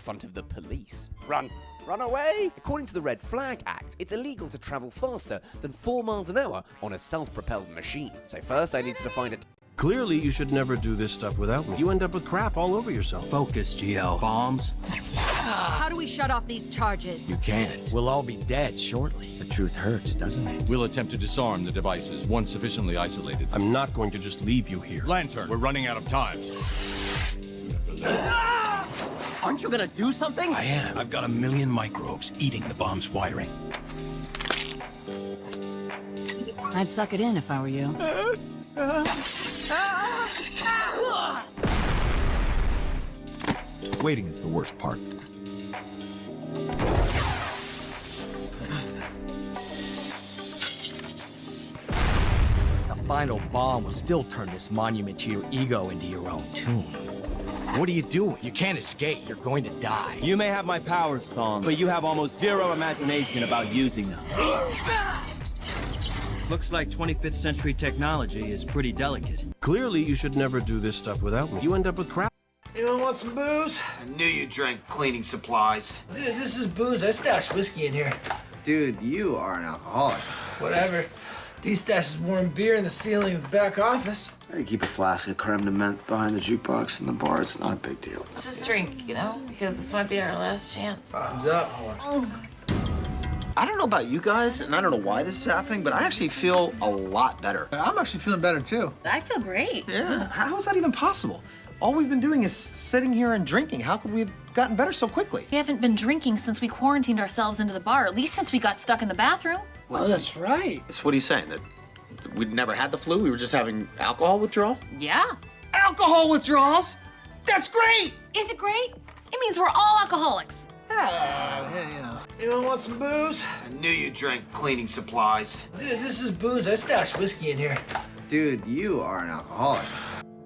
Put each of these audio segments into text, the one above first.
front of the police. Run! Run away! According to the Red Flag Act, it's illegal to travel faster than 4 miles an hour on a self-propelled machine. So first I needed to find a... Clearly, you should never do this stuff without me. You end up with crap all over yourself. Focus, GL. Bombs? How do we shut off these charges? You can't. We'll all be dead shortly. The truth hurts, doesn't it? We'll attempt to disarm the devices once sufficiently isolated. I'm not going to just leave you here. Lantern, we're running out of time. Aren't you gonna do something? I am. I've got 1 million microbes eating the bomb's wiring. I'd suck it in if I were you. Waiting is the worst part. The final bomb will still turn this monument to your ego into your own tomb. What are you doing? You can't escape. You're going to die. You may have my powers, Thong, but you have almost zero imagination about using them. Looks like 25th century technology is pretty delicate. Clearly, you should never do this stuff without me. You end up with crap. Anyone want some booze? I knew you drank cleaning supplies. Dude, this is booze. I stashed whiskey in here. Dude, you are an alcoholic. Whatever. D stashes warm beer in the ceiling of the back office. I keep a flask of creme de menthe behind the jukebox in the bar. It's not a big deal. Just drink, you know, because this might be our last chance. Bottoms up. I don't know about you guys, and I don't know why this is happening, but I actually feel a lot better. I'm actually feeling better, too. I feel great. Yeah, how is that even possible? All we've been doing is sitting here and drinking. How could we have gotten better so quickly? We haven't been drinking since we quarantined ourselves into the bar, at least since we got stuck in the bathroom. Oh, that's right. So what are you saying? That we'd never had the flu? We were just having alcohol withdrawal? Yeah. Alcohol withdrawals? That's great! Is it great? It means we're all alcoholics. Yeah. Anyone want some booze? I knew you drank cleaning supplies. Dude, this is booze. I stashed whiskey in here. Dude, you are an alcoholic.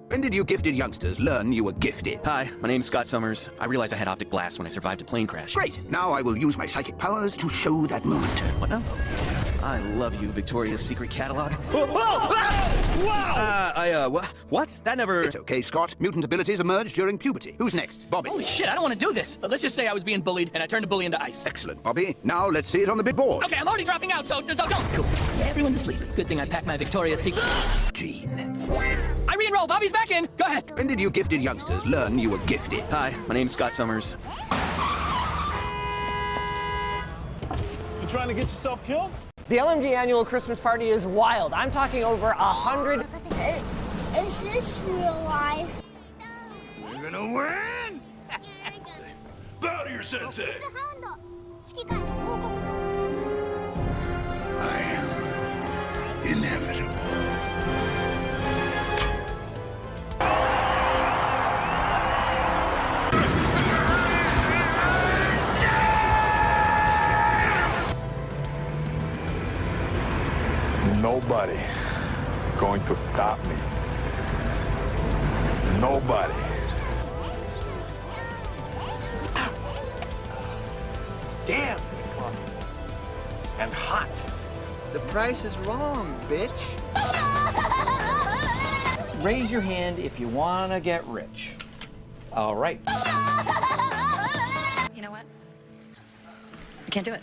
When did you gifted youngsters learn you were gifted? Hi, my name's Scott Summers. I realized I had optic blast when I survived a plane crash. Great! Now I will use my psychic powers to show that moment. What now? I love you, Victoria's Secret catalog. What? That never... It's okay, Scott. Mutant abilities emerge during puberty. Who's next? Bobby. Holy shit, I don't want to do this. Let's just say I was being bullied and I turned a bully into ice. Excellent, Bobby. Now let's see it on the big board. Okay, I'm already dropping out, so don't. Cool. Everyone's asleep. Good thing I packed my Victoria's Secret. Gene. I re-enroll. Bobby's back in. Go ahead. When did you gifted youngsters learn you were gifted? Hi, my name's Scott Summers. You trying to get yourself killed? The LMG annual Christmas party is wild. I'm talking over 100. Hey, is this real life? We're gonna win! Bow to your sensei! I am inevitable. Nobody going to stop me. Nobody. Damn! And hot. The price is wrong, bitch. Raise your hand if you want to get rich. All right. You know what? I can't do it.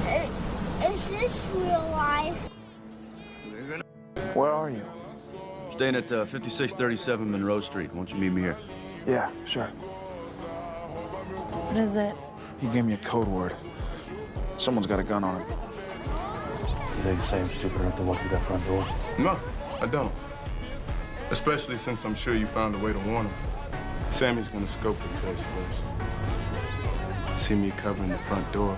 Hey, is this real life? Where are you? Staying at 5637 Monroe Street. Won't you meet me here? Yeah, sure. What is it? He gave me a code word. Someone's got a gun on him. You think I'm stupid enough to walk through that front door? No, I don't. Especially since I'm sure you found a way to warn him. Sammy's gonna scope the place first. See me covering the front door,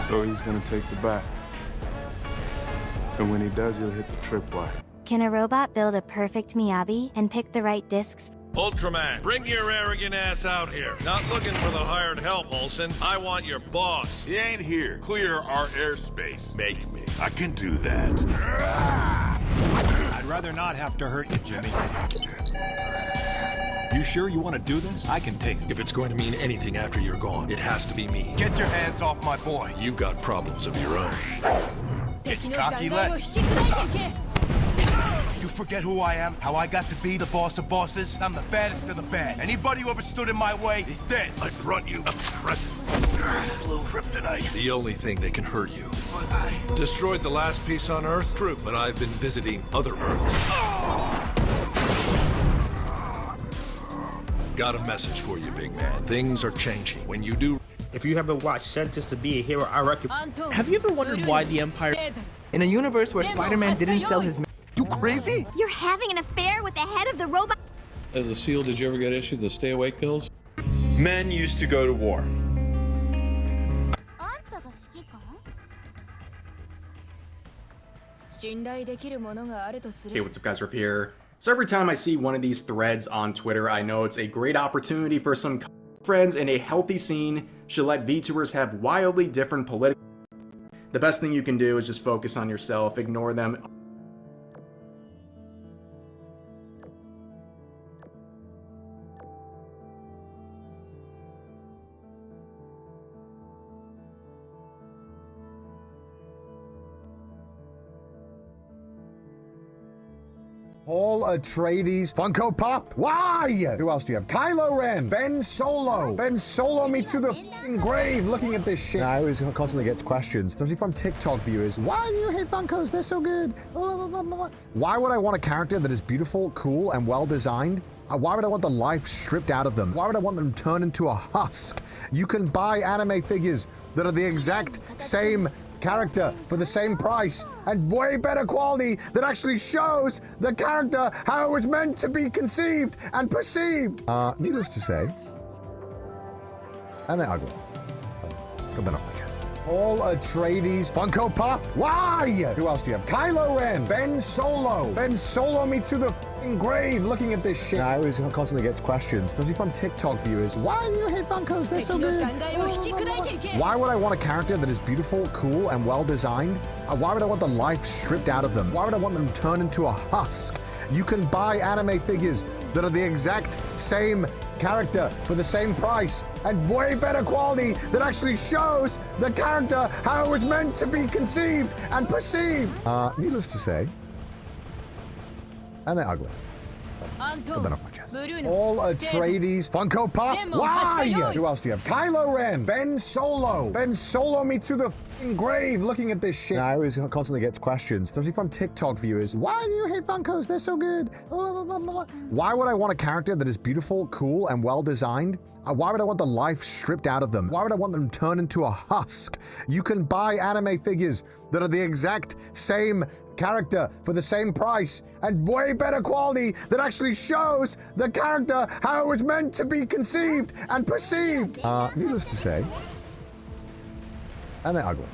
so he's gonna take the back. And when he does, he'll hit the tripwire. Can a robot build a perfect Miyabi and pick the right discs? Ultraman, bring your arrogant ass out here. Not looking for the hired help, Olsen. I want your boss. He ain't here. Clear our airspace. Make me. I can do that. I'd rather not have to hurt you, Jimmy. You sure you want to do this? I can take it. If it's going to mean anything after you're gone, it has to be me. Get your hands off my boy. You've got problems of your own. Get cocky, let's. You forget who I am? How I got to be the boss of bosses? I'm the baddest of the bad. Anybody who ever stood in my way is dead. I brought you a present. Blue kryptonite. The only thing that can hurt you. But I... Destroyed the last piece on Earth? True, but I've been visiting other Earths. Got a message for you, big man. Things are changing. When you do... If you haven't watched Sentenced to be a Hero, I recommend... Have you ever wondered why the Empire... In a universe where Spider-Man didn't sell his... You crazy? You're having an affair with the head of the robot. As a SEAL, did you ever get issued the stay awake pills? Men used to go to war. Hey, what's up guys, Rip here. So every time I see one of these threads on Twitter, I know it's a great opportunity for some friends in a healthy scene should let VTubers have wildly different political... The best thing you can do is just focus on yourself, ignore them. Paul Atreides, Funko Pop. Why? Who else do you have? Kylo Ren, Ben Solo. Ben Solo me to the f***ing grave looking at this shit. I always constantly get questions, especially from TikTok viewers. Why do you hate Funkos? They're so good. Why would I want a character that is beautiful, cool, and well designed? Why would I want the life stripped out of them? Why would I want them turned into a husk? You can buy anime figures that are the exact same character for the same price and way better quality that actually shows the character how it was meant to be conceived and perceived. Needless to say, and they're ugly. Put that off my chest. Paul Atreides, Funko Pop. Why? Who else do you have? Kylo Ren, Ben Solo. Ben Solo me to the f***ing grave looking at this shit. I always constantly get questions, especially from TikTok viewers. Why do you hate Funkos? They're so good. Why would I want a character that is beautiful, cool, and well designed? Why would I want the life stripped out of them? Why would I want them turned into a husk? You can buy anime figures that are the exact same character for the same price and way better quality that actually shows the character how it was meant to be conceived and perceived. Needless to say, and they're ugly. Put that off my chest. Paul Atreides, Funko Pop. Why? Who else do you have? Kylo Ren, Ben Solo. Ben Solo me to the f***ing grave looking at this shit. I always constantly get questions, especially from TikTok viewers. Why do you hate Funkos? They're so good. Why would I want a character that is beautiful, cool, and well designed? Why would I want the life stripped out of them? Why would I want them turned into a husk? You can buy anime figures that are the exact same character for the same price and way better quality that actually shows the character how it was meant to be conceived and perceived. Needless to say, and they're ugly.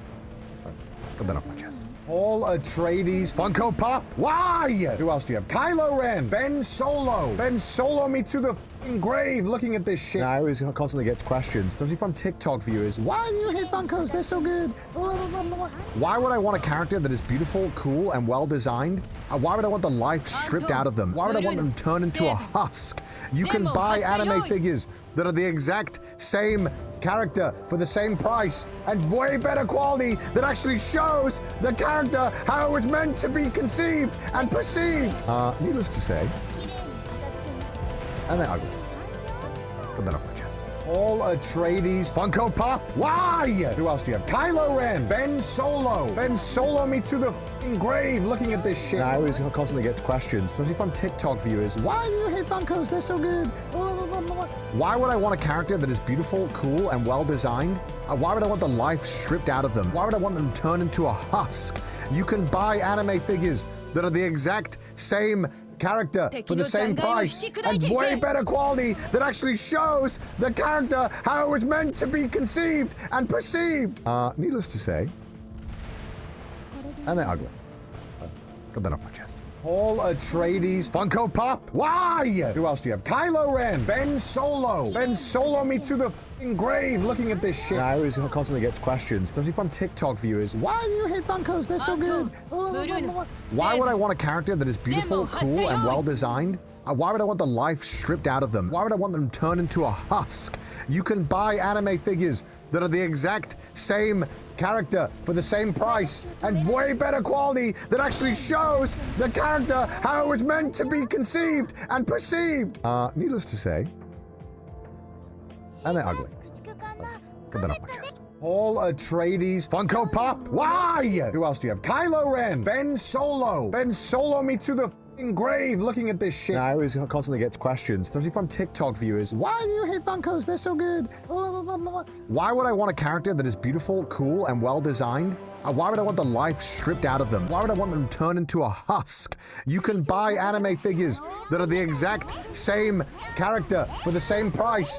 Put that off my chest. Paul Atreides, Funko Pop. Why? Who else do you have? Kylo Ren, Ben Solo. Ben Solo me to the f***ing grave looking at this shit. I always constantly get questions, especially from TikTok viewers. Why do you hate Funkos? They're so good. Why would I want a character that is beautiful, cool, and well designed? Why would I want the life stripped out of them? Why would I want them turned into a husk? You can buy anime figures that are the exact same character for the same price and way better quality that actually shows the character how it was meant to be conceived and perceived. Needless to say, and they're ugly. Put that off my chest. Paul Atreides, Funko Pop. Why? Who else do you have? Kylo Ren, Ben Solo. Ben Solo me to the f***ing grave looking at this shit. I always constantly get questions, especially from TikTok viewers. Why do you hate Funkos? They're so good. Why would I want a character that is beautiful, cool, and well designed? Why would I want the life stripped out of them? Why would I want them turned into a husk? You can buy anime figures that are the exact same character for the same price and way better quality that actually shows the character how it was meant to be conceived and perceived. Needless to say, and they're ugly. Put that off my chest. Paul Atreides, Funko Pop. Why? Who else do you have? Kylo Ren, Ben Solo. Ben Solo me to the f***ing grave looking at this shit. I always constantly get questions, especially from TikTok viewers. Why do you hate Funkos? They're so good. Why would I want a character that is beautiful, cool, and well designed? Why would I want the life stripped out of them? Why would I want them turned into a husk? You can buy anime figures that are the exact same character for the same price and way better quality that actually shows the character how it was meant to be conceived and perceived. Needless to say, and they're ugly. Put that off my chest. Paul Atreides, Funko Pop. Why? Who else do you have? Kylo Ren, Ben Solo. Ben Solo me to the grave looking at this shit. I always constantly get questions, especially from TikTok viewers. Why do you hate Funkos? They're so good. Why would I want a character that is beautiful, cool, and well designed? Why would I want the life stripped out of them? Why would I want them turned into a husk? You can buy anime figures that are the exact same character for the same price.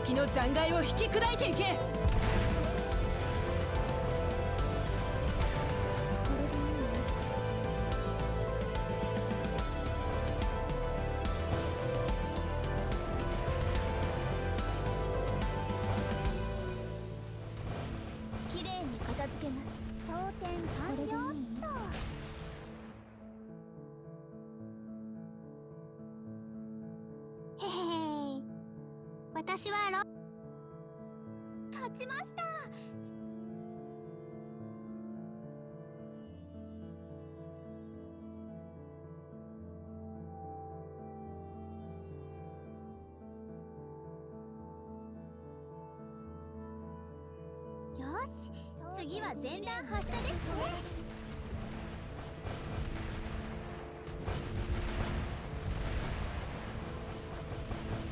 敵の残骸を引き砕いていけ。きれいに片付けます。装填完了っと。へへへ。私は勝ちました。よし、次は前段発射ですね。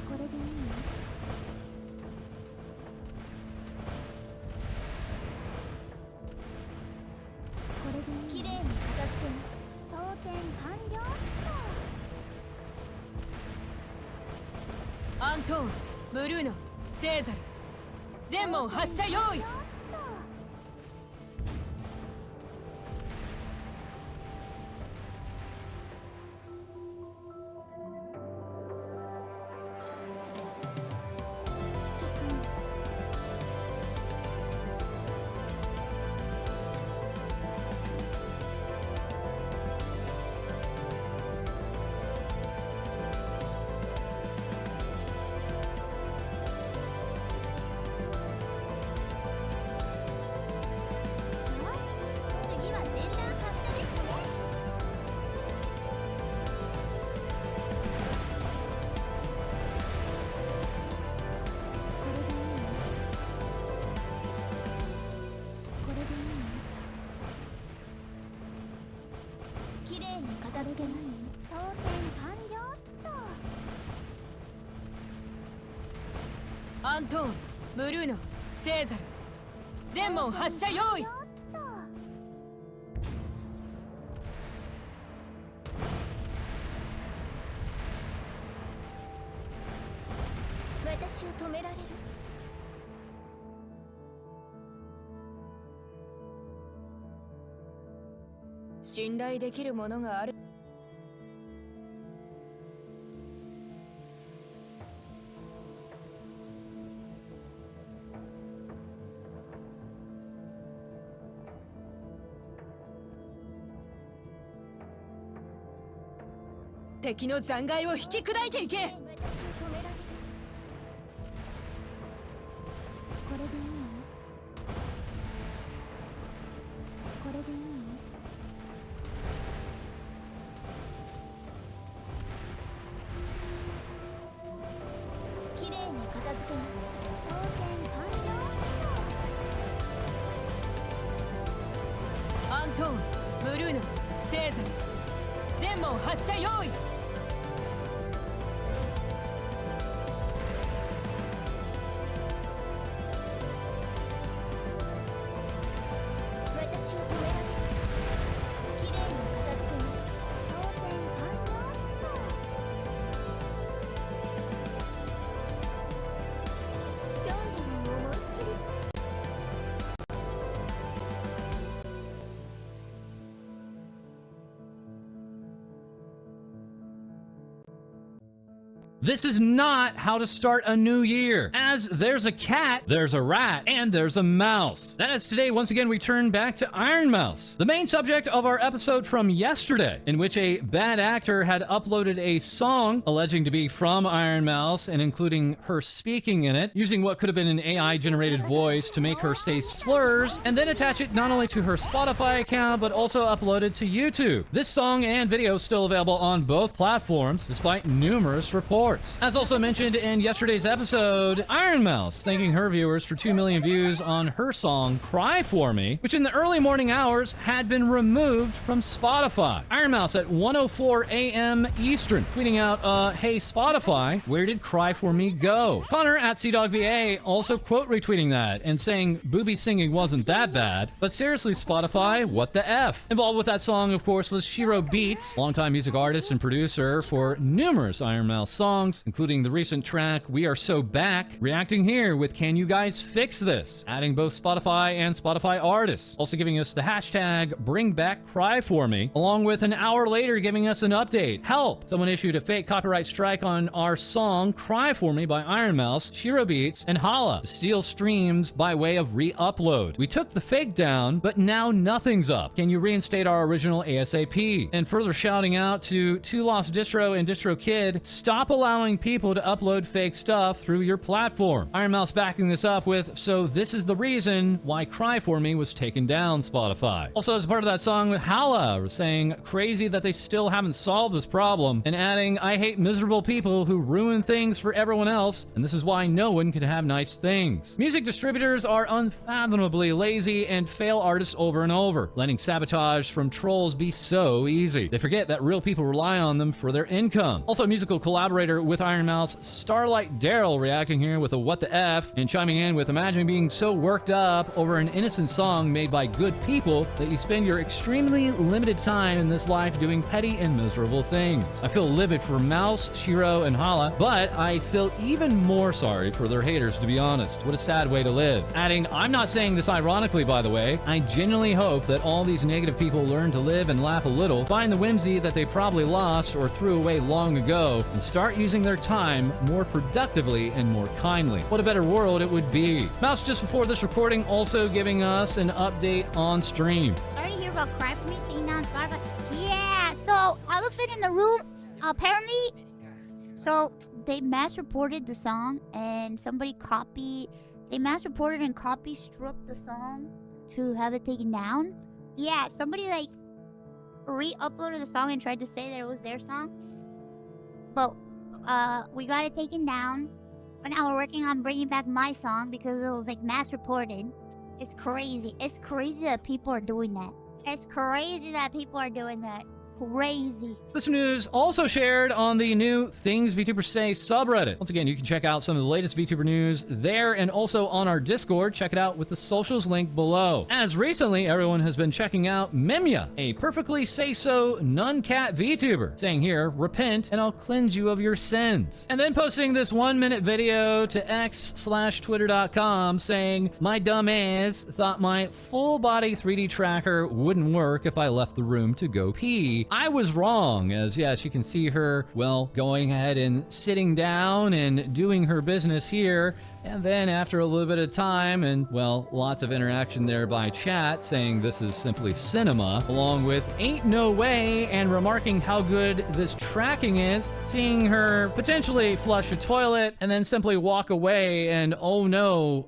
これでいい？これでいい？きれいに片付けます。装填完了っアントーン、ブルーノ、セーザル、全門発射用意。きれいに片付けます。装填完了っと。アントーン、ブルーノ、セーザル、全門発射用意。私を止められる？信頼できるものがある。敵の残骸を引き砕いていけ。私を止められる？これでいい？これでいい？きれいに片付けます。装填完了。アントーン、ブルーノ、セーザル、全門発射用意。私を止められる？きれいに片付けます。装填完了っと。勝利に思いっきり。This is not how to start a new year, as there's a cat, there's a rat, and there's a mouse. That is today, once again, we turn back to Iron Mouse, the main subject of our episode from yesterday, in which a bad actor had uploaded a song alleging to be from Iron Mouse and including her speaking in it, using what could have been an AI-generated voice to make her say slurs, and then attach it not only to her Spotify account, but also upload it to YouTube. This song and video is still available on both platforms, despite numerous reports. As also mentioned in yesterday's episode, Iron Mouse thanking her viewers for 2 million views on her song Cry For Me, which in the early morning hours had been removed from Spotify. Iron Mouse at 1:04 a.m. Eastern, tweeting out, hey Spotify, where did Cry For Me go? Connor at CDogVA also quote retweeting that and saying booby singing wasn't that bad, but seriously Spotify, what the F? Involved with that song, of course, was Shiro Beats, longtime music artist and producer for numerous Iron Mouse songs, songs, including the recent track We Are So Back, reacting here with Can You Guys Fix This? Adding both Spotify and Spotify artists. Also giving us the hashtag Bring Back Cry For Me, along with an hour later giving us an update. Help! Someone issued a fake copyright strike on our song Cry For Me by Iron Mouse, Shiro Beats, and Hala to steal streams by way of re-upload. We took the fake down, but now nothing's up. Can you reinstate our original ASAP? And further shouting out to Two Lost Distro and DistroKid, stop allowing people to upload fake stuff through your platform. Iron Mouse backing this up with, so this is the reason why Cry For Me was taken down, Spotify. Also, as part of that song, Hala saying, crazy that they still haven't solved this problem, and adding, I hate miserable people who ruin things for everyone else, and this is why no one can have nice things. Music distributors are unfathomably lazy and fail artists over and over, letting sabotage from trolls be so easy. They forget that real people rely on them for their income. Also, musical collaborator with Iron Mouse, Starlight Daryl, reacting here with a what the F, and chiming in with, imagine being so worked up over an innocent song made by good people that you spend your extremely limited time in this life doing petty and miserable things. I feel livid for Mouse, Shiro, and Hala, but I feel even more sorry for their haters, to be honest. What a sad way to live. Adding, I'm not saying this ironically, by the way. I genuinely hope that all these negative people learn to live and laugh a little, find the whimsy that they probably lost or threw away long ago, and start using their time more productively and more kindly. What a better world it would be. Mouse, just before this recording, also giving us an update on stream. Are you here about Cry For Me taking down Spotify? Yeah, so elephant in the room, apparently, so they mass reported the song and they mass reported and copy struck the song to have it taken down. Yeah, somebody like re-uploaded the song and tried to say that it was their song. But we got it taken down. But now we're working on bringing back my song because it was like mass reported. It's crazy. It's crazy that people are doing that. It's crazy that people are doing that. Crazy. This news also shared on the new Things VTubers Say subreddit. Once again, you can check out some of the latest VTuber news there and also on our Discord. Check it out with the socials link below. As recently, everyone has been checking out Mimya, a perfectly say-so nun-cat VTuber, saying here, repent and I'll cleanse you of your sins. And then posting this 1-minute video to x/twitter.com saying, my dumb ass thought my full-body 3D tracker wouldn't work if I left the room to go pee. I was wrong, as yes, you can see her, well, going ahead and sitting down and doing her business here. And then after a little bit of time and, well, lots of interaction there by chat saying this is simply cinema, along with ain't no way and remarking how good this tracking is, seeing her potentially flush a toilet and then simply walk away and oh no,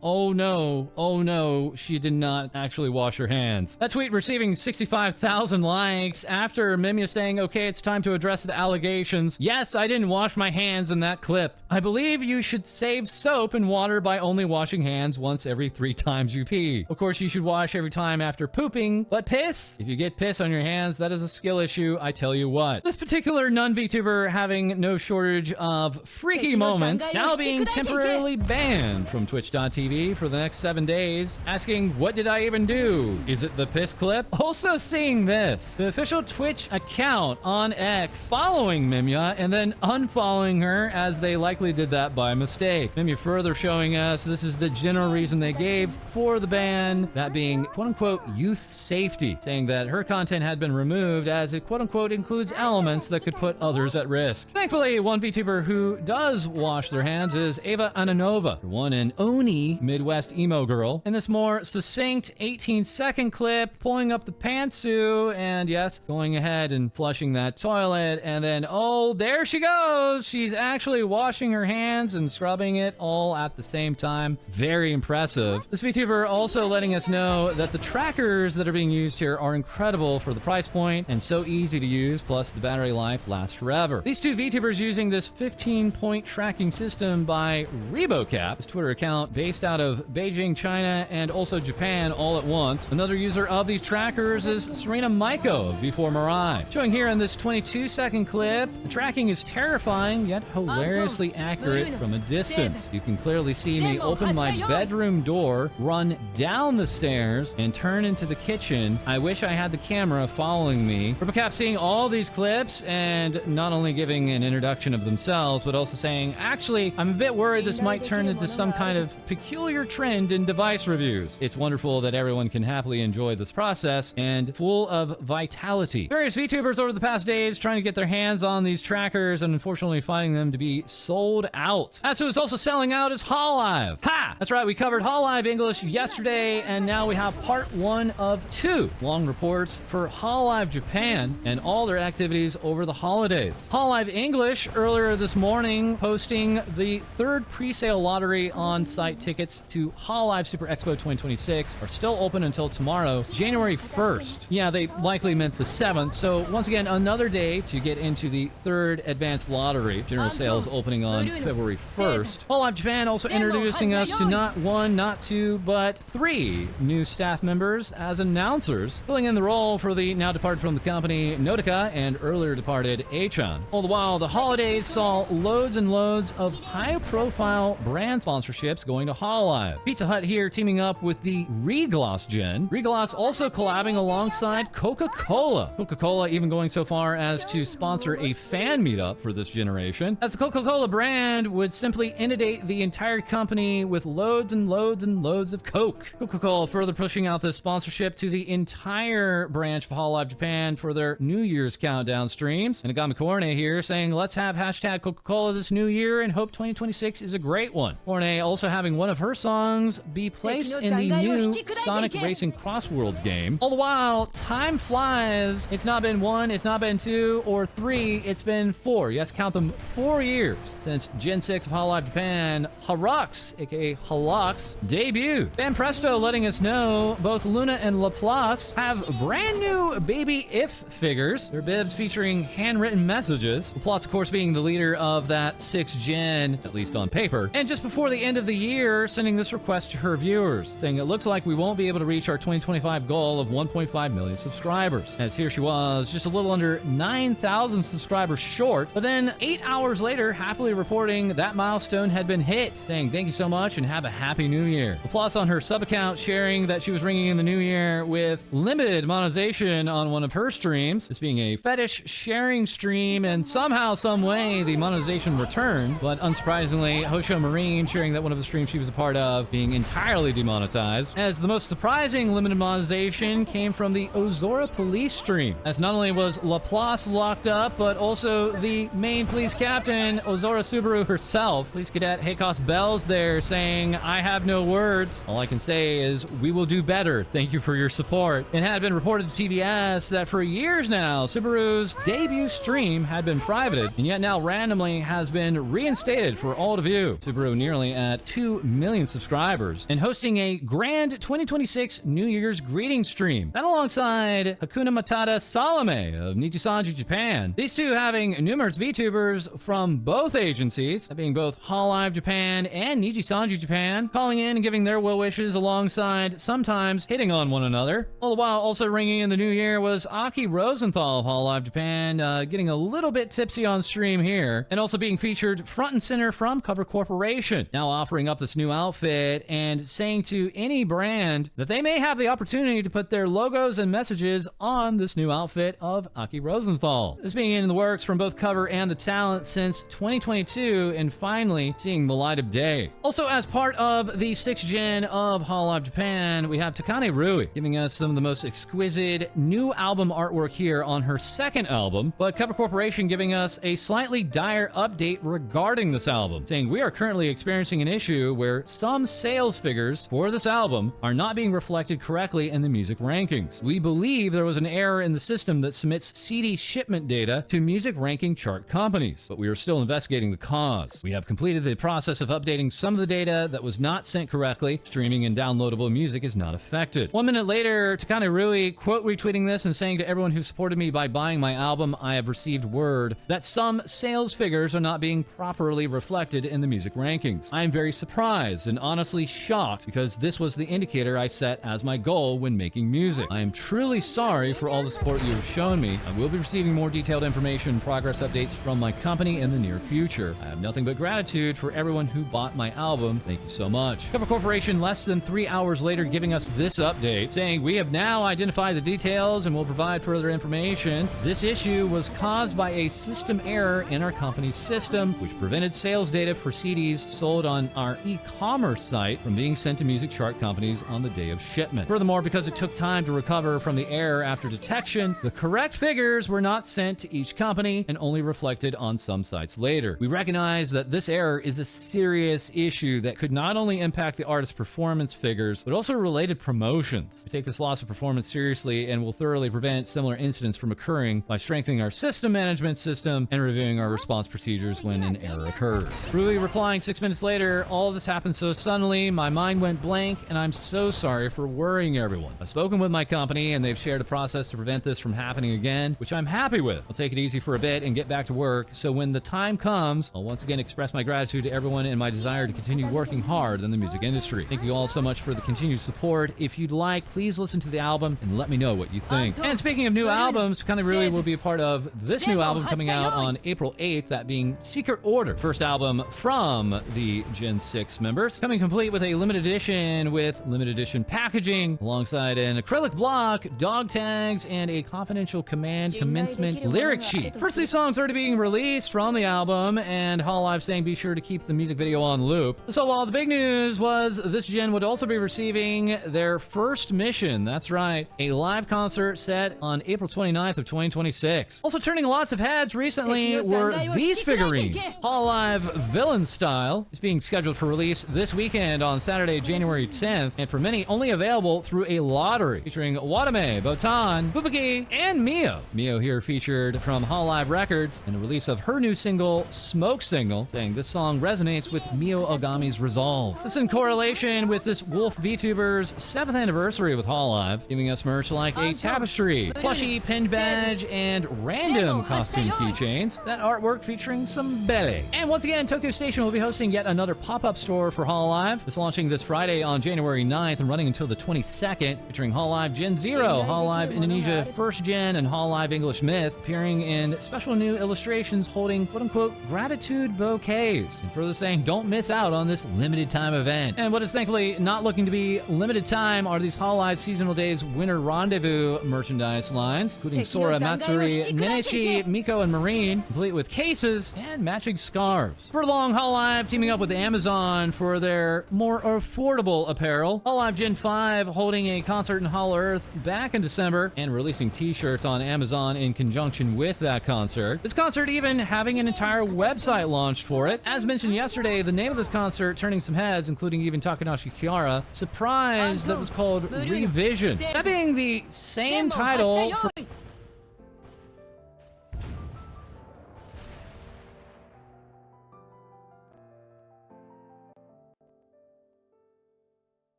she did not actually wash her hands. That tweet receiving 65,000 likes after Mimya saying, okay, it's time to address the allegations. Yes, I didn't wash my hands in that clip. I believe you should save soap and water by only washing hands once every 3 times you pee. Of course, you should wash every time after pooping, but piss? If you get piss on your hands, that is a skill issue, I tell you what. This particular nun-VTuber having no shortage of freaky moments, now being temporarily banned from twitch.tv for the next 7 days, asking, what did I even do? Is it the piss clip? Also seeing this, the official Twitch account on X following Mimya and then unfollowing her as they likely did that by mistake. Mimya further showing us this is the general reason they gave for the ban, that being quote-unquote youth safety, saying that her content had been removed as it quote-unquote includes elements that could put others at risk. Thankfully, one VTuber who does wash their hands is Ava Ananova, one and Oni Midwest emo girl. In this more succinct 18-second clip, pulling up the pantsuit and yes, going ahead and flushing that toilet, and then oh, there she goes! She's actually washing her hands and scrubbing it all at the same time. Very impressive. This VTuber also letting us know that the trackers that are being used here are incredible for the price point and so easy to use, plus the battery life lasts forever. These two VTubers using this 15-point tracking system by ReboCap, this Twitter account based out of Beijing, China, and also Japan all at once. Another user of these trackers is Serena Maiko of V4 Mirai. Showing here in this 22-second clip, the tracking is terrifying yet hilariously accurate from a distance. You can clearly literally see me open my bedroom door, run down the stairs, and turn into the kitchen. I wish I had the camera following me. Ripacap seeing all these clips and not only giving an introduction of themselves, but also saying, actually, I'm a bit worried this might turn into some kind of peculiar trend in device reviews. It's wonderful that everyone can happily enjoy this process and full of vitality. Various VTubers over the past days trying to get their hands on these trackers and unfortunately finding them to be sold out. That's who is also selling out is Hololive. Ha! That's right, we covered Hololive English yesterday, and now we have part 1 of 2 long reports for Hololive Japan and all their activities over the holidays. Hololive English earlier this morning posting the 3rd pre-sale lottery on-site tickets to Hololive Super Expo 2026 are still open until tomorrow, January 1st. Yeah, they likely meant the 7th, so once again, another day to get into the 3rd advanced lottery. General sales opening on February 1st. Hololive Japan also introducing us to not 1, not 2, but 3 new staff members as announcers, filling in the role for the now departed from the company Notica and earlier departed Achan. All the while, the holidays saw loads and loads of high-profile brand sponsorships going to Hololive. Pizza Hut here teaming up with the Regloss Gen. Regloss also collabing alongside Coca-Cola. Coca-Cola even going so far as to sponsor a fan meetup for this generation, as the Coca-Cola brand would simply inundate the entire company with loads and loads and loads of Coke. Coca-Cola further pushing out this sponsorship to the entire branch of Hololive Japan for their New Year's countdown streams. And Agami Korne here saying, let's have hashtag Coca-Cola this new year and hope 2026 is a great one. Korne also having one of her songs be placed in the new Sonic Racing Crossworlds game. All the while, time flies. It's not been 1, it's not been 2 or 3, it's been 4. Yes, count them, 4 years since Gen 6 of Hololive Japan, Harux, aka Halux, debuted. Van Presto letting us know both Luna and Laplace have brand new Baby If figures. Their bibs featuring handwritten messages. Laplace, of course, being the leader of that 6th gen, at least on paper. And just before the end of the year, sending this request to her viewers, saying it looks like we won't be able to reach our 2025 goal of 1.5 million subscribers. As here she was, just a little under 9,000 subscribers short, but then 8 hours later, happily reporting that milestone had been hit, saying thank you so much and have a happy new year. Laplace on her sub account sharing that she was ringing in the new year with limited monetization on one of her streams, this being a fetish sharing stream, and somehow, some way, the monetization returned. But unsurprisingly, Hosho Marine sharing that one of the streams she was a part of being entirely demonetized, as the most surprising limited monetization came from the Ozora police stream, as not only was Laplace locked up, but also the main police captain, Ozora Subaru herself. Police Cadet Heikos Bells there saying, I have no words. All I can say is, we will do better. Thank you for your support. It had been reported to TBS that for years now, Subaru's debut stream had been privated, and yet now randomly has been reinstated for all to view. Subaru nearly at 2 million subscribers and hosting a grand 2026 New Year's greeting stream. That alongside Hakuna Matata Salome of Nichisanji Japan. These two having numerous VTubers from both agencies, that being both Hololive Japan and Nichisanji Japan, calling in and giving their well wishes alongside sometimes hitting on one another. All the while also ringing in the new year was Aki Rosenthal of Hololive Japan, getting a little bit tipsy on stream here, and also being featured front and center from Cover Corporation, now offering up this new outfit and saying to any brand that they may have the opportunity to put their logos and messages on this new outfit of Aki Rosenthal. This being in the works from both Cover and the talent since 2022 and finally seeing the light of day. Also, as part of the 6th gen of Hololive Japan, we have Takane Rui giving us some of the most exquisite new album artwork here on her 2nd album, but Cover Corporation giving us a slightly dire update regarding this album, saying we are currently experiencing an issue where some sales figures for this album are not being reflected correctly in the music rankings. We believe there was an error in the system that submits CD shipment data to music ranking chart companies, but we are still investigating the cause. We have completed the process of updating some of the data that was not sent correctly. Streaming and downloadable music is not affected. 1 minute later, Takane Rui quote retweeting this and saying to everyone who supported me by buying my album, I have received word that some sales figures are not being properly reflected in the music rankings. I am very surprised and honestly shocked because this was the indicator I set as my goal when making music. I am truly sorry for all the support you have shown me. I will be receiving more detailed information and progress updates from my company in the near future. I have nothing but gratitude for everyone who bought bought my album. Thank you so much. Cover Corporation less than 3 hours later giving us this update, saying, we have now identified the details and will provide further information. This issue was caused by a system error in our company's system, which prevented sales data for CDs sold on our e-commerce site from being sent to music chart companies on the day of shipment. Furthermore, because it took time to recover from the error after detection, the correct figures were not sent to each company and only reflected on some sites later. We recognize that this error is a serious issue that could not only impact the artist's performance figures, but also related promotions. We take this loss of performance seriously and will thoroughly prevent similar incidents from occurring by strengthening our system management system and reviewing our response procedures when an error occurs. Really replying 6 minutes later, all of this happened so suddenly, my mind went blank, and I'm so sorry for worrying everyone. I've spoken with my company, and they've shared a process to prevent this from happening again, which I'm happy with. I'll take it easy for a bit and get back to work, so when the time comes, I'll once again express my gratitude to everyone and my desire to continue working hard in the music industry. Thank you all so much for the continued support. If you'd like, please listen to the album and let me know what you think. And speaking of new albums, kind of really will be a part of this new album coming out on April 8th, that being Secret Order, first album from the Gen 6 members, coming complete with a limited edition with limited edition packaging, alongside an acrylic block, dog tags, and a confidential command commencement lyric sheet. First, these songs are already being released from the album, and Hololive saying be sure to keep the music video on loop. So while the big news was this gen would also be receiving their first mission, that's right, a live concert set on April 29th of 2026. Also turning lots of heads recently were these figurines. Hololive Villain Style is being scheduled for release this weekend on Saturday, January 10th, and for many, only available through a lottery featuring Watame, Botan, Bubaki, and Mio. Mio here featured from Hololive Records and a release of her new single, Smoke Signal, saying this song resonates with Mio Ogami's resolve. This in correlation with this Wolf VTuber's 7th anniversary with Hololive, giving us merch like a tapestry, plushie, pinned badge, and random costume keychains. That artwork featuring some belly. And once again, Tokyo Station will be hosting yet another pop-up store for Hololive. It's launching this Friday on January 9th and running until the 22nd, featuring Hololive Gen 0, Hololive Indonesia First Gen, and Hololive English Myth, appearing in special new illustrations holding quote-unquote gratitude bouquets. And further saying, don't miss out on this limited time event. And what is thankfully not looking to be limited time are these Hololive Seasonal Days Winter Rendezvous merchandise lines, including Sora, Matsuri, Neneshi, Miko, and Marine, complete with cases and matching scarves. For long, Hololive teaming up with Amazon for their more affordable apparel. Hololive Gen 5 holding a concert in Hollow Earth back in December and releasing t-shirts on Amazon in conjunction with that concert. This concert even having an entire website launched for it. As mentioned yesterday, the name of this concert turning some heads, including even Takanashi Kiara, surprised that was called Revision. That being the same title for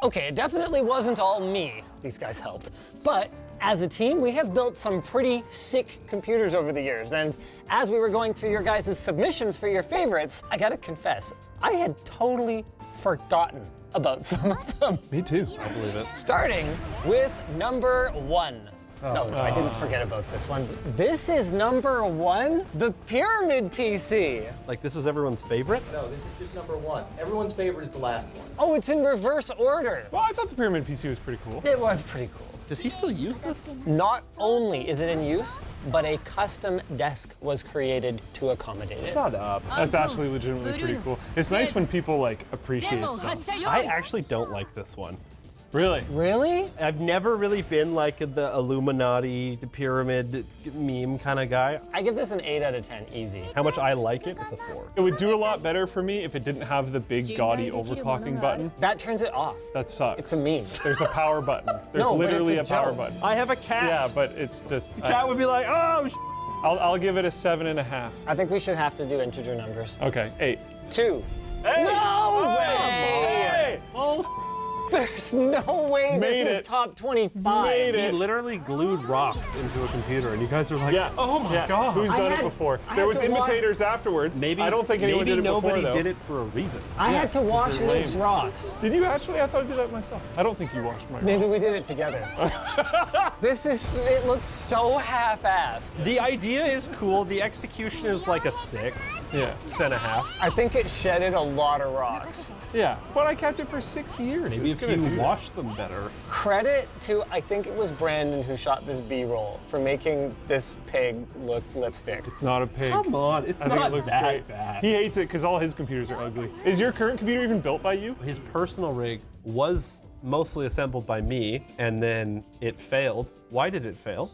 Okay, it definitely wasn't all me. These guys helped. But as a team, we have built some pretty sick computers over the years. And as we were going through your guys' submissions for your favorites, I gotta confess, I had totally forgotten about some of them. Me too. I believe it. Starting with number 1. No, I didn't forget about this one. This is number 1, the Pyramid PC. Like this was everyone's favorite? No, this is just number 1. Everyone's favorite is the last one. Oh, it's in reverse order. Well, I thought the Pyramid PC was pretty cool. It was pretty cool. Does he still use this? Not only is it in use, but a custom desk was created to accommodate it. Shut up. That's actually legitimately pretty cool. It's nice when people like appreciate stuff. I actually don't like this one. Really? Really? I've never really been like the Illuminati, the pyramid meme kind of guy. I give this an 8 out of 10, easy. How much I like it, it's a 4. It would do a lot better for me if it didn't have the big gaudy overclocking button. That turns it off. That sucks. It's a meme. There's a power button. There's literally a power button. I have a cat. Yeah, but it's just... The cat would be like, oh, I'll give it a 7.5. I think we should have to do integer numbers. Okay, 8. 2. Hey. No way! Hey. Oh, There's no way this is top 25. He literally glued rocks into a computer, and you guys are like, yeah. oh my god. Who's done it before? There was imitators afterwards. Maybe I don't think anyone did it before, nobody though. did it for a reason. I had to wash they're lame. Luke's rocks. Did you actually? I thought I did that myself. I don't think you washed my Maybe rocks. we did it together. It looks so half-assed. The idea is cool. The execution is like a 6. Yeah. 6.5. I think it shedded a lot of rocks. Yeah, but I kept it for 6 years. Maybe it's if you wash them better. Credit to, I think it was Brandon who shot this B-roll for making this pig look lipstick. It's not a pig. Come on, it's I think not it looks that great. bad. He hates it because all his computers are ugly. Is your current computer even built by you? His personal rig was mostly assembled by me, and then it failed. Why did it fail?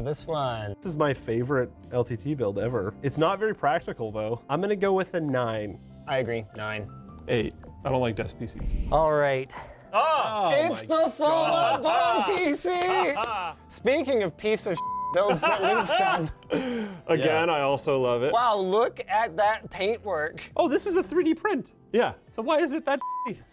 This one. This is my favorite LTT build ever. It's not very practical, though. I'm gonna go with a 9. I agree, 9. 8. I don't like desk PCs. All right. Oh, it's the full-up bone PC! Speaking of piece of builds that Luke's done. Again, I also love it. Wow, look at that paintwork. Oh, this is a 3D print. Yeah. So why is it that?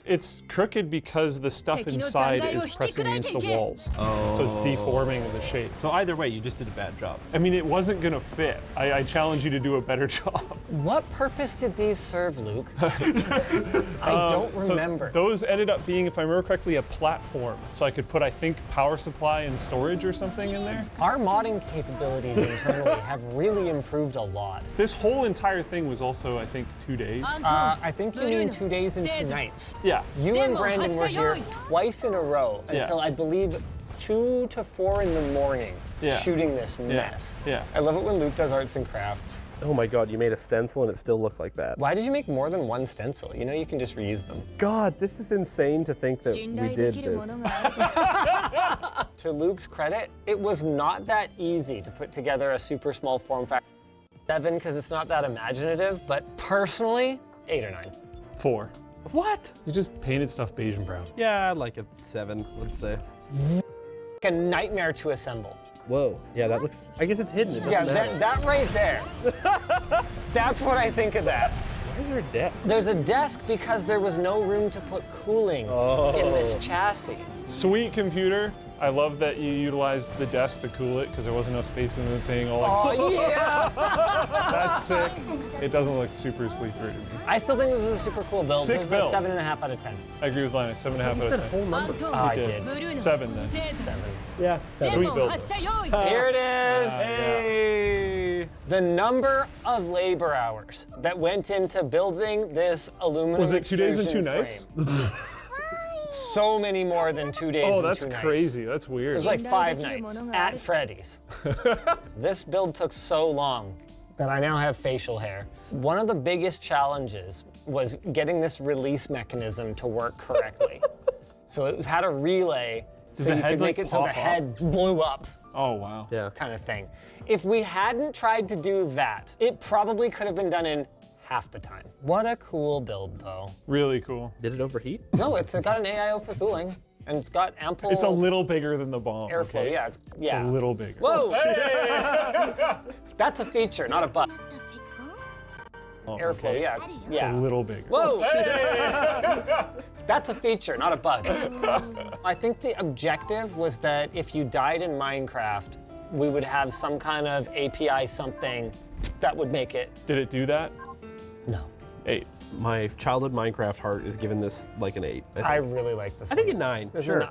It's crooked because the stuff inside is pressing against the walls. Oh. So it's deforming the shape. So either way, you just did a bad job. I mean, it wasn't gonna fit. I challenge you to do a better job. What purpose did these serve, Luke? I don't remember. So those ended up being, if I remember correctly, a platform. So I could put, I think, power supply and storage or something in there. Our modding capabilities internally have really improved a lot. This whole entire thing was also, I think, 2 days. I think you mean 2 days and 2 nights. Yeah. You and Brandon were here twice in a row until I believe 2 to 4 in the morning shooting this mess. Yeah. I love it when Luke does arts and crafts. Oh my god, you made a stencil and it still looked like that. Why did you make more than one stencil? You know you can just reuse them. God, this is insane to think that we did this. To Luke's credit, it was not that easy to put together a super small form factor. 7 because it's not that imaginative, but personally, 8 or 9. 4. What? You just painted stuff beige and brown. Yeah, like a 7, let's say. A nightmare to assemble. Whoa. Yeah, that looks, I guess it's hidden. It doesn't matter. That right there. That's what I think of that. Why is there a desk? There's a desk because there was no room to put cooling in this chassis. Sweet computer. I love that you utilized the desk to cool it because there wasn't enough space in the thing. Oh, yeah! That's sick. It doesn't look super sleeper to me. I still think this is a super cool build. Sick this build. is a 7.5 out of 10. I agree with Linus. 7.5 out of 10. Whole number. Oh, I did. 7 then. 7. Yeah, 7. Sweet build. Here it is. Hey! The number of labor hours that went into building this aluminum Was it 2 days and 2 extrusion nights? frame. So many more than 2 days and 2 nights. Oh, that's crazy. That's weird. It was like 5 nights at Freddy's. This build took so long that I now have facial hair. One of the biggest challenges was getting this release mechanism to work correctly. So it had a relay so you could make it so the head blew up. Oh, wow. Yeah. Kind of thing. If we hadn't tried to do that, it probably could have been done in half the time. What a cool build, though. Really cool. Did it overheat? No, it's got an AIO for cooling, and it's got ample. It's a little bigger than the bomb. Airflow. Okay? Yeah, it's a little bigger. Whoa! That's a feature, not a bug. Airflow. Okay. Yeah, It's a little bigger. Whoa! That's a feature, not a bug. I think the objective was that if you died in Minecraft, we would have some kind of API something that would make it. Did it do that? No. 8. My childhood Minecraft heart is giving this like an 8. I really like this I think a 9, sure.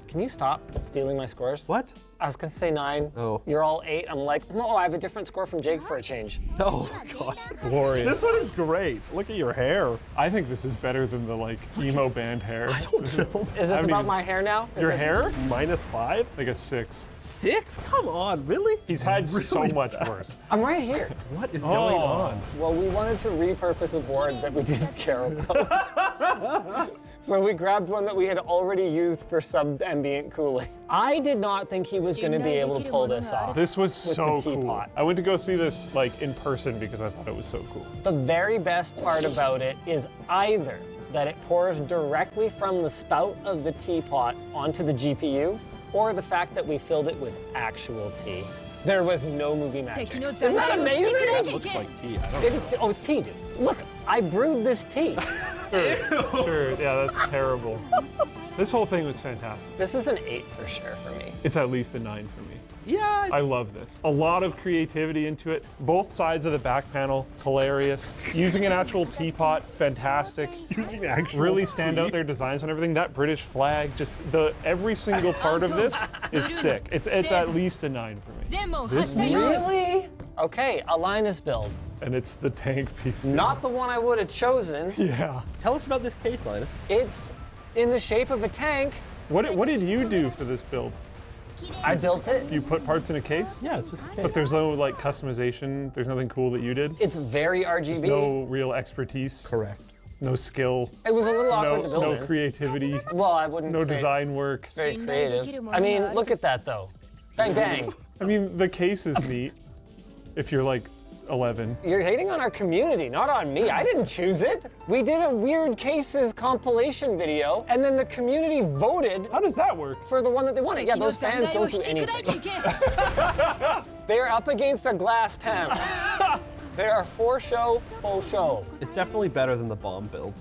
Can you stop stealing my scores? What? I was gonna say 9. Oh. You're all 8. I'm like, no, I have a different score from Jake for a change. Oh my god. Glorious. This one is great. Look at your hair. I think this is better than the like emo band hair. I don't know. Is this about my hair now? Your hair? -5? Like a 6. 6? Come on, really? He's had really so much bad. worse. I'm right here. What is going on? Well, we wanted to repurpose a board that we didn't care about. So we grabbed one that we had already used for sub-ambient cooling. I did not think he was going to be able to pull this off. This was so the cool. teapot. I went to go see this like in person because I thought it was so cool. The very best part about it is either that it pours directly from the spout of the teapot onto the GPU, or the fact that we filled it with actual tea. There was no movie magic. Isn't that amazing? That looks like tea. I don't know. It's tea, dude. Look, I brewed this tea. Sure, yeah, that's terrible. This whole thing was fantastic. This is an 8 for sure for me. It's at least a 9 for me. Yeah. I love this. A lot of creativity into it. Both sides of the back panel, hilarious. Using an actual teapot, fantastic. Using actual really stand out their designs on everything. That British flag, just every single part of this is sick. It's at least a 9 for me. This Really? Okay, a Linus build. And it's the tank piece. Not the one I would have chosen. Yeah. Tell us about this case, Linus. It's in the shape of a tank. What did you do for this build? I built it. You put parts in a case? Yeah, it's just a case. But there's no like customization. There's nothing cool that you did. It's very RGB. There's no real expertise. Correct. No skill. It was a little awkward to build No in. creativity. Well, I wouldn't No say design work. It's very creative. I mean, look at that though. Bang, bang. I mean, the case is neat if you're like 11. You're hating on our community, not on me. I didn't choose it. We did a weird cases compilation video, and then the community voted. How does that work? For the one that they wanted. Yeah, those fans don't do anything. They're up against a glass panel. They are for show, full show. It's definitely better than the bomb build.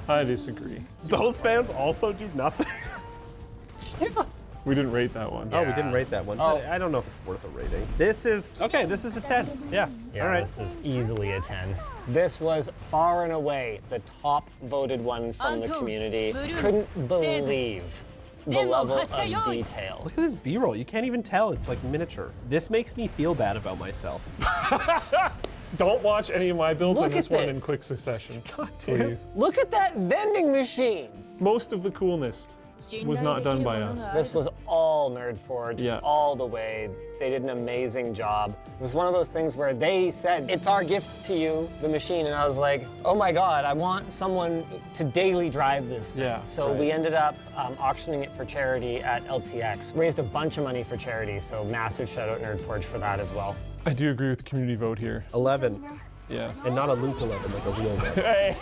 I disagree. Those fans also do nothing. Yeah. We didn't rate that one. Oh, we didn't rate that one. Oh. I don't know if it's worth a rating. This is, okay, this is a 10. Yeah. Yeah, all right. this is easily a 10. This was far and away the top voted one from the community. Couldn't believe the level of detail. Look at this B-roll. You can't even tell. It's like miniature. This makes me feel bad about myself. Don't watch any of my builds on Look this at one in this. quick succession. God damn. Please. Look at that vending machine. Most of the coolness was not done by us. This was all Nerd Forge, Yeah. all the way. They did an amazing job. It was one of those things where they said, it's our gift to you, the machine, and I was like, oh my God, I want someone to daily drive this thing. Yeah, So right. we ended up auctioning it for charity at LTX. Raised a bunch of money for charity, so massive shout out Nerd Forge for that as well. I do agree with the community vote here. 11. Yeah. And not a Luke 11, like a real one. Hey.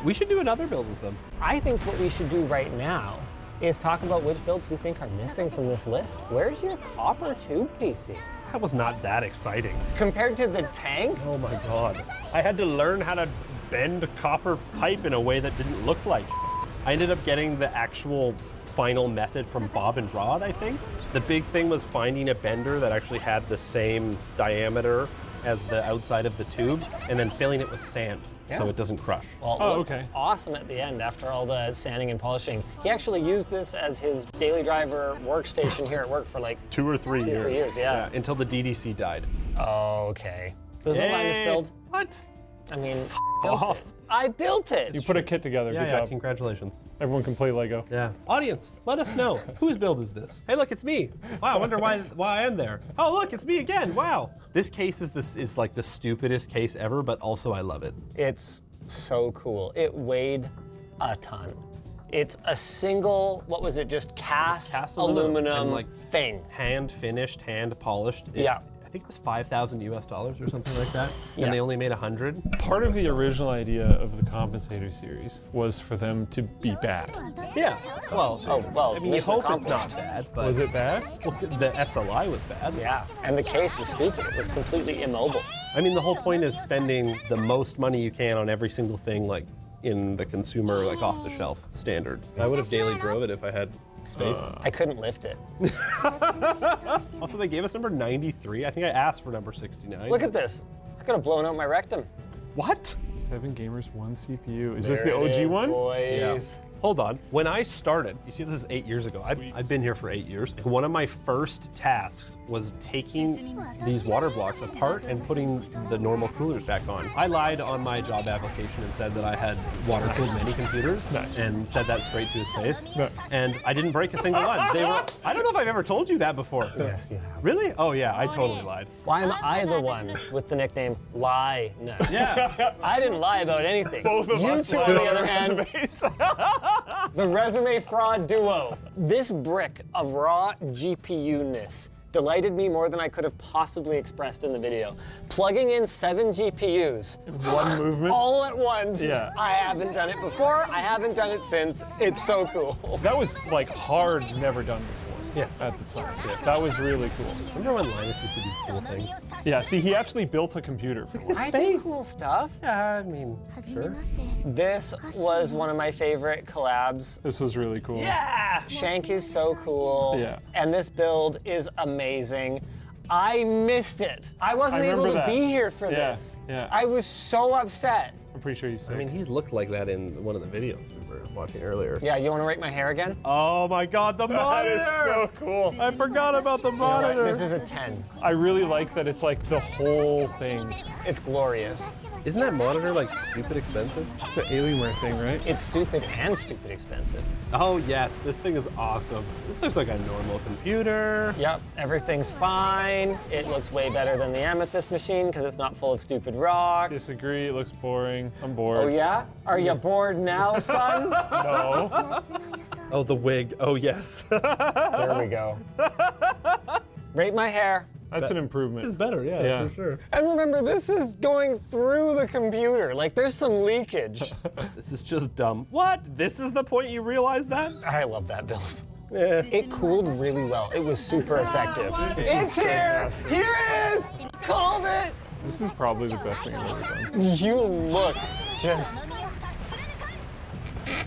We should do another build with them. I think what we should do right now is talk about which builds we think are missing from this list. Where's your copper tube PC? That was not that exciting. Compared to the tank? Oh my God. I had to learn how to bend copper pipe in a way that didn't look like I ended up getting the actual final method from Bob and Rod, I think. The big thing was finding a bender that actually had the same diameter as the outside of the tube and then filling it with sand. So it doesn't crush. Well, it looked awesome at the end after all the sanding and polishing. He actually used this as his daily driver workstation here at work for like 2 or 3 years. 2 or 3 years, yeah. Until the DDC died. Oh, okay. This is a Linus build. What? I mean, built it. I built it. You put a kit together. Yeah, Good yeah, job. congratulations. Everyone can play Lego. Yeah. Audience, let us know. Whose build is this? Hey, look, it's me. Wow, I wonder why I'm there. Oh, look, it's me again. Wow. This case is like the stupidest case ever, but also I love it. It's so cool. It weighed a ton. It's a single, what was it, just cast aluminum and like thing. Hand finished, hand polished. Yeah. I think it was $5,000 US or something like that. Yeah. And they only made 100. Part of the original idea of the Compensator series was for them to be bad. Yeah. Well, well, I mean, you mission hope it's accomplished. not bad. But Was it bad? Well, the SLI was bad. Yeah, and the case was stupid. It was completely immobile. I mean, the whole point is spending the most money you can on every single thing, like in the consumer, like off the shelf standard. I would have daily drove it if I had space. I couldn't lift it. Also, they gave us number 93. I think I asked for number 69. Look at this. I could have blown out my rectum. What? 7 gamers, 1 CPU. Is There this the it OG is, one? boys. Yeah. Hold on. When I started, you see, this is 8 years ago. I've been here for 8 years. One of my first tasks was taking these water blocks apart and putting the normal coolers back on. I lied on my job application and said that I had water-cooled mini computers and said that straight to his face. And I didn't break a single one. They were, I don't know if I've ever told you that before. Yes, you have. Really? Oh yeah, I totally lied. Why am I the one with the nickname Lie Nuts? Yeah. I didn't lie about anything. Both of you us two, lied on the on other our hand, resumes. the resume fraud duo. This brick of raw GPU-ness delighted me more than I could have possibly expressed in the video. Plugging in 7 GPUs. One movement? All at once. Yeah. I haven't done it before. I haven't done it since. It's so cool. That was like hard, never done before. Yes. At the time. Yeah, that was really cool. Remember when Linus used to do cool things? Yeah, see, he actually built a computer for this. I do cool stuff. Yeah, I mean, sure. This was one of my favorite collabs. This was really cool. Yeah! Shank is so cool. Yeah. And this build is amazing. I missed it. I wasn't able to be here for this. Yeah. I was so upset. I'm pretty sure he's sick. I mean, he's looked like that in one of the videos we were watching earlier. Yeah, you want to rate my hair again? Oh my God, the monitor! That is so cool. I forgot about the monitor. This is a 10. I really like that it's like the whole thing. It's glorious. Isn't that monitor like stupid expensive? It's an Alienware thing, right? It's stupid and stupid expensive. Oh yes, this thing is awesome. This looks like a normal computer. Yep, everything's fine. It looks way better than the Amethyst machine because it's not full of stupid rocks. Disagree, it looks boring. I'm bored. Oh yeah? Are you bored now, son? No. Oh, the wig. Oh yes. There we go. Rate my hair. That's an improvement. It's better, yeah, for sure. And remember, this is going through the computer. Like, there's some leakage. This is just dumb. What? This is the point you realize that? I love that build. Yeah. It cooled really well. It was super effective. It's here! fantastic. Here it is! Called it! This is probably the best thing I've ever done. You look just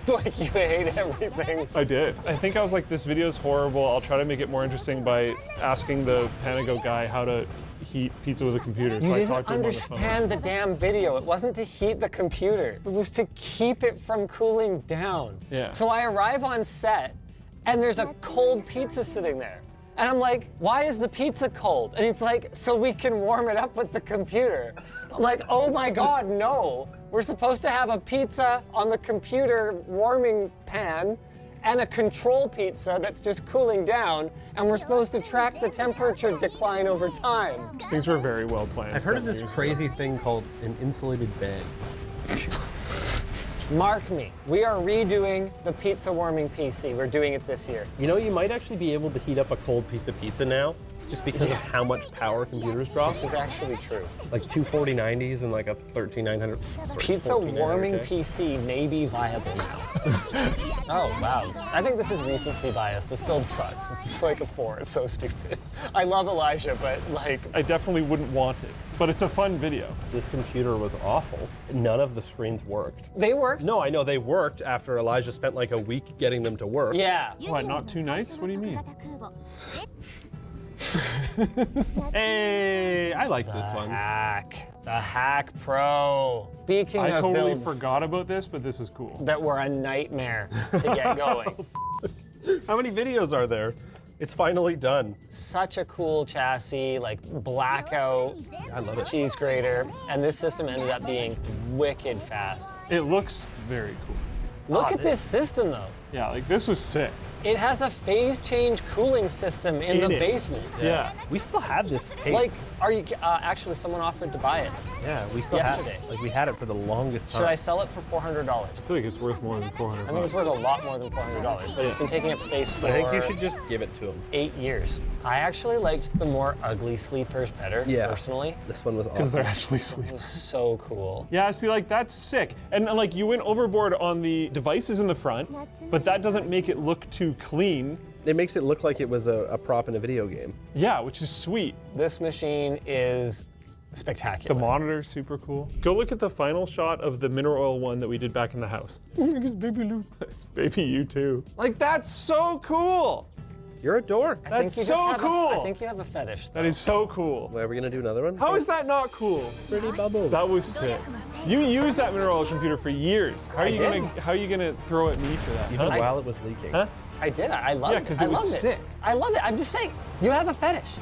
like you hate everything. I did. I think I was like, this video is horrible. I'll try to make it more interesting by asking the Panago guy how to heat pizza with a computer. You didn't understand the damn video. It wasn't to heat the computer. It was to keep it from cooling down. Yeah. So I arrive on set, and there's a cold pizza sitting there. And I'm like, why is the pizza cold? And he's like, so we can warm it up with the computer. I'm like, oh my God, no. We're supposed to have a pizza on the computer warming pan and a control pizza that's just cooling down, and we're supposed to track the temperature decline over time. Things were very well planned. I've heard of this crazy thing called an insulated bag. Mark me, we are redoing the pizza warming PC. We're doing it this year. You know, you might actually be able to heat up a cold piece of pizza now, just because of how much power computers draw. This is actually true. Like two 4090s and like a 13900. Pizza warming PC may be viable now. Oh, wow. I think this is recency bias. This build sucks. It's like a 4. It's so stupid. I love Elijah, but like... I definitely wouldn't want it, but it's a fun video. This computer was awful. None of the screens worked. They worked? No, I know they worked after Elijah spent like a week getting them to work. Yeah. What, not 2 nights? What do you mean? Hey, I like this one. The Hack Pro. Speaking I of totally builds forgot about this, but this is cool. that were a nightmare to get going. How many videos are there? It's finally done. Such a cool chassis, like blackout I love it. cheese grater, and this system ended up being wicked fast. It looks very cool. Look at this system though. Yeah, like this was sick. It has a phase change cooling system in the basement. Yeah. We still have this case. Like, are you, actually someone offered to buy it. Yeah, we still yesterday. Like we had it for the longest time. Should I sell it for $400? I feel like it's worth more than $400. I think it's worth a lot more than $400, but it's been taking up space for I think you should just give it to him. 8 years. I actually liked the more ugly sleepers better, personally. This one was awesome. Because they're actually It sleeping. was so cool. Yeah, see, like that's sick. And like you went overboard on the devices in the front, but that doesn't make it look too clean. It makes it look like it was a prop in a video game. Yeah, which is sweet. This machine is spectacular. The monitor's super cool. Go look at the final shot of the mineral oil one that we did back in the house. It's Baby Lou. It's Baby you too. Like that's so cool. You're a dork. That's so cool. I think you have a fetish. That is so cool. Are we gonna do another one? How is that not cool? Pretty bubbles. That was sick. You used that mineral oil computer for years. How are you gonna throw at me for that? Even while it was leaking. Huh? I did. I loved it. Yeah, because it was sick. I love it. I'm just saying, you have a fetish.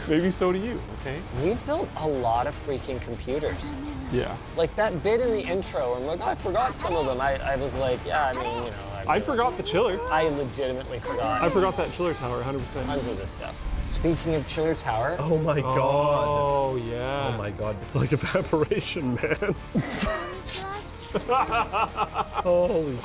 Maybe so do you, okay? We've built a lot of freaking computers. Yeah. Like that bit in the intro, I'm like, I forgot some of them. I was like, yeah, I mean, you know. I forgot the chiller. I legitimately forgot. I forgot that chiller tower, 100%. Tons of this stuff. Speaking of chiller tower. Oh my god. Oh yeah. Oh my god, it's like evaporation, man. Holy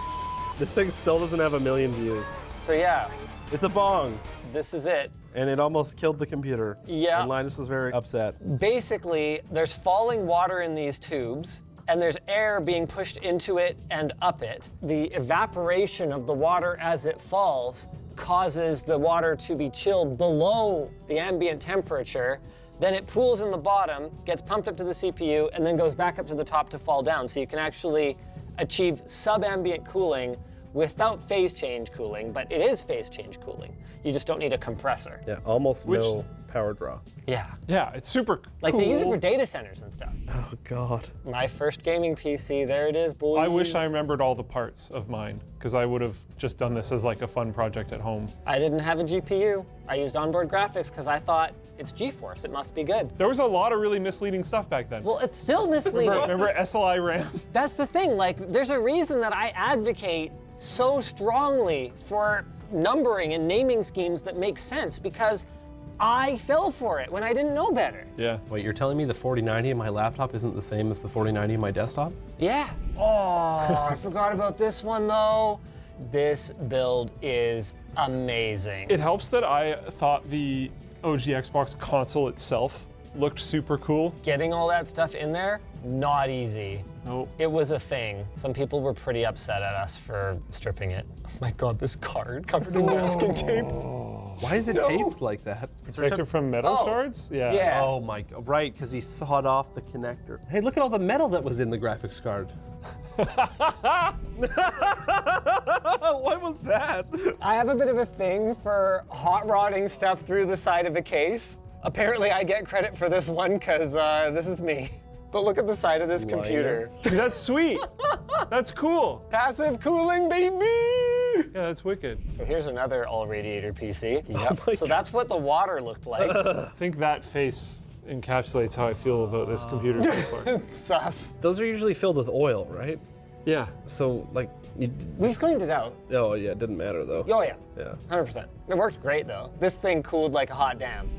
This thing still doesn't have 1 million views. So yeah. It's a bong. This is it. And it almost killed the computer. Yeah. And Linus was very upset. Basically, there's falling water in these tubes, and there's air being pushed into it and up it. The evaporation of the water as it falls causes the water to be chilled below the ambient temperature. Then it pools in the bottom, gets pumped up to the CPU, and then goes back up to the top to fall down. So you can actually achieve sub-ambient cooling without phase change cooling, but it is phase change cooling. You just don't need a compressor. Yeah, almost no power draw. Yeah. Yeah, it's super Like cool. they use it for data centers and stuff. Oh God. My first gaming PC, there it is, boys. I wish I remembered all the parts of mine, because I would have just done this as like a fun project at home. I didn't have a GPU. I used onboard graphics because I thought it's GeForce, it must be good. There was a lot of really misleading stuff back then. Well, it's still misleading. Remember SLI RAM? That's the thing, like there's a reason that I advocate so strongly for numbering and naming schemes that make sense, because I fell for it when I didn't know better. Yeah. Wait, you're telling me the 4090 in my laptop isn't the same as the 4090 in my desktop? Yeah. Oh, I forgot about this one though. This build is amazing. It helps that I thought the OG Xbox console itself looked super cool. Getting all that stuff in there, not easy. Nope. It was a thing. Some people were pretty upset at us for stripping it. Oh my God, this card covered in masking tape. Why is it taped like that? Protected from metal shards? Yeah. Yeah. Oh my God, right, because he sawed off the connector. Hey, look at all the metal that was in the graphics card. What was that? I have a bit of a thing for hot rodding stuff through the side of a case. Apparently I get credit for this one because this is me. But look at the side of this computer. Dude, that's sweet. That's cool. Passive cooling, baby! Yeah, that's wicked. So here's another all radiator PC. Yep. So that's what the water looked like. I think that face encapsulates how I feel about this computer so far. Sus. Those are usually filled with oil, right? Yeah. So, like, We've cleaned it out. Oh yeah, it didn't matter though. Oh yeah. Yeah. 100%. It worked great though. This thing cooled like a hot dam.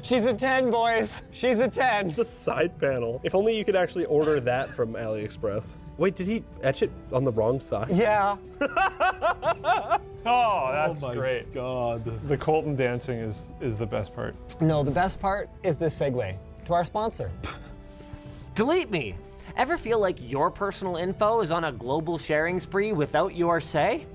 She's a 10, boys. She's a 10. The side panel. If only you could actually order that from AliExpress. Wait, did he etch it on the wrong side? Yeah. Oh, that's great. Oh my God. The Colton dancing is the best part. No, the best part is this segue to our sponsor. Delete Me. Ever feel like your personal info is on a global sharing spree without your say?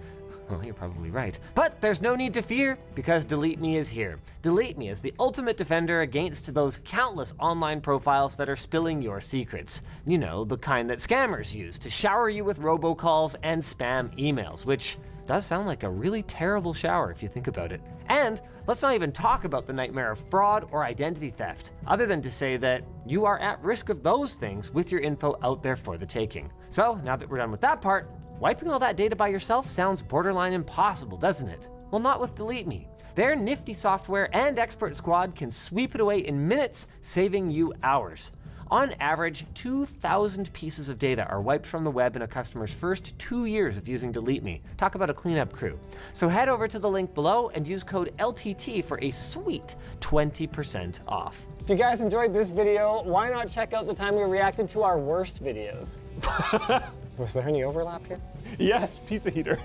Well, you're probably right. But there's no need to fear, because Delete Me is here. Delete Me is the ultimate defender against those countless online profiles that are spilling your secrets. You know, the kind that scammers use to shower you with robocalls and spam emails, which does sound like a really terrible shower if you think about it. And let's not even talk about the nightmare of fraud or identity theft, other than to say that you are at risk of those things with your info out there for the taking. So now that we're done with that part, wiping all that data by yourself sounds borderline impossible, doesn't it? Well, not with Delete Me. Their nifty software and expert squad can sweep it away in minutes, saving you hours. On average, 2,000 pieces of data are wiped from the web in a customer's first 2 years of using Delete Me. Talk about a cleanup crew. So head over to the link below and use code LTT for a sweet 20% off. If you guys enjoyed this video, why not check out the time we reacted to our worst videos? Was there any overlap here? Yes, pizza heater.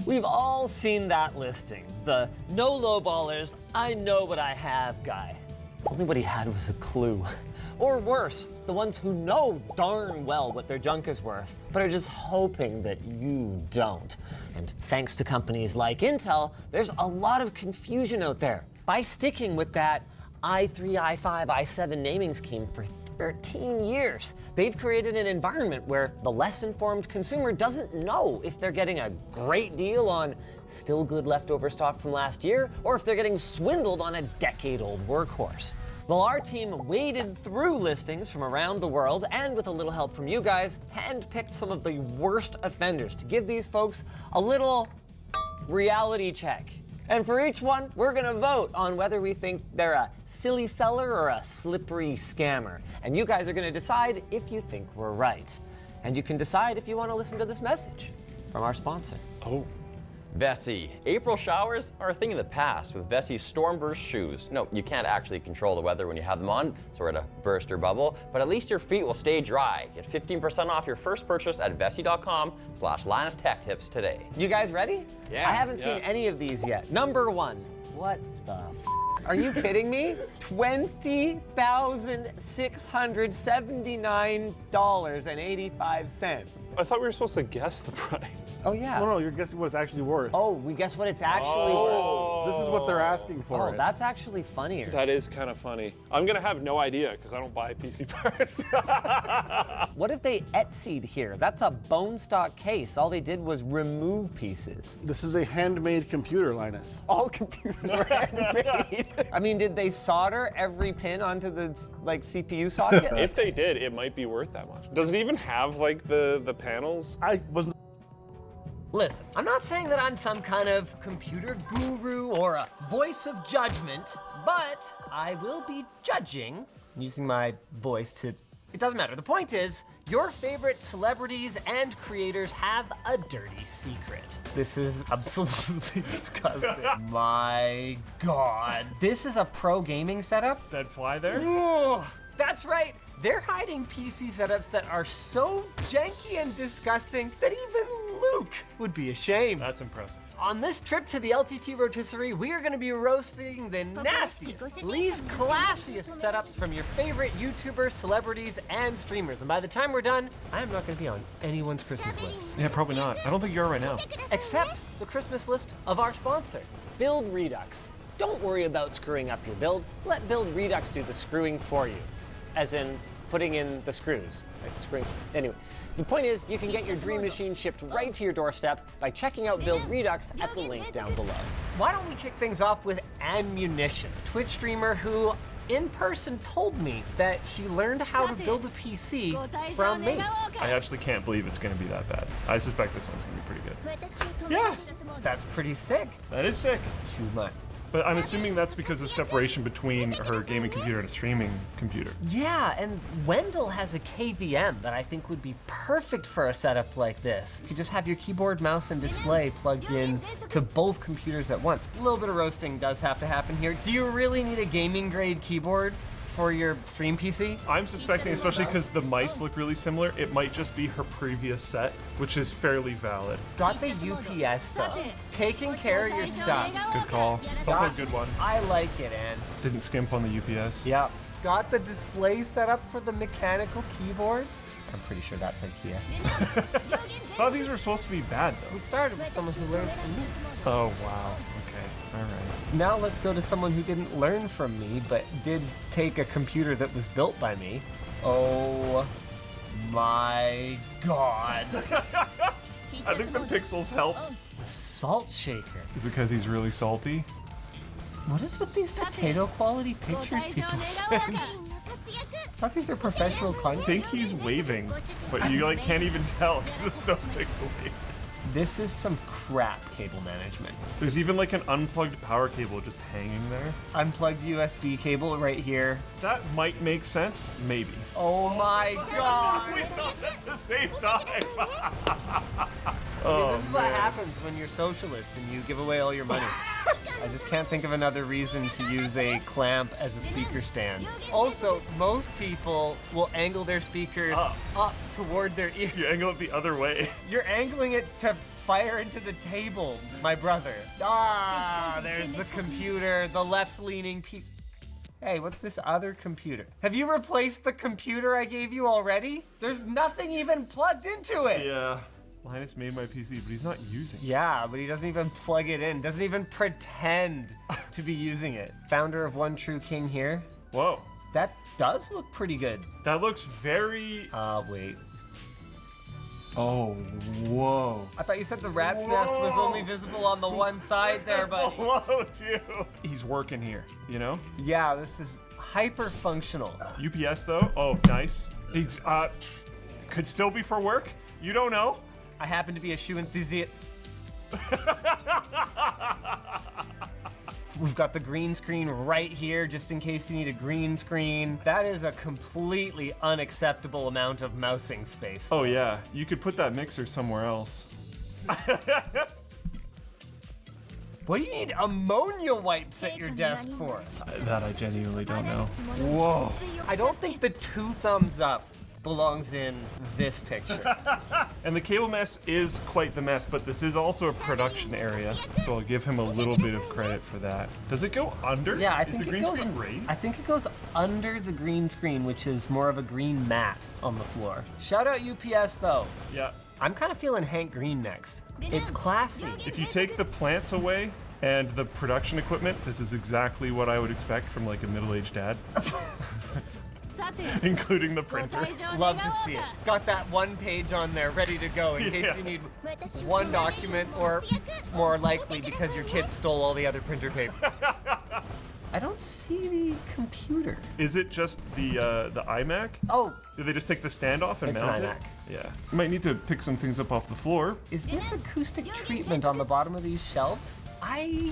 We've all seen that listing. The no lowballers, I know what I have guy. Only what he had was a clue. Or worse, the ones who know darn well what their junk is worth, but are just hoping that you don't. And thanks to companies like Intel, there's a lot of confusion out there. By sticking with that i3, i5, i7 naming scheme for 13 years, they've created an environment where the less informed consumer doesn't know if they're getting a great deal on still good leftover stock from last year, or if they're getting swindled on a decade-old workhorse. Well, our team waded through listings from around the world and, with a little help from you guys, handpicked some of the worst offenders to give these folks a little reality check. And for each one, we're gonna vote on whether we think they're a silly seller or a slippery scammer. And you guys are gonna decide if you think we're right. And you can decide if you wanna listen to this message from our sponsor. Oh. Vessi. April showers are a thing of the past with Vessi Stormburst shoes. No, you can't actually control the weather when you have them on, so we're gonna burst your bubble, but at least your feet will stay dry. Get 15% off your first purchase at vessi.com/LinusTechTips today. You guys ready? Yeah. I haven't seen any of these yet. Number 1. What the Are you kidding me? $20,679.85. I thought we were supposed to guess the price. Oh, yeah. No, you're guessing what it's actually worth. Oh, we guess what it's actually worth. This is what they're asking for. Oh, that's actually funnier. That is kind of funny. I'm gonna have no idea because I don't buy PC parts. What if they Etsy'd here? That's a bone stock case. All they did was remove pieces. This is a handmade computer, Linus. All computers are handmade. I mean, did they solder every pin onto the CPU socket? If they did, it might be worth that much. Does it even have like the panels? I wasn't. Listen, I'm not saying that I'm some kind of computer guru or a voice of judgment, but I will be judging using my voice to. It doesn't matter. The point is, your favorite celebrities and creators have a dirty secret. This is absolutely disgusting. My God. This is a pro gaming setup? Dead fly there? Ooh, that's right. They're hiding PC setups that are so janky and disgusting that even Luke would be ashamed. That's impressive. On this trip to the LTT Rotisserie, we are going to be roasting the nastiest, least classiest setups from your favorite YouTubers, celebrities, and streamers. And by the time we're done, I am not going to be on anyone's Christmas lists. Yeah, probably not. I don't think you are right now. Except the Christmas list of our sponsor, Build Redux. Don't worry about screwing up your build. Let Build Redux do the screwing for you. As in, putting in the screws, like screwing. Anyway, the point is you can get your dream machine shipped right to your doorstep by checking out Build Redux at the link down below. Why don't we kick things off with Ammunition, a Twitch streamer who in person told me that she learned how to build a PC from me. I actually can't believe it's gonna be that bad. I suspect this one's gonna be pretty good. Yeah, that's pretty sick. That is sick. Too much. But I'm assuming that's because of separation between her gaming computer and a streaming computer. Yeah, and Wendell has a KVM that I think would be perfect for a setup like this. You could just have your keyboard, mouse, and display plugged in to both computers at once. A little bit of roasting does have to happen here. Do you really need a gaming grade keyboard for your stream PC? I'm suspecting, especially because the mice look really similar, it might just be her previous set, which is fairly valid. Got the UPS though. Taking care of your stuff. Good call. It's also a good one. I like it, Ann. Didn't skimp on the UPS. Yep. Got the display set up for the mechanical keyboards. I'm pretty sure that's IKEA. I thought these were supposed to be bad though. We started with someone who learned from me. Oh wow. Okay. All right. Now let's go to someone who didn't learn from me, but did take a computer that was built by me. Oh my God. I think the pixels help. The salt shaker. Is it because he's really salty? What is with these potato quality pictures people send? I thought these are professional content. I think he's waving, but you like can't even tell because it's so pixelated. This is some crap cable management. There's even like an unplugged power cable just hanging there. Unplugged USB cable right here. That might make sense, maybe. Oh my God! We thought at the same time. This is what happens when you're socialist and you give away all your money. I just can't think of another reason to use a clamp as a speaker stand. Also, most people will angle their speakers up toward their ear. You angle it the other way. You're angling it to fire into the table, my brother. Ah, there's the computer, the left-leaning piece. Hey, what's this other computer? Have you replaced the computer I gave you already? There's nothing even plugged into it. Yeah. Linus made my PC, but he's not using it. Yeah, but he doesn't even plug it in, doesn't even pretend to be using it. Founder of One True King here. Whoa. That does look pretty good. That looks very... Wait. Oh, whoa. I thought you said the rat's nest was only visible on the one side there, buddy. Whoa, dude. He's working here, you know? Yeah, this is hyper functional. UPS though, oh, nice. He's, could still be for work. You don't know. I happen to be a shoe enthusiast. We've got the green screen right here, just in case you need a green screen. That is a completely unacceptable amount of mousing space. Oh yeah, you could put that mixer somewhere else. What do you need ammonia wipes at your desk for? That I genuinely don't know. Whoa. I don't think the 2 thumbs up belongs in this picture. And the cable mess is quite the mess, but this is also a production area, so I'll give him a little bit of credit for that. Does it go under? Yeah, I is think the green screen raised? I think it goes under the green screen, which is more of a green mat on the floor. Shout out UPS though. Yeah. I'm kind of feeling Hank Green next. It's classy. If you take the plants away and the production equipment, this is exactly what I would expect from like a middle-aged dad. Including the printer. Love to see it. Got that 1 page on there ready to go in case you need one document, or more likely because your kid stole all the other printer paper. I don't see the computer. Is it just the iMac? Oh. Did they just take the stand off and It's mount an it? iMac. Yeah. You might need to pick some things up off the floor. Is this acoustic treatment on the bottom of these shelves? I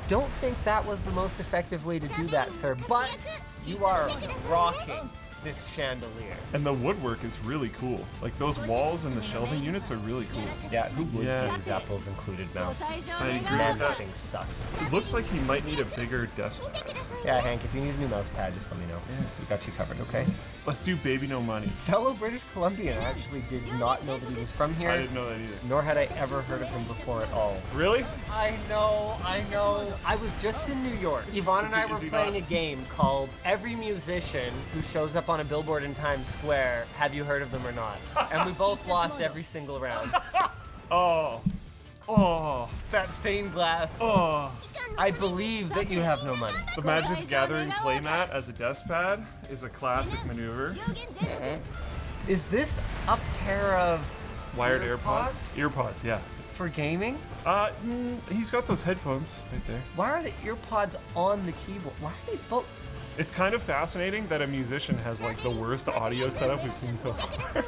don't think that was the most effective way to do that, sir, but you are rocking this chandelier. And the woodwork is really cool. Like those walls and the shelving units are really cool. Yeah, who would use Apple's included mouse? I agree Man, with that that. thing sucks. It looks like he might need a bigger desk pad. Yeah, Hank, if you need a new mouse pad, just let me know. We got you covered, okay? Let's do Baby No Money. Fellow British Columbian actually did not know that he was from here. I didn't know that either. Nor had I ever heard of him before at all. Really? I know. I was just in New York. Yvonne and I were playing a game called Every Musician Who Shows Up on a Billboard in Times Square, Have You Heard of Them or Not? And we both lost every single round. Oh. Oh. That stained glass. Oh. I believe that you have no money. The Magic the Gathering playmat as a desk pad is a classic maneuver. Is this a pair of wired AirPods? Earpods, yeah. For gaming? He's got those headphones right there. Why are the earpods on the keyboard? Why are they both? It's kind of fascinating that a musician has like the worst audio setup we've seen so far.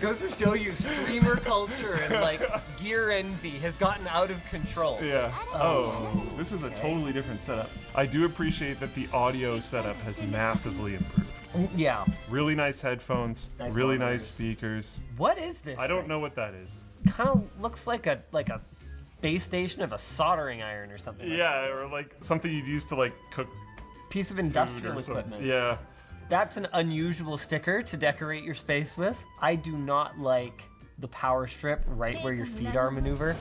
Goes to show you streamer culture and like gear envy has gotten out of control. Yeah. Oh, this is a totally different setup. I do appreciate that the audio setup has massively improved. Yeah. Really nice headphones, Nice really monitors. nice speakers. What is this? I don't know what that is. Kind of looks like a base station of a soldering iron or something. Yeah, or like something you'd use to like cook Piece of food industrial or something. equipment. Yeah. That's an unusual sticker to decorate your space with. I do not like the power strip right where your feet are maneuver.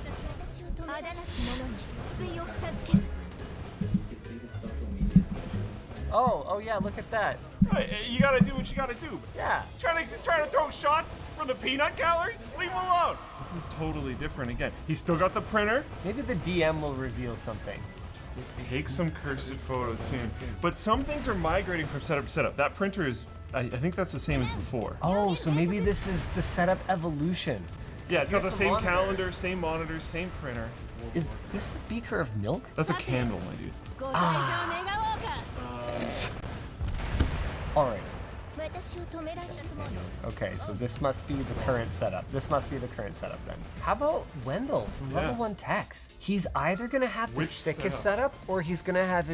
Oh yeah, look at that. You gotta do what you gotta do. Yeah. Trying to throw shots for the peanut gallery? Leave him alone. This is totally different again. He's still got the printer. Maybe the DM will reveal something. Take some cursed photos soon. But some things are migrating from setup to setup. That printer is, I think that's the same as before. Oh, so maybe this is the setup evolution. Yeah, it's got the Here's same monitor. calendar, same monitors, same printer. Is this a beaker of milk? That's a candle, my dude. All right. Okay, so this must be the current setup. This must be the current setup then. How about Wendell from Level 1 Techs? He's either gonna have the Which sickest setup, or he's gonna have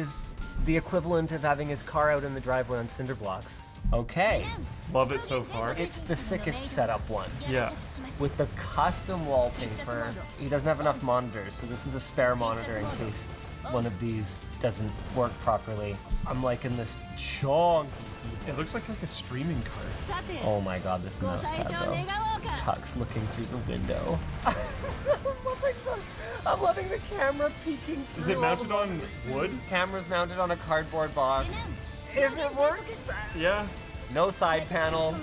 the equivalent of having his car out in the driveway on cinder blocks. Okay. Love it so far. It's the sickest setup one. Yeah. With the custom wallpaper, he doesn't have enough monitors, so this is a spare monitor in case one of these doesn't work properly. I'm liking this chonky. It looks like a streaming card. Oh my god, this mouse pad though. Tux looking through the window. I'm loving the camera peeking through. Is it mounted on wood? Camera's mounted on a cardboard box. If it works. Yeah. No side panel.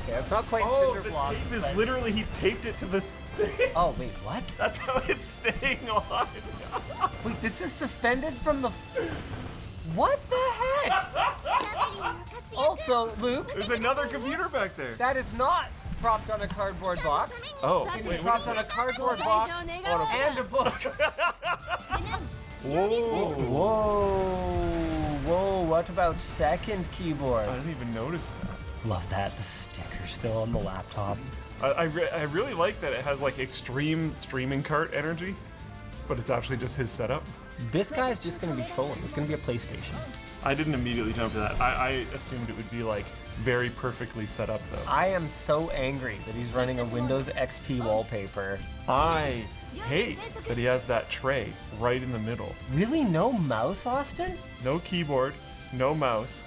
Okay, it's not quite cinder blocks. Tape is but- literally, he taped it to the thing. Oh wait, what? That's how it's staying on. Wait, this is suspended from the. What the heck? Also, Luke. There's another computer back there. That is not propped on a cardboard box. Oh, It is wait, propped on a cardboard box and a book. Whoa. Whoa, what about second keyboard? I didn't even notice that. Love that, the sticker's still on the laptop. I really like that it has like extreme streaming cart energy, but it's actually just his setup. This guy's just gonna be trolling. It's gonna be a PlayStation. I didn't immediately jump to that. I assumed it would be like very perfectly set up though. I am so angry that he's running a Windows XP wallpaper. I hate that he has that tray right in the middle. Really? No mouse, Austin? No keyboard, no mouse,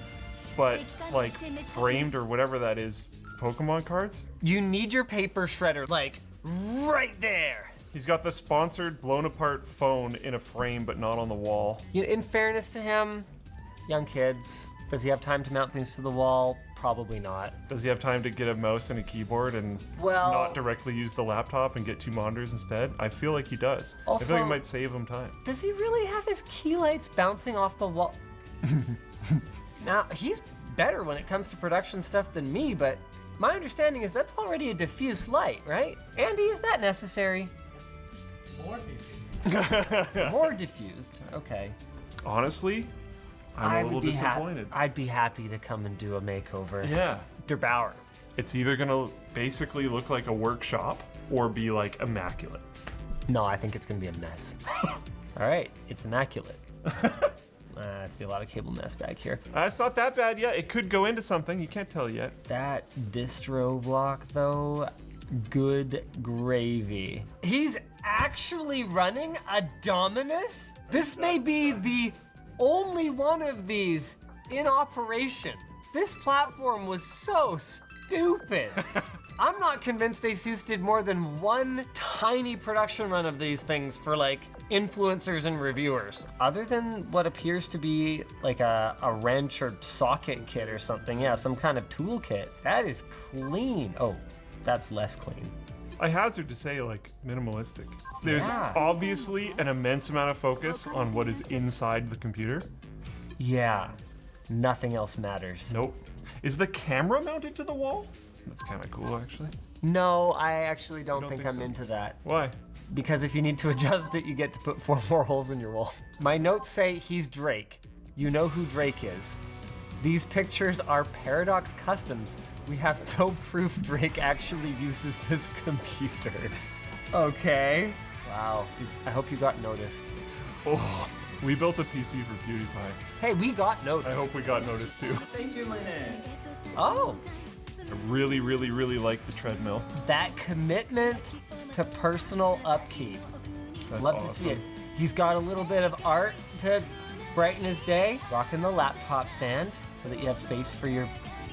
but like framed or whatever that is, Pokemon cards? You need your paper shredder, like, right there. He's got the sponsored blown apart phone in a frame, but not on the wall. In fairness to him, young kids, does he have time to mount things to the wall? Probably not. Does he have time to get a mouse and a keyboard and not directly use the laptop and get 2 monitors instead? I feel like he does. Also, I feel like it might save him time. Does he really have his key lights bouncing off the wall? Now, he's better when it comes to production stuff than me, but my understanding is that's already a diffuse light, right? Andy, is that necessary? More diffused. More diffused, okay. Honestly, I'm a little disappointed. I'd be happy to come and do a makeover. Yeah. Der Bauer. It's either gonna basically look like a workshop or be like immaculate. No, I think it's gonna be a mess. All right, it's immaculate. I see a lot of cable mess back here. It's not that bad yet. It could go into something. You can't tell yet. That distro block, though, good gravy. He's actually running a Dominus? This may be the only one of these in operation. This platform was so stupid. I'm not convinced Asus did more than one tiny production run of these things for like influencers and reviewers, other than what appears to be like a wrench or socket kit or something. Yeah, some kind of tool kit. That is clean. Oh, that's less clean. I hazard to say like minimalistic. There's obviously an immense amount of focus on what is inside the computer. Yeah, nothing else matters. Nope. Is the camera mounted to the wall? That's kind of cool, actually. No, I actually don't think I'm into that. Why? Because if you need to adjust it, you get to put 4 more holes in your wall. My notes say he's Drake. You know who Drake is. These pictures are Paradox Customs. We have no proof Drake actually uses this computer. Okay. Wow, I hope you got noticed. Oh, we built a PC for PewDiePie. Hey, we got noticed. I hope we got noticed too. Thank you, my name. Oh. I really, really, really like the treadmill. That commitment to personal upkeep. That's Love awesome. to see it. He's got a little bit of art to brighten his day. Rocking the laptop stand so that you have space for your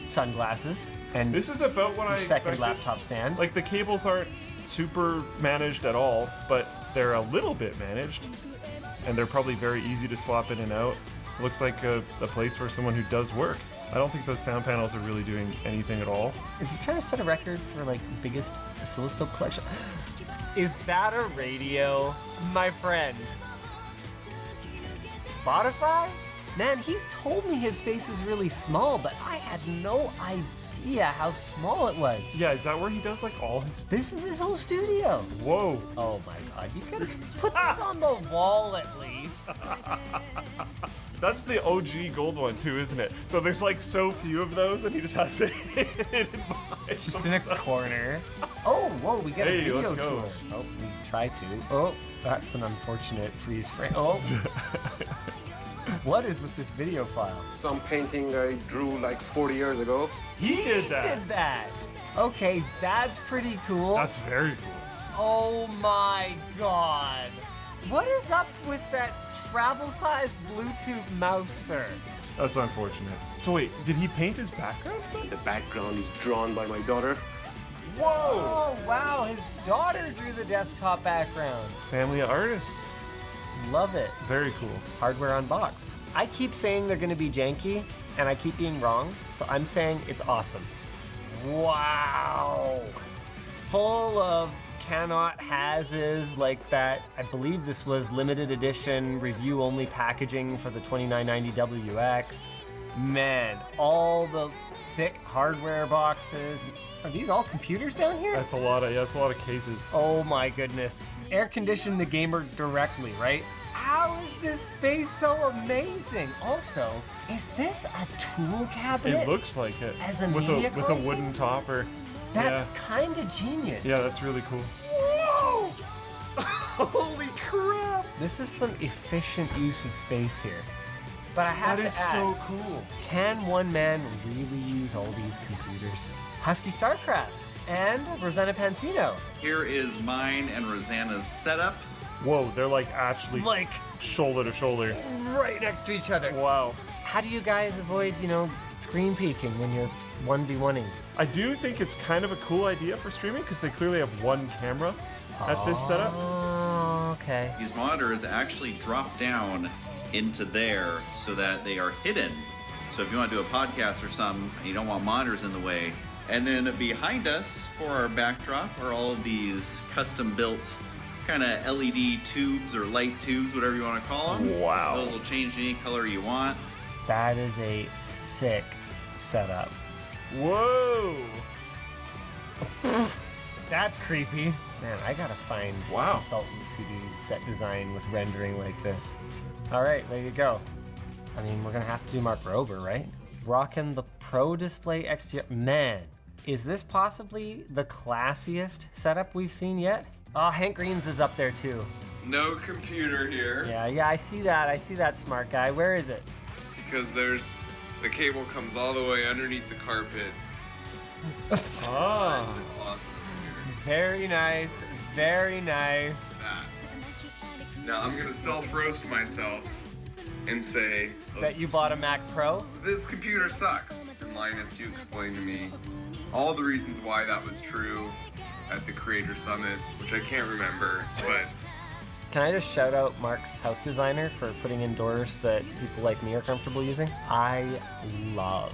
sunglasses. And this is about what I expected. Second laptop stand. Like the cables aren't super managed at all, but they're a little bit managed. And they're probably very easy to swap in and out. Looks like a place for someone who does work. I don't think those sound panels are really doing anything at all. Is he trying to set a record for like biggest oscilloscope collection? Is that a radio, my friend? Spotify? Man, he's told me his space is really small, but I had no idea how small it was. Yeah, is that where he does like all his... This is his whole studio. Whoa. Oh my God, you could put this on the wall at least. That's the OG gold one too, isn't it? So there's like so few of those and he just has it hidden behind just in a corner. Oh, whoa, we get a video let's go. tour. Oh, we try to. Oh, that's an unfortunate freeze frame. Oh. What is with this video file? Some painting I drew like 40 years ago. He did that. Okay, that's pretty cool. That's very cool. Oh my God. What is up with that travel-sized Bluetooth mouse, sir? That's unfortunate. So wait, did he paint his background? The background is drawn by my daughter. Whoa! Oh, wow, his daughter drew the desktop background. Family of artists. Love it. Very cool. Hardware unboxed. I keep saying they're gonna be janky, and I keep being wrong, so I'm saying it's awesome. Wow! Full of cannot hases like that. I believe this was limited edition review only packaging for the 2990 WX. Man, all the sick hardware boxes. Are these all computers down here? That's a lot of, that's a lot of cases. Oh my goodness. Air condition the gamer directly, right? How is this space so amazing? Also, is this a tool cabinet? It looks like it. As a with media a wooden topper. That's kind of genius. Yeah, that's really cool. Whoa! Holy crap! This is some efficient use of space here. But I have That to is ask, so cool. can one man really use all these computers? Husky Starcraft and Rosanna Pansino. Here is mine and Rosanna's setup. Whoa, they're like actually Like shoulder to shoulder. right next to each other. Wow. How do you guys avoid, screen peeking when you're 1v1ing? I do think it's kind of a cool idea for streaming because they clearly have one camera at this setup. Oh, okay. These monitors actually drop down into there so that they are hidden. So if you want to do a podcast or something and you don't want monitors in the way, and then behind us for our backdrop are all of these custom built kind of LED tubes or light tubes, whatever you want to call them. Wow. Those will change any color you want. That is a sick setup. Whoa! That's creepy. Man, I gotta find consultants who do set design with rendering like this. All right, there you go. I mean, we're gonna have to do Mark Rober, right? Rockin' the Pro Display XDR. Man, is this possibly the classiest setup we've seen yet? Oh, Hank Green's is up there too. No computer here. Yeah, I see that. I see that, smart guy. Where is it? Because the cable comes all the way underneath the carpet. Oh. Very nice. Very nice. Now I'm gonna self-roast myself and say that you bought a Mac Pro? This computer sucks. And Linus, you explained to me all the reasons why that was true at the Creator Summit, which I can't remember, but... Can I just shout out Mark's house designer for putting in doors that people like me are comfortable using? I love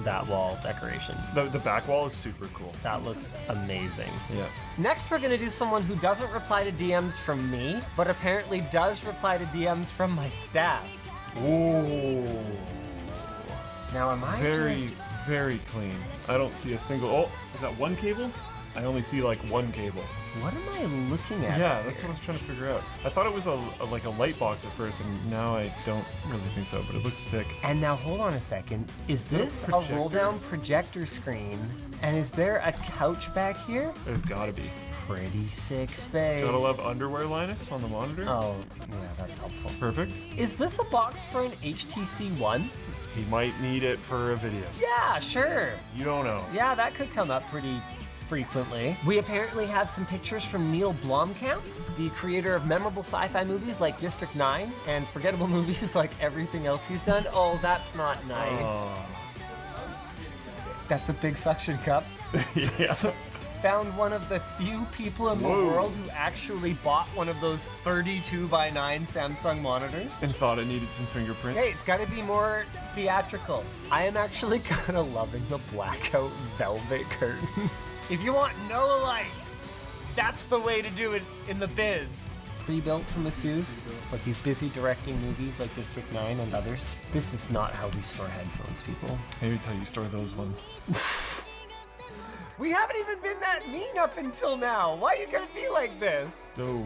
that wall decoration. The back wall is super cool. That looks amazing. Yeah. Next, we're gonna do someone who doesn't reply to DMs from me, but apparently does reply to DMs from my staff. Ooh. Now, am I very clean. I don't see a single. Oh, is that one cable? I only see like one cable. What am I looking at? Yeah, that's what I was trying to figure out. I thought it was like a light box at first, and now I don't really think so, but it looks sick. And now hold on a second. Is this a roll-down projector screen? And is there a couch back here? There's gotta be. Pretty sick space. Gotta love underwear, Linus, on the monitor. Oh, yeah, that's helpful. Perfect. Is this a box for an HTC One? He might need it for a video. Yeah, sure. You don't know. Yeah, that could come up pretty frequently. We apparently have some pictures from Neil Blomkamp, the creator of memorable sci-fi movies like District 9 and forgettable movies like everything else he's done. Oh, that's not nice. Oh. That's a big suction cup. Yeah. Found one of the few people in the world who actually bought one of those 32:9 Samsung monitors. And thought it needed some fingerprint. Hey, it's gotta be more theatrical. I am actually kinda loving the blackout velvet curtains. If you want no light, that's the way to do it in the biz. Pre-built from ASUS, like he's busy directing movies like District 9 and others. This is not how we store headphones, people. Maybe it's how you store those ones. We haven't even been that mean up until now. Why are you gonna be like this? No.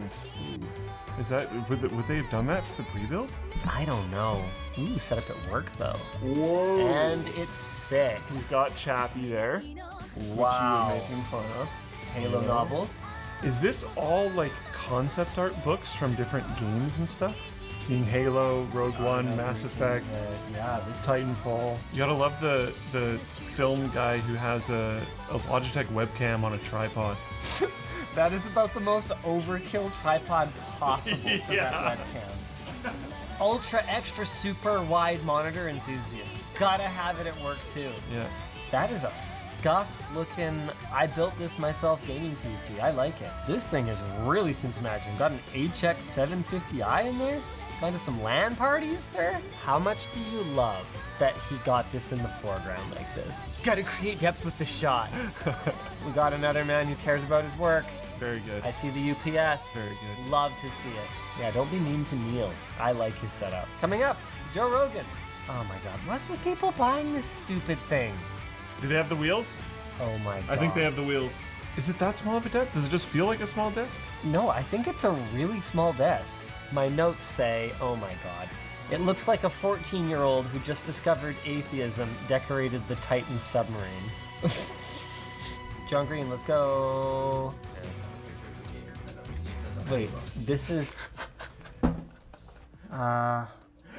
Is that, would they have done that for the pre-build? I don't know. Ooh, set up at work though. Whoa. And it's sick. He's got Chappie there. Wow. Which you were making fun of. Halo novels. Is this all like concept art books from different games and stuff? Seeing Halo, Rogue One, Mass Effect, Titanfall. You gotta love the film guy who has a Logitech webcam on a tripod. That is about the most overkill tripod possible for that webcam. Ultra extra super wide monitor enthusiast. Gotta have it at work too. Yeah. That is a scuffed looking, I built this myself gaming PC. I like it. This thing is really since imagined. Got an HX 750i in there? Kind of some LAN parties, sir? How much do you love that he got this in the foreground like this? Gotta create depth with the shot. We got another man who cares about his work. Very good. I see the UPS. Very good. Love to see it. Yeah, don't be mean to Neil. I like his setup. Coming up, Joe Rogan. Oh my God, what's with people buying this stupid thing? Do they have the wheels? Oh my God. I think they have the wheels. Is it that small of a desk? Does it just feel like a small desk? No, I think it's a really small desk. My notes say, oh my God. It looks like a 14-year-old who just discovered atheism decorated the Titan submarine. John Green, let's go. Wait, this is...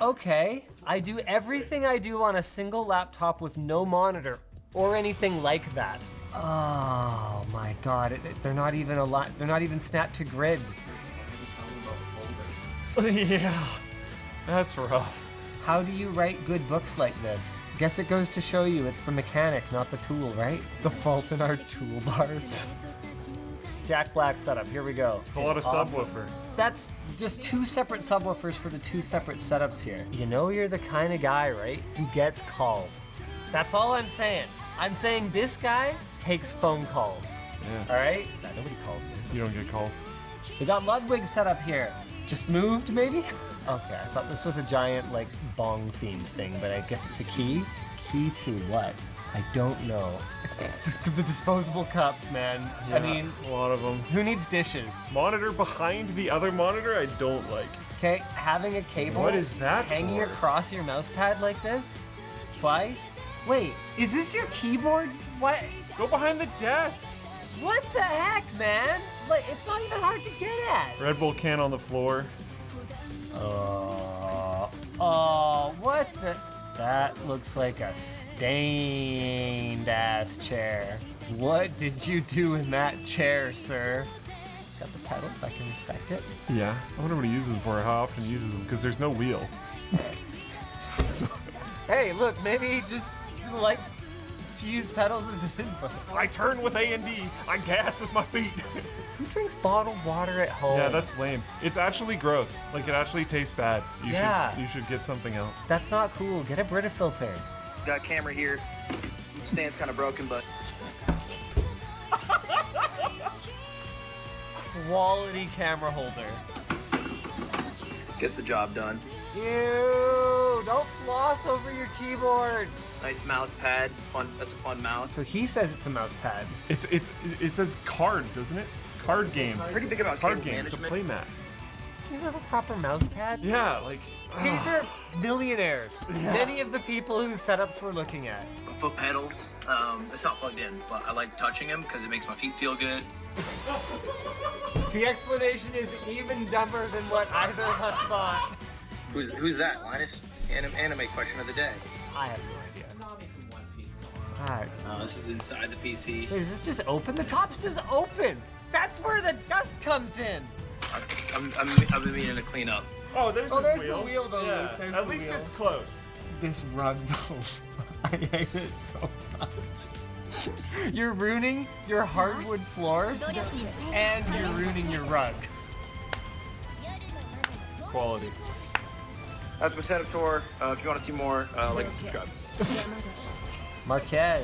Okay, I do everything I do on a single laptop with no monitor or anything like that. Oh my God, they're not even they're not even snapped to grid. Yeah, that's rough. How do you write good books like this? Guess it goes to show you it's the mechanic, not the tool, right? The fault in our toolbars. Jack Black setup, here we go. It's a lot of awesome. subwoofer. That's just 2 separate subwoofers for the 2 separate setups here. You know you're the kind of guy, right, who gets called. That's all I'm saying. I'm saying this guy takes phone calls. Yeah. All right? Nobody calls me. You don't get called. We got Ludwig set up here. Just moved, maybe? Okay, I thought this was a giant, like, bong themed thing, but I guess it's a key. Key to what? I don't know. The disposable cups, man. Yeah, I mean, a lot of them. Who needs dishes? Monitor behind the other monitor, I don't like. Okay, having a cable What is that hanging for? across your mouse pad like this? Twice? Wait, is this your keyboard? What? Go behind the desk. What the heck, man? Like, it's not even hard to get at. Red Bull can on the floor. Oh, what the? That looks like a stained ass chair. What did you do in that chair, sir? Got the pedals, I can respect it. Yeah, I wonder what he uses them for, how often he uses them, because there's no wheel. Hey, look, maybe he just likes to use pedals as an input. I turn with A and D. I gas with my feet. Who drinks bottled water at home? Yeah, that's lame. It's actually gross. Like, it actually tastes bad. You should get something else. That's not cool. Get a Brita filter. Got camera here. Stand's kind of broken, but Quality camera holder. gets the job done. Ew! Don't floss over your keyboard. Nice mouse pad. Fun. That's a fun mouse. So he says it's a mouse pad. It says card, doesn't it? Card game. Pretty big about card cable game. It's a management. playmat. Does he have a proper mouse pad? Yeah, like These are millionaires. Yeah. Many of the people whose setups we're looking at. Foot pedals. It's not plugged in, but I like touching them because it makes my feet feel good. The explanation is even dumber than what either of us thought. Who's that? Linus? Anime question of the day. I have no idea. Alright. This is inside the PC. Wait, is this just open? The top's just open. That's where the dust comes in. I've been meaning to clean up. Oh, there's Oh, his there's wheel. the wheel, though, Yeah, Luke. There's at the least wheel. it's close. This rug, though. I hate it so much. You're ruining your hardwood floors, and you're ruining your rug. Quality. That's my setup tour. If you want to see more, like and subscribe. Marquez.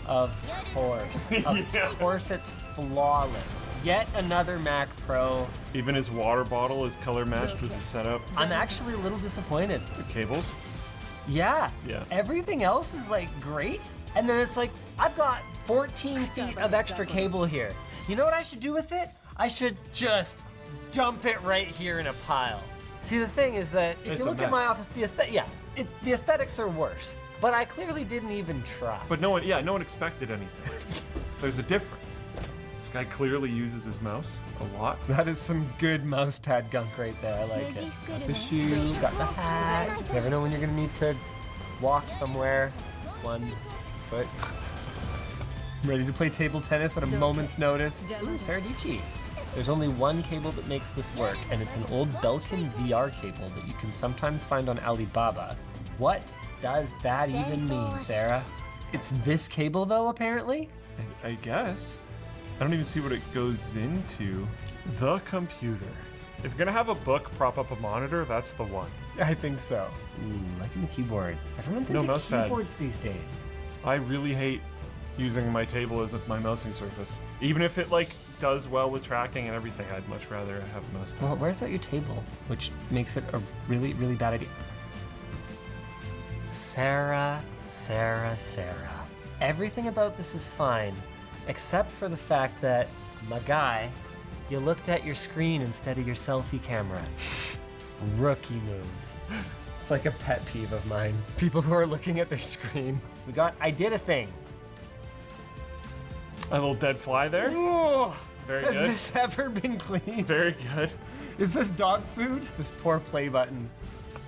Of course. Of course it's flawless. Yet another Mac Pro. Even his water bottle is color matched with the setup. I'm actually a little disappointed. The cables? Yeah. Yeah. Everything else is like great. And then it's like, I've got 14 feet of extra cable here. You know what I should do with it? I should just dump it right here in a pile. See, the thing is that if It's you a look at mess. my office, the aesthetics are worse. But I clearly didn't even try. But no one expected anything. There's a difference. This guy clearly uses his mouse a lot. That is some good mouse pad gunk right there. I like it. Got the shoe, got the hat. You never know when you're gonna need to walk somewhere. 1 foot. Ready to play table tennis at a moment's notice. Ooh, Saradici. There's only one cable that makes this work, and it's an old Belkin VR cable that you can sometimes find on Alibaba. What does that even mean, Sarah? It's this cable, though, apparently? I guess. I don't even see what it goes into. The computer. If you're gonna have a book prop up a monitor, that's the one. I think so. Ooh, liking the keyboard. Everyone's No into mouse pad. keyboards these days. I really hate using my table as my mousing surface. Even if it like does well with tracking and everything, I'd much rather have a mouse pad. Well, where's out your table? Which makes it a really, really bad idea. Sarah. Everything about this is fine, except for the fact that, my guy, you looked at your screen instead of your selfie camera. Rookie move. It's like a pet peeve of mine. People who are looking at their screen. I did a thing. A little dead fly there. Ooh, Very has good. this ever been cleaned? Very good. Is this dog food? This poor play button.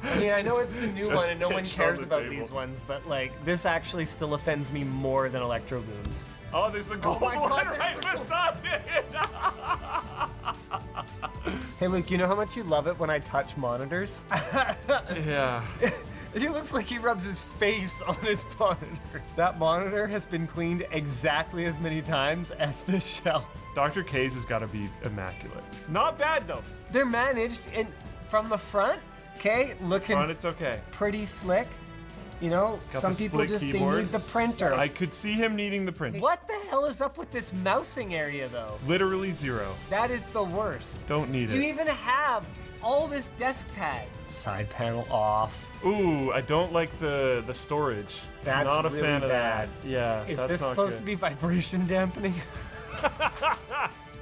I mean, I know it's the new Just one and no one pitched on cares the about table. these ones, but like, this actually still offends me more than electro booms. Oh, there's the gold my one God, right beside it. Hey Luke, you know how much you love it when I touch monitors? Yeah. He looks like he rubs his face on his monitor. That monitor has been cleaned exactly as many times as this shelf. Dr. K's has got to be immaculate. Not bad though. They're managed from the front, okay? Looking Front, it's okay. pretty slick. You know, Got some the people split just keyboard. they need the printer. I could see him needing the printer. What the hell is up with this mousing area though? Literally 0. That is the worst. Don't need You it. even have all this desk pad. Side panel off. Ooh, I don't like the storage. That's not a really fan of bad. that. Yeah, Is that's this not supposed good. to be vibration dampening?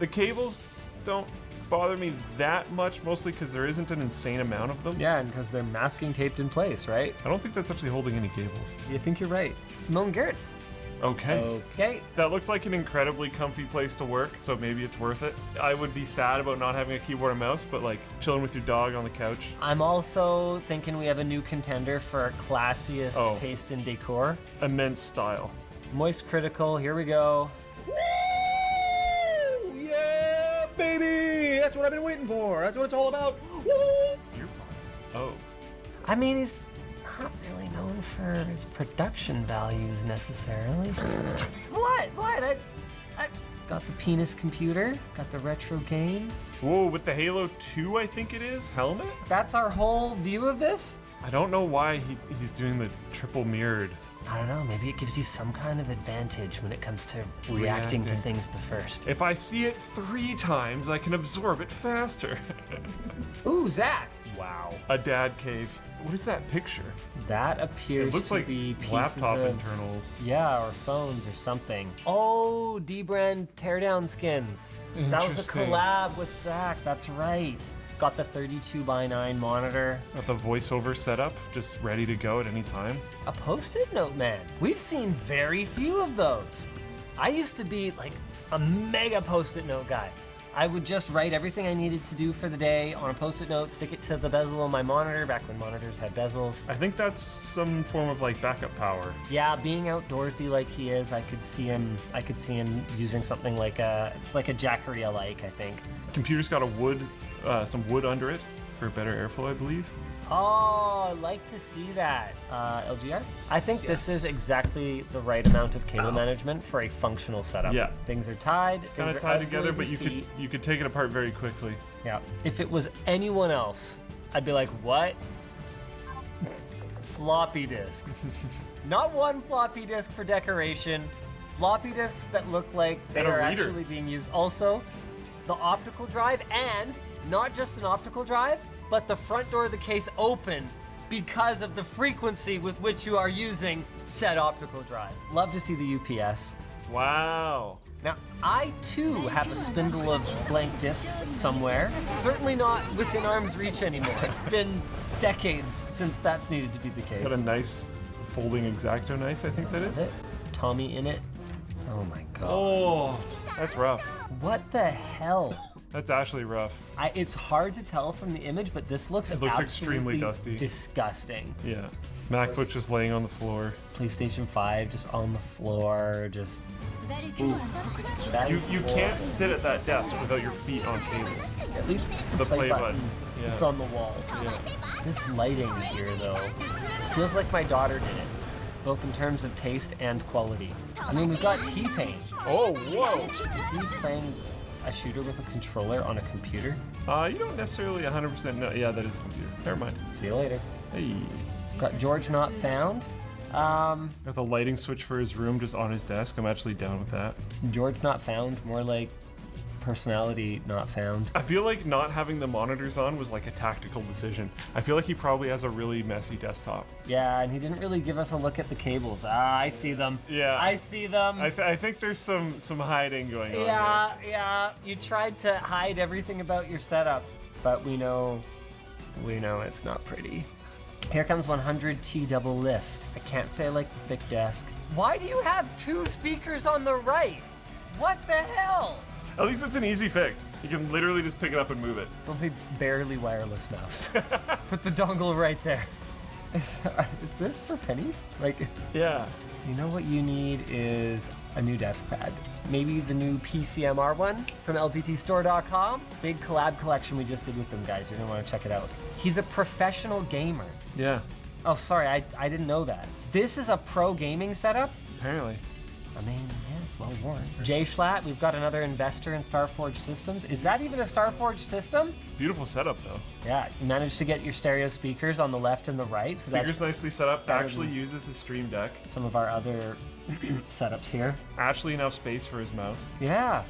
The cables don't bother me that much, mostly because there isn't an insane amount of them. Yeah, and because they're masking taped in place, right? I don't think that's actually holding any cables. You think you're right. Simone Gertz. Okay. Okay. That looks like an incredibly comfy place to work, so maybe it's worth it. I would be sad about not having a keyboard and mouse, but like chilling with your dog on the couch. I'm also thinking we have a new contender for classiest Oh. taste in decor. Immense style. Moist Critical, here we go. Yeah, baby! That's what I've been waiting for. That's what it's all about. Woo! Earpods. Oh. I mean, he's not really known for his production values necessarily. What? I got the penis computer, got the retro games. Whoa, with the Halo 2, I think it is, helmet? That's our whole view of this? I don't know why he's doing the triple mirrored. I don't know, maybe it gives you some kind of advantage when it comes to reacting to things the first. If I see it 3 times, I can absorb it faster. Ooh, Zach! Wow. A dad cave. What is that picture? That appears It looks to like be pieces laptop of, internals. Yeah, or phones or something. Oh, D-Brand teardown skins. That was a Interesting. collab with Zach, that's right. Got the 32:9 monitor. Got the voiceover setup, just ready to go at any time. A post-it note man. We've seen very few of those. I used to be like a mega post-it note guy. I would just write everything I needed to do for the day on a post-it note, stick it to the bezel on my monitor, back when monitors had bezels. I think that's some form of like backup power. Yeah, being outdoorsy like he is, I could see him using something like it's like a Jackeria-like, I think. Computer's got some wood under it for better airflow, I believe. Oh, I'd like to see that. LGR? I think this is exactly the right amount of cable management for a functional setup. Yeah. Things are tied. Kind things of are tied out together, of but the you could take it apart very quickly. Yeah. If it was anyone else, I'd be like, what? Floppy disks. Not one floppy disk for decoration. Floppy disks that look like they And a are reader. actually being used. Also, the optical drive, and not just an optical drive, but the front door of the case open because of the frequency with which you are using said optical drive. Love to see the UPS. Wow. Now, I too have a spindle of blank discs somewhere. Certainly not within arm's reach anymore. It's been decades since that's needed to be the case. Got a nice folding X-Acto knife, I think that is. Tommy in it. Oh my god. Oh, that's rough. What the hell? That's actually rough. It's hard to tell from the image, but this looks It looks absolutely extremely dusty. disgusting. Yeah. MacBook just laying on the floor. PlayStation 5 just on the floor, just... That is You can't sit at that desk without your feet on cables. At least the play button. Yeah. It's on the wall. Yeah. This lighting here, though, feels like my daughter did it, both in terms of taste and quality. I mean, we've got T-Pain. Oh, whoa! Is he playing a shooter with a controller on a computer? You don't necessarily 100% know. Yeah, that is a computer. Never mind. See you later. Hey. Got George Not Found. Got the lighting switch for his room just on his desk. I'm actually down with that. George Not Found, more like personality not found. I feel like not having the monitors on was like a tactical decision. I feel like he probably has a really messy desktop. Yeah, and he didn't really give us a look at the cables. I see them. Yeah. I see them. I think there's some hiding going on. Yeah. You tried to hide everything about your setup, but we know it's not pretty. Here comes 100T double lift. I can't say I like the thick desk. Why do you have 2 speakers on the right? What the hell? At least it's an easy fix. You can literally just pick it up and move it. It's only barely wireless mouse. Put the dongle right there. Is this for pennies? Like, yeah. You know what you need is a new desk pad. Maybe the new PCMR one from LTTstore.com. Big collab collection we just did with them, guys. You're gonna wanna check it out. He's a professional gamer. Yeah. Oh, sorry, I didn't know that. This is a pro gaming setup? Apparently. I mean, yeah, it's well worn. Jay Schlatt, we've got another investor in Starforge Systems. Is that even a Starforge system? Beautiful setup, though. Yeah, you managed to get your stereo speakers on the left and the right. So Speakers that's nicely set up. Actually uses his Stream Deck. Some of our other setups here. Actually enough space for his mouse. Yeah.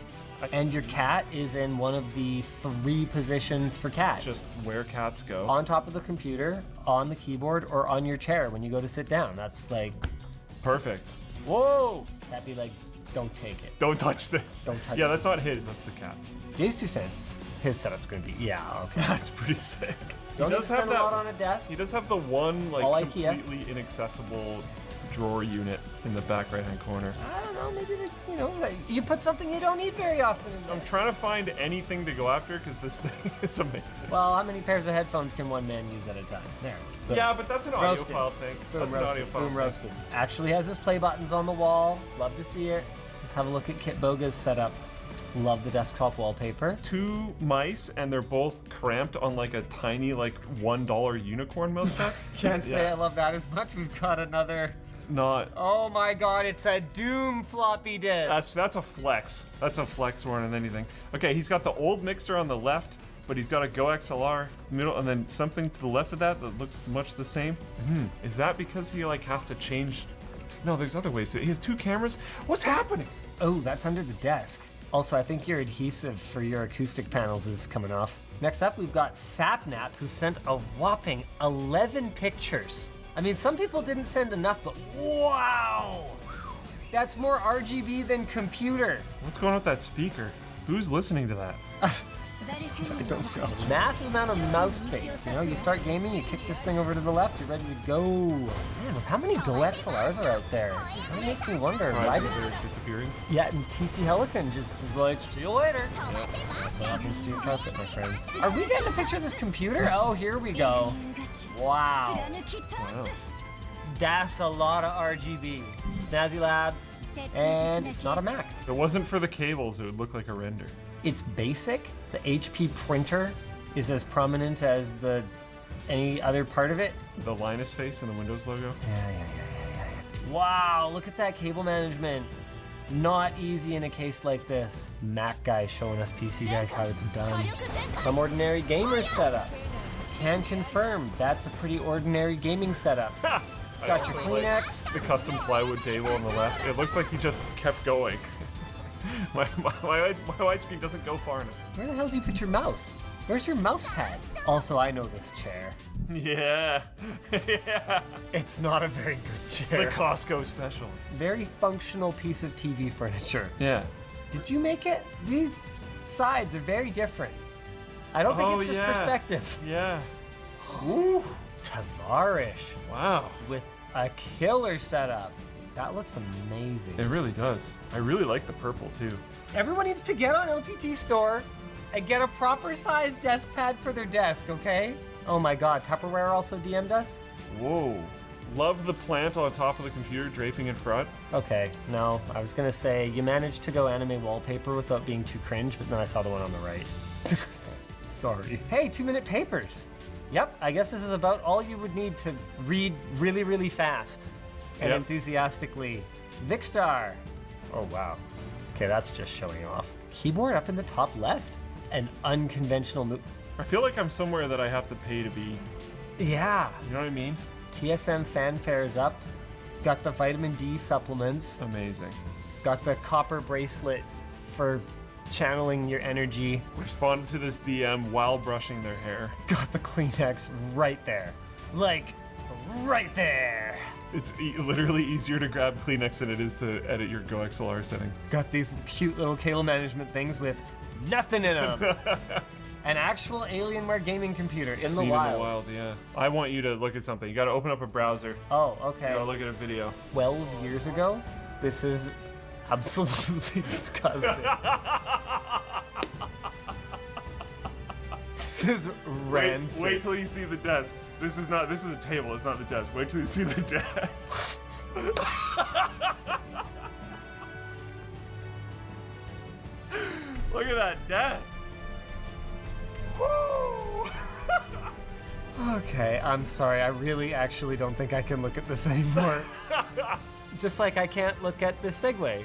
And your cat is in one of the 3 positions for cats. Just where cats go. On top of the computer, on the keyboard, or on your chair when you go to sit down. That's like... Perfect. Whoa! That'd be like, don't take it. Don't touch this. Don't touch Yeah, it. that's not his, that's the cat's. Jay's 2 cents. His setup's gonna be, yeah, okay. That's pretty sick. Don't he does spend have a that, lot on a desk. He does have the one, like, All IKEA. completely inaccessible drawer unit in the back right-hand corner. I don't know, maybe, you put something you don't need very often in there. I'm trying to find anything to go after because this thing is amazing. Well, how many pairs of headphones can one man use at a time? There. Boom. Yeah, but that's an Roasted. audiophile thing. Boom, That's roasted. an audiophile Boom, thing. roasted. Actually has his play buttons on the wall. Love to see it. Let's have a look at Kit Boga's setup. Love the desktop wallpaper. 2 mice, and they're both cramped on like a tiny, like $1 unicorn mouse pad. Can't say I love that as much. We've got another. Not. Oh my God! It's a Doom floppy disk. That's a flex. That's a flex more than anything. Okay, he's got the old mixer on the left, but he's got a Go XLR middle, and then something to the left of that looks much the same. Is that because he like has to change? No, there's other ways. He has 2 cameras. What's happening? Oh, that's under the desk. Also, I think your adhesive for your acoustic panels is coming off. Next up, we've got Sapnap, who sent a whopping 11 pictures. I mean, some people didn't send enough, but wow! That's more RGB than computer. What's going on with that speaker? Who's listening to that? I don't know. Massive amount of mouse space. You know, you start gaming, you kick this thing over to the left, you're ready to go. Man, with how many Go XLRs are out there? That makes me wonder. Why did they're disappearing? Yeah, and TC Helicon just is like, see you later. Yep. That's what happens to your carpet, my friends. Are we getting a picture of this computer? Oh, here we go. Wow. Wow. That's a lot of RGB. Snazzy Labs, and it's not a Mac. If it wasn't for the cables, it would look like a render. It's basic. The HP printer is as prominent as any other part of it. The Linus face and the Windows logo. Yeah. Wow, look at that cable management. Not easy in a case like this. Mac guy showing us PC guys how it's done. Some ordinary gamer setup. Can confirm that's a pretty ordinary gaming setup. Got your Kleenex. The custom plywood table on the left. It looks like he just kept going. My widescreen doesn't go far enough. Where the hell do you put your mouse? Where's your mouse pad? Also, I know this chair. Yeah. Yeah. It's not a very good chair. The Costco special. Very functional piece of TV furniture. Yeah. Did you make it? These sides are very different. I don't think it's just perspective. Yeah. Ooh, Tavarish. Wow. With a killer setup. That looks amazing. It really does. I really like the purple too. Everyone needs to get on LTT Store and get a proper sized desk pad for their desk, okay? Oh my God, Tupperware also DM'd us? Whoa. Love the plant on top of the computer draping in front. Okay, no, I was gonna say you managed to go anime wallpaper without being too cringe, but then I saw the one on the right. Sorry. Hey, 2-minute papers. Yep, I guess this is about all you would need to read really, really fast and enthusiastically. Vicstar. Oh, wow. Okay, that's just showing off. Keyboard up in the top left. An unconventional move. I feel like I'm somewhere that I have to pay to be. Yeah. You know what I mean? TSM fanfares up. Got the vitamin D supplements. Amazing. Got the copper bracelet for channeling your energy. Responded to this DM while brushing their hair. Got the Kleenex right there. Like, right there. It's literally easier to grab Kleenex than it is to edit your Go XLR settings. Got these cute little cable management things with nothing in them. An actual Alienware gaming computer in the wild. In the wild, yeah. I want you to look at something. You gotta open up a browser. Oh, okay. You gotta look at a video. 12 years ago? This is absolutely disgusting. This is rancid. Wait till you see the desk. This is a table, it's not the desk. Wait till you see the desk. Look at that desk. Woo! Okay, I'm sorry. I really actually don't think I can look at this anymore. Just like I can't look at this segue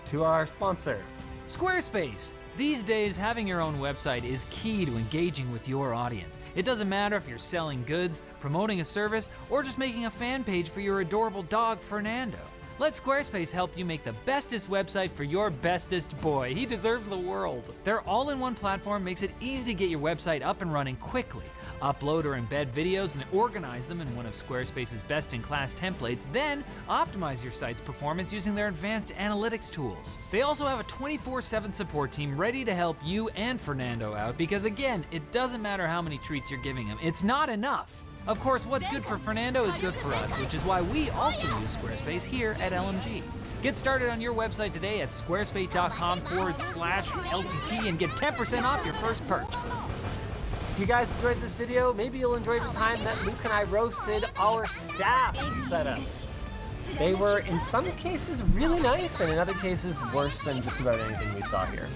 to our sponsor. Squarespace. These days, having your own website is key to engaging with your audience. It doesn't matter if you're selling goods, promoting a service, or just making a fan page for your adorable dog, Fernando. Let Squarespace help you make the bestest website for your bestest boy. He deserves the world. Their all-in-one platform makes it easy to get your website up and running quickly. Upload or embed videos and organize them in one of Squarespace's best-in-class templates, then optimize your site's performance using their advanced analytics tools. They also have a 24/7 support team ready to help you and Fernando out because, again, it doesn't matter how many treats you're giving him. It's not enough. Of course, what's good for Fernando is good for us, which is why we also use Squarespace here at LMG. Get started on your website today at squarespace.com/LTT and get 10% off your first purchase. If you guys enjoyed this video, maybe you'll enjoy the time that Luke and I roasted our staff's setups. They were, in some cases, really nice, and in other cases, worse than just about anything we saw here.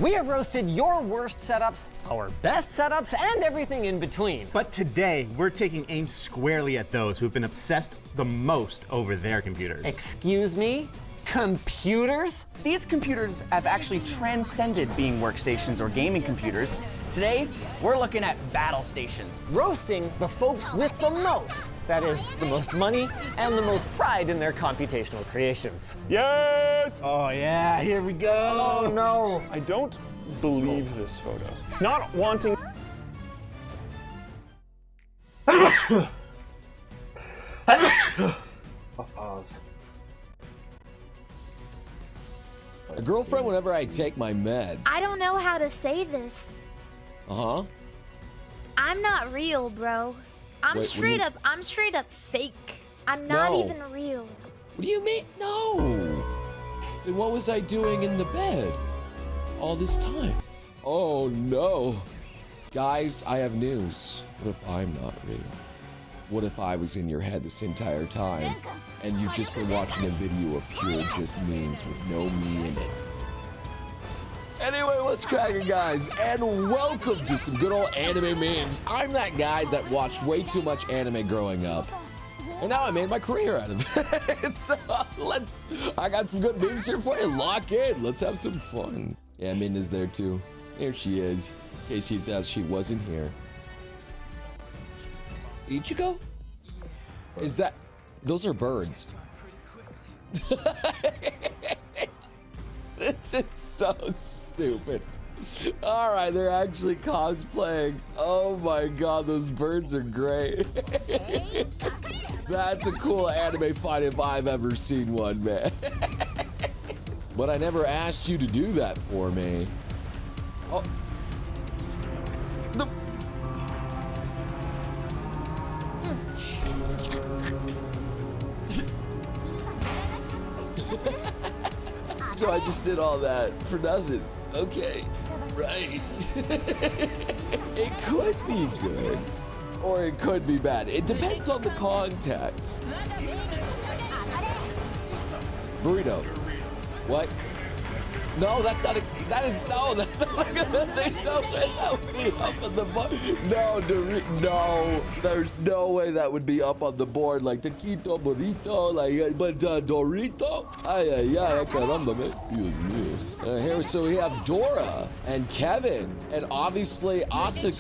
We have roasted your worst setups, our best setups, and everything in between. But today, we're taking aim squarely at those who've been obsessed the most over their computers. Excuse me? Computers? These computers have actually transcended being workstations or gaming computers. Today, we're looking at battle stations. Roasting the folks with the most. That is, the most money and the most pride in their computational creations. Yes! Oh yeah, here we go. Oh no. I don't believe this photo. Not wanting. Let's pause. A girlfriend whenever I take my meds. I don't know how to say this. Uh-huh. I'm not real, bro. I'm straight up fake. I'm not even real. What do you mean? No. Then what was I doing in the bed all this time? Oh no. Guys, I have news. What if I'm not real? What if I was in your head this entire time and you've just been watching a video of pure just memes with no me in it? Anyway, what's cracking, guys? And welcome to some good old anime memes. I'm that guy that watched way too much anime growing up. And now I made my career out of it. So I got some good memes here for you. Lock in. Let's have some fun. Yeah, Min is there too. There she is. In case you thought she wasn't here. Ichigo? Is that... Those are birds. This is so stupid. All right, they're actually cosplaying. Oh my god, those birds are great. That's a cool anime fight if I've ever seen one, man. But I never asked you to do that for me. Oh. So I just did all that for nothing. Okay, right. It could be good, or it could be bad. It depends on the context. Burrito. What? No, that's not a, that's not a good thing. No, that would be up on the board. No, there's no way that would be up on the board like taquito, burrito, like, but Dorito? Ay, caramba, man. Dios mío. Here, so we have Dora and Kevin, and obviously Asa,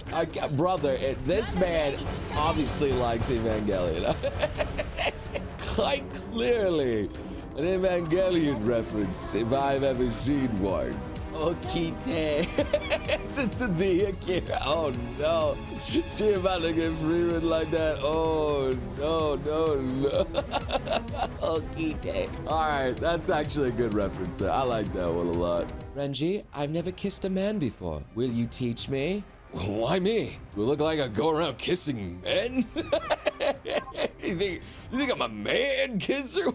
brother, this man obviously likes Evangelion. Quite clearly. An Evangelion reference, if I've ever seen one. Okite. It's just the Akira. Oh no. She about to get free with like that. Oh no, no, no, no. Okay. All right, that's actually a good reference there. I like that one a lot. Renji, I've never kissed a man before. Will you teach me? Why me? Do I look like I go around kissing men? You think I'm a man kisser?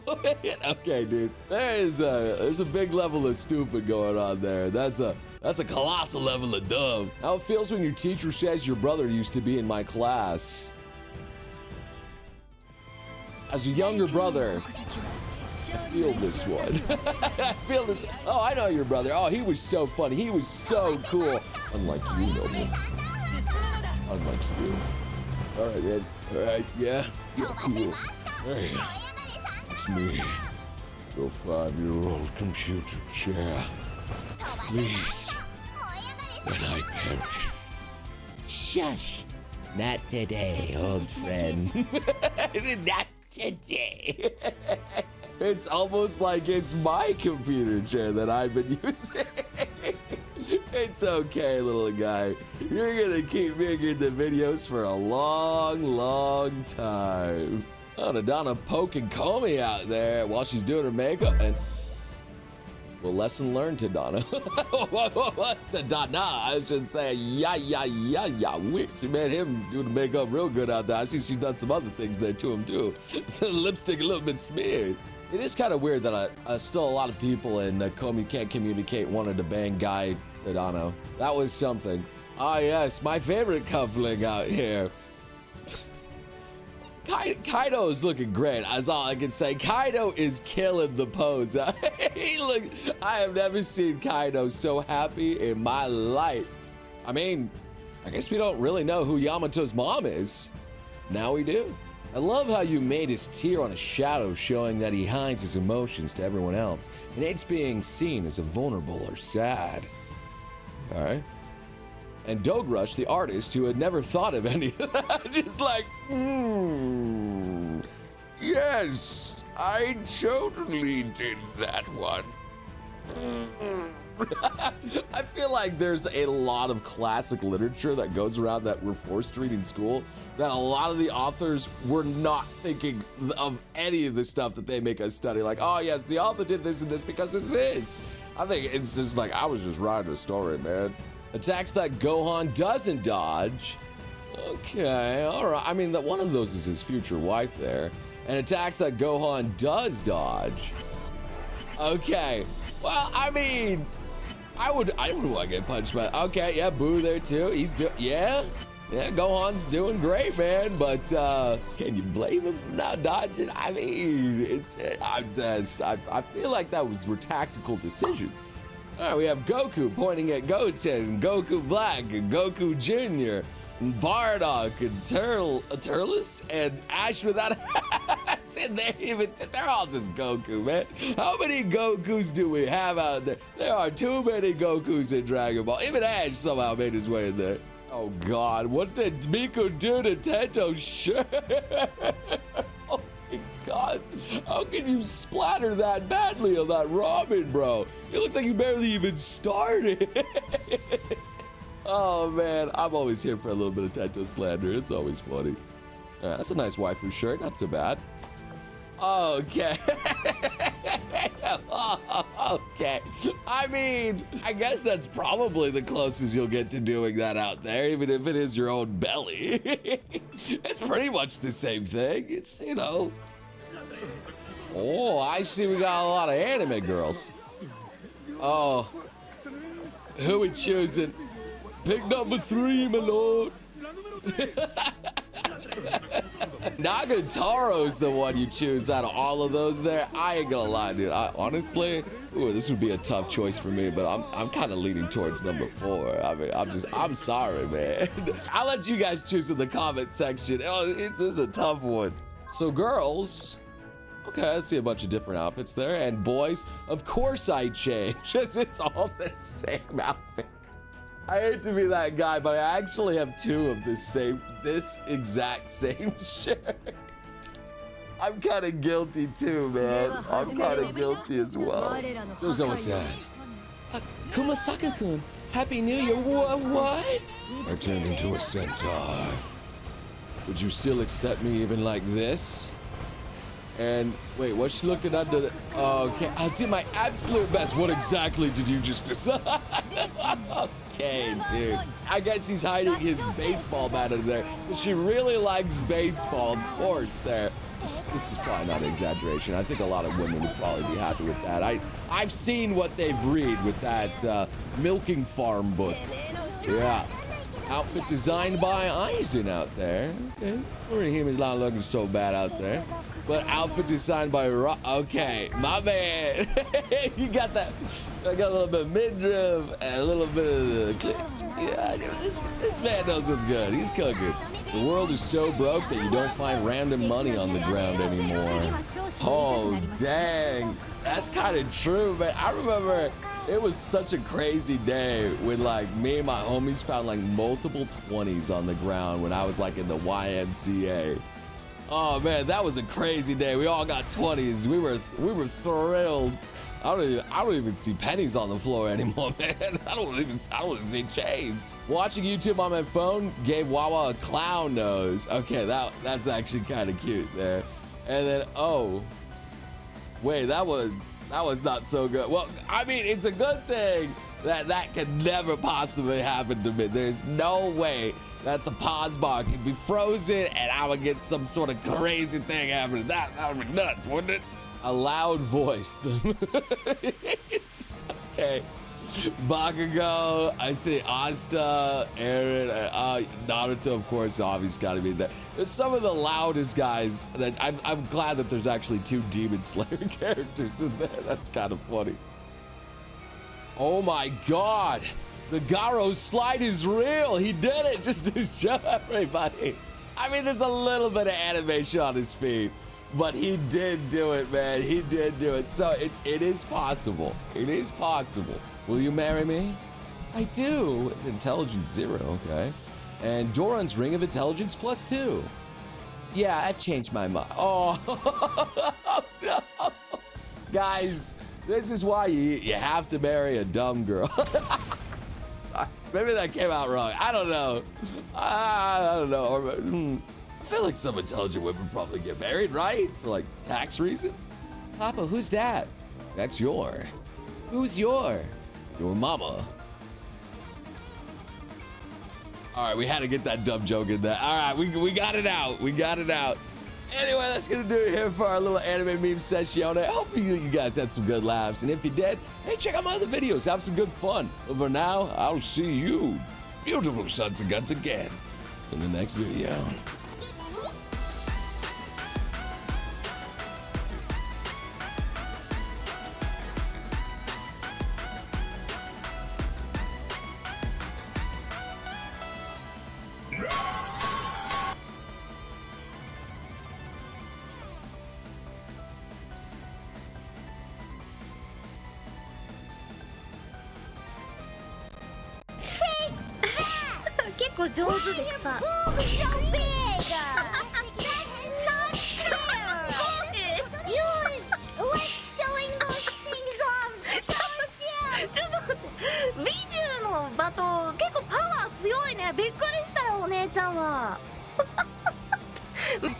Okay, dude. There's a big level of stupid going on there. That's a colossal level of dumb. How it feels when your teacher says your brother used to be in my class. As a younger brother, I feel this one. I feel this. Oh, I know your brother. Oh, he was so funny. He was so cool. Unlike you, Noble. Unlike you. All right, man. All right, yeah. You're cool. Hey, it's me. Your 5-year-old computer chair. Please, when I perish. Shush. Not today, old friend. Not today. It's almost like it's my computer chair that I've been using. It's okay, little guy. You're gonna keep making the videos for a long, long time. Oh, Donna poking Comey out there while she's doing her makeup. And well, lesson learned to Donna. What? To Donna, I should say. Yeah. She made him do the makeup real good out there. I see she's done some other things there to him too. The lipstick a little bit smeared. It is kind of weird that still a lot of people in Comey Can't Communicate wanted to bang Guy Tadano. That was something. Ah, yes, my favorite coupling out here. Kaido's looking great. That's all I can say. Kaido is killing the pose. I have never seen Kaido so happy in my life. I mean, I guess we don't really know who Yamato's mom is. Now we do. I love how you made his tear on a shadow, showing that he hides his emotions to everyone else and hates being seen as a vulnerable or sad. All right. And Dogrush, the artist, who had never thought of any of that, just like, yes, I totally did that one. I feel like there's a lot of classic literature that goes around that we're forced to read in school that a lot of the authors were not thinking of any of the stuff that they make us study. Like, oh yes, the author did this and this because of this. I think it's just like, I was just writing a story, man. Attacks that Gohan doesn't dodge. Okay, all right. I mean, that one of those is his future wife there. And attacks that Gohan does dodge. Okay. Well, I mean, I would want to get punched by. Okay, yeah, Boo there too. He's yeah, Gohan's doing great, man. But can you blame him for not dodging? I mean, I feel like those were tactical decisions. All right, we have Goku pointing at Goten, Goku Black, and Goku Jr., and Bardock, and Turles, and Ash without a hat. And they're all just Goku, man. How many Gokus do we have out there? There are too many Gokus in Dragon Ball. Even Ash somehow made his way in there. Oh God, what did Miku do to Tento's shirt? Oh my God, how can you splatter that badly on that ramen, bro? It looks like you barely even started. Oh man, I'm always here for a little bit of Tento slander. It's always funny. That's a nice waifu shirt, not so bad. Okay. Okay. I mean, I guess that's probably the closest you'll get to doing that out there, even if it is your own belly. It's pretty much the same thing. It's, you know. Oh, I see we got a lot of anime girls. Oh. Who we choosing? Pick number 3, my lord. Nagataro's the one you choose out of all of those there. I ain't gonna lie, dude. Honestly, this would be a tough choice for me, but I'm kind of leaning towards number 4. I mean, I'm sorry, man. I'll let you guys choose in the comment section. Oh, this is a tough one. So girls, okay, I see a bunch of different outfits there. And boys, of course I change. It's all the same outfit. I hate to be that guy, but I actually have 2 of this exact same shirt. I'm kind of guilty too, man. I'm kind of guilty as well. Who's always saying? Kumasaka-kun, Happy New Year. What? I turned into a centaur. Would you still accept me even like this? And wait, what's she looking under the... Okay, I did my absolute best. What exactly did you just decide? Okay, dude. I guess he's hiding his baseball bat in there. She really likes baseball, of course, there. This is probably not an exaggeration. I think a lot of women would probably be happy with that. I've seen what they've read with that milking farm book. Yeah. Outfit designed by Eisen out there. Okay. He's not looking so bad out there. But outfit designed by okay, my man. You got that. I got a little bit of midriff and a little bit of the clip. Yeah, this man knows what's good. He's cooking. The world is so broke that you don't find random money on the ground anymore. Oh, dang. That's kind of true, man. I remember it was such a crazy day when like me and my homies found like multiple 20s on the ground when I was like in the YMCA. Oh man, that was a crazy day. We all got 20s. We were thrilled. I don't even see pennies on the floor anymore, man. I don't even see change. Watching YouTube on my phone gave Wawa a clown nose. Okay, that's actually kind of cute there. And then oh, wait, that was not so good. Well, I mean, it's a good thing that could never possibly happen to me. There's no way that the pause bar could be frozen and I would get some sort of crazy thing happening. That would be nuts, wouldn't it? A loud voice. Okay. Bakugo, I say Asta, Eren, Naruto, of course, obviously gotta be there. There's some of the loudest guys that I'm glad that there's actually 2 Demon Slayer characters in there. That's kind of funny. Oh my God. The Garo slide is real. He did it just to show everybody. I mean, there's a little bit of animation on his feet, but he did do it, man. He did do it. So it is possible. It is possible. Will you marry me? I do. Intelligence 0, okay. And Doran's Ring of Intelligence +2. Yeah, I've changed my mind. Oh, no. Guys, this is why you have to marry a dumb girl. Maybe that came out wrong. I don't know. I don't know. Or, I feel like some intelligent women probably get married, right? For like tax reasons. Papa, who's that? That's Who's your mama? All right, we had to get that dumb joke in there. All right, we got it out. We got it out. Anyway, that's gonna do it here for our little anime meme session. I hope you guys had some good laughs. And if you did, hey, check out my other videos. Have some good fun. But for now, I'll see you, beautiful sons and guns, again in the next video. So big! You like showing those things off!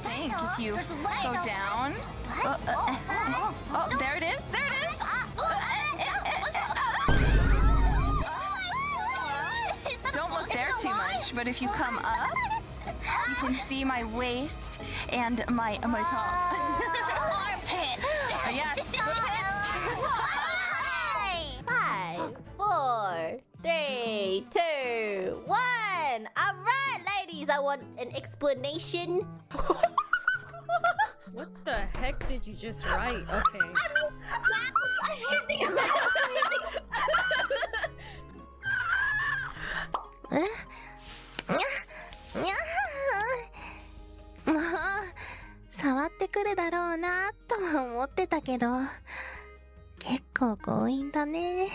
Think if you go down. Oh, there it is. There it is. Don't look there too much, but if you come up, you can see my waist and my top. Armpits! Yes, the pits. 5, 4, 3, 2, 1. All right, ladies, I want an explanation. What the heck did you just write? Okay. I'm using a mouse.もう触ってくるだろうなとは思ってたけど、結構強引だね。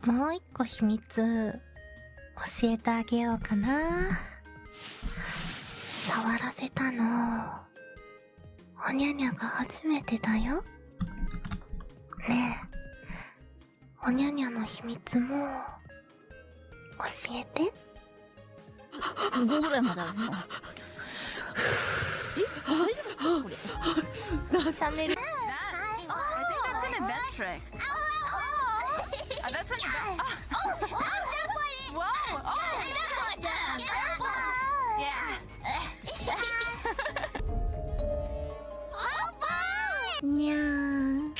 もう一個秘密教えてあげようかな。触らせたのおにゃにゃが初めてだよ。ねえ、おにゃにゃの秘密も教えて。5ぐらいまであるの。大丈夫これ。チャンネル。I think that's an event trick. That's an event. Whoa! Oh! Yeah. にゃー。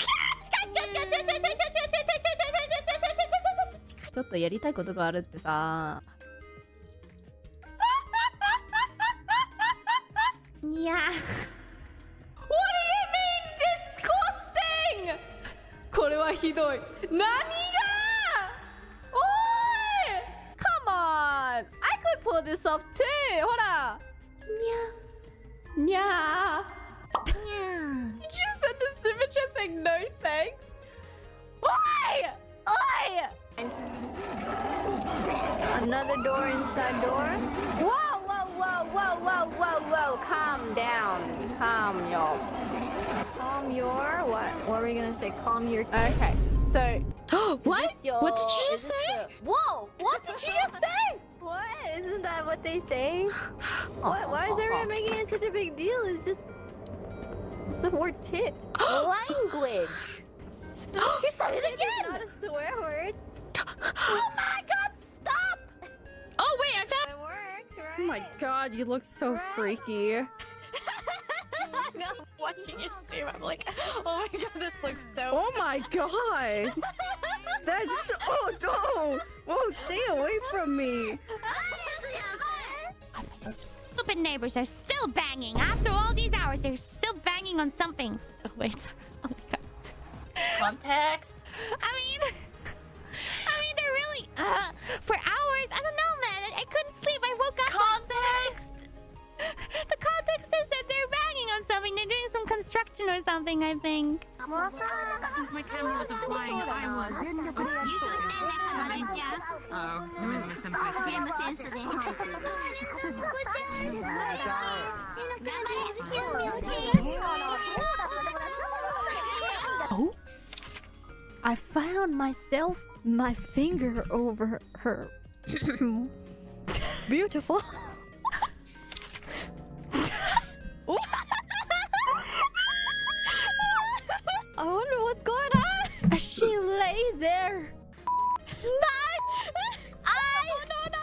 ちょっとやりたいことがあるってさ。にゃー。What do you mean disgusting? これはひどい。何が？おい Come on! I could pull this off too! ほら。にゃー。にゃー。Did you send the super chat saying no thanks? Oi! Oi! Another door inside door? Whoa, whoa, whoa, whoa, whoa, whoa, whoa. Calm down. Calm your... Calm your... What? What were we gonna say? Calm your... Okay, so... What? What did you just say? Whoa! What did you just say? What? Isn't that what they say? What? Why is everyone making it such a big deal? It's just... It's the word tit. Language. You said it again. It's not a swear word. Oh my god, stop! Oh wait, I found. It worked, right? Oh my god, you look so freaky. I'm watching your stream. I'm like, oh my god, this looks so. Oh my god. That's oh don't. Whoa, stay away from me. Stupid neighbors are still banging. After all these hours, they're still banging on something. Oh, wait. Oh my god. Context. I mean, they're really... for hours, I don't know, man. I couldn't sleep. I woke up... Context! The context is that they're banging on something. They're doing some construction or something, I think. My camera wasn't flying. I was. You should stand next to Malaysia. Oh, I'm in the same place. Oh, I found myself my finger over her. Beautiful. I wonder what's going on. She lay there. No,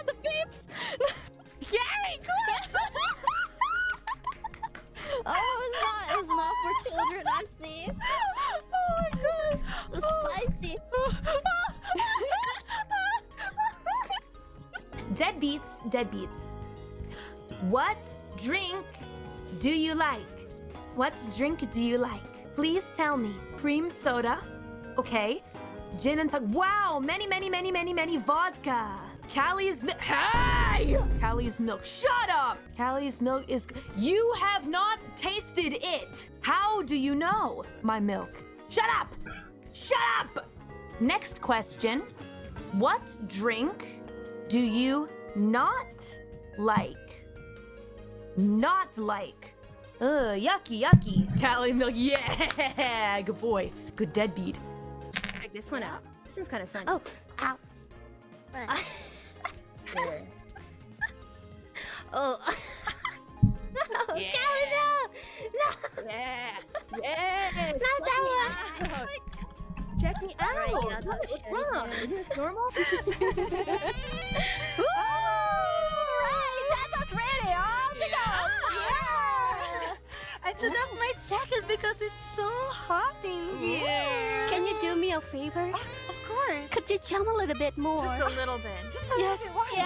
the peeps. Gary, quit. Oh, it's not for children, I see. Oh my god. It's spicy. Deadbeats. What drink do you like? What drink do you like? Please tell me. Cream soda. Okay. Gin and tonic. Wow, many vodka. Callie's milk. Hey! Callie's milk. Shut up! Callie's milk is... You have not tasted it. How do you know my milk? Shut up! Shut up! Next question. What drink do you not like? Not like. Ugh, yucky. Callie milk. Yeah! Good boy. Good deadbeat. Check this one out. This one's kind of fun. Oh, ow. Oh. No, Yeah. Callie, no! Yeah. Yes. Not that one! Check me out. Right, What's wrong? Isn't this normal? That's us ready, all to go! Yeah! I took off my jacket because it's so hot in here. Can you do me a favor? Of course. Could you jump a little bit more? Just a little bit. Just a Yes, little bit.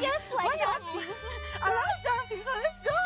yes, like that. I love jumping, so let's go.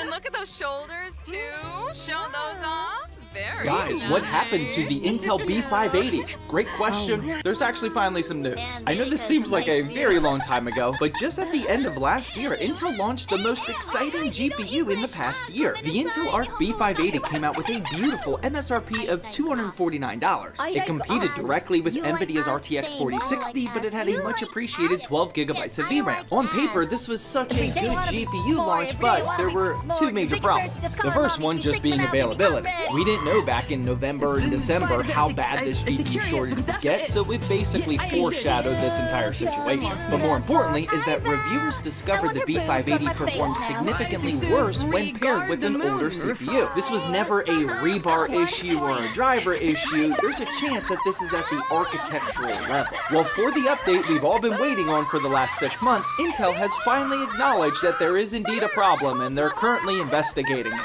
And look at those shoulders too. Show those off. Very Guys, what happened to the Intel B580? Great question. There's actually finally some news. I know this seems like a very long time ago, but just at the end of last year, Intel launched the most exciting GPU in the past year. The Intel Arc B580 came out with a beautiful MSRP of $249. It competed directly with NVIDIA's RTX 4060, but it had a much appreciated 12 gigabytes of VRAM. On paper, this was such a good GPU launch, but there were two major problems. The first one just being availability. We didn't know back in November and December how bad this GPU shortage would get, so it basically foreshadowed this entire situation. But more importantly is that reviewers discovered the B580 performed significantly worse when paired with an older CPU. This was never a rebar issue or a driver issue. There's a chance that this is at the architectural level. Well, for the update we've all been waiting on for the last 6 months, Intel has finally acknowledged that there is indeed a problem and they're currently investigating it.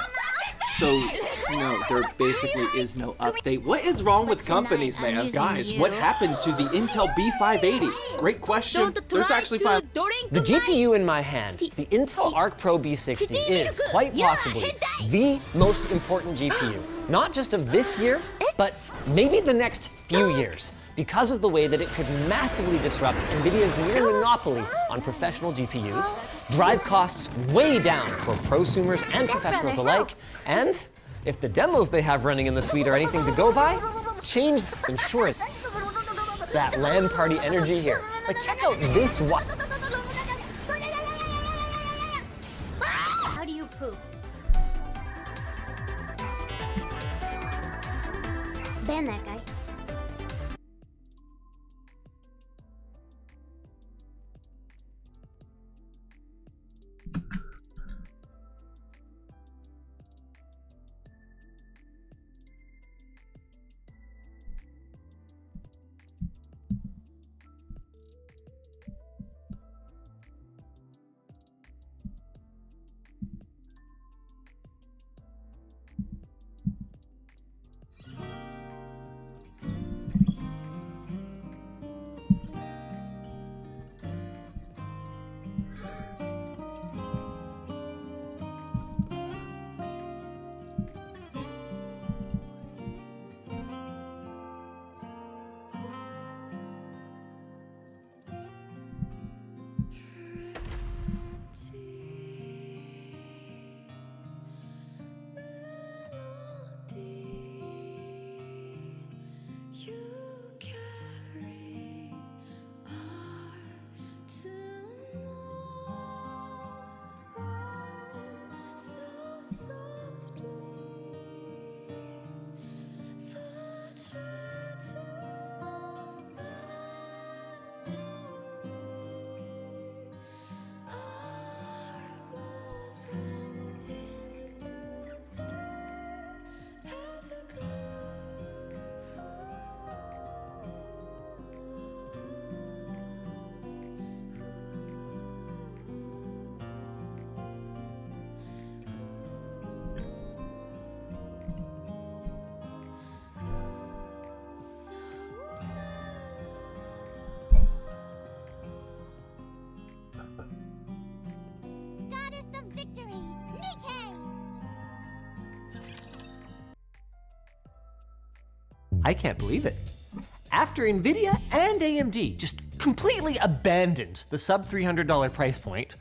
So, no, there basically is no update. What is wrong with companies, man? Guys, what happened to the Intel B580? Great question. There's actually The GPU in my hand, the Intel Arc Pro B60, is quite possibly the most important GPU, not just of this year, but maybe the next few years, because of the way that it could massively disrupt NVIDIA's near monopoly on professional GPUs, drive costs way down for prosumers and professionals alike, and if the demos they have running in the suite are anything to go by, change insurance. That LAN party energy here. Like, check out this one. How do you poop? Ban that guy. I can't believe it. After NVIDIA and AMD just completely abandoned the sub $300 price point,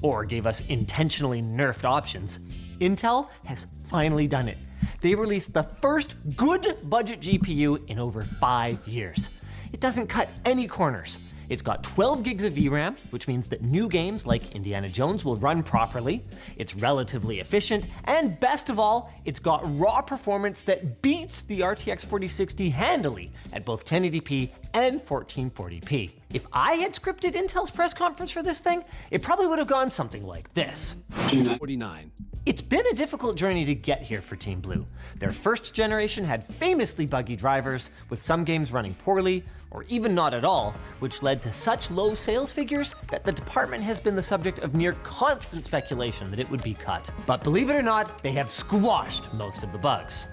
or gave us intentionally nerfed options, Intel has finally done it. They released the first good budget GPU in over 5 years. It doesn't cut any corners. It's got 12 gigs of VRAM, which means that new games like Indiana Jones will run properly. It's relatively efficient, and best of all, it's got raw performance that beats the RTX 4060 handily at both 1080p and 1440p. If I had scripted Intel's press conference for this thing, it probably would have gone something like this. 49. It's been a difficult journey to get here for Team Blue. Their first generation had famously buggy drivers, with some games running poorly, or even not at all, which led to such low sales figures that the department has been the subject of near constant speculation that it would be cut. But believe it or not, they have squashed most of the bugs.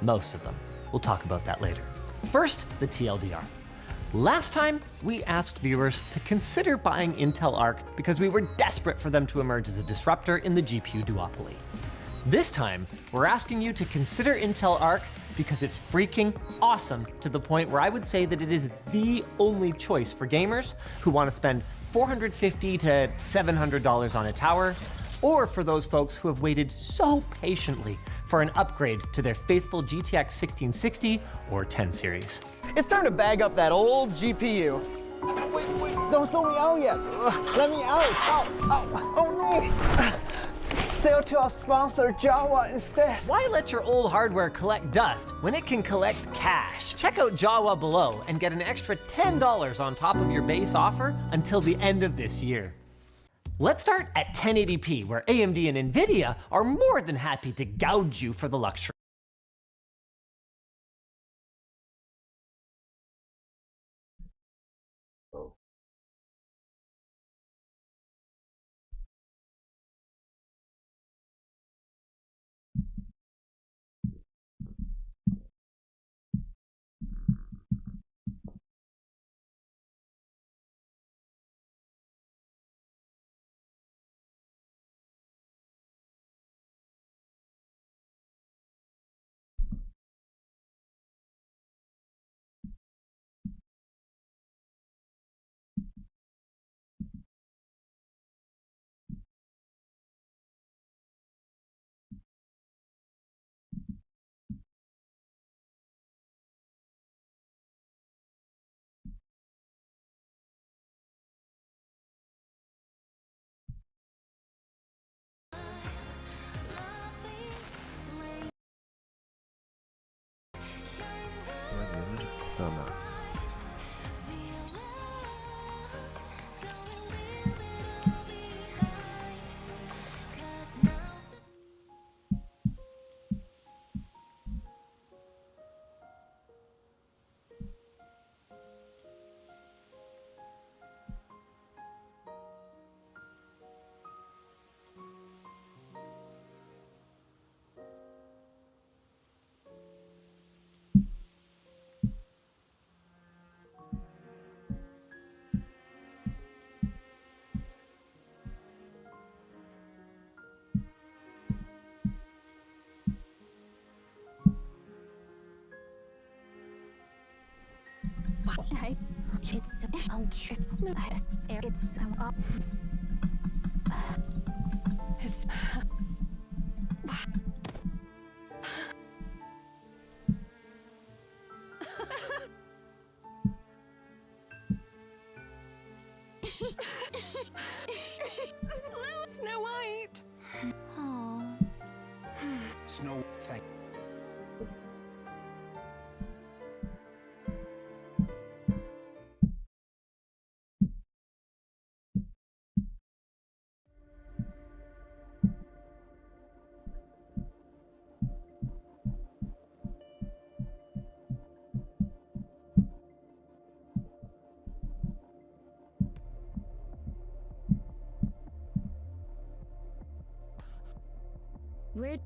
Most of them. We'll talk about that later. First, the TLDR. Last time, we asked viewers to consider buying Intel Arc because we were desperate for them to emerge as a disruptor in the GPU duopoly. This time, we're asking you to consider Intel Arc because it's freaking awesome, to the point where I would say that it is the only choice for gamers who want to spend $450 to $700 on a tower, or for those folks who have waited so patiently for an upgrade to their faithful GTX 1660 or 10 series. It's time to bag up that old GPU. Wait, don't throw me out yet. Let me out. Ow, oh no. sell to our sponsor Java instead. Why let your old hardware collect dust when it can collect cash? Check out Java below and get an extra $10 on top of your base offer until the end of this year. Let's start at 1080p, where AMD and Nvidia are more than happy to gouge you for the luxury. Snow White. Oh. Snow, thank Where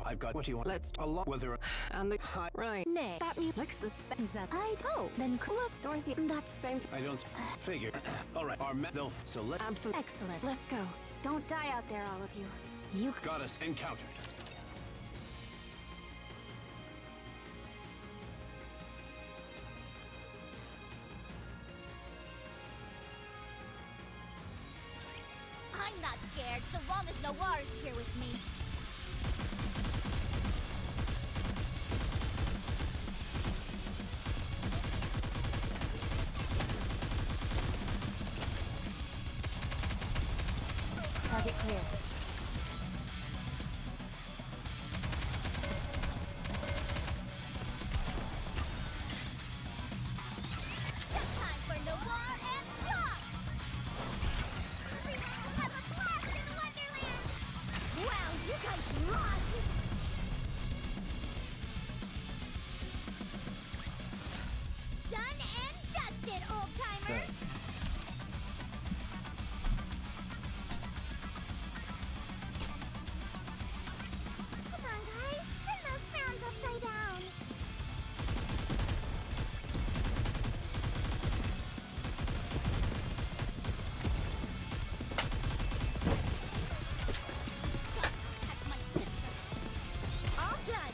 I've got what you want. Let's along with her and the high right. Nay, That means licks the specs that I don't. Then looks Dorothy. That's same. I don't figure. All right, our they'll so let Absolutely. excellent. Let's go. Don't die out there, all of you. You got us encountered. I'm not scared so long as Noir's here with me. Target clear. Just time for Noir and Rock! Everyone will have a blast in Wonderland! Wow, you guys rock! Done and dusted, old-timer! Come on, guys! Turn those frowns upside down! All done!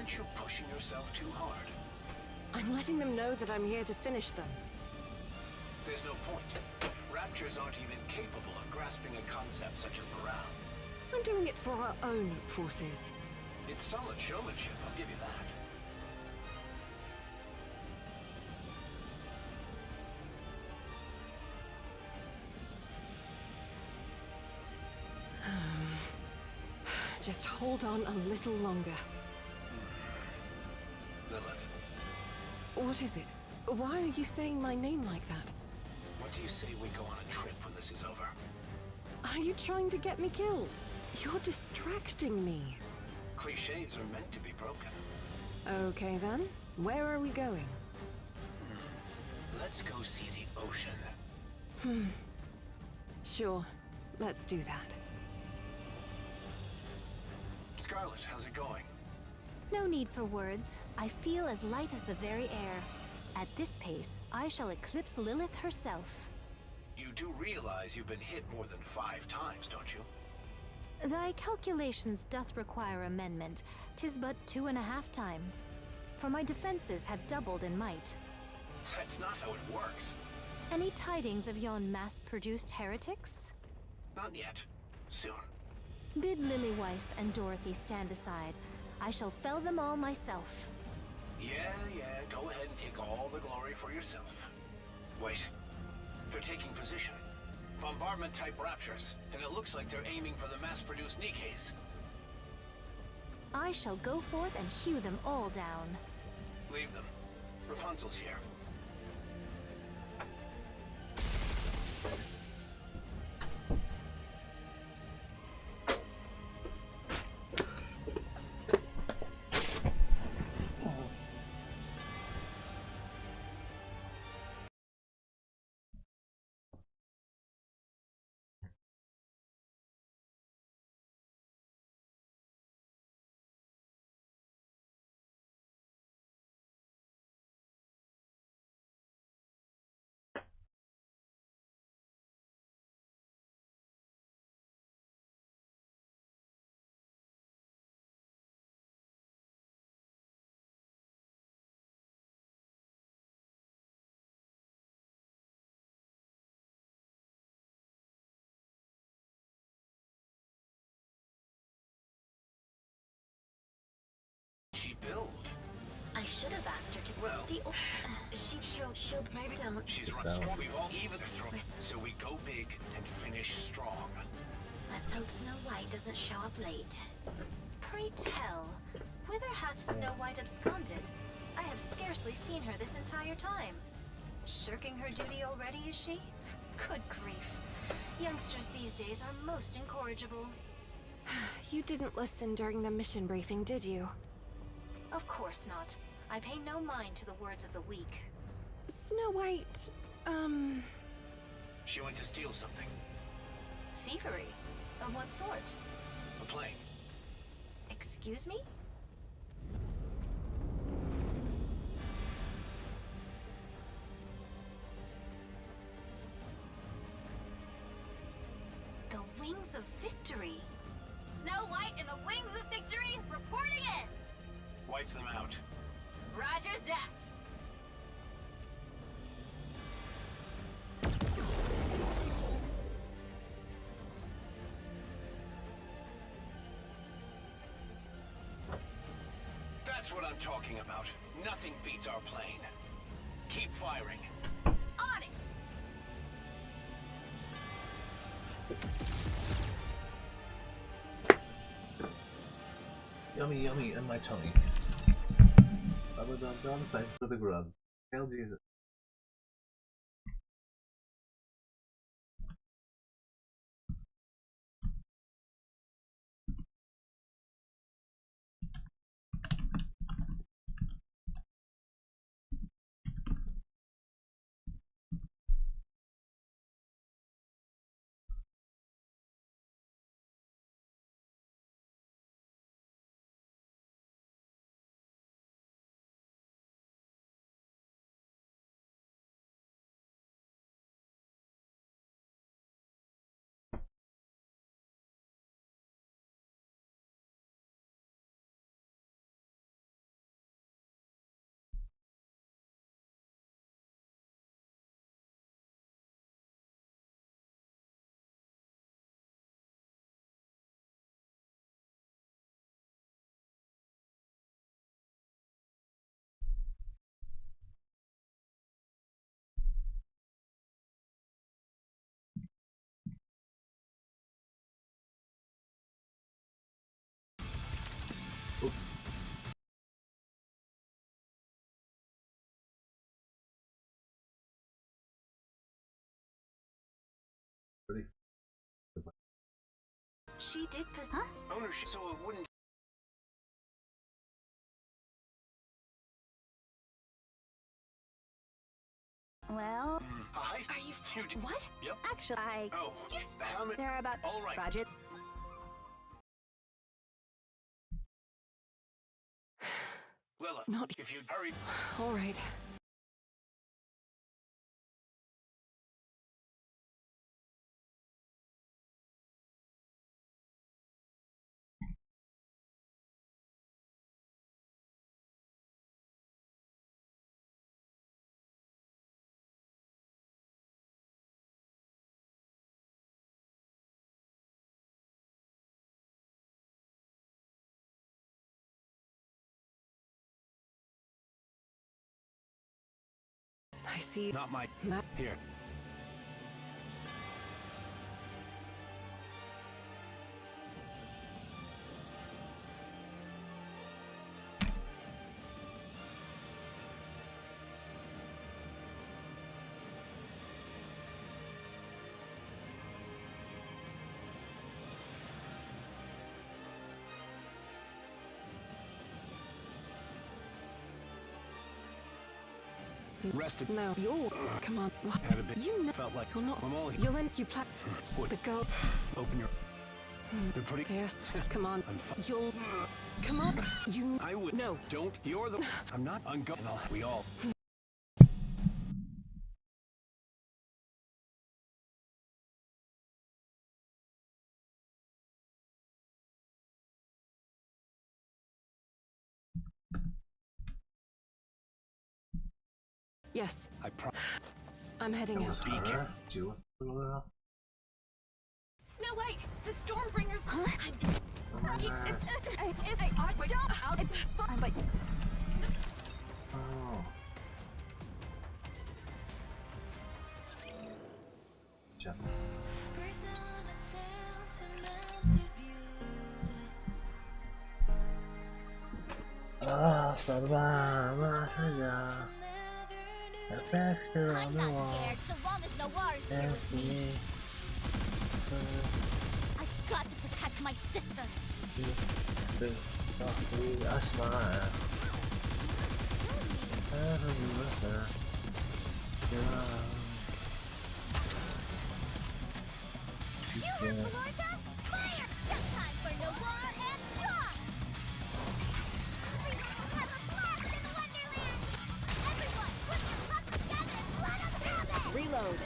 Aren't you pushing yourself too hard? I'm letting them know that I'm here to finish them. There's no point. Raptures aren't even capable of grasping a concept such as morale. I'm doing it for our own forces. It's solid showmanship, I'll give you that. Just hold on a little longer. Lilith, What is it? Why are you saying my name like that? what do you say we go on a trip when this is over? Are you trying to get me killed? You're distracting me. Clichés are meant to be broken. Okay then, where are we going? Let's go see the ocean. Sure, let's do that. Scarlet, how's it going? No need for words. I feel as light as the very air. At this pace, I shall eclipse Lilith herself. You do realize you've been hit more than 5 times, don't you? Thy calculations doth require amendment. 'Tis but 2.5 times. For my defenses have doubled in might. That's not how it works. Any tidings of yon mass-produced heretics? Not yet. Soon. Bid Lily Weiss and Dorothy stand aside. I shall fell them all myself. Yeah, go ahead and take all the glory for yourself. Wait. They're taking position. Bombardment-type raptures, and it looks like they're aiming for the mass-produced nikkes. I shall go forth and hew them all down. Leave them. Rapunzel's here. She billed. I should have asked her to. Well, She'll maybe don't. she's run strong. We've all even thrown. So we go big and finish strong. Let's hope Snow White doesn't show up late. Pray tell, whither hath Snow White absconded? I have scarcely seen her this entire time. Shirking her duty already, is she? Good grief. Youngsters these days are most incorrigible. You didn't listen during the mission briefing, did you? Of course not. I pay no mind to the words of the weak. Snow White, She went to steal something. Thievery? Of what sort? A plane. Excuse me? The Wings of Victory. Snow White and the Wings of Victory reporting in! Wipe them out. Roger that! That's what I'm talking about. Nothing beats our plane. Keep firing. On it! Yummy, yummy in my tummy. Rubber dum dum, thanks for the grub. Hail Jesus. Pretty. She did Ownership, so it wouldn't. Well, Are you? What? Yep. Actually, Oh. How many? They're about. All right. Roger. Lilith, Not- if you'd hurry. All right. I see. Not my. That Here. Rested. now you're. Come on. What? Had a bit. You know. Felt like You're not. I'm all here. You'll end. You plan. What? The girl. Open your. They're pretty. Yes. Come on. I'm fine. You'll. Come on. You. I would. No. Don't. You're the. I'm not ungo. We all. Yes. I I'm heading That out. was her. She was Snow White, the Stormbringers. Huh? Oh. Jeff. Salva más allá. Perfecto on the wall. So long as no wars here with me. I've got to protect my sister. I smile. You heard Florida? Fire! Just time for no war and rock! Everyone will have a blast in Wonderland! Everyone, put your luck together and let us have it! Reload.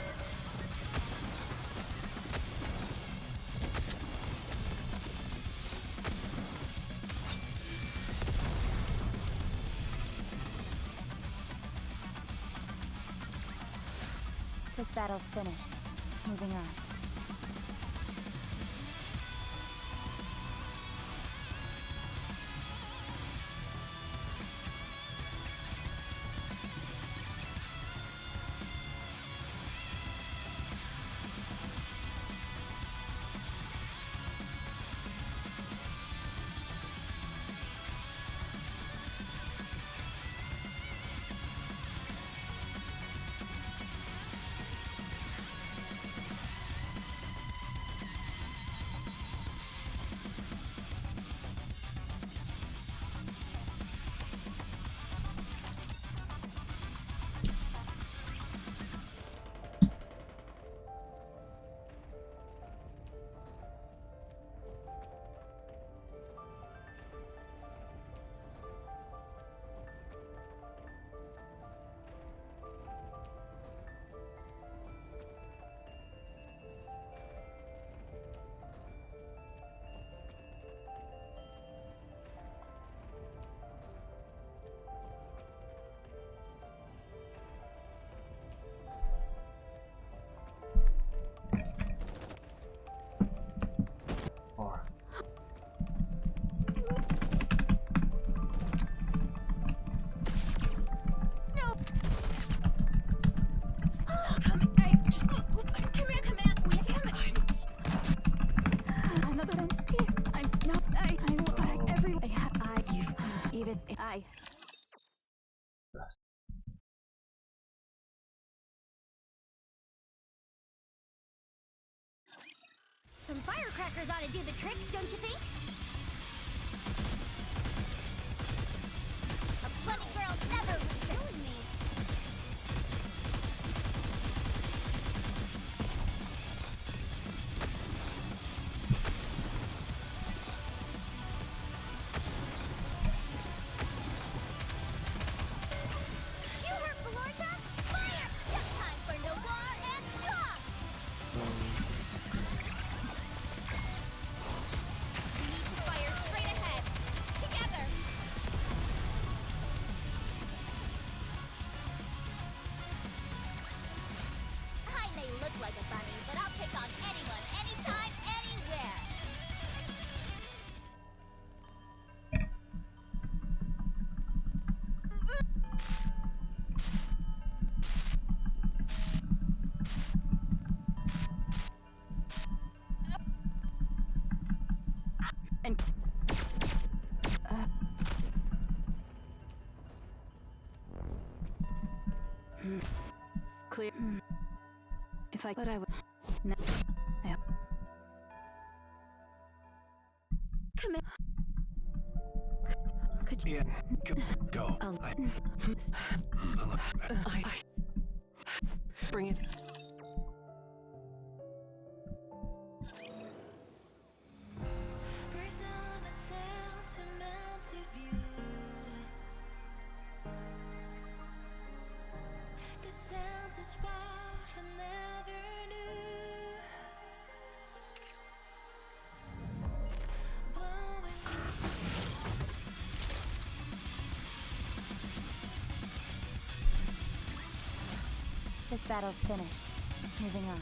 This battle's finished. Moving on. Some firecrackers ought to do the trick, don't you think? A bunny girl never loses me. You hurt Valorta? Fire! Just time for Noir and drop! We need to fire straight ahead. Together. I may look like a bunny, but I'll take on anyone, anytime, anywhere. And clear. If I but I would. No. I hope. Come in. Could you? Go. Bring it. This battle's finished. Moving on.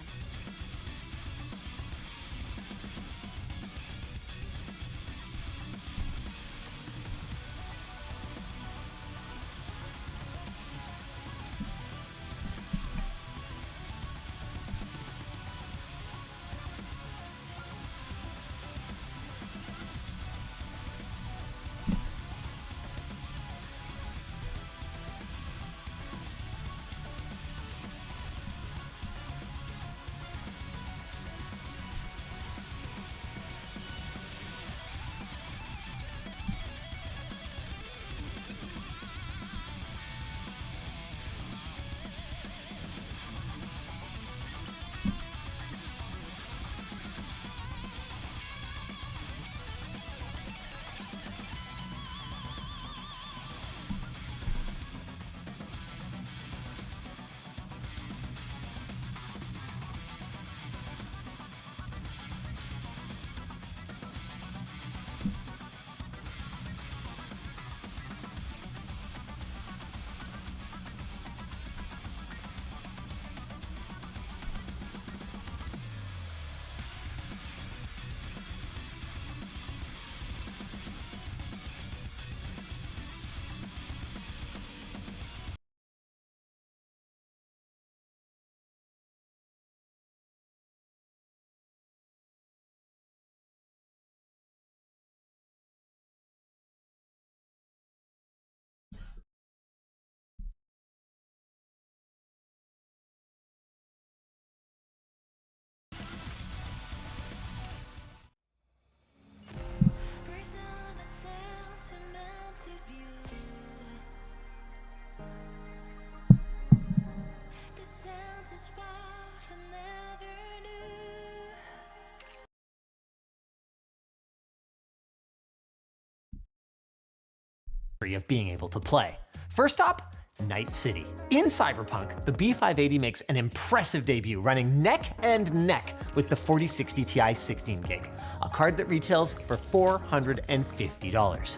Of being able to play. First up, Night City. In Cyberpunk, the B580 makes an impressive debut, running neck and neck with the 4060 Ti 16 gig, a card that retails for $450.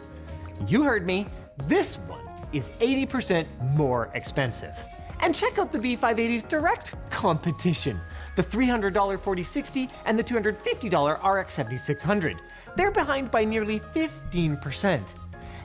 You heard me, this one is 80% more expensive. And check out the B580's direct competition, the $300 4060 and the $250 RX 7600. They're behind by nearly 15%.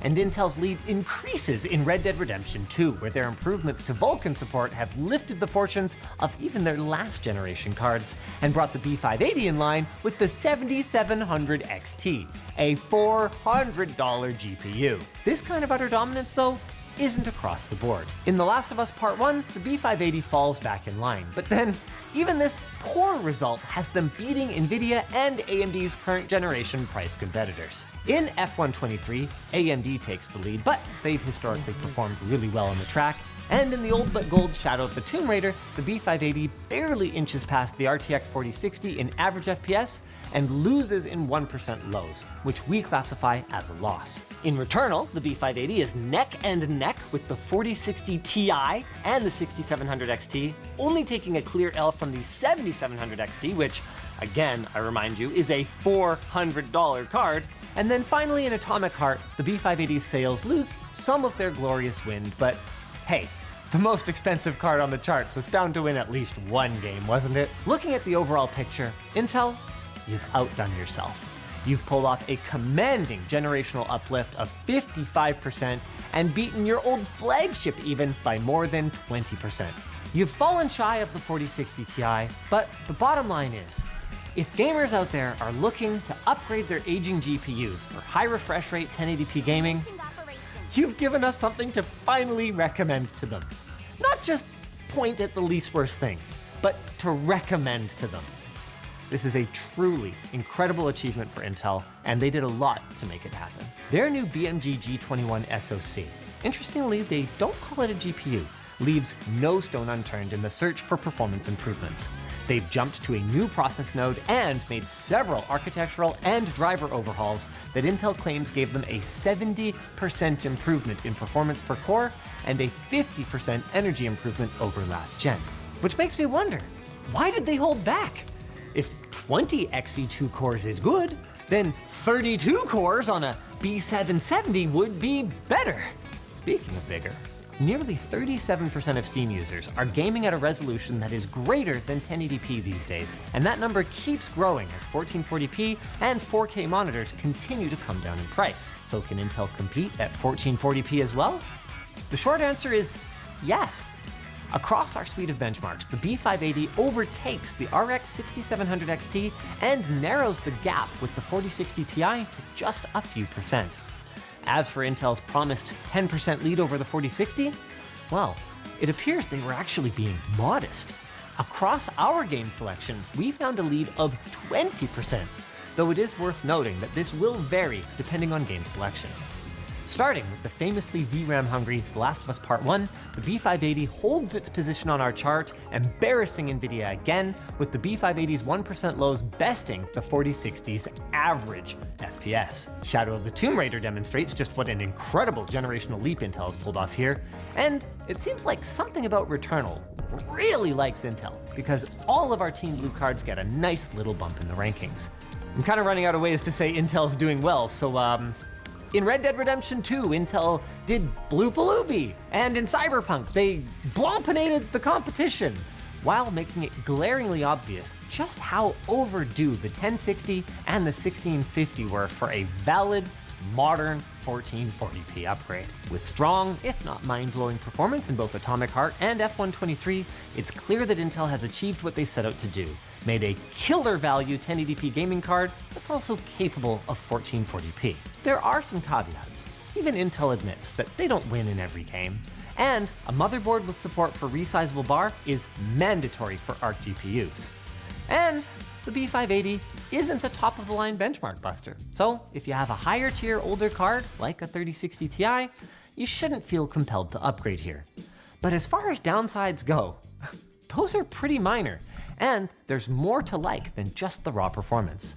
And Intel's lead increases in Red Dead Redemption 2, where their improvements to Vulkan support have lifted the fortunes of even their last generation cards and brought the B580 in line with the 7700 XT, a $400 GPU. This kind of utter dominance, though, isn't across the board. In The Last of Us Part 1, the B580 falls back in line, but then even this poor result has them beating Nvidia and AMD's current generation price competitors. In F123, AMD takes the lead, but they've historically performed really well on the track. And in the old but gold Shadow of the Tomb Raider, the B580 barely inches past the RTX 4060 in average FPS and loses in 1% lows, which we classify as a loss. In Returnal, the B580 is neck and neck with the 4060 Ti and the 6700 XT, only taking a clear L from the 7700 XT, which, again, I remind you, is a $400 card. And then finally in Atomic Heart, the B580's sales lose some of their glorious wind, but hey, the most expensive card on the charts was bound to win at least one game, wasn't it? Looking at the overall picture, Intel, you've outdone yourself. You've pulled off a commanding generational uplift of 55% and beaten your old flagship even by more than 20%. You've fallen shy of the 4060 Ti, but the bottom line is, if gamers out there are looking to upgrade their aging GPUs for high refresh rate 1080p gaming, you've given us something to finally recommend to them. Not just point at the least worst thing, but to recommend to them. This is a truly incredible achievement for Intel, and they did a lot to make it happen. Their new BMG G21 SoC, interestingly, they don't call it a GPU, leaves no stone unturned in the search for performance improvements. They've jumped to a new process node and made several architectural and driver overhauls that Intel claims gave them a 70% improvement in performance per core and a 50% energy improvement over last gen. Which makes me wonder, why did they hold back? If 20 Xe2 cores is good, then 32 cores on a B770 would be better. Speaking of bigger, nearly 37% of Steam users are gaming at a resolution that is greater than 1080p these days, and that number keeps growing as 1440p and 4K monitors continue to come down in price. So can Intel compete at 1440p as well? The short answer is yes. Across our suite of benchmarks, the B580 overtakes the RX 6700 XT and narrows the gap with the 4060 Ti to just a few percent. As for Intel's promised 10% lead over the 4060, well, it appears they were actually being modest. Across our game selection, we found a lead of 20%, though it is worth noting that this will vary depending on game selection. Starting with the famously VRAM-hungry The Last of Us Part 1, the B580 holds its position on our chart, embarrassing Nvidia again, with the B580's 1% lows besting the 4060's average FPS. Shadow of the Tomb Raider demonstrates just what an incredible generational leap Intel has pulled off here, and it seems like something about Returnal really likes Intel, because all of our Team Blue cards get a nice little bump in the rankings. I'm kind of running out of ways to say Intel's doing well, so in Red Dead Redemption 2, Intel did bloop-a-loopy, and in Cyberpunk, they blompinated the competition, while making it glaringly obvious just how overdue the 1060 and the 1650 were for a valid, modern 1440p upgrade. With strong, if not mind-blowing performance in both Atomic Heart and F123, it's clear that Intel has achieved what they set out to do, made a killer value 1080p gaming card that's also capable of 1440p. There are some caveats. Even Intel admits that they don't win in every game, and a motherboard with support for resizable bar is mandatory for ARC GPUs. And the B580 isn't a top-of-the-line benchmark buster, so if you have a higher tier older card, like a 3060 Ti, you shouldn't feel compelled to upgrade here. But as far as downsides go, those are pretty minor, and there's more to like than just the raw performance.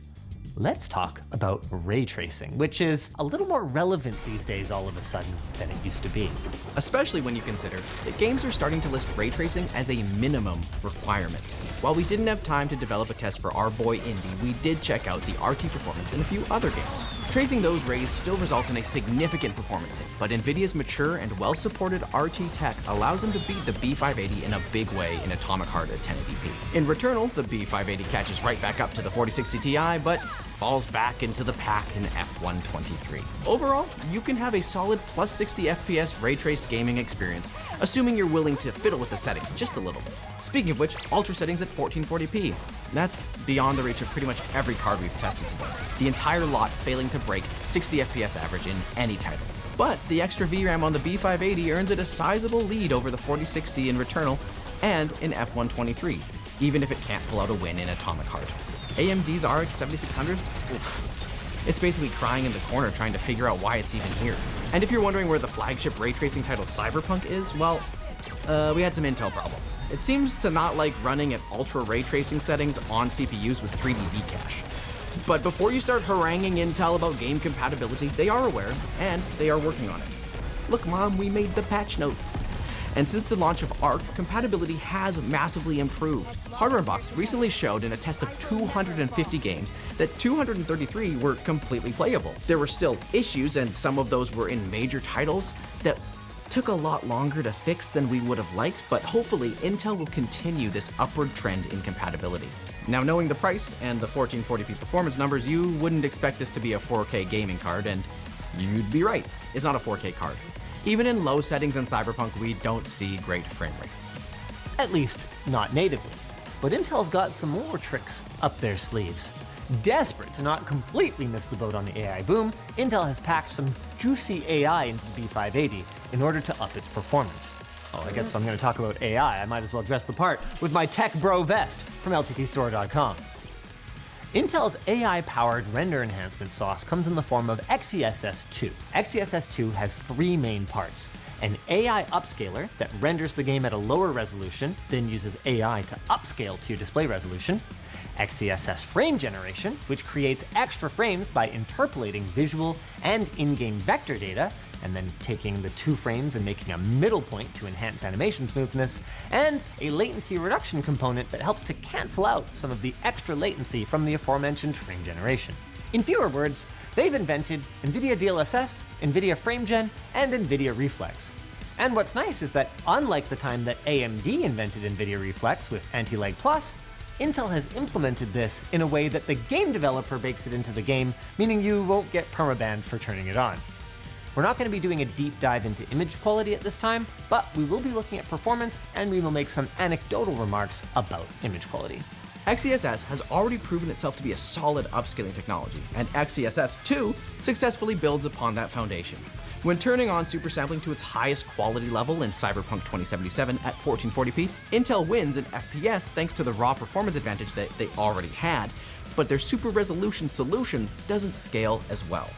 Let's talk about ray tracing, which is a little more relevant these days all of a sudden than it used to be. Especially when you consider that games are starting to list ray tracing as a minimum requirement. While we didn't have time to develop a test for our boy Indy, we did check out the RT performance in a few other games. Tracing those rays still results in a significant performance hit, but Nvidia's mature and well-supported RT tech allows them to beat the B580 in a big way in Atomic Heart at 1080p. In Returnal, the B580 catches right back up to the 4060 Ti, but falls back into the pack in F123. Overall, you can have a solid plus 60 FPS ray-traced gaming experience, assuming you're willing to fiddle with the settings just a little. Speaking of which, ultra settings at 1440p. That's beyond the reach of pretty much every card we've tested today. The entire lot failing to break 60 FPS average in any title. But the extra VRAM on the B580 earns it a sizable lead over the 4060 in Returnal and in F123, even if it can't pull out a win in Atomic Heart. AMD's RX 7600? Oof. It's basically crying in the corner trying to figure out why it's even here. And if you're wondering where the flagship ray tracing title Cyberpunk is, well, we had some Intel problems. It seems to not like running at ultra ray tracing settings on CPUs with 3D V-cache. But before you start haranguing Intel about game compatibility, they are aware, and they are working on it. Look, Mom, we made the patch notes. And since the launch of Arc, compatibility has massively improved. Hardware Box recently showed in a test of 250 games that 233 were completely playable. There were still issues, and some of those were in major titles that took a lot longer to fix than we would have liked, but hopefully Intel will continue this upward trend in compatibility. Now, knowing the price and the 1440p performance numbers, you wouldn't expect this to be a 4K gaming card, and you'd be right, it's not a 4K card. Even in low settings in Cyberpunk, we don't see great frame rates. At least, not natively. But Intel's got some more tricks up their sleeves. Desperate to not completely miss the boat on the AI boom, Intel has packed some juicy AI into the B580 in order to up its performance. Oh, I guess if I'm going to talk about AI, I might as well dress the part with my tech bro vest from LTTstore.com. Intel's AI-powered render enhancement sauce comes in the form of XeSS2. XeSS2 has three main parts: an AI upscaler that renders the game at a lower resolution, then uses AI to upscale to your display resolution; XeSS frame generation, which creates extra frames by interpolating visual and in-game vector data, and then taking the 2 frames and making a middle point to enhance animation smoothness; and a latency reduction component that helps to cancel out some of the extra latency from the aforementioned frame generation. In fewer words, they've invented NVIDIA DLSS, NVIDIA FrameGen, and NVIDIA Reflex. And what's nice is that unlike the time that AMD invented NVIDIA Reflex with Anti-Lag Plus, Intel has implemented this in a way that the game developer bakes it into the game, meaning you won't get permabanned for turning it on. We're not going to be doing a deep dive into image quality at this time, but we will be looking at performance, and we will make some anecdotal remarks about image quality. XeSS has already proven itself to be a solid upscaling technology, and XeSS2 successfully builds upon that foundation. When turning on supersampling to its highest quality level in Cyberpunk 2077 at 1440p, Intel wins in FPS thanks to the raw performance advantage that they already had, but their super resolution solution doesn't scale as well.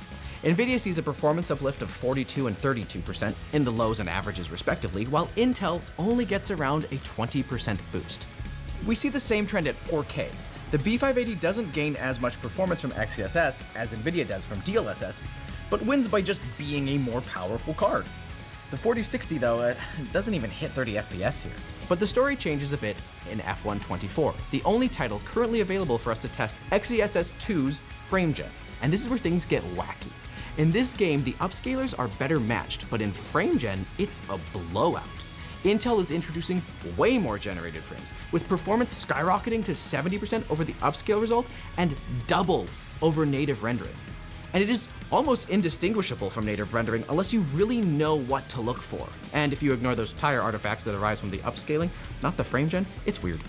NVIDIA sees a performance uplift of 42% and 32% in the lows and averages respectively, while Intel only gets around a 20% boost. We see the same trend at 4K. The B580 doesn't gain as much performance from XeSS as NVIDIA does from DLSS, but wins by just being a more powerful card. The 4060 though, doesn't even hit 30 FPS here. But the story changes a bit in F124, the only title currently available for us to test XeSS2's FrameGen, and this is where things get wacky. In this game, the upscalers are better matched, but in FrameGen, it's a blowout. Intel is introducing way more generated frames, with performance skyrocketing to 70% over the upscale result and double over native rendering. And it is almost indistinguishable from native rendering unless you really know what to look for. And if you ignore those tire artifacts that arise from the upscaling, not the FrameGen, it's weird.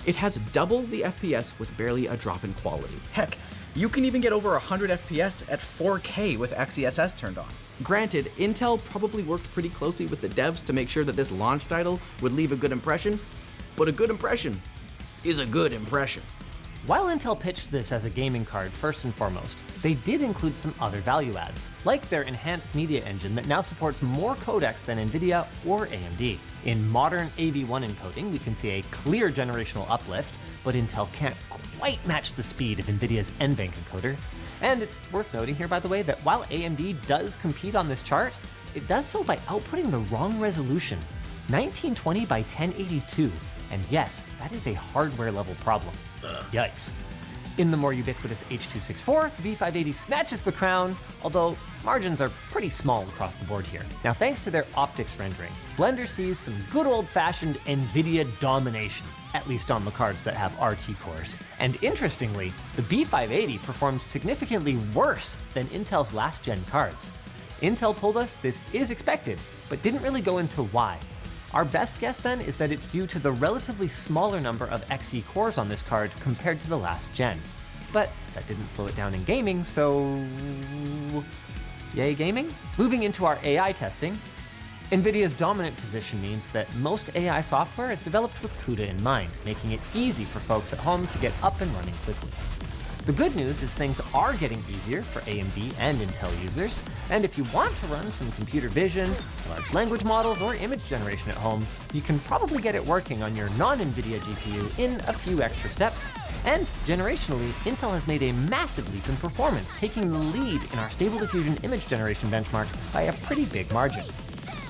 It has double the FPS with barely a drop in quality. Heck, you can even get over 100 FPS at 4K with XeSS turned on. Granted, Intel probably worked pretty closely with the devs to make sure that this launch title would leave a good impression, but a good impression is a good impression. While Intel pitched this as a gaming card first and foremost, they did include some other value adds, like their enhanced media engine that now supports more codecs than NVIDIA or AMD. In modern AV1 encoding, we can see a clear generational uplift, but Intel can't quite match the speed of NVIDIA's NVENC encoder. And it's worth noting here, by the way, that while AMD does compete on this chart, it does so by outputting the wrong resolution, 1920 by 1082. And yes, that is a hardware level problem. Yikes. In the more ubiquitous H.264, the B580 snatches the crown, although margins are pretty small across the board here. Now, thanks to their optics rendering, Blender sees some good old-fashioned NVIDIA domination, at least on the cards that have RT cores. And interestingly, the B580 performs significantly worse than Intel's last-gen cards. Intel told us this is expected, but didn't really go into why. Our best guess then is that it's due to the relatively smaller number of Xe cores on this card compared to the last gen. But that didn't slow it down in gaming, so Yay gaming? Moving into our AI testing, NVIDIA's dominant position means that most AI software is developed with CUDA in mind, making it easy for folks at home to get up and running quickly. The good news is things are getting easier for AMD and Intel users, and if you want to run some computer vision, large language models, or image generation at home, you can probably get it working on your non-NVIDIA GPU in a few extra steps. And generationally, Intel has made a massive leap in performance, taking the lead in our Stable Diffusion image generation benchmark by a pretty big margin.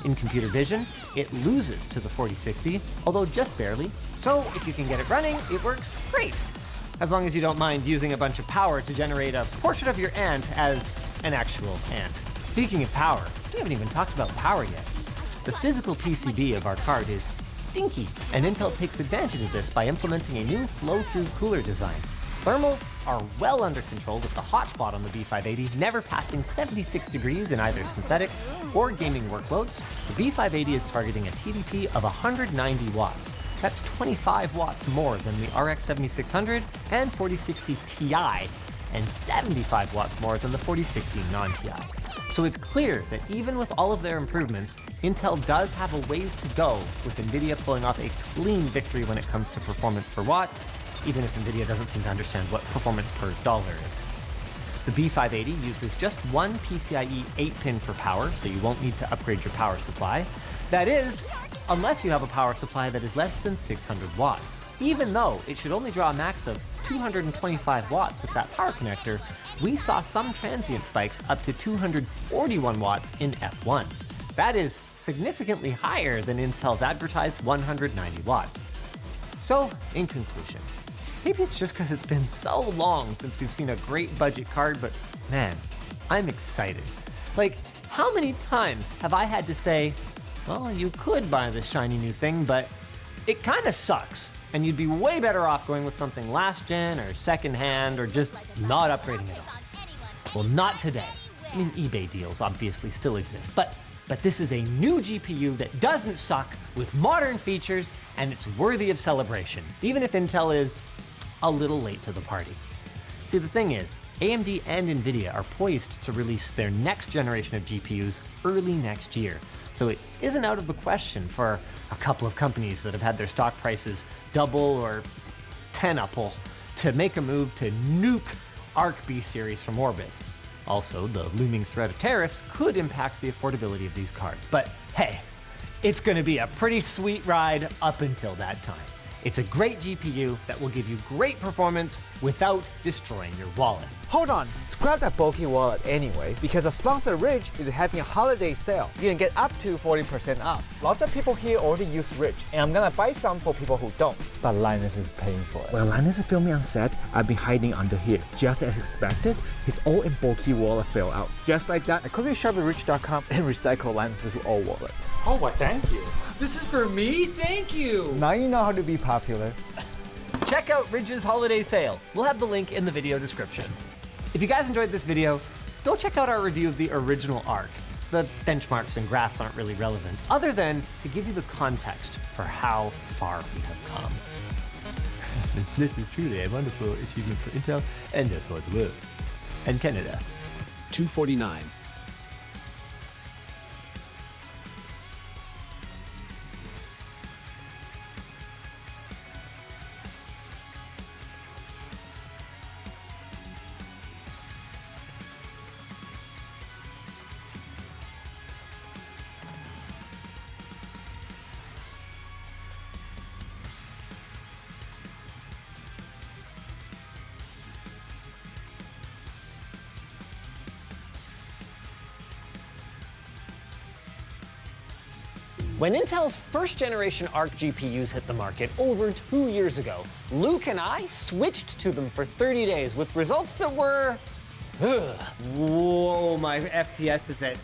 In computer vision, it loses to the 4060, although just barely, so if you can get it running, it works great. As long as you don't mind using a bunch of power to generate a portrait of your ant as an actual ant. Speaking of power, we haven't even talked about power yet. The physical PCB of our card is dinky, and Intel takes advantage of this by implementing a new flow-through cooler design. Thermals are well under control, with the hotspot on the B580 never passing 76 degrees in either synthetic or gaming workloads. The B580 is targeting a TDP of 190 watts. That's 25 watts more than the RX 7600 and 4060 Ti, and 75 watts more than the 4060 non-Ti. So it's clear that even with all of their improvements, Intel does have a ways to go, with NVIDIA pulling off a clean victory when it comes to performance per watt, even if NVIDIA doesn't seem to understand what performance per dollar is. The B580 uses just one PCIe 8-pin for power, so you won't need to upgrade your power supply. That is, unless you have a power supply that is less than 600 watts. Even though it should only draw a max of 225 watts with that power connector, we saw some transient spikes up to 241 watts in F1. That is significantly higher than Intel's advertised 190 watts. So, in conclusion, maybe it's just because it's been so long since we've seen a great budget card, but man, I'm excited. Like, how many times have I had to say, well, you could buy this shiny new thing, but it kind of sucks, and you'd be way better off going with something last gen or secondhand or just not upgrading at all. Well, not today. I mean, eBay deals obviously still exist, but this is a new GPU that doesn't suck, with modern features, and it's worthy of celebration, even if Intel is a little late to the party. See, the thing is, AMD and NVIDIA are poised to release their next generation of GPUs early next year, so it isn't out of the question for a couple of companies that have had their stock prices double or 10-uple to make a move to nuke Arc B series from orbit. Also, the looming threat of tariffs could impact the affordability of these cards, but hey, it's gonna be a pretty sweet ride up until that time. It's a great GPU that will give you great performance without destroying your wallet. Hold on, scrap that bulky wallet anyway, because our sponsor Ridge is having a holiday sale. You can get up to 40% off. Lots of people here already use Ridge, and I'm gonna buy some for people who don't. But Linus is paying for it. When Linus is filming on set, I've been hiding under here. Just as expected, his old and bulky wallet fell out. Just like that, I quickly shop at Ridge.com and recycle Linus's old wallet. Oh, well, thank you. This is for me? Thank you! Now you know how to be popular. Check out Ridge's holiday sale. We'll have the link in the video description. If you guys enjoyed this video, go check out our review of the original Arc. The benchmarks and graphs aren't really relevant, other than to give you the context for how far we have come. This is truly a wonderful achievement for Intel and for the world. And Canada. 249. When Intel's first generation Arc GPUs hit the market over 2 years ago, Luke and I switched to them for 30 days with results that were... Whoa, my FPS is at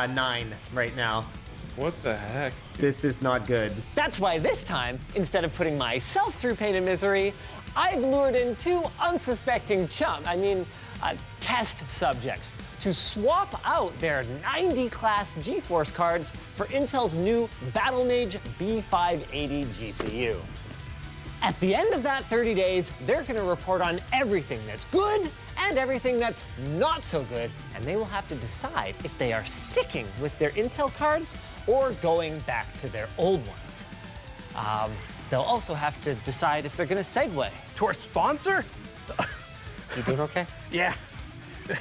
9 right now. What the heck? This is not good. That's why this time, instead of putting myself through pain and misery, I've lured in two unsuspecting test subjects to swap out their 90 class GeForce cards for Intel's new Battle Mage B580 GPU. At the end of that 30 days, they're gonna report on everything that's good and everything that's not so good, and they will have to decide if they are sticking with their Intel cards or going back to their old ones. They'll also have to decide if they're gonna segue to our sponsor. You doing okay? Yeah,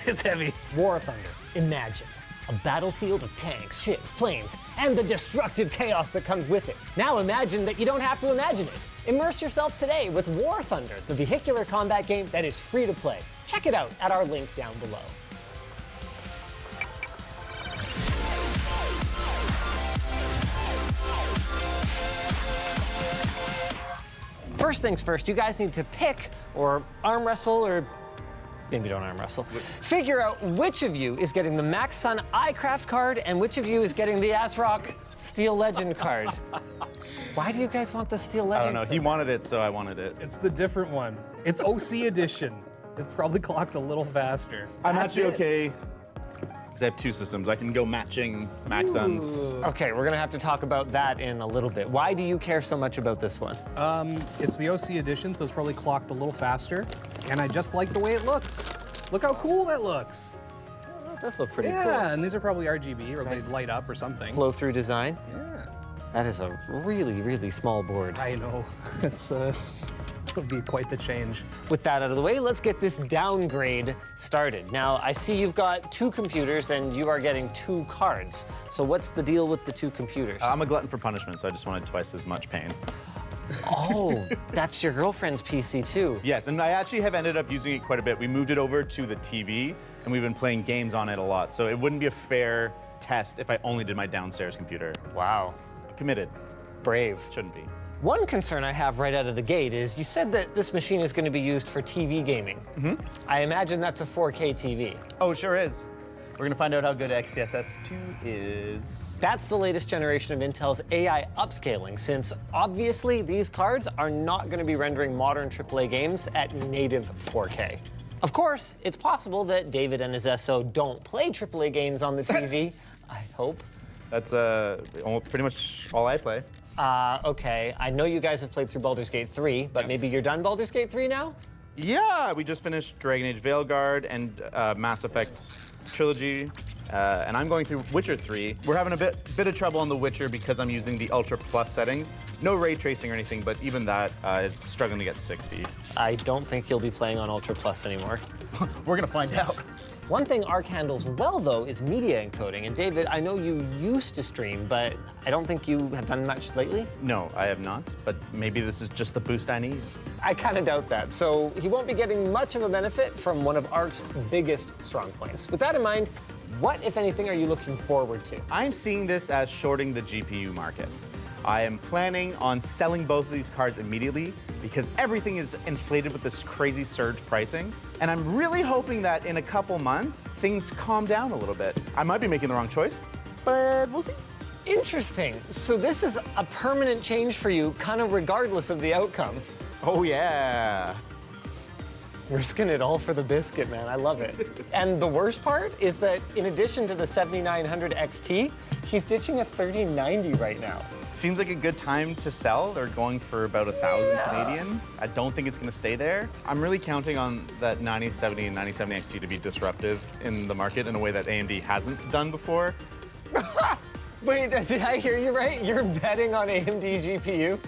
it's heavy. War Thunder, imagine. A battlefield of tanks, ships, planes, and the destructive chaos that comes with it. Now imagine that you don't have to imagine it. Immerse yourself today with War Thunder, the vehicular combat game that is free to play. Check it out at our link down below. First things first, you guys need to pick or arm wrestle, or maybe don't arm wrestle. Figure out which of you is getting the Max Sun iCraft card and which of you is getting the ASRock Steel Legend card. Why do you guys want the Steel Legend? I don't know. He wanted it, so I wanted it. It's the different one. It's OC edition. It's probably clocked a little faster. I'm actually okay, because I have two systems. I can go matching Max Suns. Okay, we're gonna have to talk about that in a little bit. Why do you care so much about this one? It's the OC edition, so it's probably clocked a little faster. And I just like the way it looks. Look how cool that looks. Oh, it does look pretty cool. Yeah, and these are probably RGB, or they light up or something. Flow-through design. Yeah. That is a really, really small board. I know. It's it'll be quite the change. With that out of the way, let's get this downgrade started. Now, I see you've got 2 computers and you are getting 2 cards. So what's the deal with the 2 computers? I'm a glutton for punishment, so I just wanted twice as much pain. Oh, that's your girlfriend's PC too. Yes, and I actually have ended up using it quite a bit. We moved it over to the TV, and we've been playing games on it a lot. So it wouldn't be a fair test if I only did my downstairs computer. Wow. Committed. Brave. Shouldn't be. One concern I have right out of the gate is you said that this machine is going to be used for TV gaming. Mm-hmm. I imagine that's a 4K TV. Oh, it sure is. We're gonna find out how good XeSS2 is. That's the latest generation of Intel's AI upscaling, since obviously these cards are not going to be rendering modern AAA games at native 4K. Of course, it's possible that David and his SO don't play AAA games on the TV, I hope. That's pretty much all I play. Okay, I know you guys have played through Baldur's Gate 3, but maybe you're done Baldur's Gate 3 now? Yeah, we just finished Dragon Age Veilguard and Mass Effect Trilogy, and I'm going through Witcher 3. We're having a bit of trouble on The Witcher because I'm using the Ultra Plus settings. No ray tracing or anything, but even that, it's struggling to get 60. I don't think you'll be playing on Ultra Plus anymore. We're gonna find out. One thing Arc handles well, though, is media encoding. And David, I know you used to stream, but I don't think you have done much lately? No, I have not, but maybe this is just the boost I need. I kind of doubt that. So he won't be getting much of a benefit from one of Arc's biggest strong points. With that in mind, what, if anything, are you looking forward to? I'm seeing this as shorting the GPU market. I am planning on selling both of these cards immediately because everything is inflated with this crazy surge pricing. And I'm really hoping that in a couple months, things calm down a little bit. I might be making the wrong choice, but we'll see. Interesting. So this is a permanent change for you, kind of regardless of the outcome. Oh, yeah. Risking it all for the biscuit, man. I love it. And the worst part is that in addition to the 7900 XT, he's ditching a 3090 right now. Seems like a good time to sell. They're going for about 1,000 Canadian. I don't think it's gonna stay there. I'm really counting on that 9070 and 9070 XT to be disruptive in the market in a way that AMD hasn't done before. Wait, did I hear you right? You're betting on AMD GPU?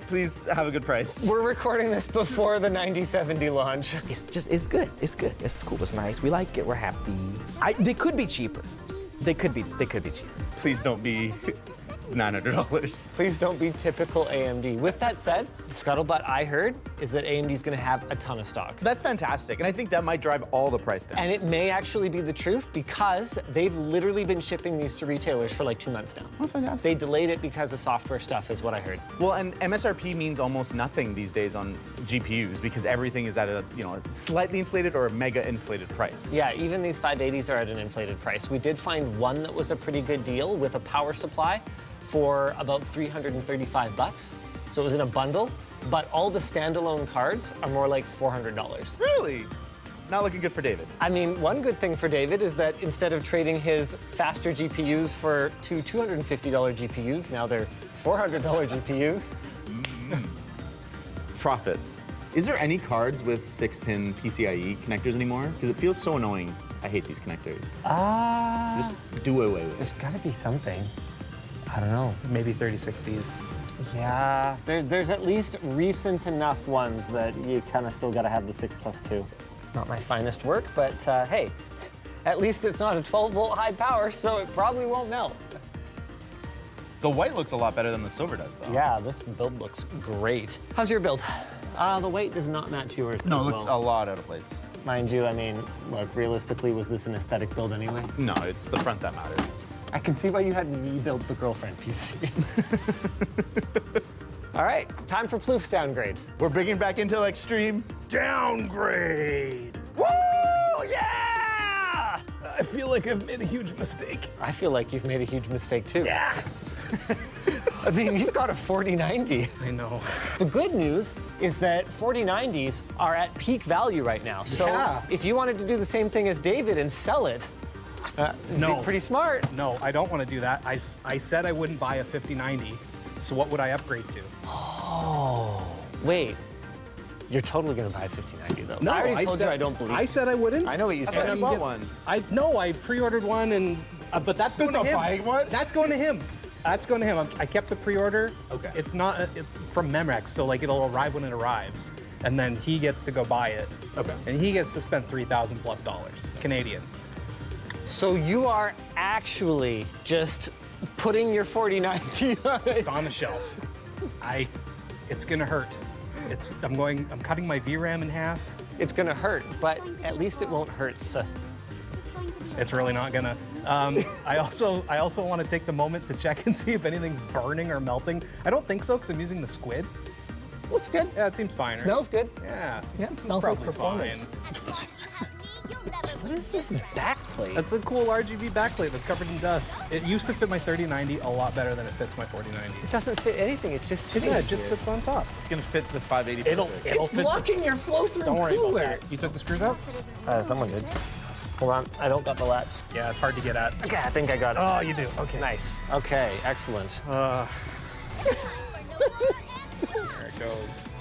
Please have a good price. We're recording this before the 9070 launch. It's good. It's good. It's cool. It's nice. We like it. We're happy. They could be cheaper. They could be cheaper. Please don't be $900. Please don't be typical AMD. With that said, the scuttlebutt I heard is that AMD's gonna have a ton of stock. That's fantastic, and I think that might drive all the price down. And it may actually be the truth because they've literally been shipping these to retailers for like 2 months now. That's fantastic. They delayed it because of software stuff is what I heard. Well, and MSRP means almost nothing these days on GPUs because everything is at a slightly inflated or a mega inflated price. Yeah, even these 580s are at an inflated price. We did find one that was a pretty good deal with a power supply for about $335. So it was in a bundle, but all the standalone cards are more like $400. Really? Not looking good for David. I mean, one good thing for David is that instead of trading his faster GPUs for two $250 GPUs, now they're $400 GPUs, Profit. Is there any cards with 6-pin PCIe connectors anymore? Because it feels so annoying. I hate these connectors. Just do away with it. There's gotta be something. I don't know. Maybe 3060s. Yeah, there's at least recent enough ones that you kind of still gotta have the 6+2. Not my finest work, but hey, at least it's not a 12-volt high power, so it probably won't melt. The white looks a lot better than the silver does, though. Yeah, this build looks great. How's your build? The weight does not match yours. No, as it looks well. a lot out of place. Mind you, I mean, look, realistically, was this an aesthetic build anyway? No, it's the front that matters. I can see why you had me build the girlfriend PC. All right, time for Plouf's downgrade. We're bringing back Intel Extreme. Downgrade! Woo! Yeah! I feel like I've made a huge mistake. I feel like you've made a huge mistake too. Yeah. I mean, you've got a 4090. I know. The good news is that 4090s are at peak value right now. So if you wanted to do the same thing as David and sell it, it'd be pretty smart. No, I don't want to do that. I said I wouldn't buy a 5090, so what would I upgrade to? Oh, wait. You're totally gonna buy a 5090 though. No, I already told you I don't believe I said I wouldn't. I know what you said. I bought one. I pre-ordered one, and but that's going to him. Buying one? That's going to him. That's going to him. I kept the pre-order. Okay. It's not. It's from Memorex, so like it'll arrive when it arrives, and then he gets to go buy it. Okay. And he gets to spend $3,000+ Canadian. So you are actually just putting your 4090 on it. Just on the shelf. It's gonna hurt. I'm cutting my VRAM in half. It's gonna hurt, but at least it won't hurt. So. It's really not gonna. I also want to take the moment to check and see if anything's burning or melting. I don't think so because I'm using the squid. Looks good. Yeah, it seems fine. Smells good. Yeah. Yeah, it smells like Probably performance. What is this backplate? That's a cool RGB backplate that's covered in dust. It used to fit my 3090 a lot better than it fits my 4090. It doesn't fit anything. It's just sitting Yeah, it here. just sits on top. It's gonna fit the 580. It'll It's fit blocking your flow-through Don't worry cooler. about that. You took the screws out? Someone did. Hold on, I don't got the latch. Yeah, it's hard to get at. Okay, I think I got it. Oh, you do. Okay. Nice. Okay, excellent. There it goes.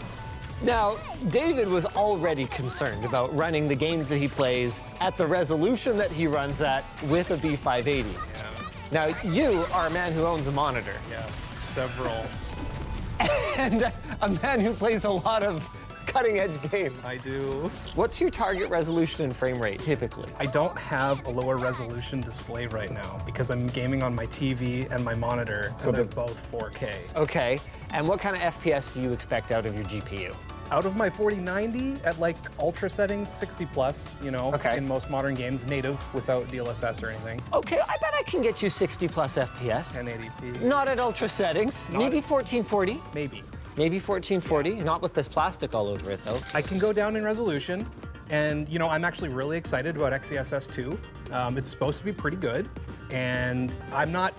Now, David was already concerned about running the games that he plays at the resolution that he runs at with a B580. Yeah. Now, you are a man who owns a monitor. Yes, several. And a man who plays a lot of cutting-edge games. I do. What's your target resolution and frame rate, typically? I don't have a lower resolution display right now because I'm gaming on my TV and my monitor, so they're both 4K. Okay, and what kind of FPS do you expect out of your GPU? Out of my 4090 at like ultra settings, 60+, you know, in most modern games, native without DLSS or anything. Okay, I bet I can get you 60+ FPS. 1080p. Not at ultra settings, maybe 1440. Maybe. Maybe 1440, not with this plastic all over it though. I can go down in resolution, and you know, I'm actually really excited about XeSS 2. It's supposed to be pretty good, and I'm not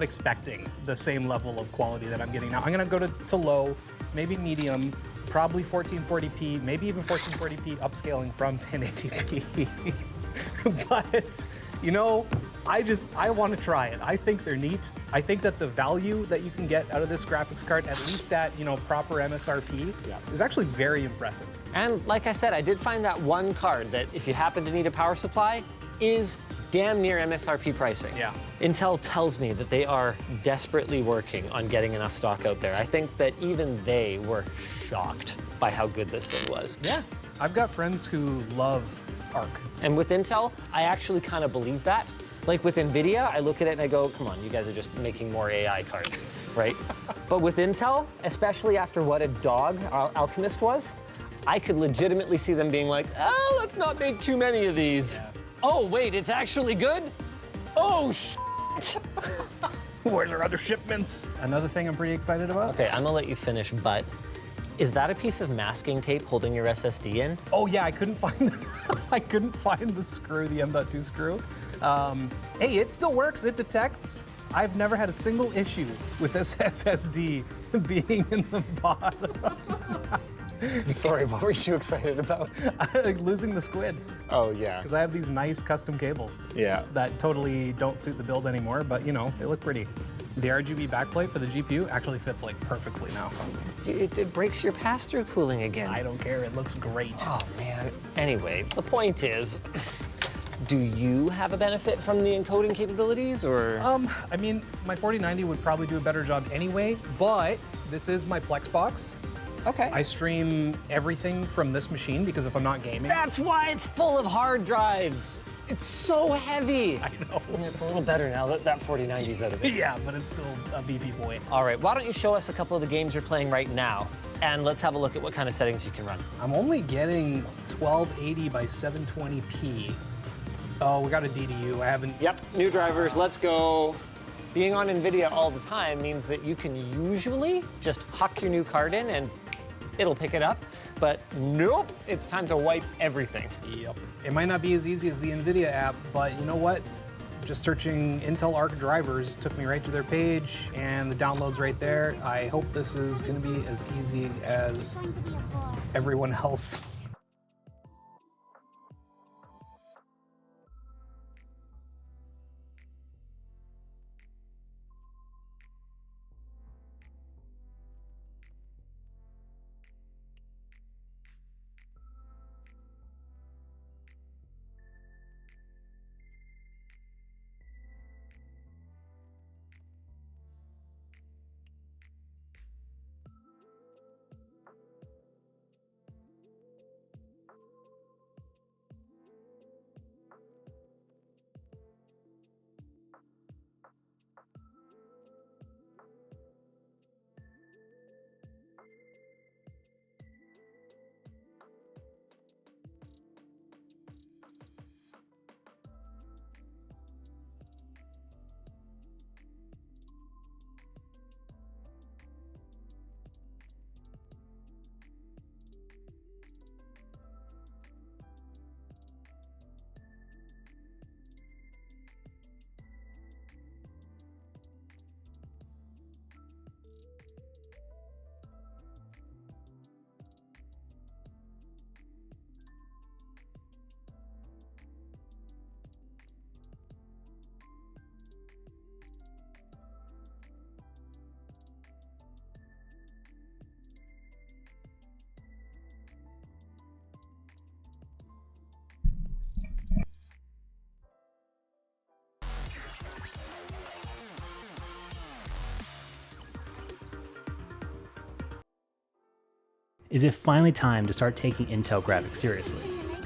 expecting the same level of quality that I'm getting now. I'm gonna go to low, maybe medium, probably 1440p, maybe even 1440p upscaling from 1080p. But, you know, I want to try it. I think they're neat. I think that the value that you can get out of this graphics card, at least at, you know, proper MSRP, is actually very impressive. And like I said, I did find that one card that if you happen to need a power supply is damn near MSRP pricing. Yeah. Intel tells me that they are desperately working on getting enough stock out there. I think that even they were shocked by how good this thing was. Yeah. I've got friends who love Arc. And with Intel, I actually kind of believe that. Like with NVIDIA, I look at it and I go, come on, you guys are just making more AI cards, right? But with Intel, especially after what a dog Alchemist was, I could legitimately see them being like, oh, let's not make too many of these. Yeah. Oh, wait, it's actually good? Oh, shit. Where's our other shipments? Another thing I'm pretty excited about. Okay, I'm gonna let you finish, but is that a piece of masking tape holding your SSD in? Oh yeah, I couldn't find the screw, the M.2 screw. Hey, it still works, it detects. I've never had a single issue with this SSD being in the bottom. Sorry, what were you excited about? Like losing the squid. Oh yeah. Because I have these nice custom cables. Yeah. That totally don't suit the build anymore, but you know, they look pretty. The RGB backplate for the GPU actually fits like perfectly now. It breaks your pass-through cooling again. I don't care, it looks great. Oh man. Anyway, the point is, do you have a benefit from the encoding capabilities, or? I mean, my 4090 would probably do a better job anyway, but this is my Plex box. Okay. I stream everything from this machine because if I'm not gaming. That's why it's full of hard drives. It's so heavy. I know. It's a little better now that 4090's out of it. Yeah, but it's still a beefy boy. All right, why don't you show us a couple of the games you're playing right now, and let's have a look at what kind of settings you can run. I'm only getting 1280 by 720p. Oh, we got a DDU. I haven't. Yep, new drivers, let's go. Being on NVIDIA all the time means that you can usually just huck your new card in and it'll pick it up, but nope, it's time to wipe everything. Yep. It might not be as easy as the NVIDIA app, but you know what? Just searching Intel Arc drivers took me right to their page, and the download's right there. I hope this is gonna be as easy as everyone else. Is it finally time to start taking Intel graphics seriously?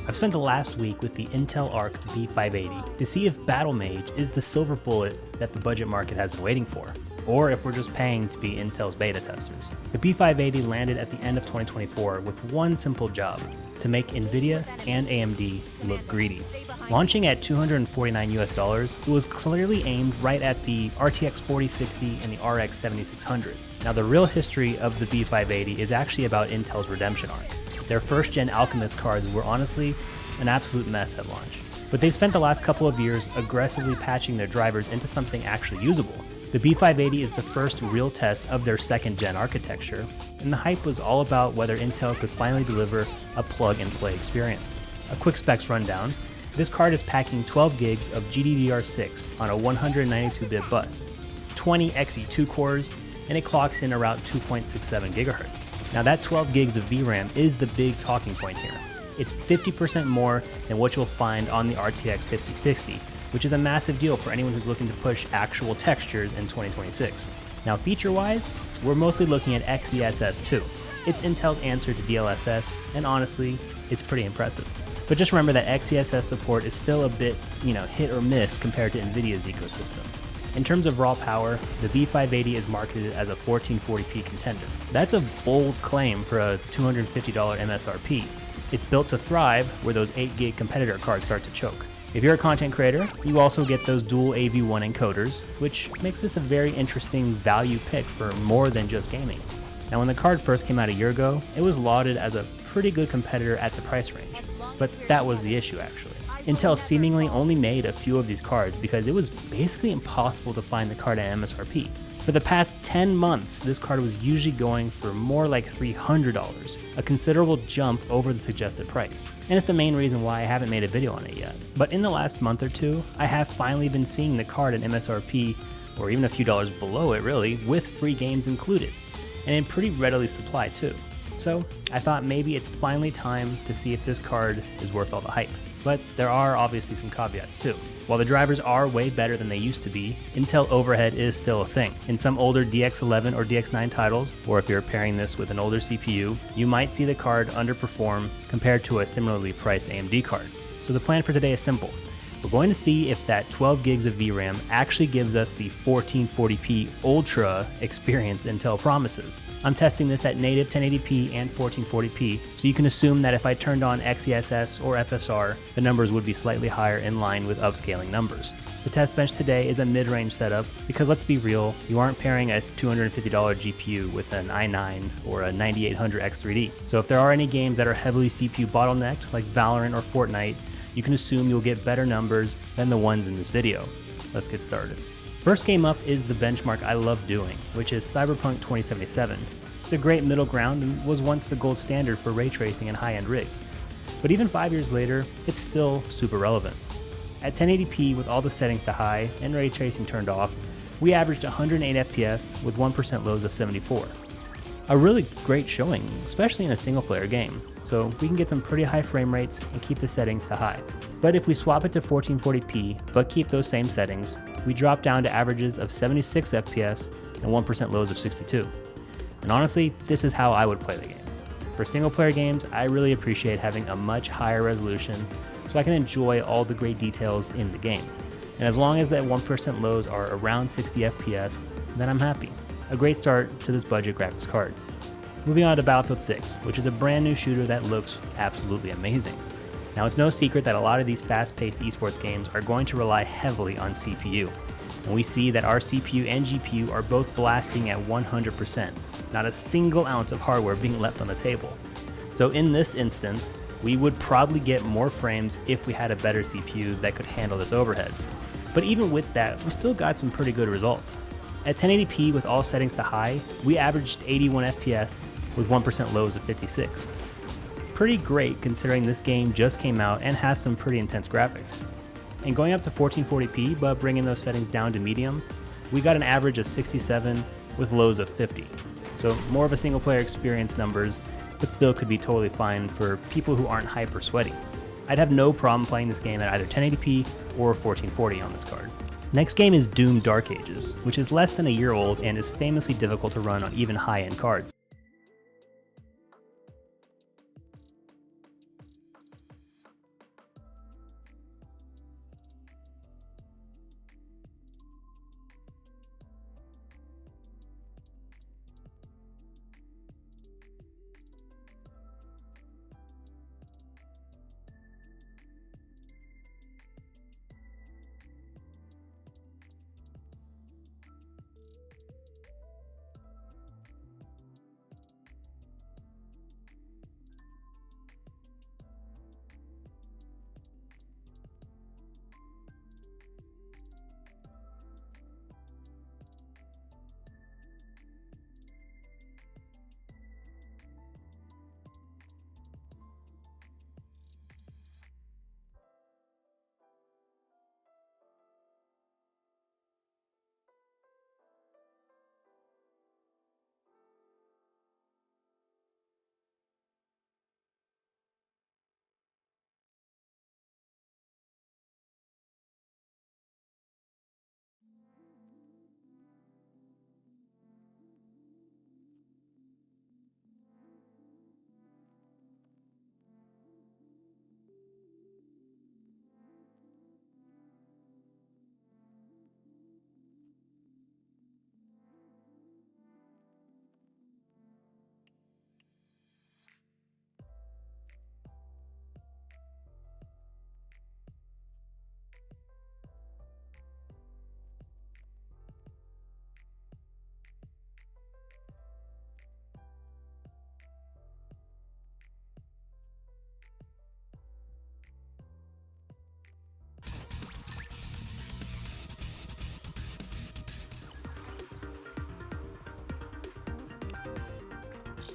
I've spent the last week with the Intel Arc B580 to see if Battle Mage is the silver bullet that the budget market has been waiting for, or if we're just paying to be Intel's beta testers. The B580 landed at the end of 2024 with one simple job: to make Nvidia and AMD look greedy. Launching at $249 US, it was clearly aimed right at the RTX 4060 and the RX 7600. Now, the real history of the B580 is actually about Intel's redemption arc. Their first-gen Alchemist cards were honestly an absolute mess at launch, but they've spent the last couple of years aggressively patching their drivers into something actually usable. The B580 is the first real test of their second-gen architecture, and the hype was all about whether Intel could finally deliver a plug-and-play experience. A quick specs rundown: this card is packing 12 gigs of GDDR6 on a 192-bit bus, 20 Xe2 cores, and it clocks in around 2.67 gigahertz. Now that 12 gigs of VRAM is the big talking point here. It's 50% more than what you'll find on the RTX 5060, which is a massive deal for anyone who's looking to push actual textures in 2026. Now feature-wise, we're mostly looking at XeSS 2. It's Intel's answer to DLSS, and honestly, it's pretty impressive. But just remember that XeSS support is still a bit, hit or miss compared to NVIDIA's ecosystem. In terms of raw power, the B580 is marketed as a 1440p contender. That's a bold claim for a $250 MSRP. It's built to thrive where those 8GB competitor cards start to choke. If you're a content creator, you also get those dual AV1 encoders, which makes this a very interesting value pick for more than just gaming. Now, when the card first came out a year ago, it was lauded as a pretty good competitor at the price range. But that was the issue, actually. Intel seemingly only made a few of these cards because it was basically impossible to find the card at MSRP. For the past 10 months, this card was usually going for more like $300, a considerable jump over the suggested price. And it's the main reason why I haven't made a video on it yet. But in the last month or two, I have finally been seeing the card at MSRP or even a few dollars below it really, with free games included, and in pretty readily supplied too. So I thought maybe it's finally time to see if this card is worth all the hype. But there are obviously some caveats too. While the drivers are way better than they used to be, Intel overhead is still a thing. In some older DX11 or DX9 titles, or if you're pairing this with an older CPU, you might see the card underperform compared to a similarly priced AMD card. So the plan for today is simple. We're going to see if that 12 gigs of VRAM actually gives us the 1440p Ultra experience Intel promises. I'm testing this at native 1080p and 1440p, so you can assume that if I turned on XeSS or FSR, the numbers would be slightly higher in line with upscaling numbers. The test bench today is a mid-range setup because let's be real, you aren't pairing a $250 GPU with an i9 or a 9800 X3D. So if there are any games that are heavily CPU bottlenecked like Valorant or Fortnite, you can assume you'll get better numbers than the ones in this video. Let's get started. First game up is the benchmark I love doing, which is Cyberpunk 2077. It's a great middle ground and was once the gold standard for ray tracing in high-end rigs. But even 5 years later, it's still super relevant. At 1080p with all the settings to high and ray tracing turned off, we averaged 108 FPS with 1% lows of 74. A really great showing, especially in a single-player game. So we can get some pretty high frame rates and keep the settings to high. But if we swap it to 1440p, but keep those same settings, we drop down to averages of 76 FPS and 1% lows of 62. And honestly, this is how I would play the game. For single player games, I really appreciate having a much higher resolution so I can enjoy all the great details in the game. And as long as that 1% lows are around 60 FPS, then I'm happy. A great start to this budget graphics card. Moving on to Battlefield 6, which is a brand new shooter that looks absolutely amazing. Now it's no secret that a lot of these fast-paced esports games are going to rely heavily on CPU. And we see that our CPU and GPU are both blasting at 100%, not a single ounce of hardware being left on the table. So in this instance, we would probably get more frames if we had a better CPU that could handle this overhead. But even with that, we still got some pretty good results. At 1080p with all settings to high, we averaged 81 FPS with 1% lows of 56. Pretty great considering this game just came out and has some pretty intense graphics. And going up to 1440p but bringing those settings down to medium, we got an average of 67 with lows of 50. So more of a single player experience numbers, but still could be totally fine for people who aren't hyper sweaty. I'd have no problem playing this game at either 1080p or 1440 on this card. Next game is Doom Dark Ages, which is less than a year old and is famously difficult to run on even high-end cards.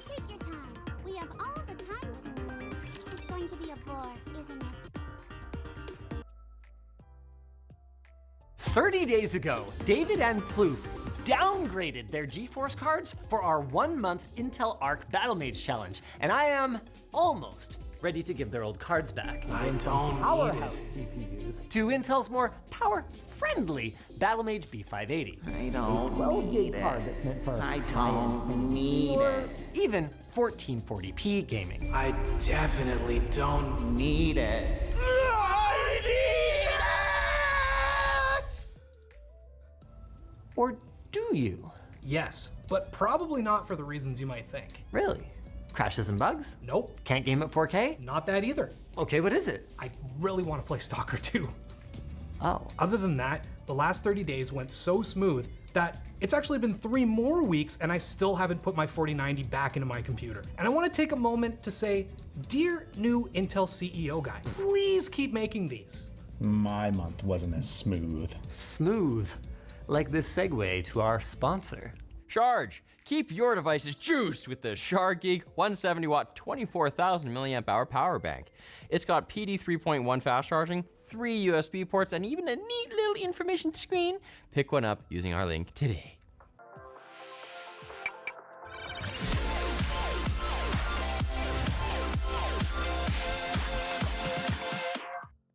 Take your time. We have all the time. It's going to be a bore, isn't it? 30 days ago, David and Plouffe downgraded their GeForce cards for our 1-month Intel Arc Battle Mage Challenge, and I am almost ready to give their old cards back. I don't Powerhouse GPUs to Intel's more power-friendly Battle Mage B580. I don't 12 need gig card it. that's meant for I don't need it. Even 1440p gaming. I definitely don't need it. Or do you? Yes, but probably not for the reasons you might think. Really? Crashes and bugs? Nope. Can't game at 4K? Not that either. Okay, what is it? I really want to play Stalker 2. Oh. Other than that, the last 30 days went so smooth that it's actually been 3 more weeks and I still haven't put my 4090 back into my computer. And I want to take a moment to say, dear new Intel CEO guy, please keep making these. My month wasn't as smooth. Smooth. Like this segue to our sponsor. Charge. Keep your devices juiced with the Chargeek 170 watt 24,000 milliamp hour power bank. It's got PD 3.1 fast charging, 3 USB ports, and even a neat little information screen. Pick one up using our link today.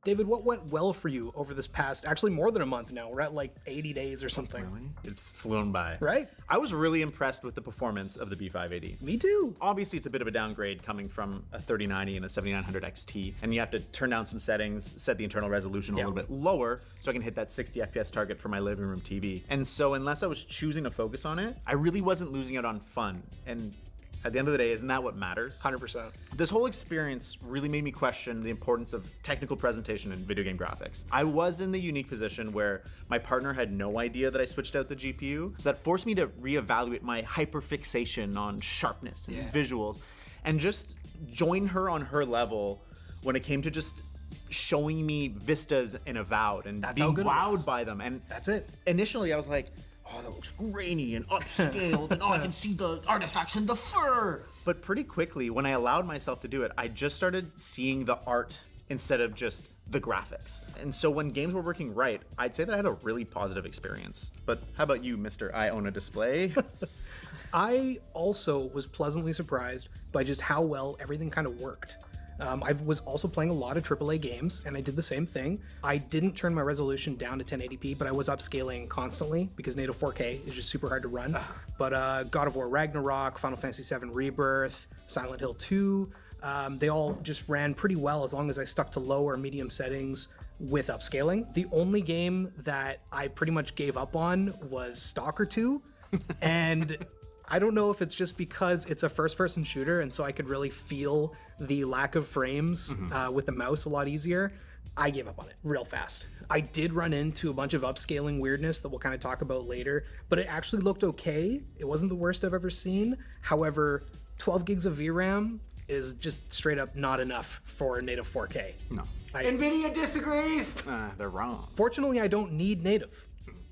David, what went well for you over this past, actually more than a month now? We're at like 80 days or something. Really? It's flown by. Right? I was really impressed with the performance of the B580. Me too. Obviously, it's a bit of a downgrade coming from a 3090 and a 7900 XT, and you have to turn down some settings, set the internal resolution a little bit lower so I can hit that 60 FPS target for my living room TV. And so unless I was choosing to focus on it, I really wasn't losing out on fun. And at the end of the day, isn't that what matters? 100%. This whole experience really made me question the importance of technical presentation in video game graphics. I was in the unique position where my partner had no idea that I switched out the GPU, so that forced me to reevaluate my hyperfixation on sharpness and visuals, and just join her on her level when it came to just showing me vistas in Avowed and being wowed by them. And that's it. Initially, I was like, oh, that looks grainy and upscaled, and oh, I can see the artifacts in the fur. But pretty quickly, when I allowed myself to do it, I just started seeing the art instead of just the graphics. And so when games were working right, I'd say that I had a really positive experience. But how about you, Mr. I Own a Display? I also was pleasantly surprised by just how well everything kind of worked. I was also playing a lot of AAA games, and I did the same thing. I didn't turn my resolution down to 1080p, but I was upscaling constantly because native 4K is just super hard to run. But God of War Ragnarok, Final Fantasy VII Rebirth, Silent Hill 2, they all just ran pretty well as long as I stuck to low or medium settings with upscaling. The only game that I pretty much gave up on was Stalker 2, and I don't know if it's just because it's a first-person shooter and so I could really feel the lack of frames with the mouse a lot easier. I gave up on it real fast. I did run into a bunch of upscaling weirdness that we'll kind of talk about later, but it actually looked okay. It wasn't the worst I've ever seen. However, 12 gigs of VRAM is just straight up not enough for native 4K. No. NVIDIA disagrees! They're wrong. Fortunately, I don't need native.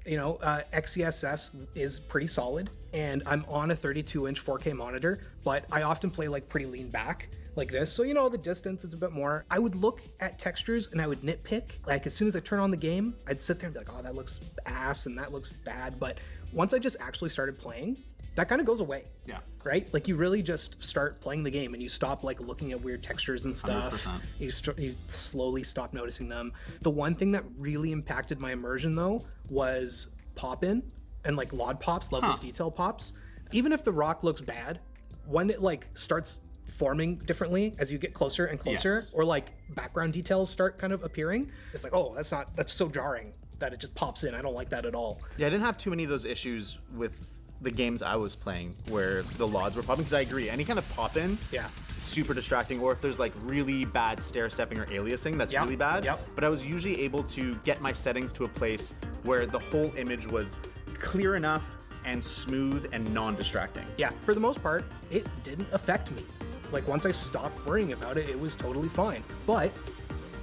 You know, XeSS is pretty solid, and I'm on a 32-inch 4K monitor, but I often play like pretty lean back like this, so you know the distance is a bit more. I would look at textures and I would nitpick. Like as soon as I turn on the game, I'd sit there and be like, oh, that looks ass and that looks bad. But once I just actually started playing, that kind of goes away. Yeah. Right? Like you really just start playing the game and you stop like looking at weird textures and stuff. 100%. You slowly stop noticing them. The one thing that really impacted my immersion though was pop-in and like LOD pops, level of detail pops. Even if the rock looks bad, when it like starts forming differently as you get closer and closer, Yes. or like background details start kind of appearing, it's like, oh, that's so jarring that it just pops in. I don't like that at all. Yeah, I didn't have too many of those issues with the games I was playing where the LODs were popping, because I agree, any kind of pop-in, super distracting, or if there's like really bad stair-stepping or aliasing, that's really bad. But I was usually able to get my settings to a place where the whole image was clear enough and smooth and non-distracting. Yeah, for the most part, it didn't affect me. Like once I stopped worrying about it, it was totally fine. But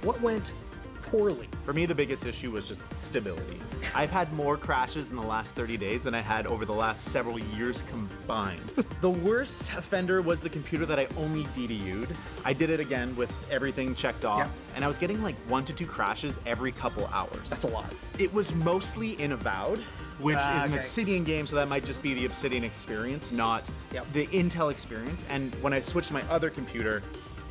what went poorly. For me, the biggest issue was just stability. I've had more crashes in the last 30 days than I had over the last several years combined. The worst offender was the computer that I only DDU'd. I did it again with everything checked off, and I was getting like 1 to 2 crashes every couple hours. That's a lot. It was mostly in Avowed, which is an Obsidian game, so that might just be the Obsidian experience, not the Intel experience. And when I switched to my other computer,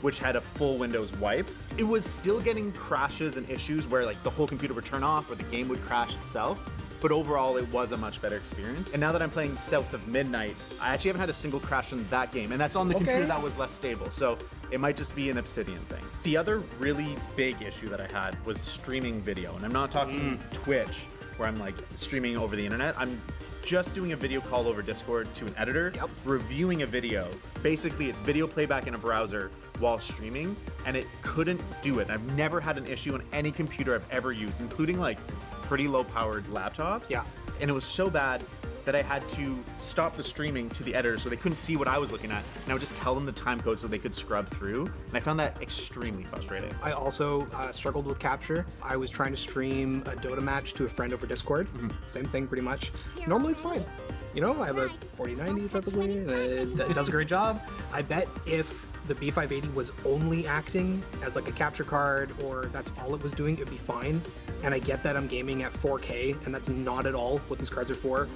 which had a full Windows wipe, it was still getting crashes and issues where like the whole computer would turn off or the game would crash itself. But overall, it was a much better experience. And now that I'm playing South of Midnight, I actually haven't had a single crash in that game. And that's on the computer that was less stable. So it might just be an Obsidian thing. The other really big issue that I had was streaming video. And I'm not talking Twitch, where I'm like streaming over the internet. I'm just doing a video call over Discord to an editor, reviewing a video. Basically, it's video playback in a browser while streaming, and it couldn't do it. I've never had an issue on any computer I've ever used, including like pretty low-powered laptops. And it was so bad that I had to stop the streaming to the editor so they couldn't see what I was looking at, and I would just tell them the time code so they could scrub through, and I found that extremely frustrating. I also struggled with capture. I was trying to stream a Dota match to a friend over Discord. Same thing, pretty much. Normally it's fine. You know, I have a 4090 typically, and it does a great job. I bet if the B580 was only acting as like a capture card, or that's all it was doing, it'd be fine. And I get that I'm gaming at 4K, and that's not at all what these cards are for,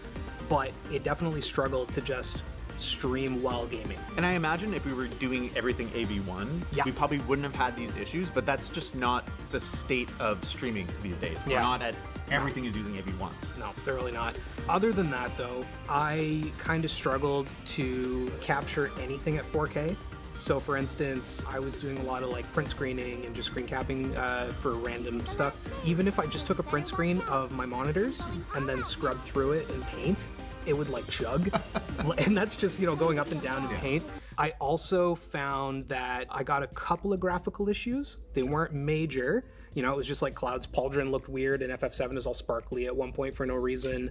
but it definitely struggled to just stream while gaming. And I imagine if we were doing everything AV1, we probably wouldn't have had these issues, but that's just not the state of streaming these days. We're not at everything is using AV1. No, they're really not. Other than that though, I kind of struggled to capture anything at 4K. So for instance, I was doing a lot of like print screening and just screen capping for random stuff. Even if I just took a print screen of my monitors and then scrubbed through it in Paint, it would like chug. And that's just, you know, going up and down in Paint. I also found that I got a couple of graphical issues. They weren't major. You know, it was just like Cloud's Pauldron looked weird and FF7 is all sparkly at one point for no reason.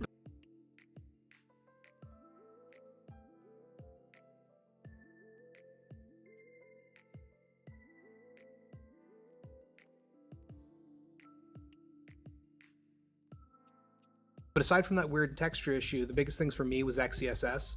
But aside from that weird texture issue, the biggest things for me was XeSS.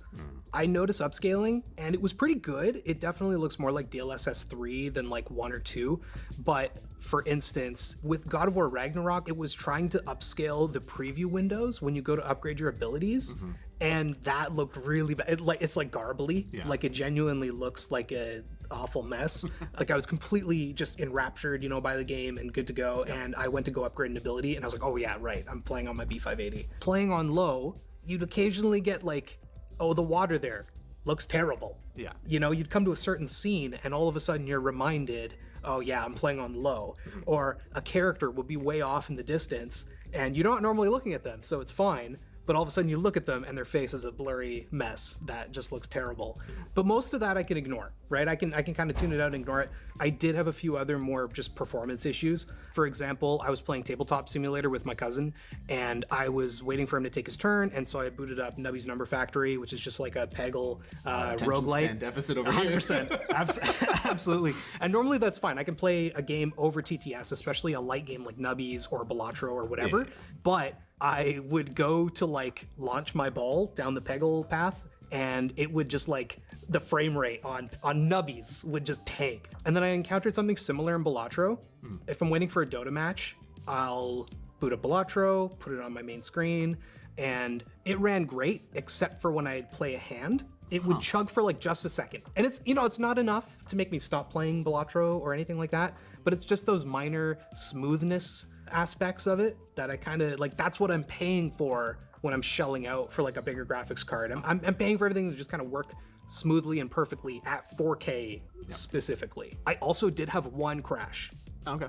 I noticed upscaling, and it was pretty good. It definitely looks more like DLSS 3 than like 1 or 2. But for instance, with God of War Ragnarok, it was trying to upscale the preview windows when you go to upgrade your abilities. And that looked really bad. It's like garbly. Like it genuinely looks like a awful mess. Like I was completely just enraptured, you know, by the game and good to go. And I went to go upgrade an ability and I was like, oh yeah, right, I'm playing on my B580. Playing on low, you'd occasionally get like, oh, the water there looks terrible. You know, you'd come to a certain scene and all of a sudden you're reminded, oh yeah, I'm playing on low. Or a character will be way off in the distance and you're not normally looking at them, so it's fine. But all of a sudden you look at them and their face is a blurry mess that just looks terrible. But most of that I can ignore, right? I can kind of tune it out and ignore it. I did have a few other more just performance issues. For example, I was playing Tabletop Simulator with my cousin and I was waiting for him to take his turn, and so I booted up Nubby's Number Factory, which is just like a Peggle roguelite. Span deficit over here. 100%, absolutely. And normally that's fine. I can play a game over TTS, especially a light game like Nubby's or Balatro or whatever. But I would go to like launch my ball down the Peggle path and it would just like, the frame rate on Nubbies would just tank. And then I encountered something similar in Balatro. If I'm waiting for a Dota match, I'll boot up Balatro, put it on my main screen, and it ran great except for when I'd play a hand. It would chug for like just a second. And it's, you know, it's not enough to make me stop playing Balatro or anything like that, but it's just those minor smoothness aspects of it that I kind of like. That's what I'm paying for when I'm shelling out for like a bigger graphics card. I'm paying for everything to just kind of work smoothly and perfectly at 4K specifically. I also did have one crash.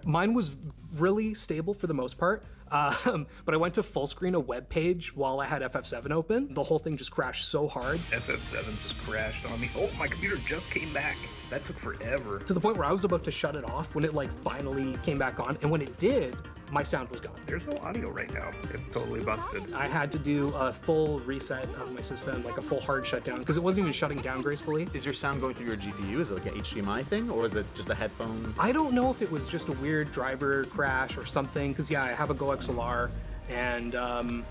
Mine was really stable for the most part, but I went to full screen a web page while I had FF7 open. The whole thing just crashed so hard. FF7 just crashed on me. Oh, my computer just came back. That took forever. To the point where I was about to shut it off when it like finally came back on. And when it did, my sound was gone. There's no audio right now. It's totally busted. I had to do a full reset of my system, like a full hard shutdown, because it wasn't even shutting down gracefully. Is your sound going through your GPU? Is it like an HDMI thing, or is it just a headphone? I don't know if it was just a weird driver crash or something, because yeah, I have a Go XLR, and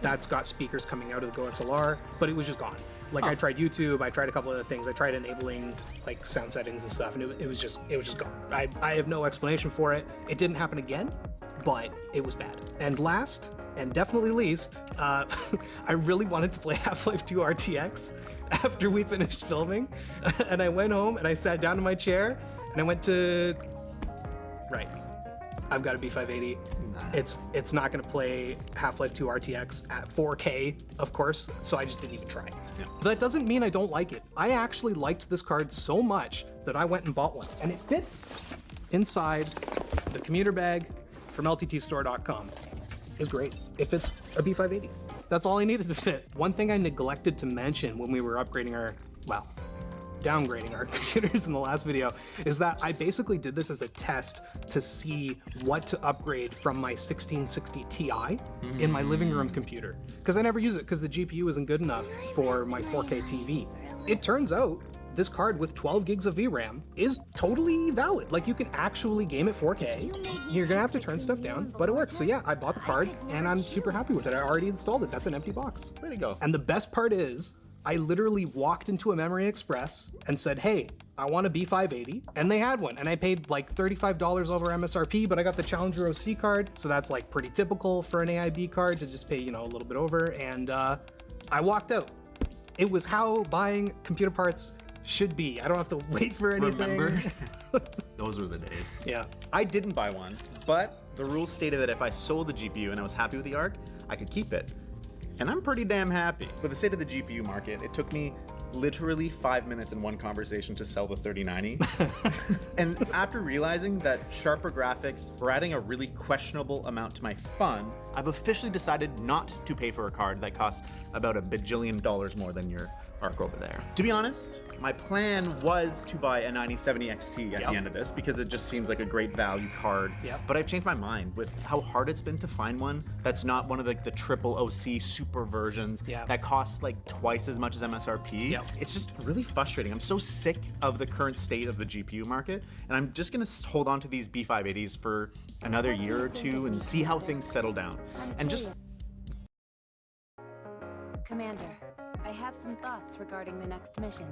that's got speakers coming out of the Go XLR, but it was just gone. Like I tried YouTube, I tried a couple other things, I tried enabling like sound settings and stuff, and it was just gone. I have no explanation for it. It didn't happen again, but it was bad. And last, and definitely least, I really wanted to play Half-Life 2 RTX after we finished filming, and I went home and I sat down in my chair and I went to, right, I've got a B580. It's not gonna play Half-Life 2 RTX at 4K, of course, so I just didn't even try. Yeah. That doesn't mean I don't like it. I actually liked this card so much that I went and bought one, and it fits inside the commuter bag from lttstore.com. It's great. It fits a B580. That's all I needed to fit. One thing I neglected to mention when we were upgrading our, well, downgrading our computers in the last video is that I basically did this as a test to see what to upgrade from my 1660 Ti in my living room computer. Because I never use it because the GPU isn't good enough for my 4K TV. It turns out this card with 12 gigs of VRAM is totally valid. Like you can actually game at 4K. You're gonna have to turn stuff down, but it works. So yeah, I bought the card and I'm super happy with it. I already installed it. That's an empty box. Way to go. And the best part is, I literally walked into a Memory Express and said, hey, I want a B580, and they had one. And I paid like $35 over MSRP, but I got the Challenger OC card, so that's like pretty typical for an AIB card to just pay, you know, a little bit over, and I walked out. It was how buying computer parts should be. I don't have to wait for anything. Remember? Those were the days. Yeah. I didn't buy one, but the rules stated that if I sold the GPU and I was happy with the ARC, I could keep it. And I'm pretty damn happy. With the state of the GPU market, it took me literally 5 minutes in one conversation to sell the 3090. And after realizing that sharper graphics were adding a really questionable amount to my fun, I've officially decided not to pay for a card that costs about $1 bajillion more than your ARC over there. To be honest, my plan was to buy a 9070 XT at the end of this because it just seems like a great value card. But I've changed my mind with how hard it's been to find one that's not one of the triple OC super versions that costs like twice as much as MSRP. It's just really frustrating. I'm so sick of the current state of the GPU market, and I'm just gonna hold on to these B580s for another year or two and see how things settle down. And just... Commander, I have some thoughts regarding the next mission.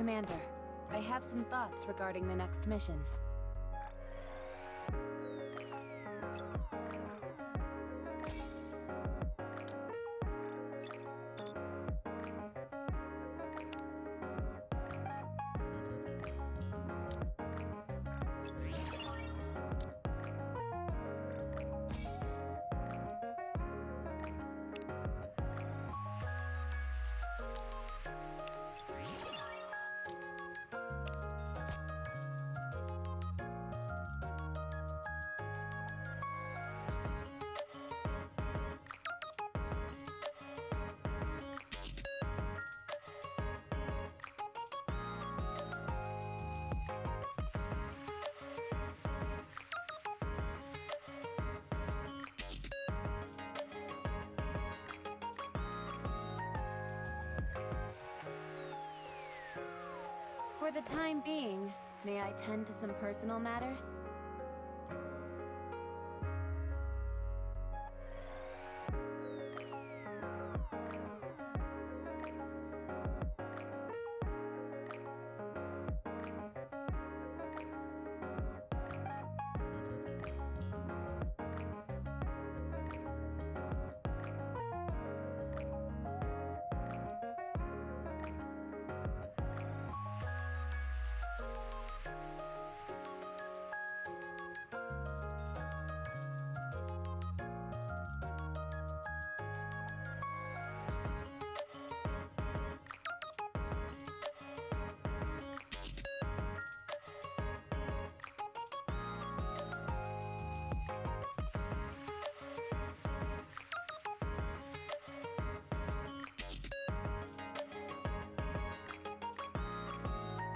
Commander, I have some thoughts regarding the next mission. For the time being, may I tend to some personal matters?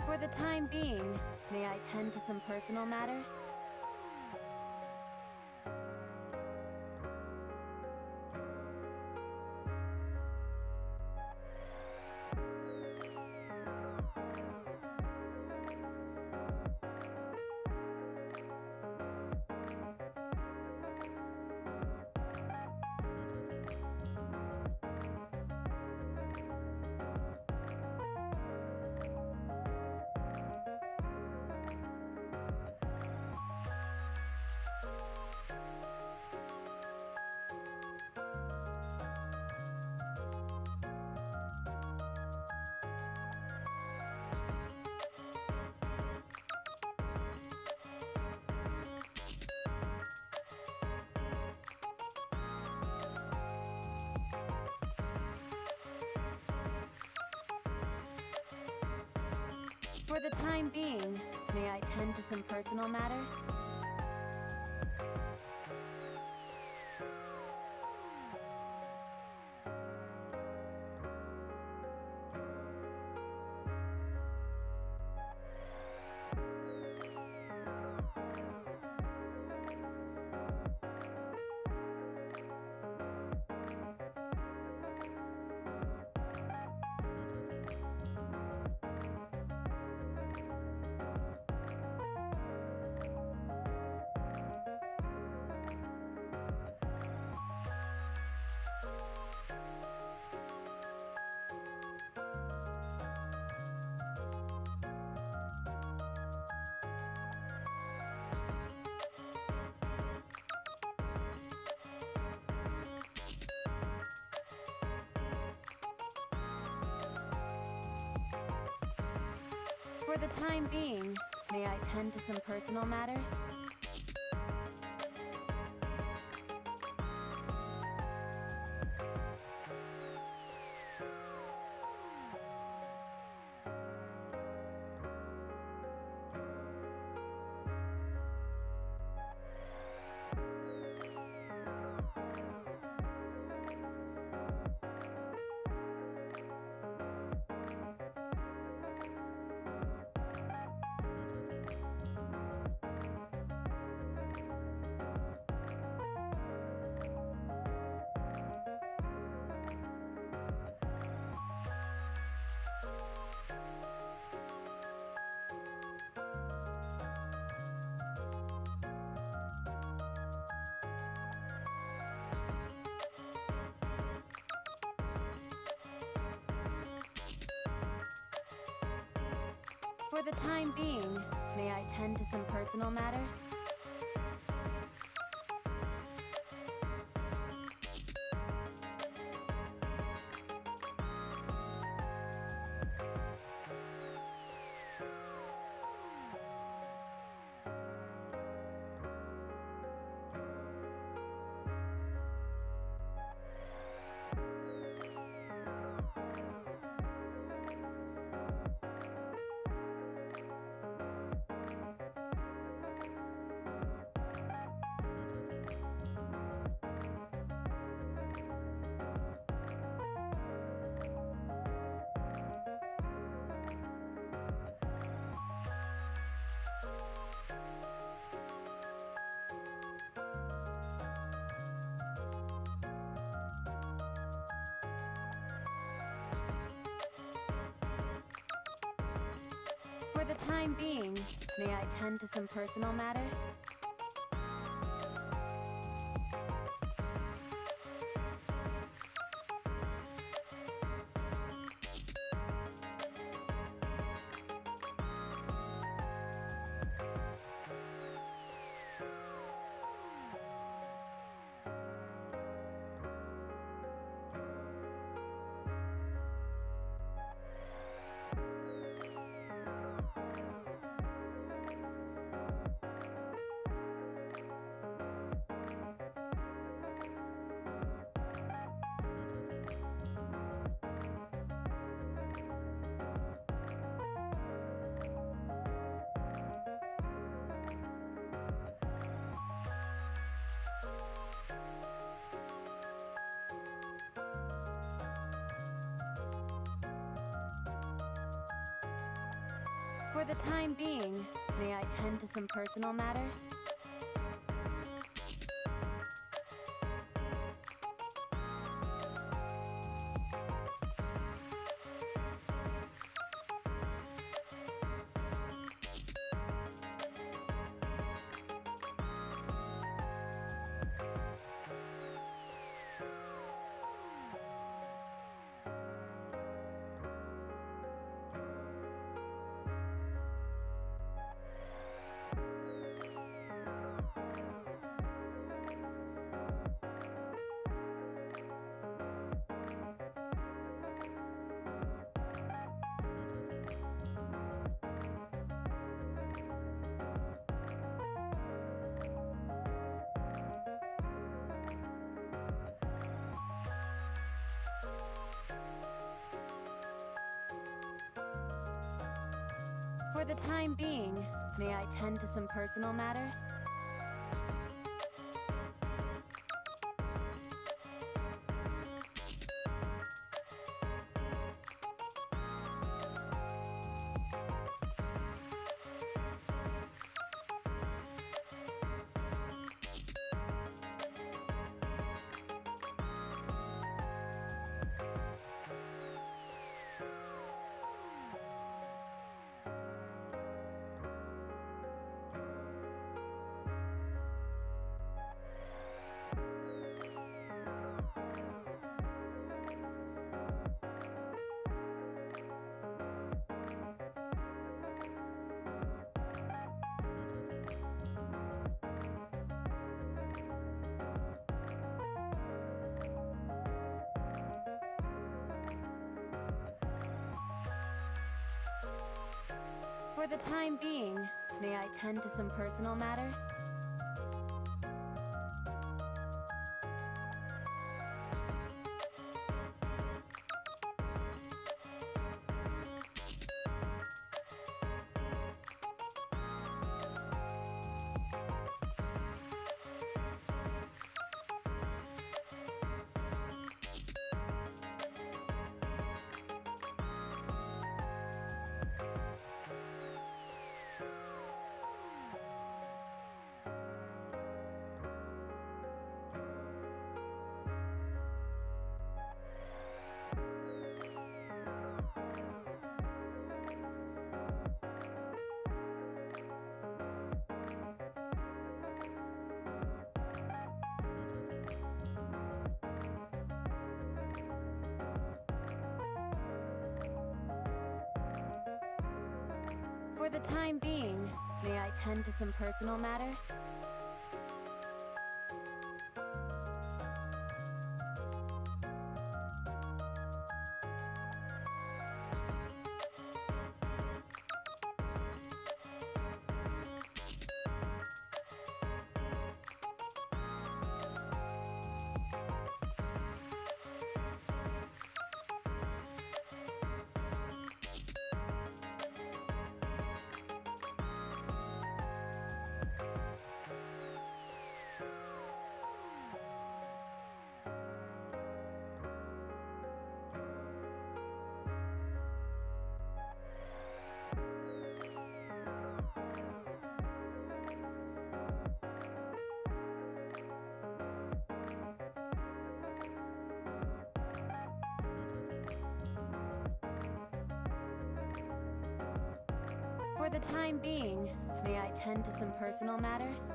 For the time being, may I tend to some personal matters? For the time being, may I tend to some personal matters? For the time being, may I tend to some personal matters? For the time being, may I tend to some personal matters? For the time being, may I tend to some personal matters? For the time being, may I tend to some personal matters? For the time being, may I tend to some personal matters? For the time being, may I tend to some personal matters? For the time being, may I tend to some personal matters? For the time being, may I tend to some personal matters?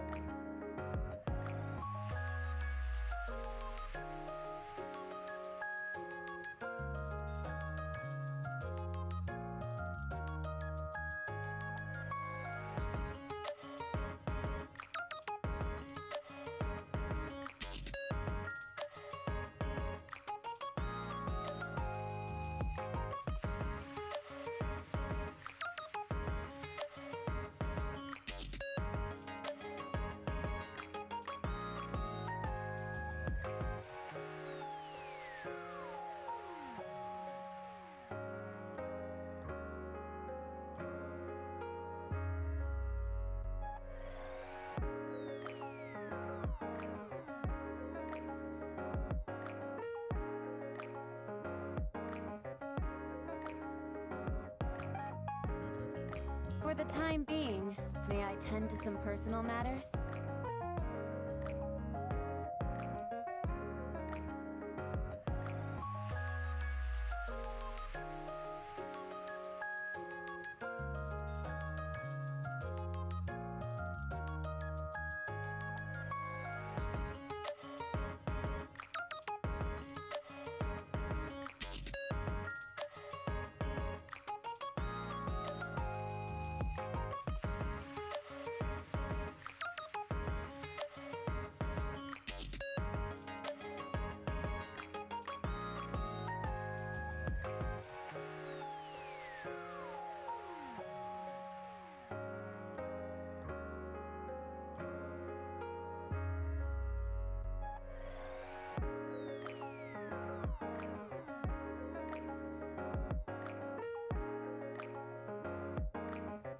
For the time being, may I tend to some personal matters?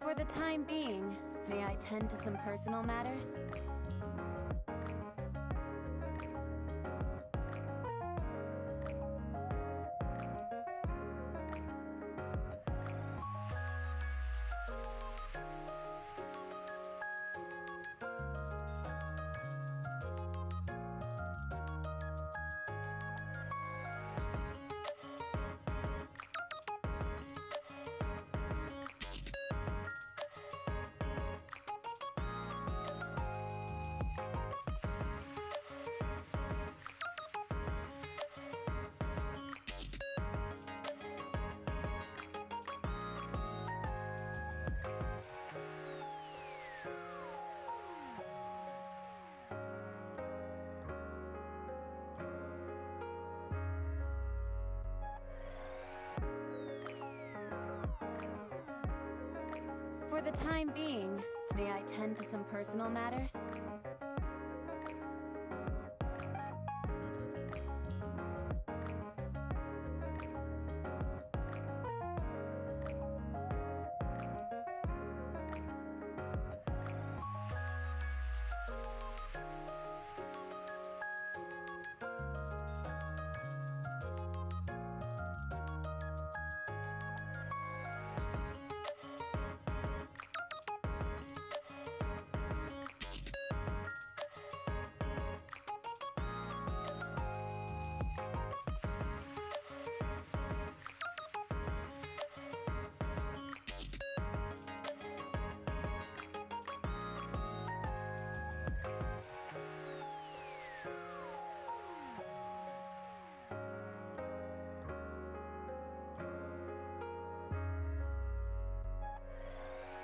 For the time being, may I tend to some personal matters? For the time being, may I tend to some personal matters?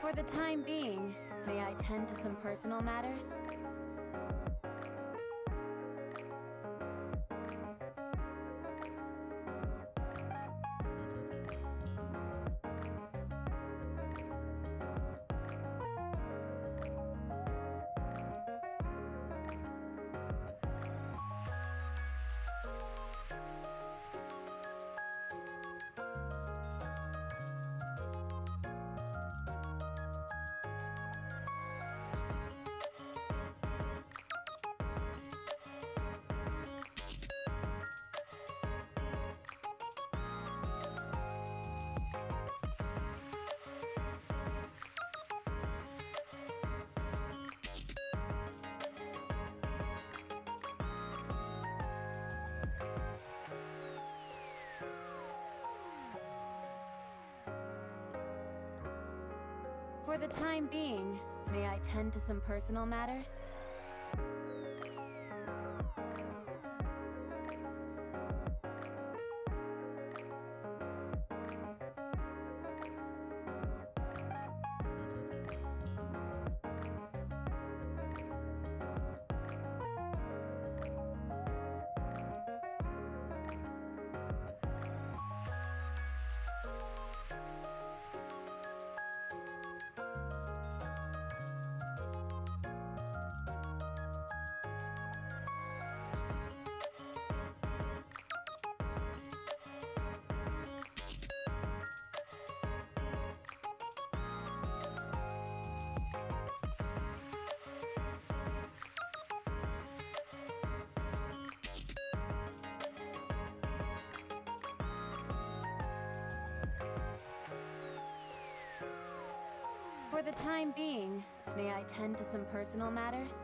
For the time being, may I tend to some personal matters? For the time being, may I tend to some personal matters? For the time being, may I tend to some personal matters?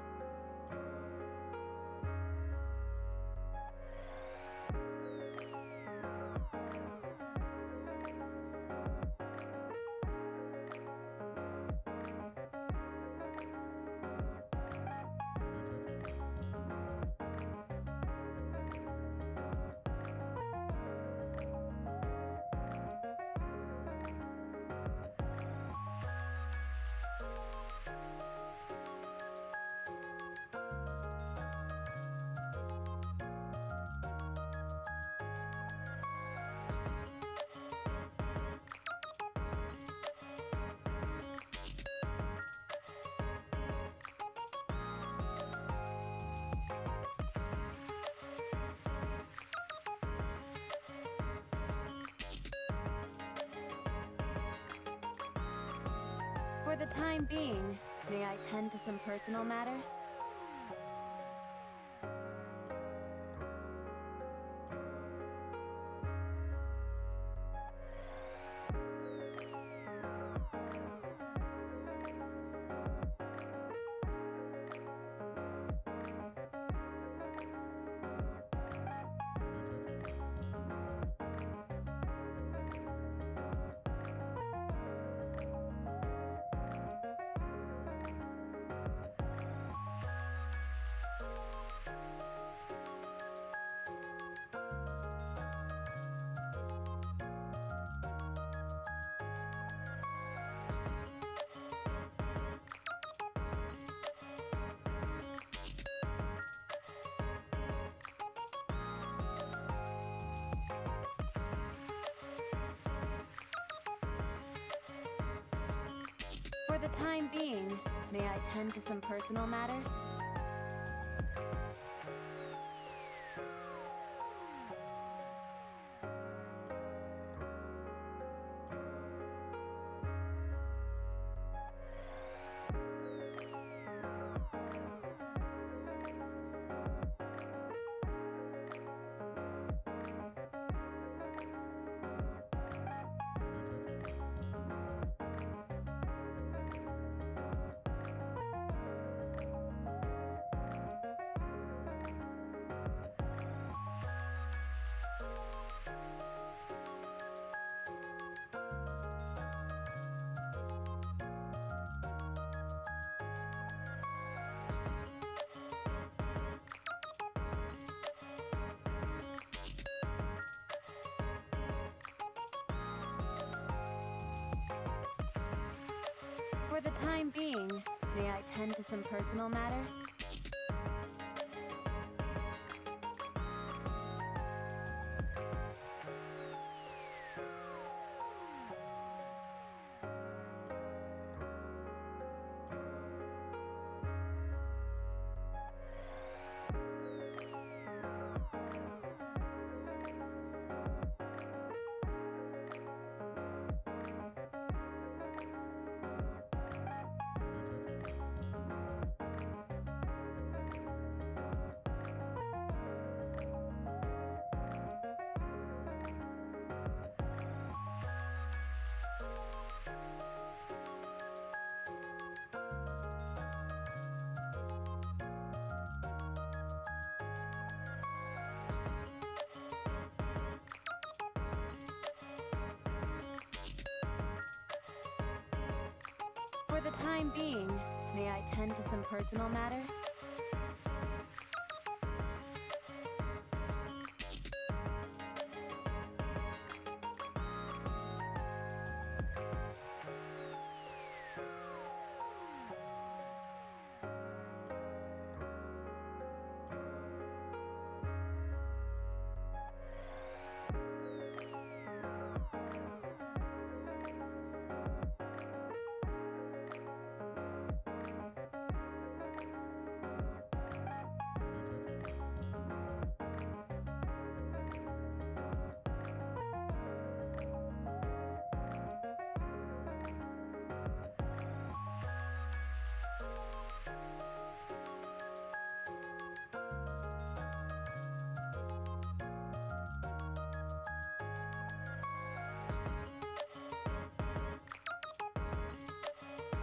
For the time being, may I tend to some personal matters? For the time being, may I tend to some personal matters? For the time being, may I tend to some personal matters? For the time being, may I tend to some personal matters?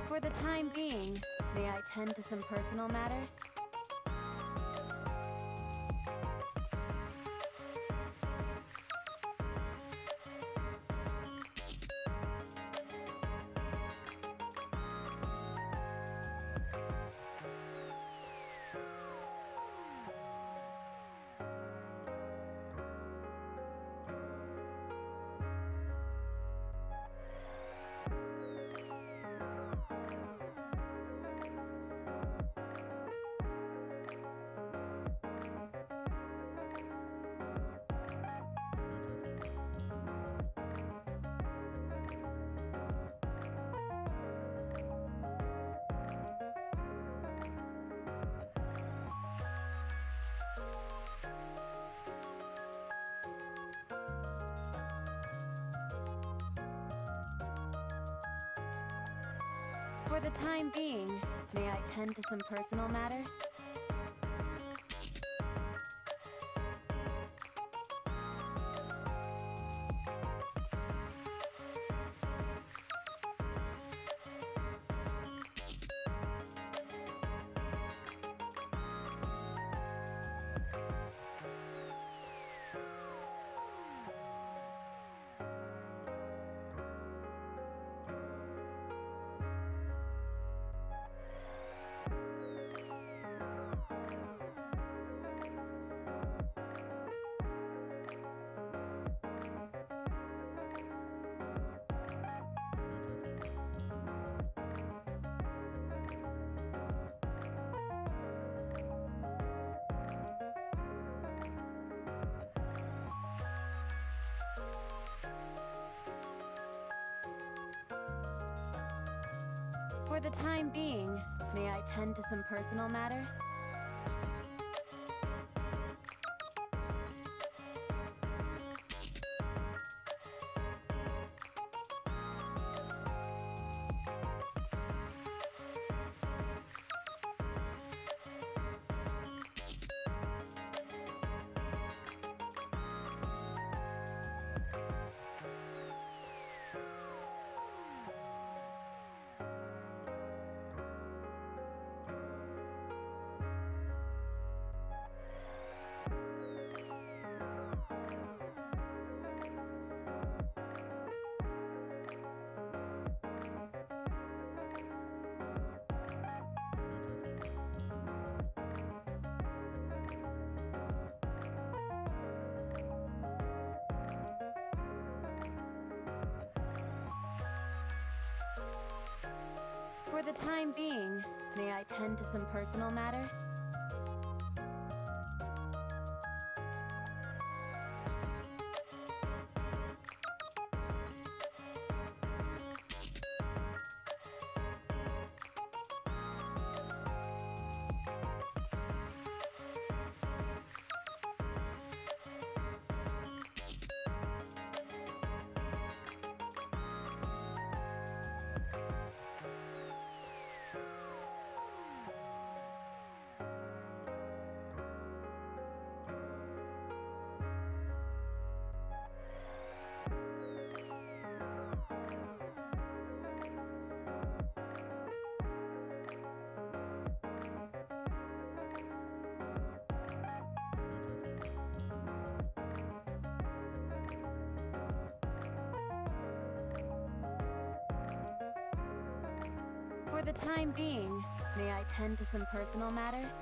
For the time being, may I tend to some personal matters? For the time being, may I tend to some personal matters? For the time being, may I tend to some personal matters? For the time being, may I tend to some personal matters? For the time being, may I tend to some personal matters?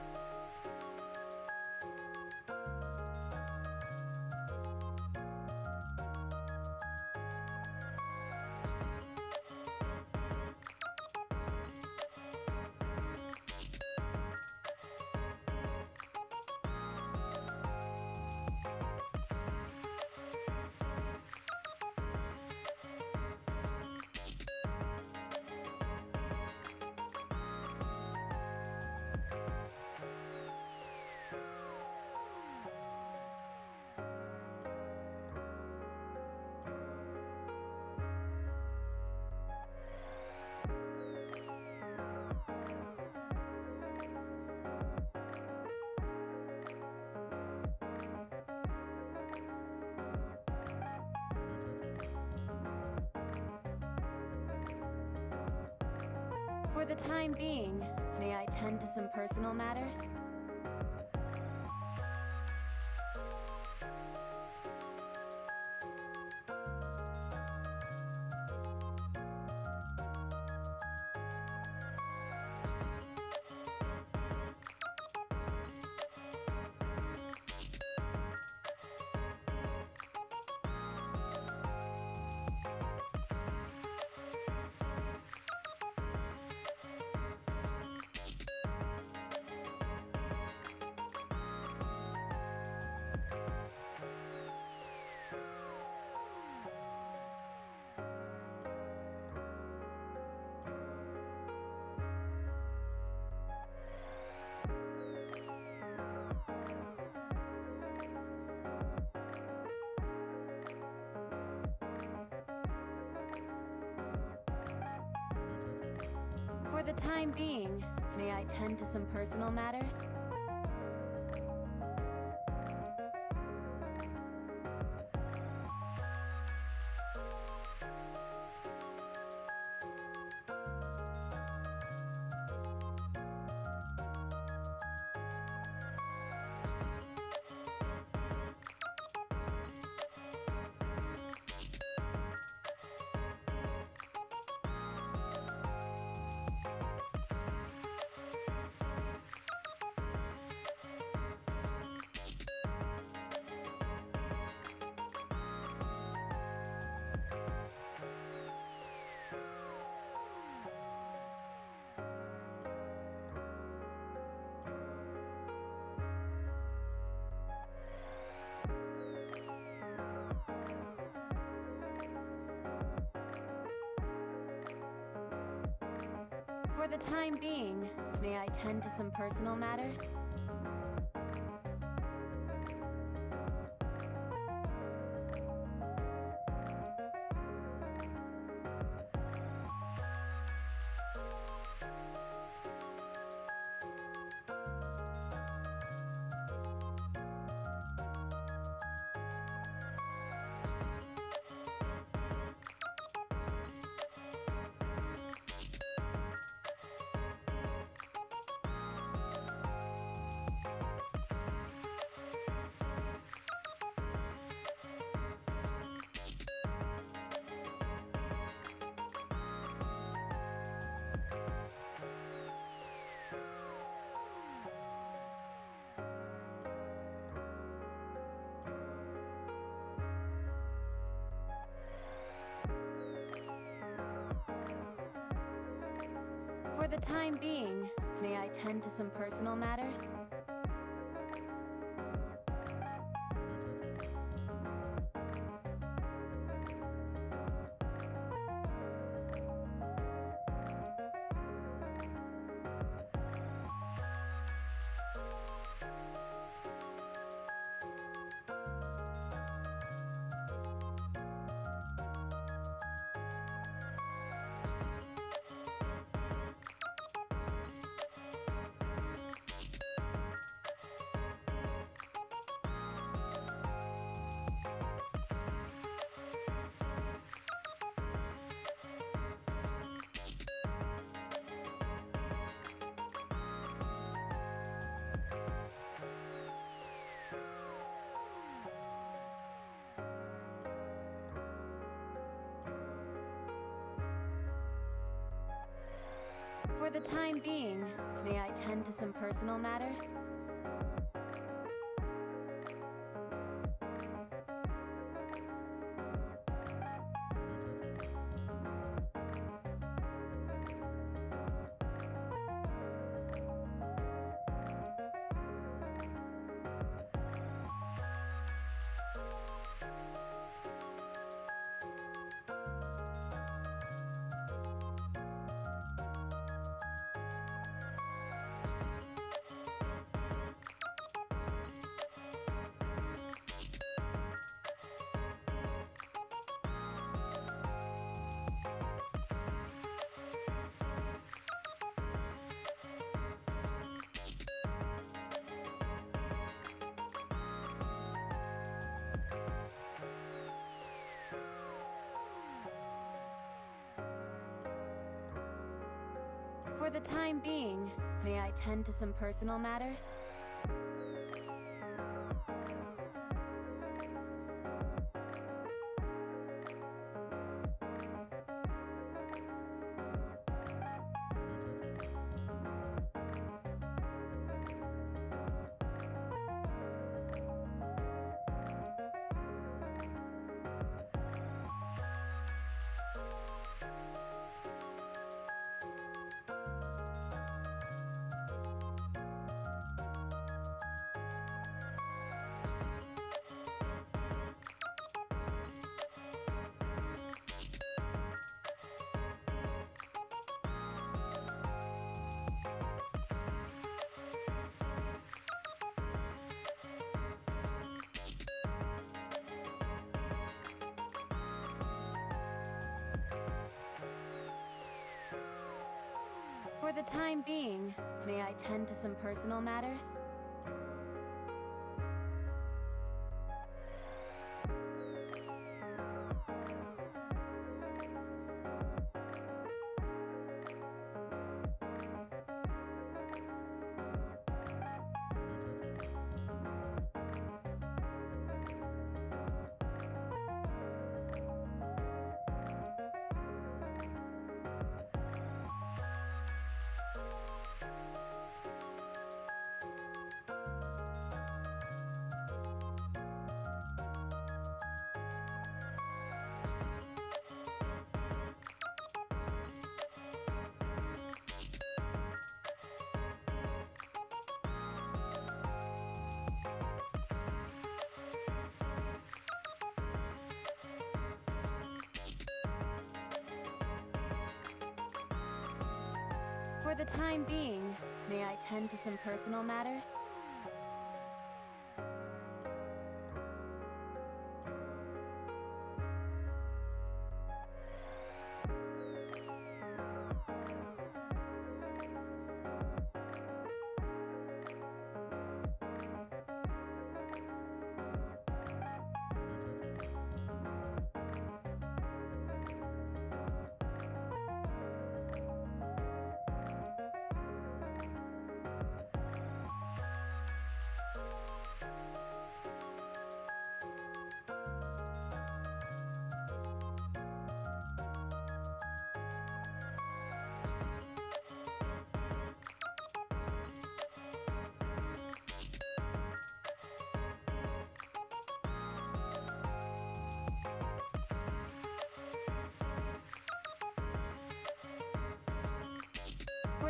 For the time being, may I tend to some personal matters? For the time being, may I tend to some personal matters? For the time being, may I tend to some personal matters? For the time being, may I tend to some personal matters? For the time being, may I tend to some personal matters? For the time being, may I tend to some personal matters? For the time being, may I tend to some personal matters? For the time being, may I tend to some personal matters?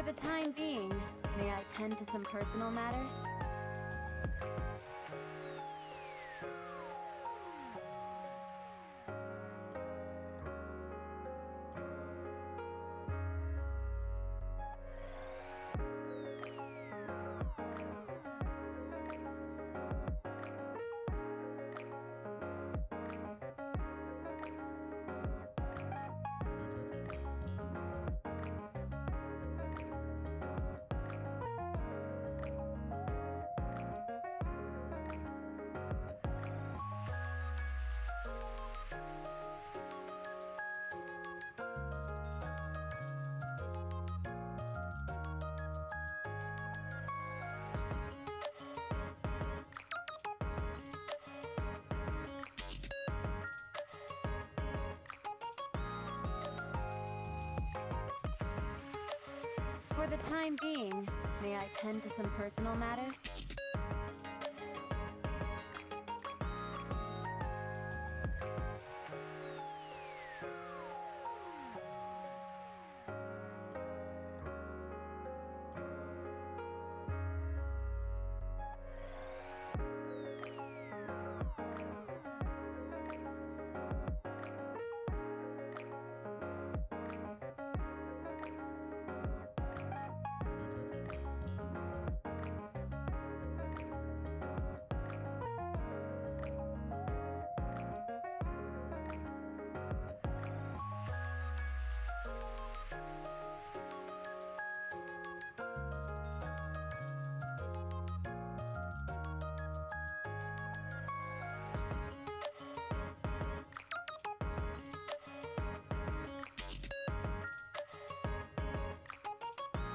For the time being, may I tend to some personal matters? For the time being, may I tend to some personal matters?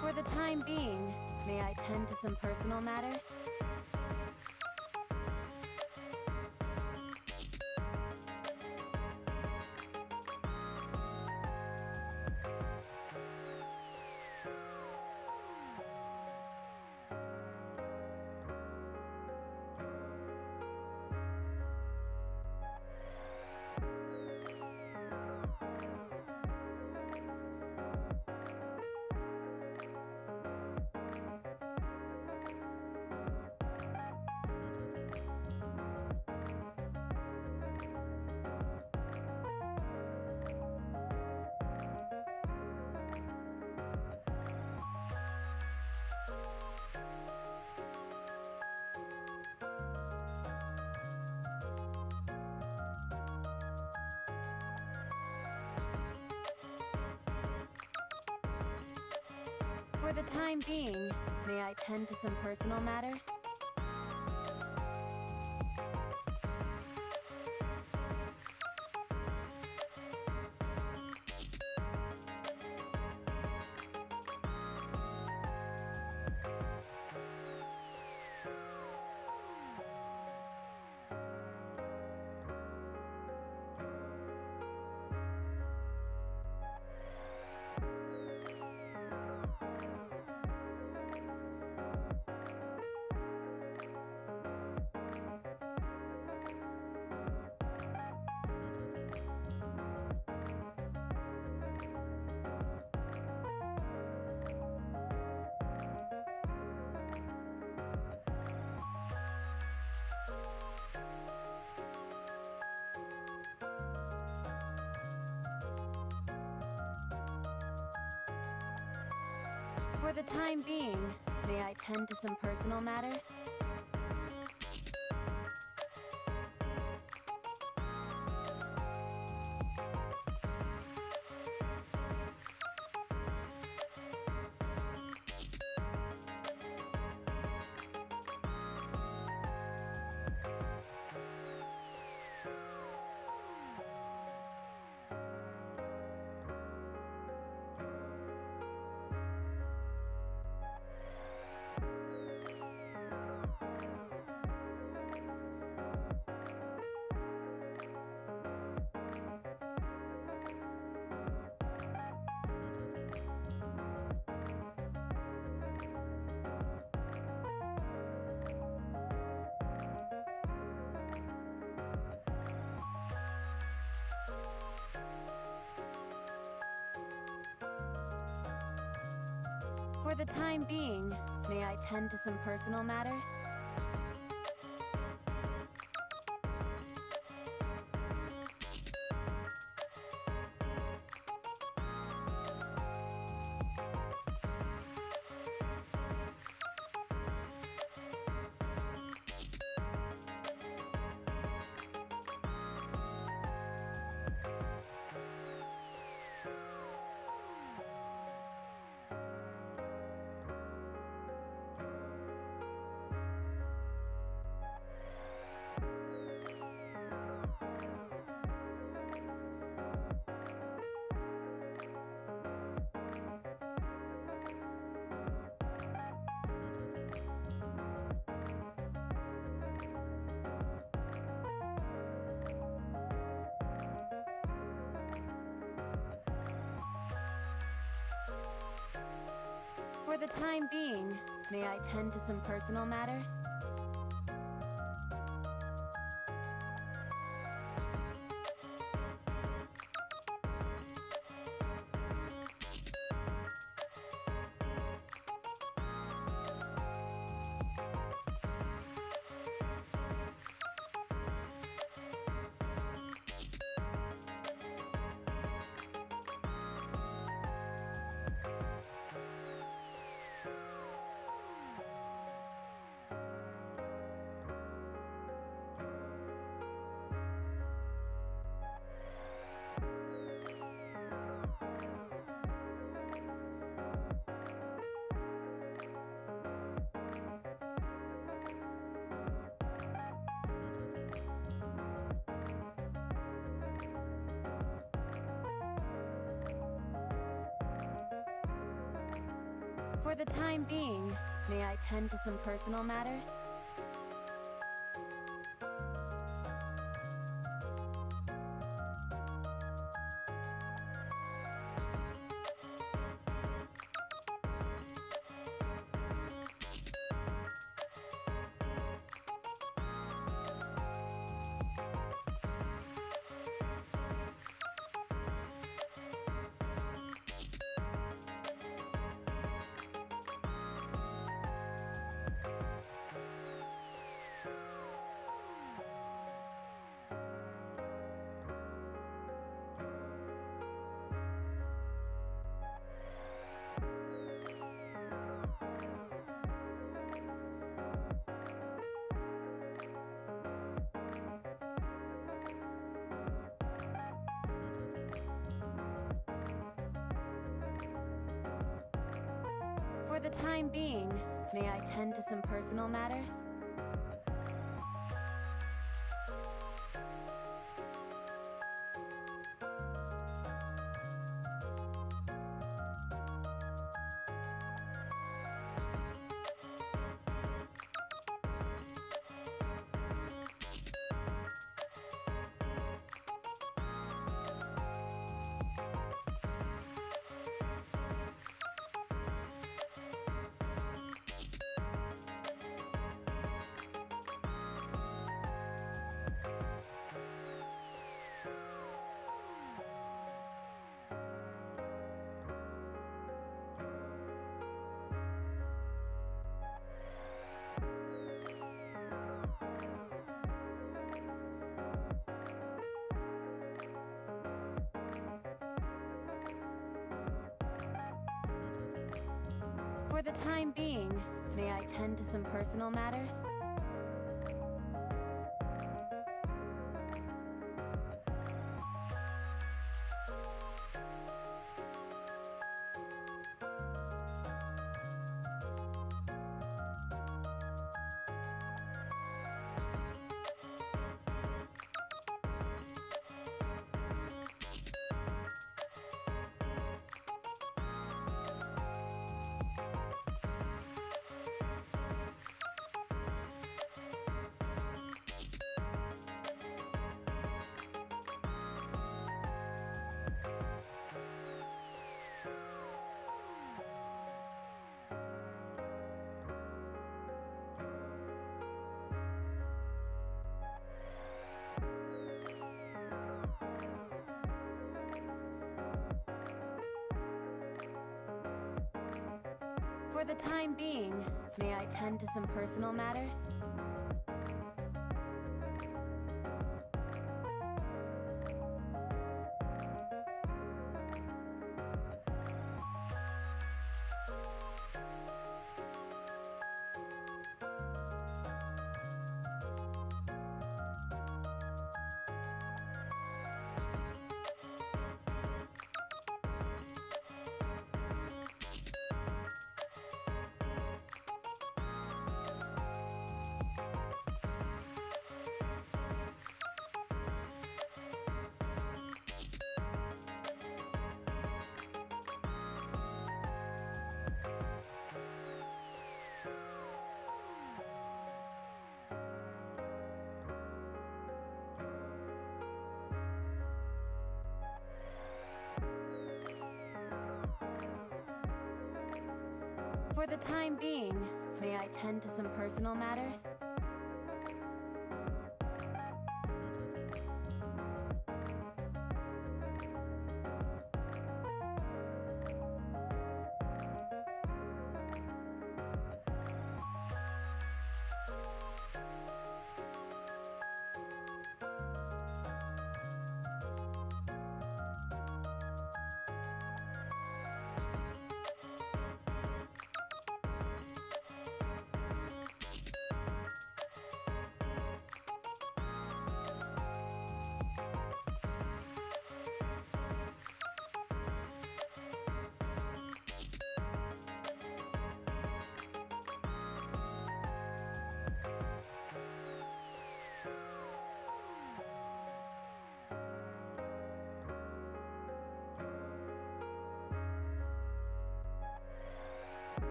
For the time being, may I tend to some personal matters? For the time being, may I tend to some personal matters? For the time being, may I tend to some personal matters? For the time being, may I tend to some personal matters? For the time being, may I tend to some personal matters? For the time being, may I tend to some personal matters? For the time being, may I tend to some personal matters? For the time being, may I tend to some personal matters? For the time being, may I tend to some personal matters? For the time being, may I tend to some personal matters?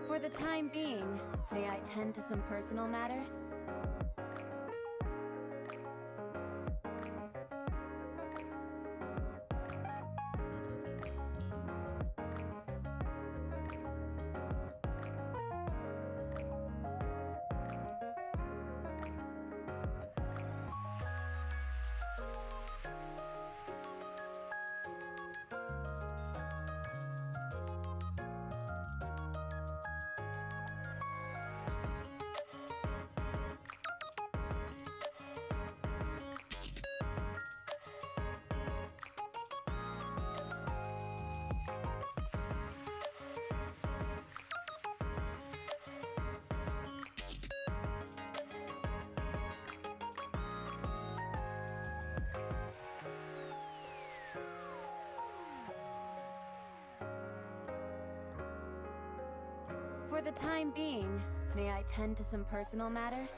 For the time being, may I tend to some personal matters? For the time being, may I tend to some personal matters?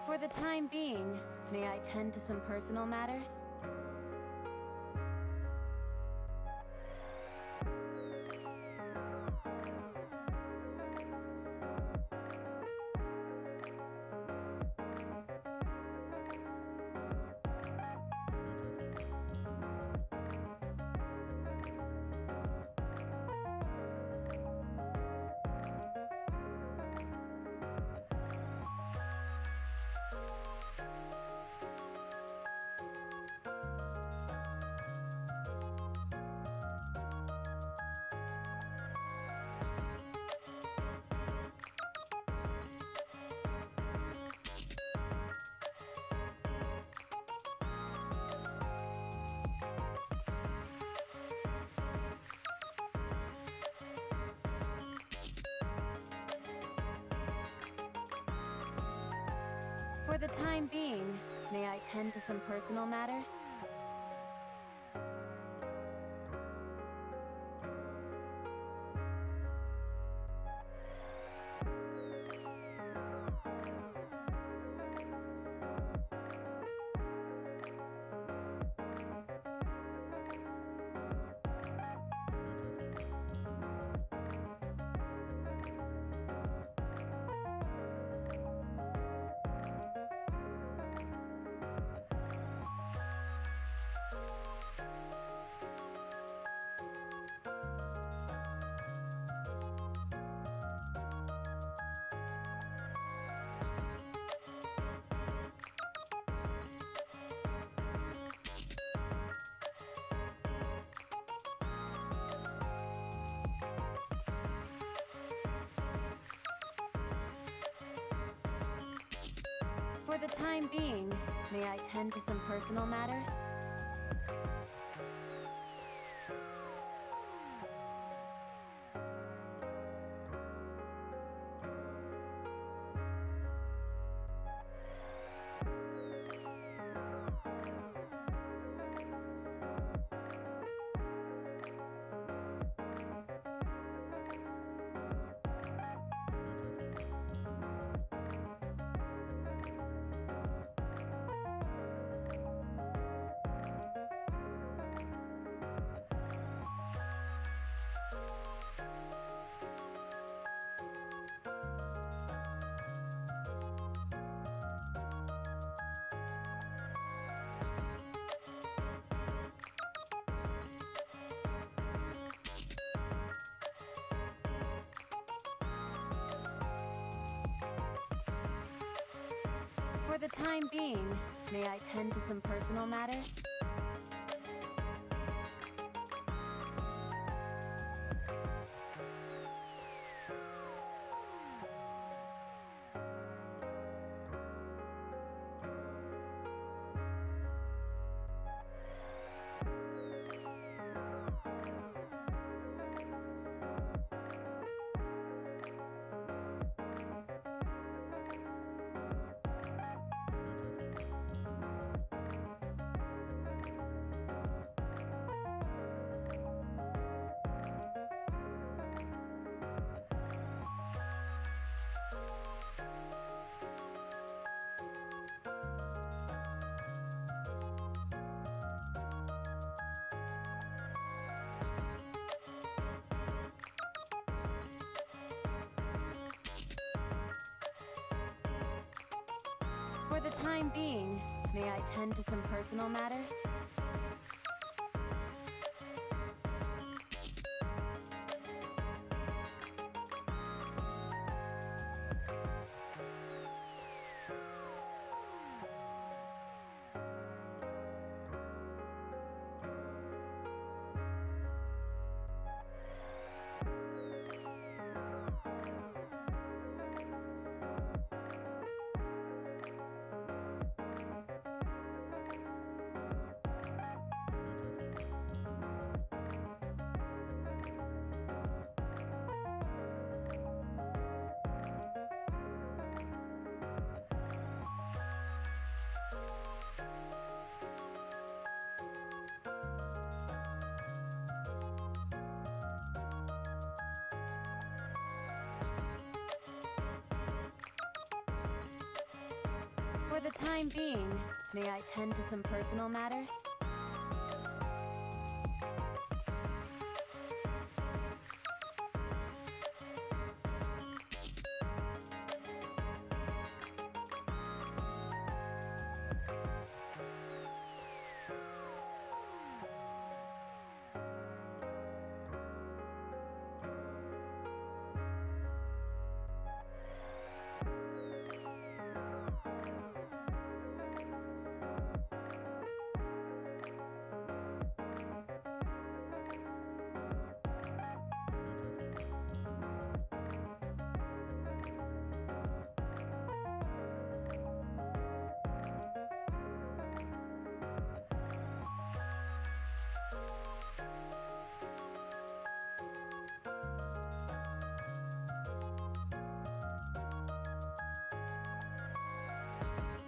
For the time being, may I tend to some personal matters? For the time being, may I tend to some personal matters? For the time being, may I tend to some personal matters? For the time being, may I tend to some personal matters? For the time being, may I tend to some personal matters? For the time being, may I tend to some personal matters?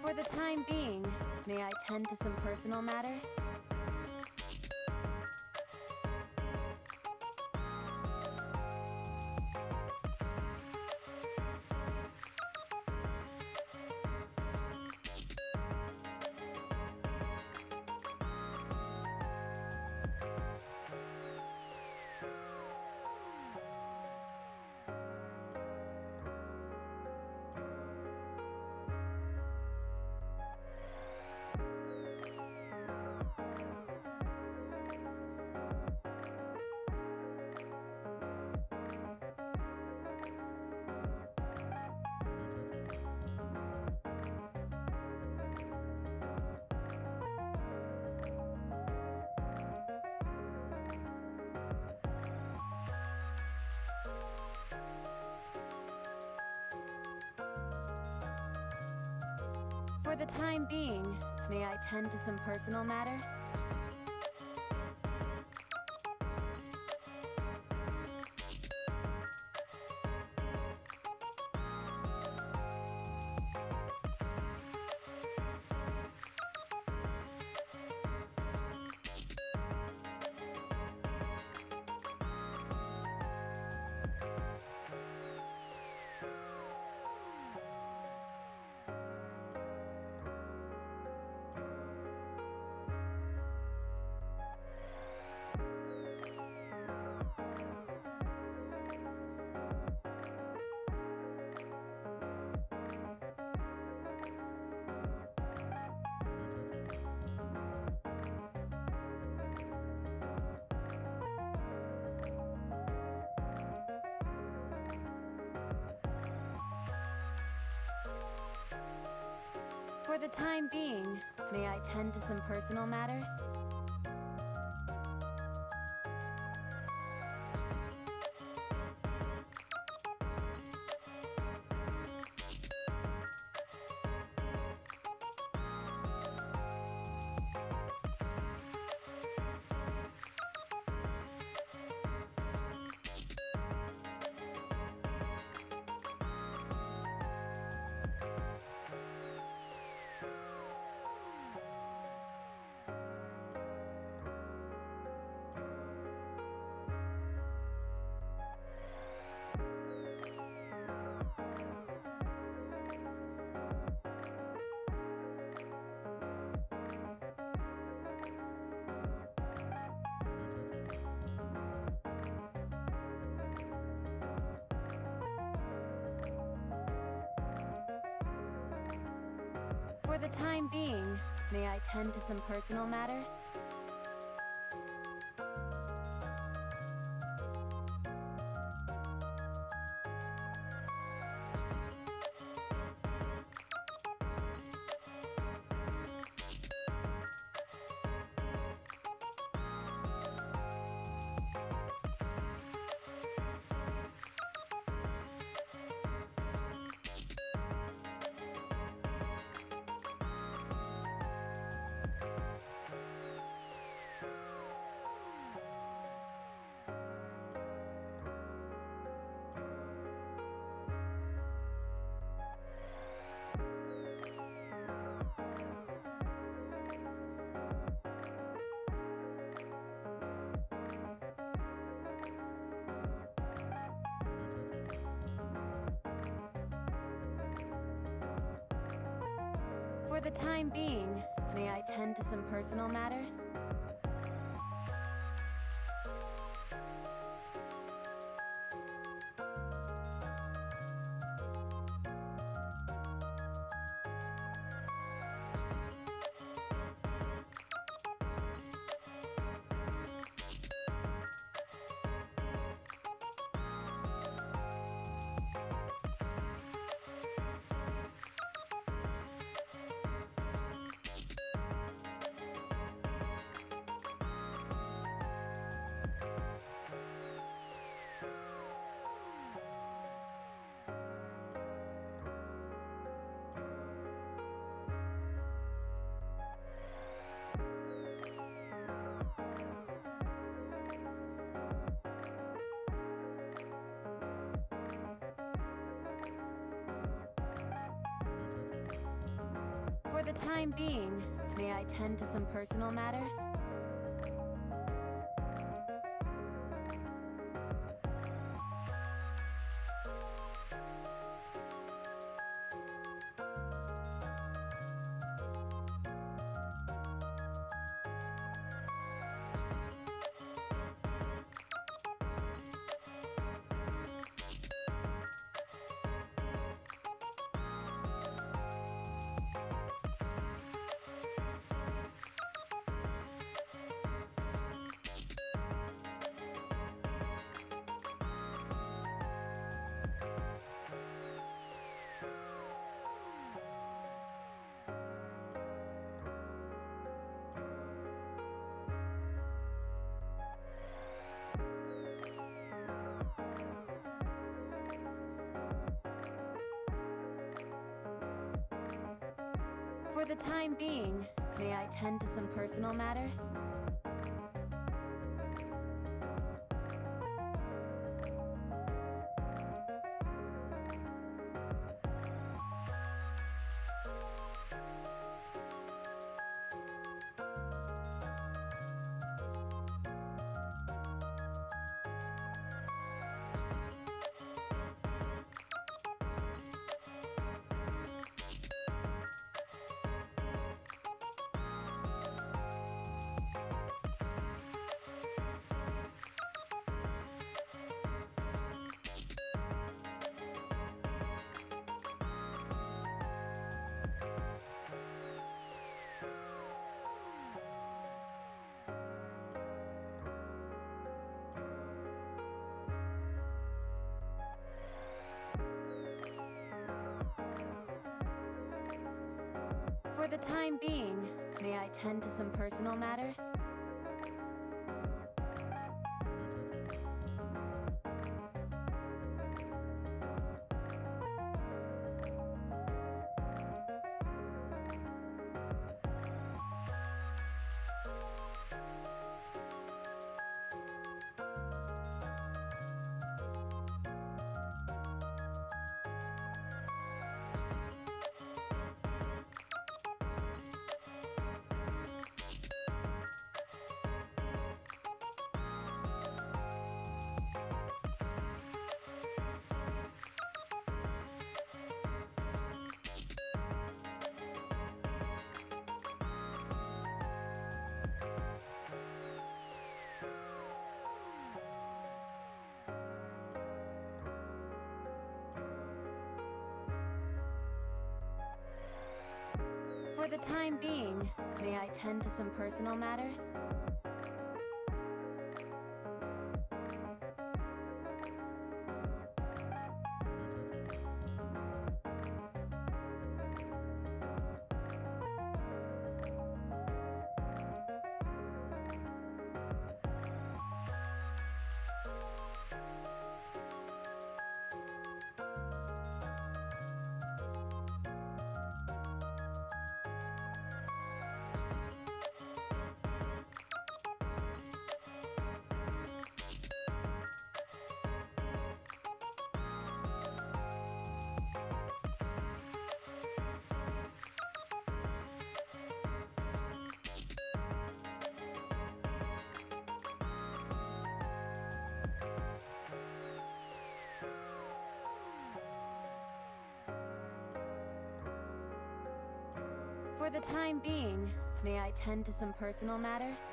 For the time being, may I tend to some personal matters? For the time being, may I tend to some personal matters? For the time being, may I tend to some personal matters? For the time being, may I tend to some personal matters? For the time being, may I tend to some personal matters? For the time being, may I tend to some personal matters? For the time being, may I tend to some personal matters? For the time being, may I tend to some personal matters? For the time being, may I tend to some personal matters? For the time being, may I tend to some personal matters?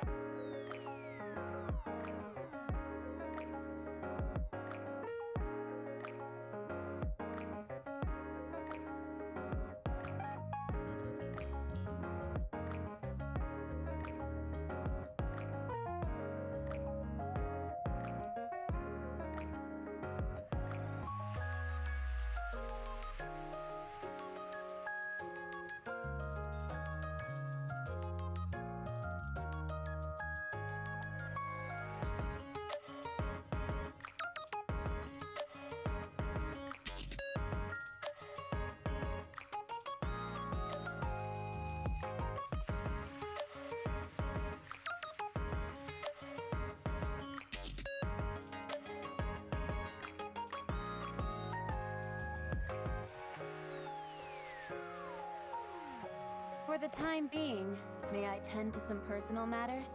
the time being, may I tend to some personal matters?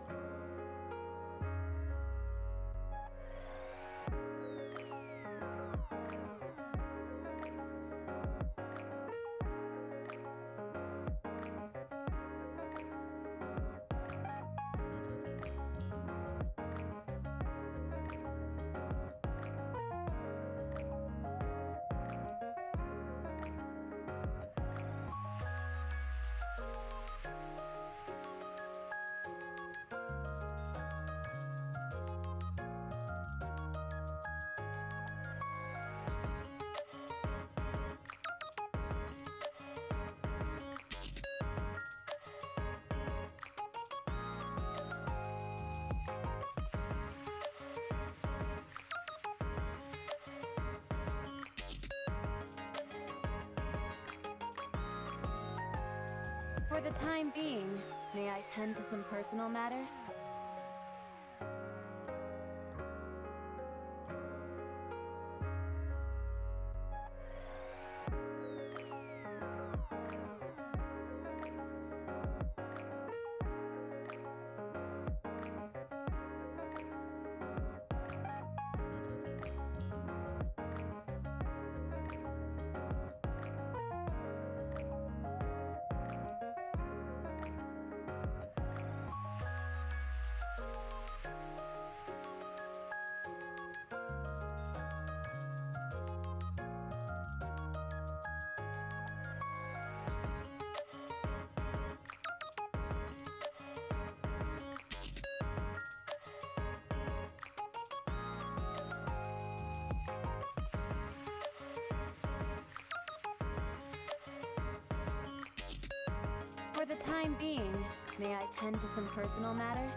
For the time being, may I tend to some personal matters? For the time being, may I tend to some personal matters?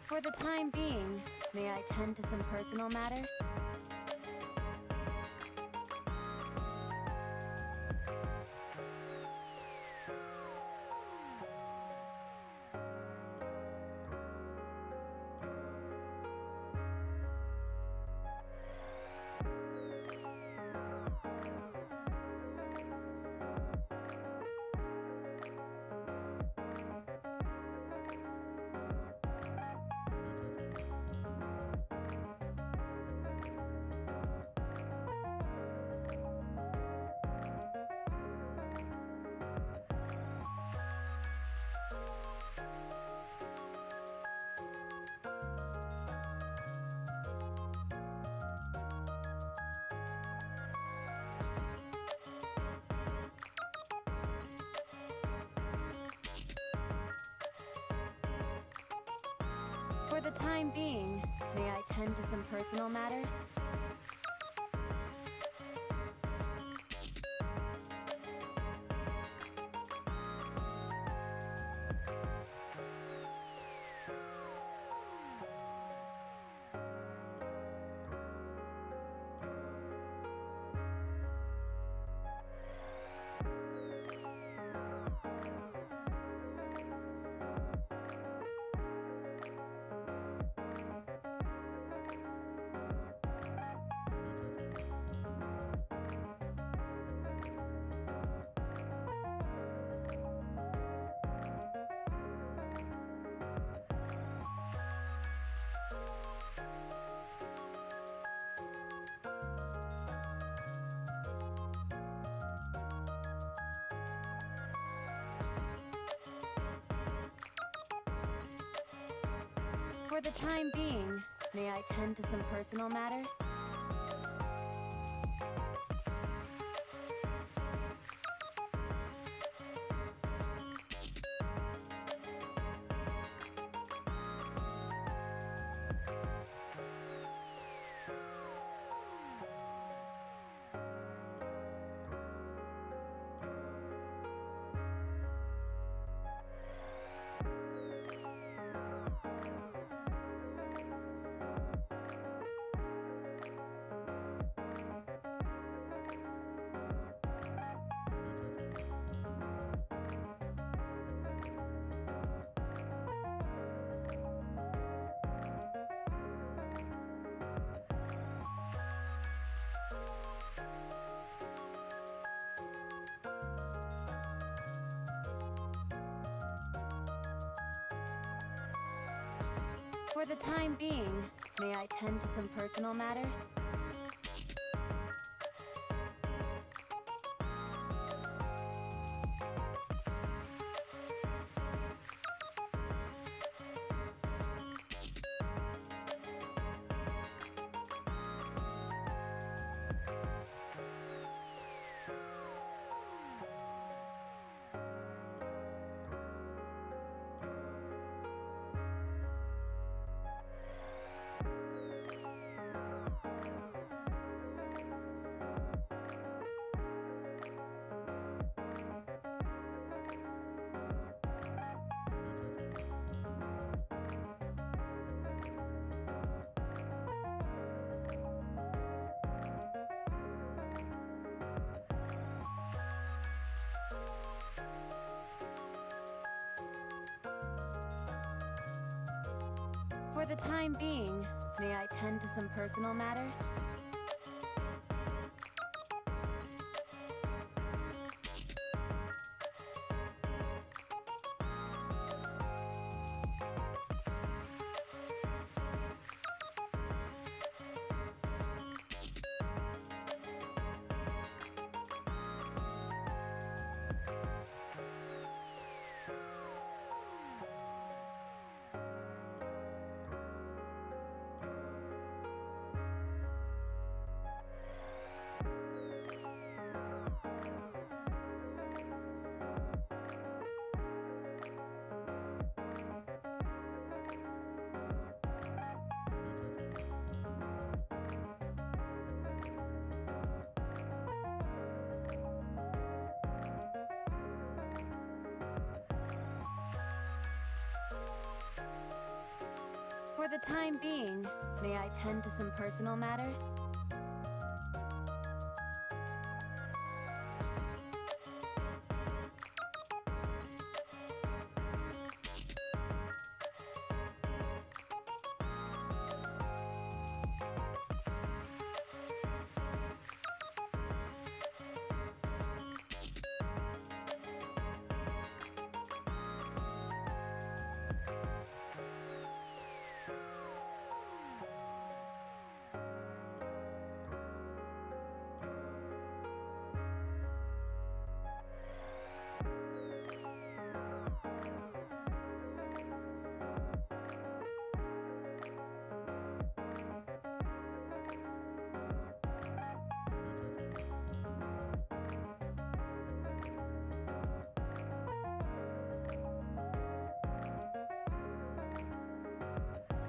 For the time being, may I tend to some personal matters? For the time being, may I tend to some personal matters? For the time being, may I tend to some personal matters? For the time being, may I tend to some personal matters? For the time being, may I tend to some personal matters? For the time being, may I tend to some personal matters?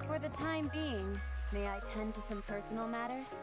For the time being, may I tend to some personal matters?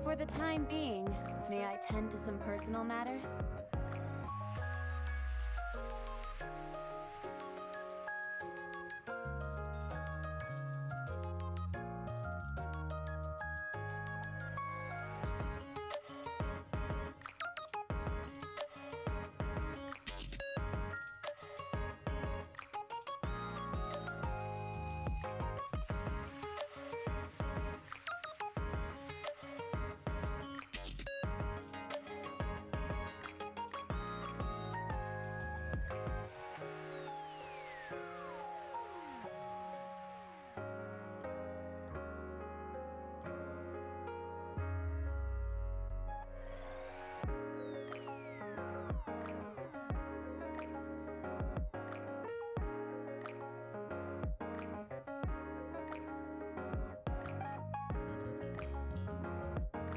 For the time being, may I tend to some personal matters?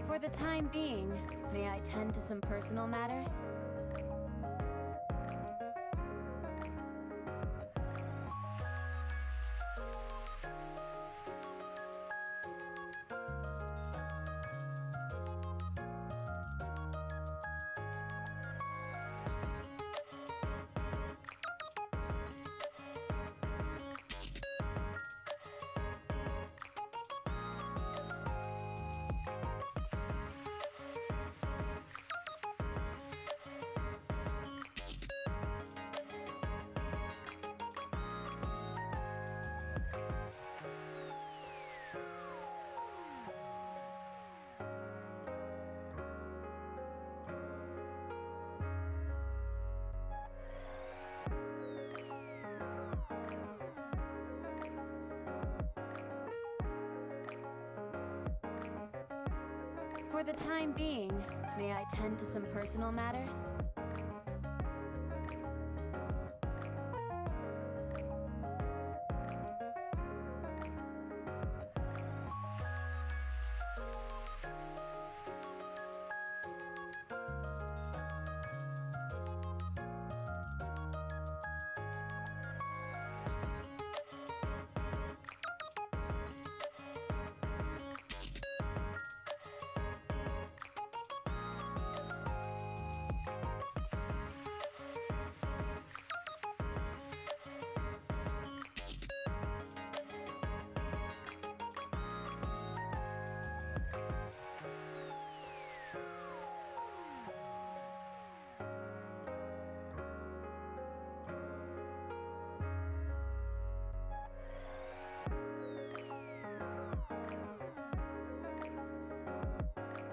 For the time being, may I tend to some personal matters? For the time being, may I tend to some personal matters?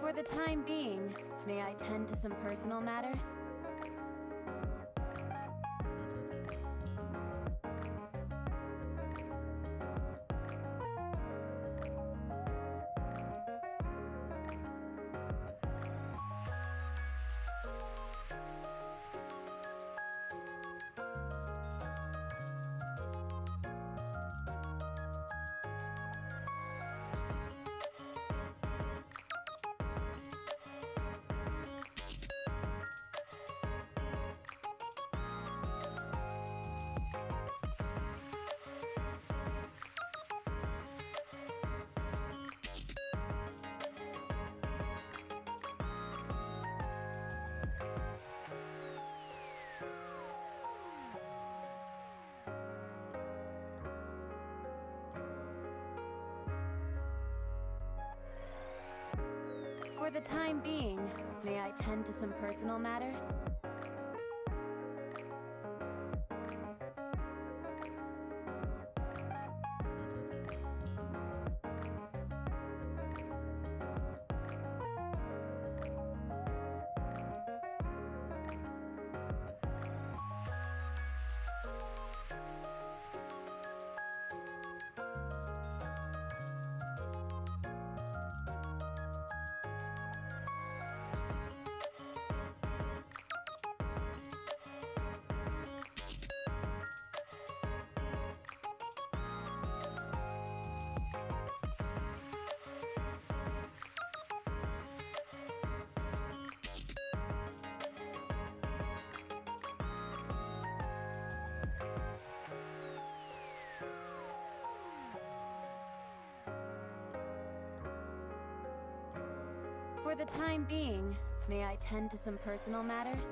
For the time being, may I tend to some personal matters? For the time being, may I tend to some personal matters? For the time being, may I tend to some personal matters?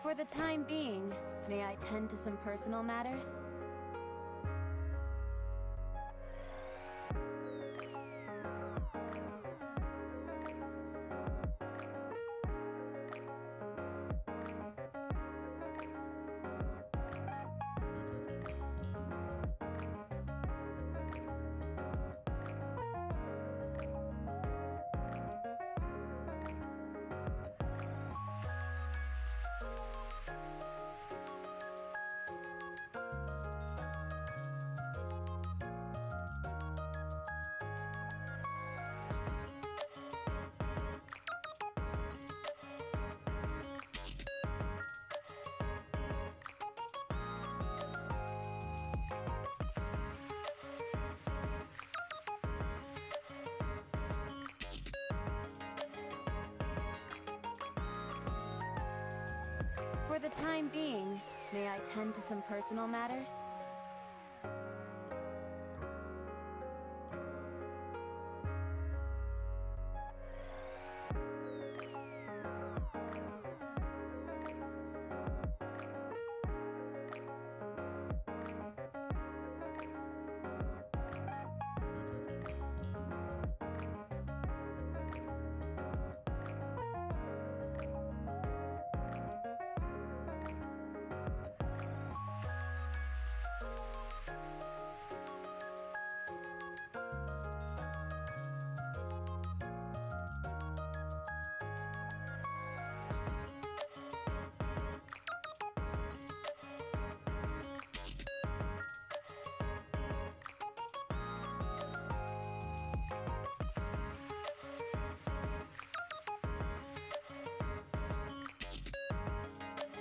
For the time being, may I tend to some personal matters? For the time being, may I tend to some personal matters?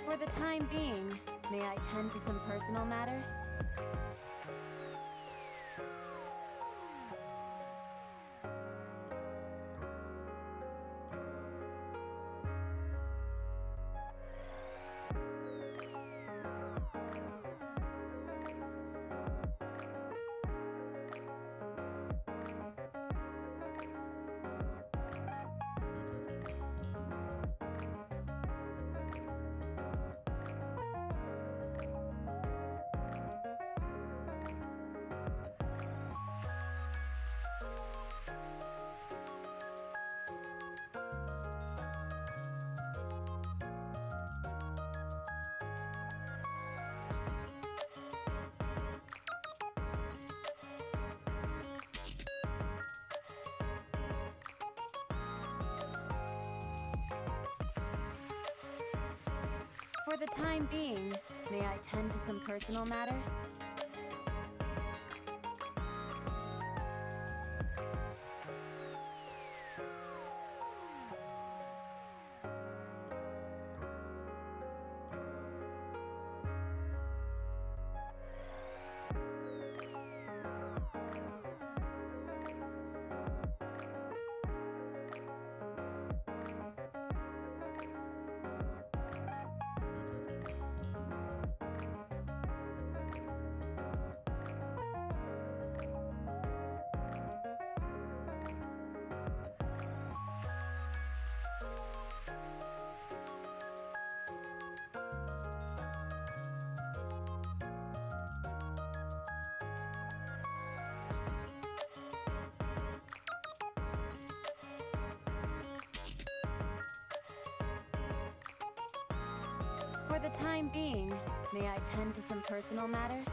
For the time being, may I tend to some personal matters? For the time being, may I tend to some personal matters? For the time being, may I tend to some personal matters?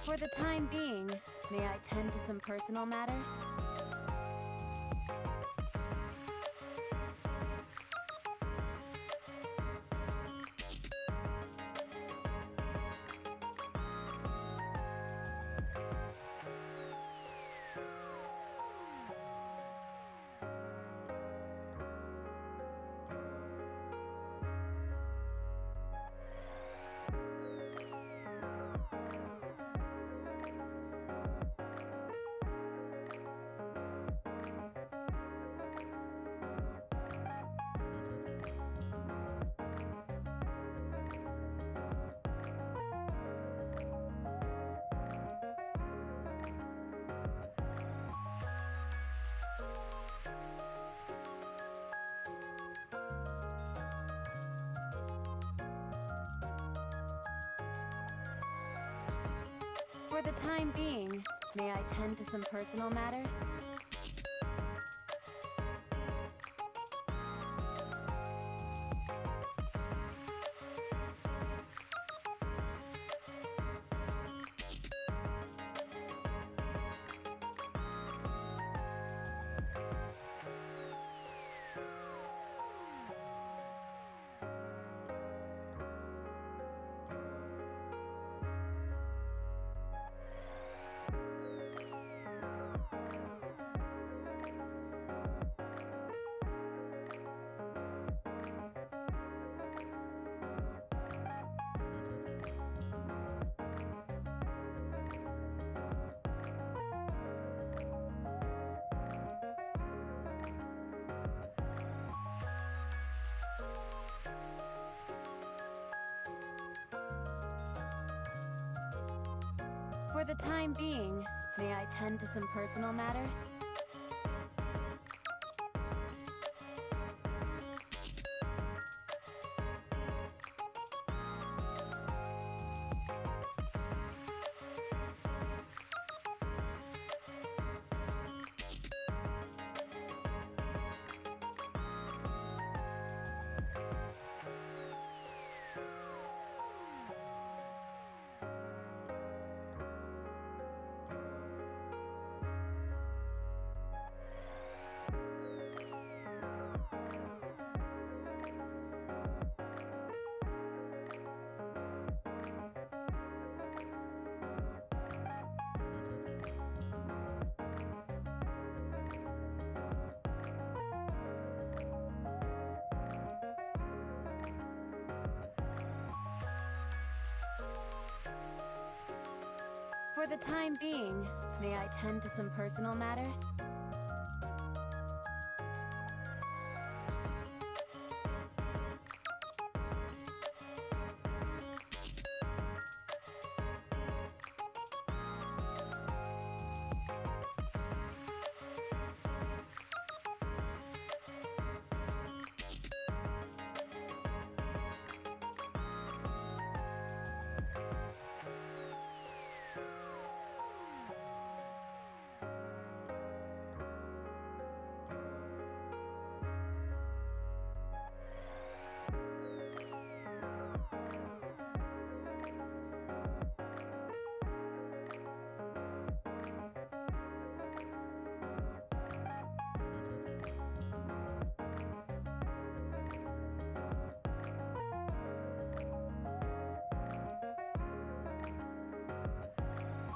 For the time being, may I tend to some personal matters? For the time being, may I tend to some personal matters? For the time being, may I tend to some personal matters? For the time being, may I tend to some personal matters?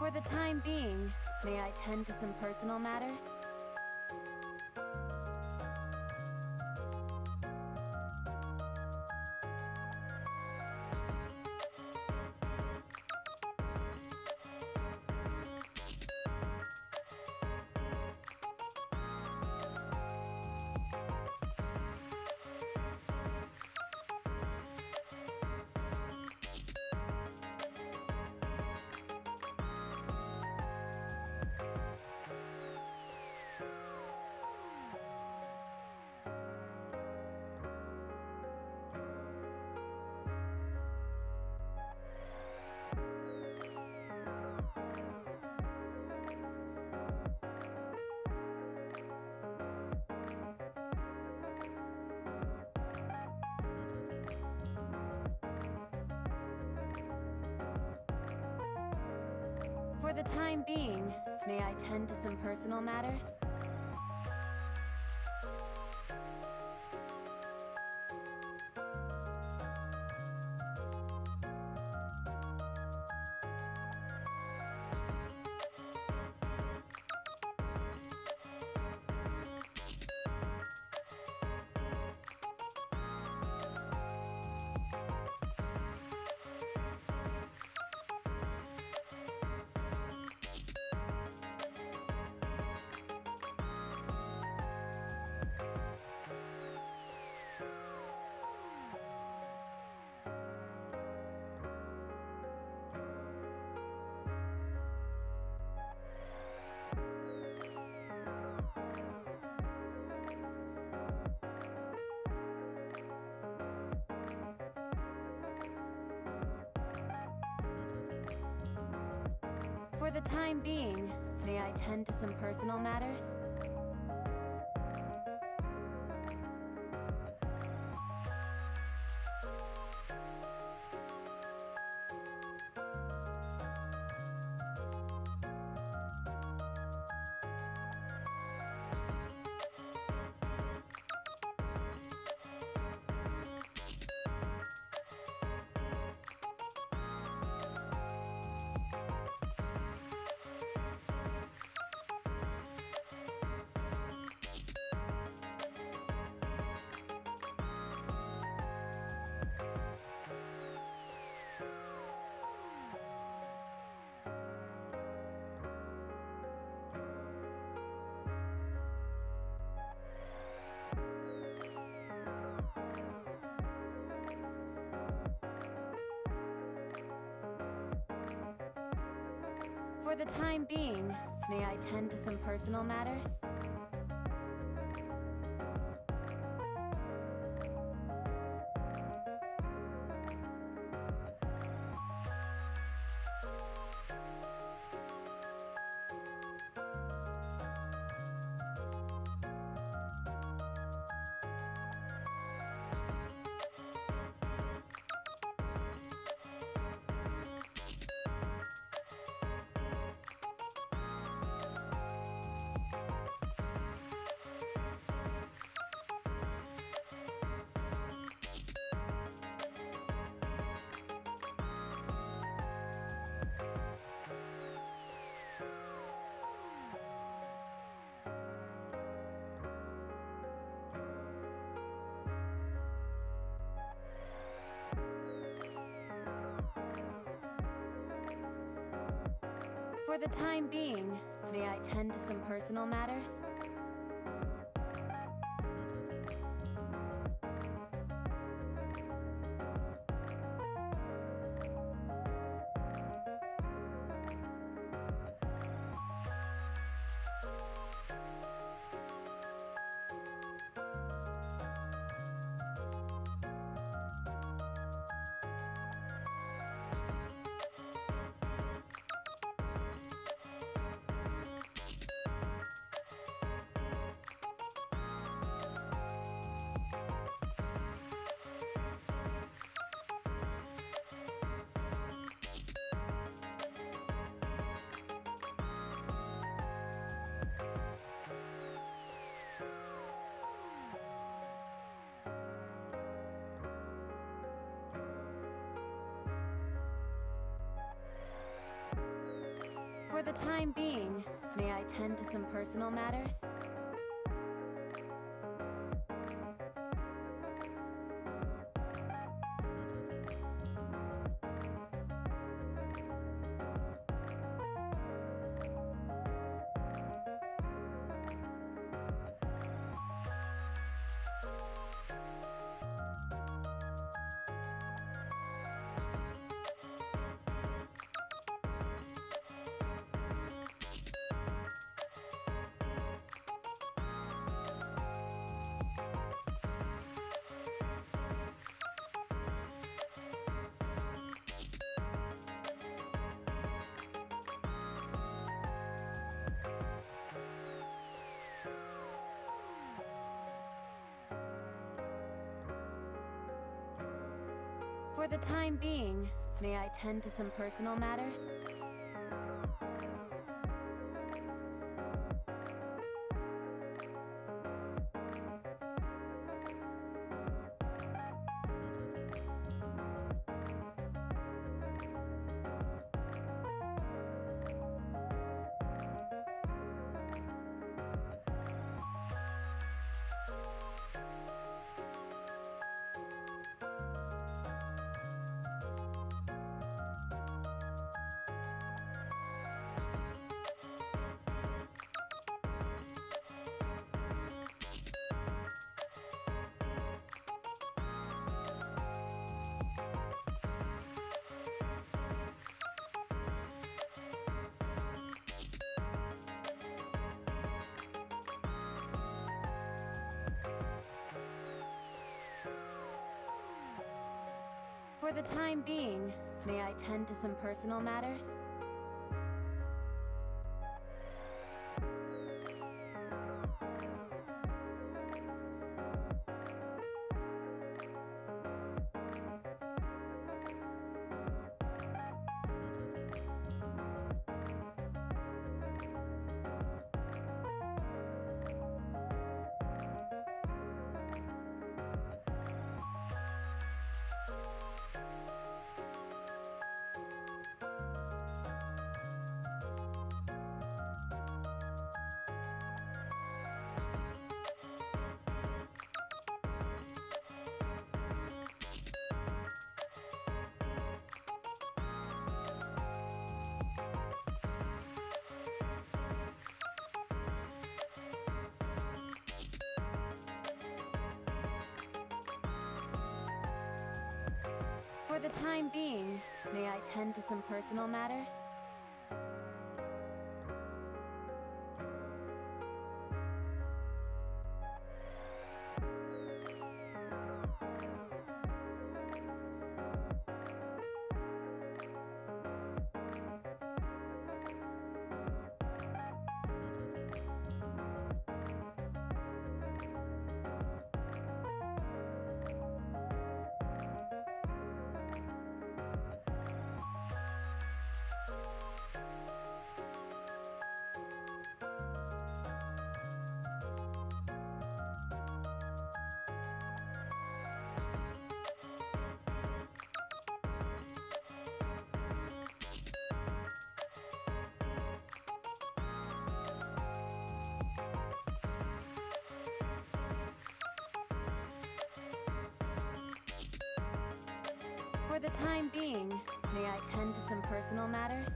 For the time being, may I tend to some personal matters? For the time being, may I tend to some personal matters? For the time being, may I tend to some personal matters? For the time being, may I tend to some personal matters? For the time being, may I tend to some personal matters? For the time being, may I tend to some personal matters? For the time being, may I tend to some personal matters? For the time being, may I tend to some personal matters? For the time being, may I tend to some personal matters? For the time being, may I tend to some personal matters?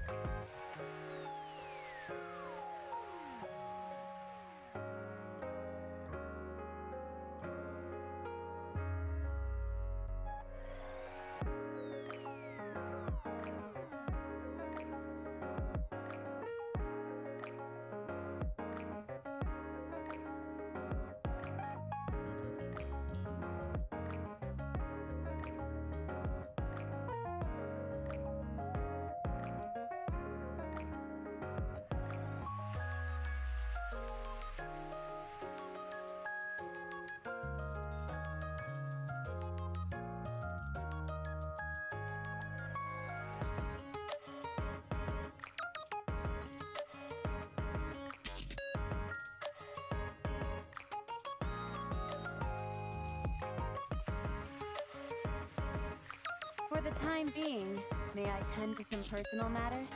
For the time being, may I tend to some personal matters?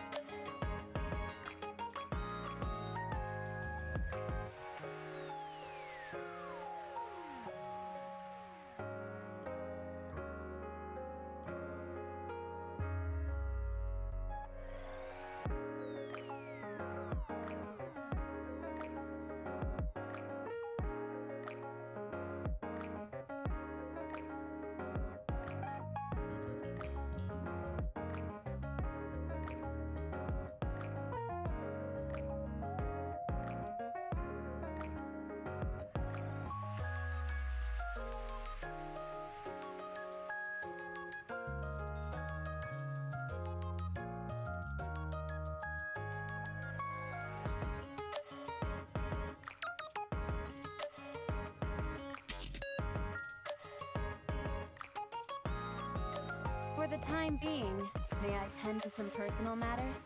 For the time being, may I tend to some personal matters?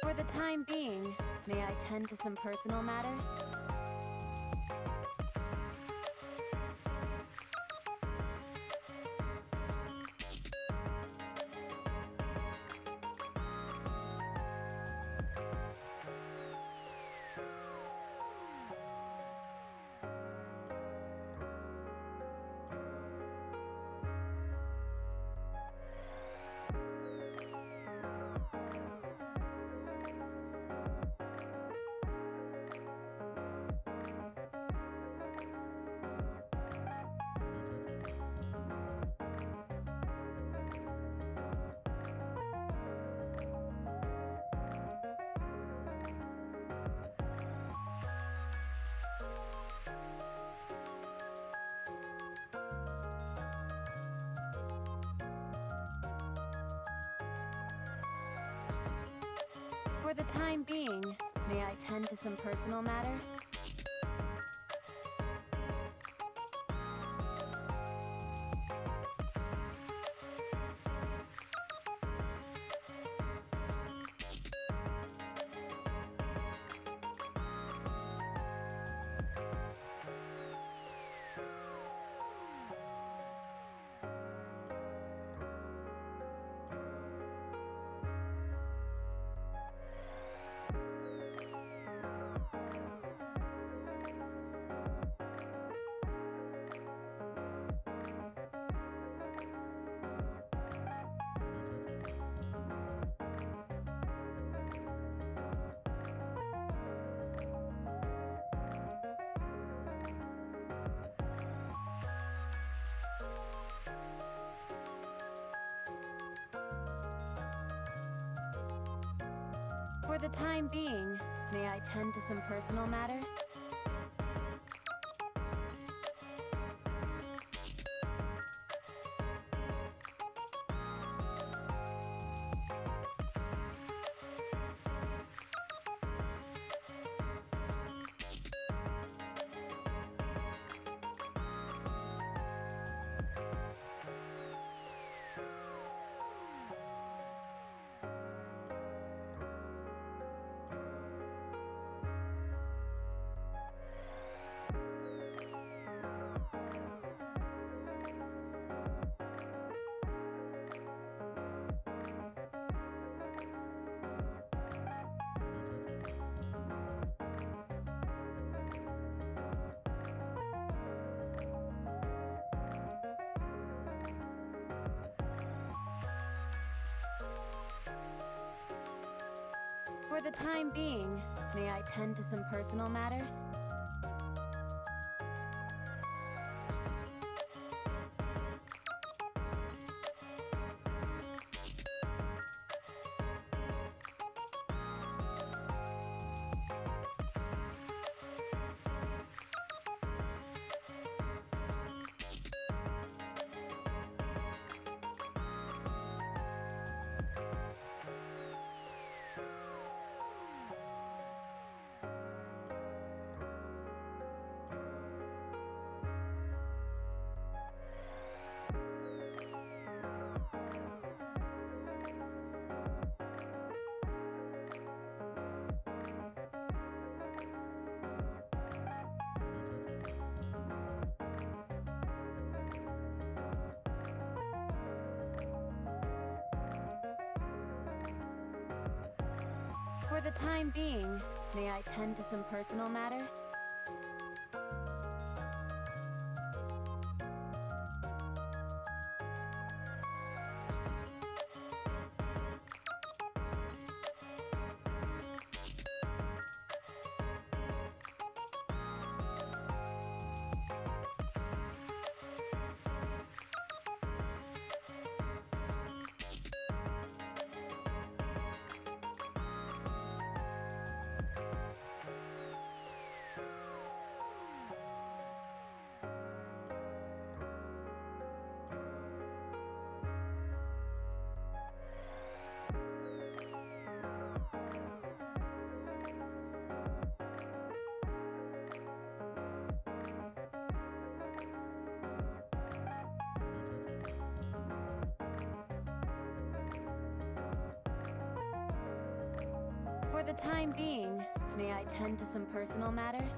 For the time being, may I tend to some personal matters? For the time being, may I tend to some personal matters? For the time being, may I tend to some personal matters? For the time being, may I tend to some personal matters? For the time being, may I tend to some personal matters? For the time being, may I tend to some personal matters?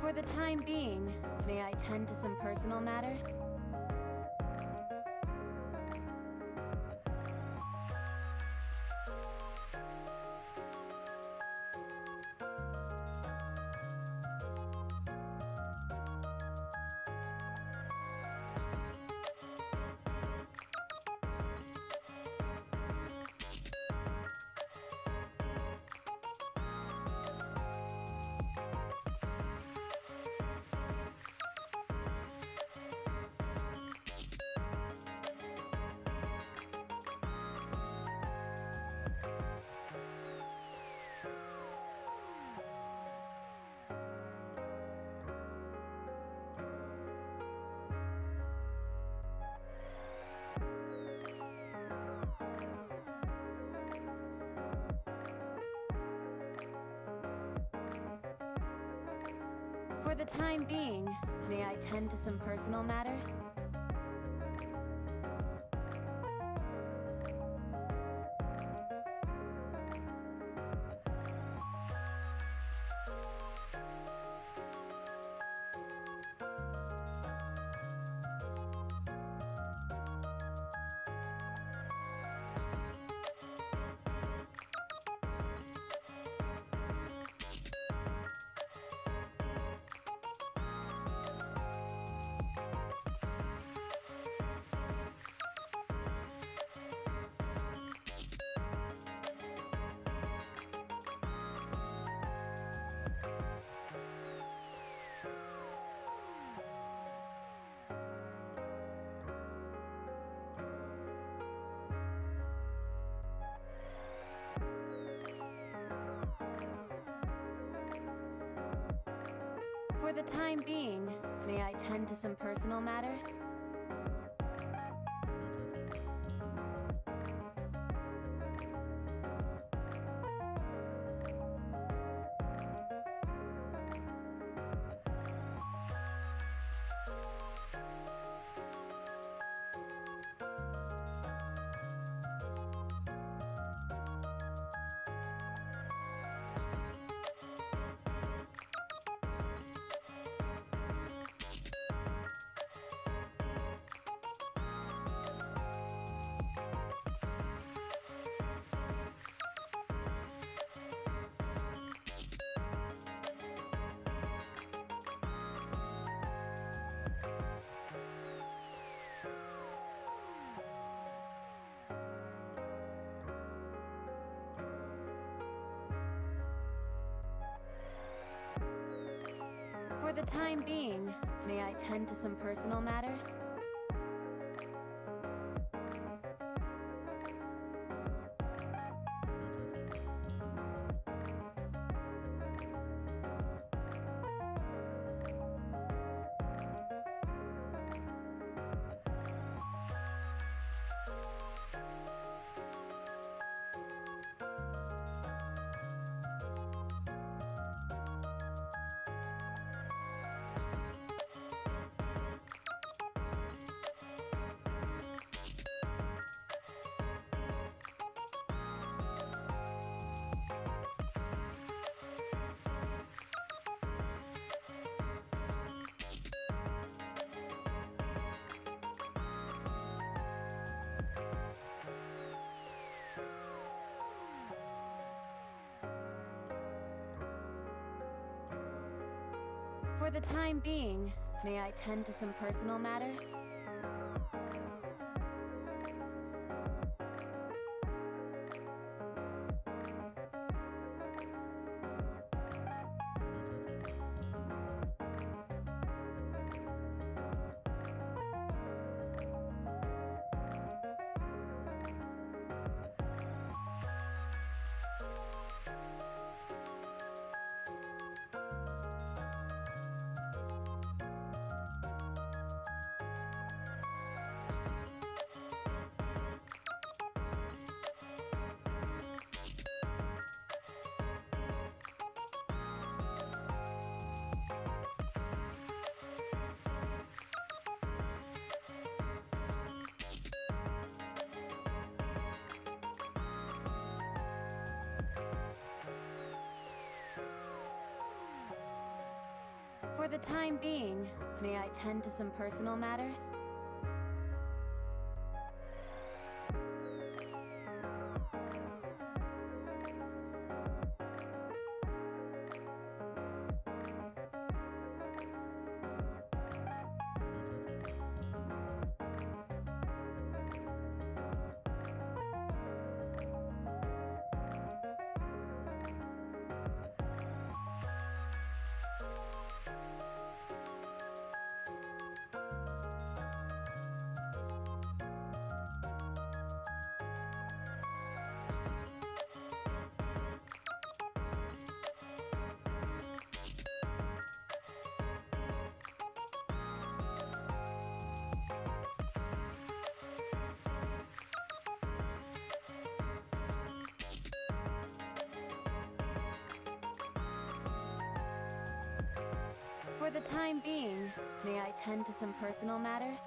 For the time being, may I tend to some personal matters? For the time being, may I tend to some personal matters? For the time being, may I tend to some personal matters? For the time being, may I tend to some personal matters? For the time being, may I tend to some personal matters? For the time being, may I tend to some personal matters? For the time being, may I tend to some personal matters?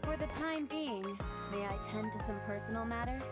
For the time being, may I tend to some personal matters?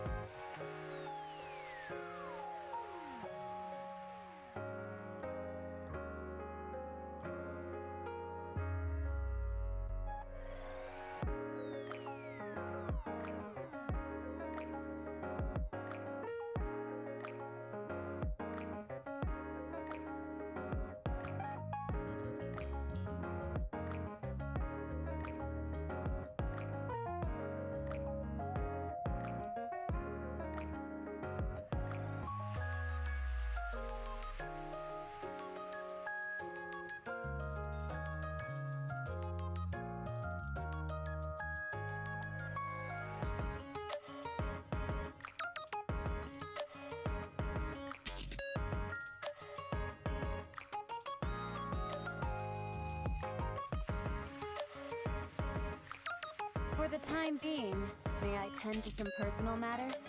For the time being, may I tend to some personal matters?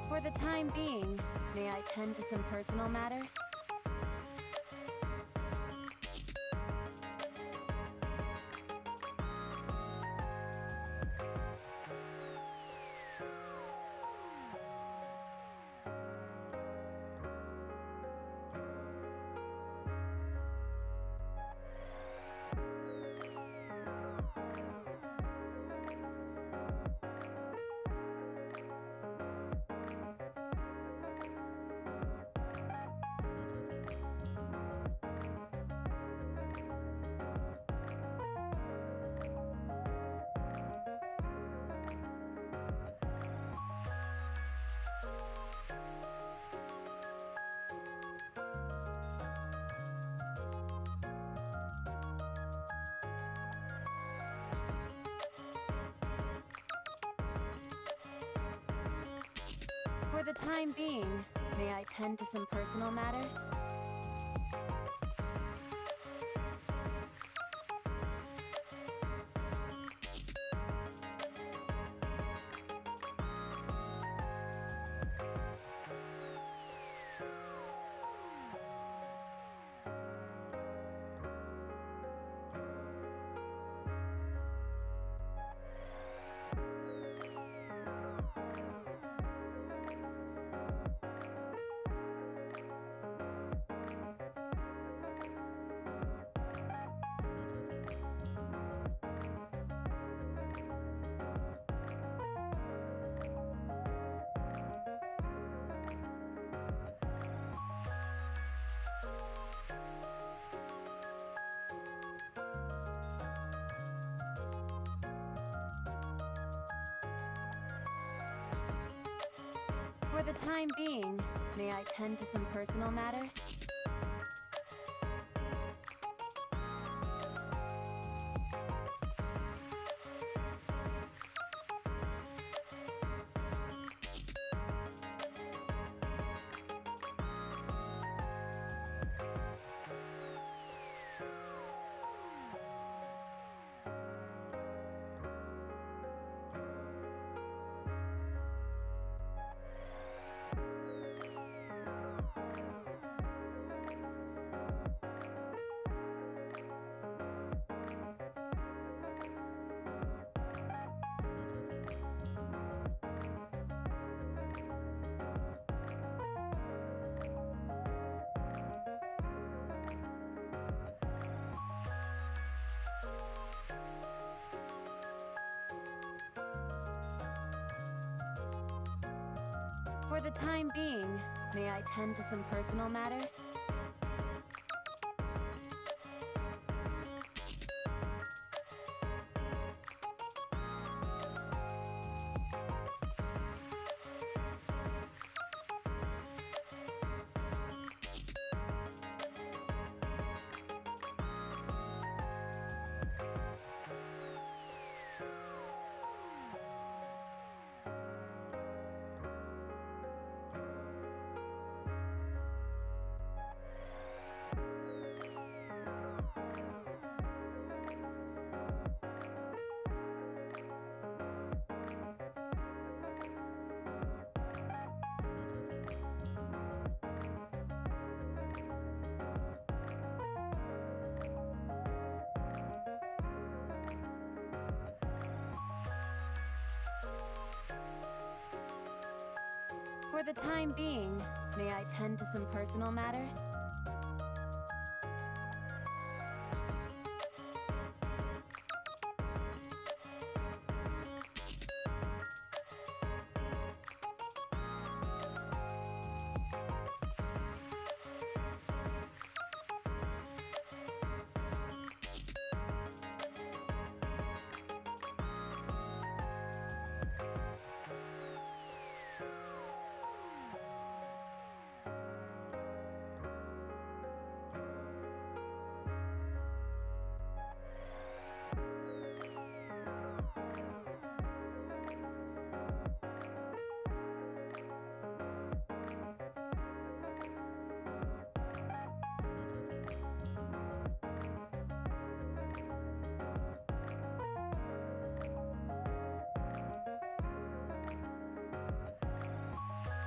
For the time being, may I tend to some personal matters? For the time being, may I tend to some personal matters? For the time being, may I tend to some personal matters? For the time being, may I tend to some personal matters? For the time being, may I tend to some personal matters?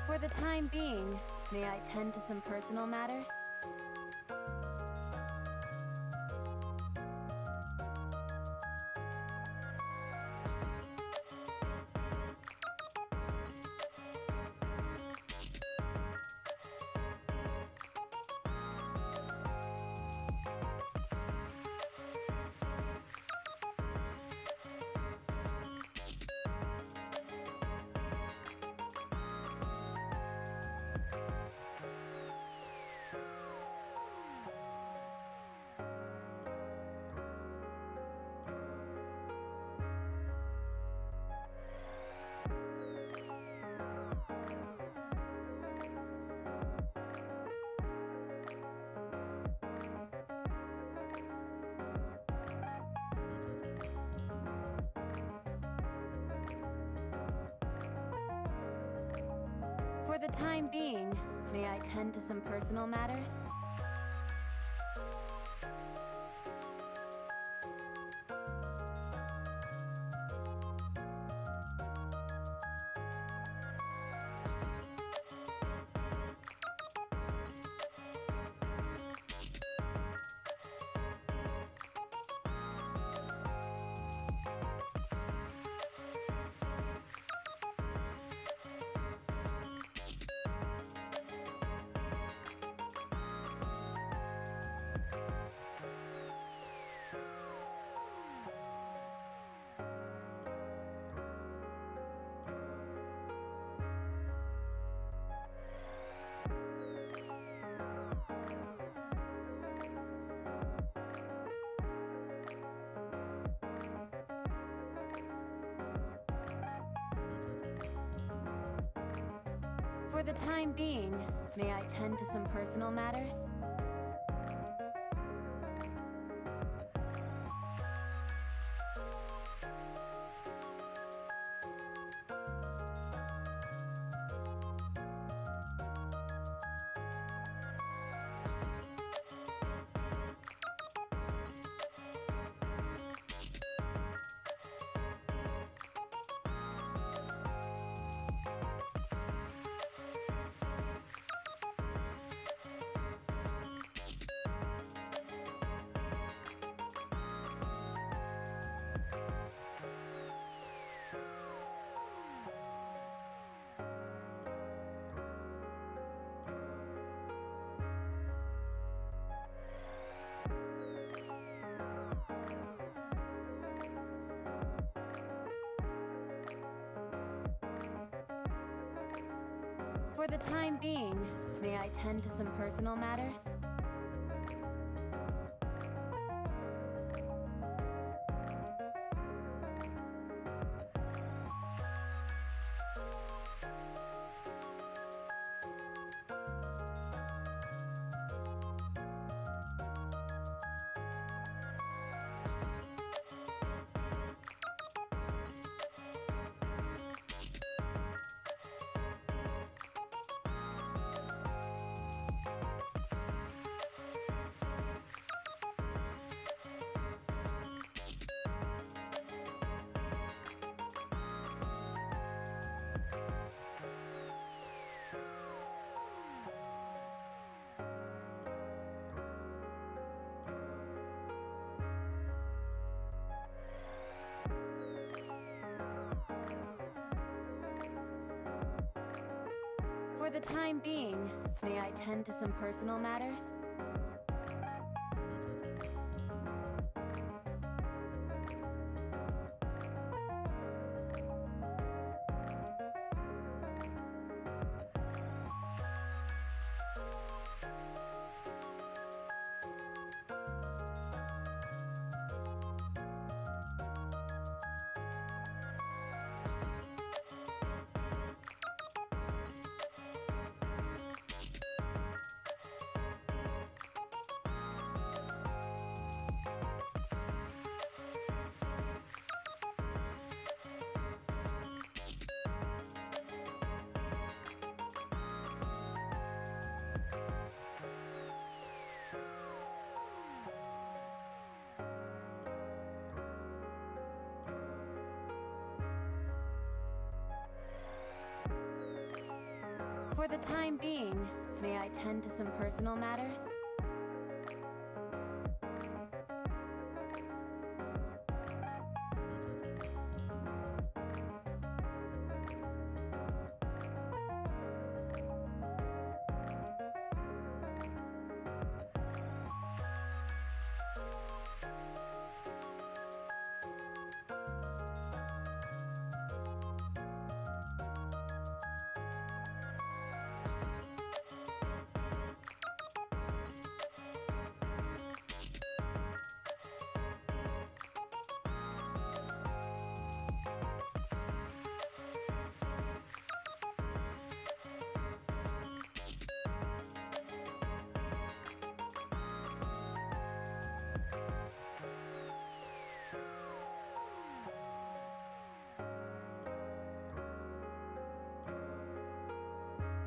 For the time being, may I tend to some personal matters? For the time being, may I tend to some personal matters? For the time being, may I tend to some personal matters? For the time being, may I tend to some personal matters? For the time being, may I tend to some personal matters? For the time being, may I tend to some personal matters?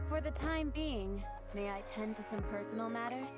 For the time being, may I tend to some personal matters?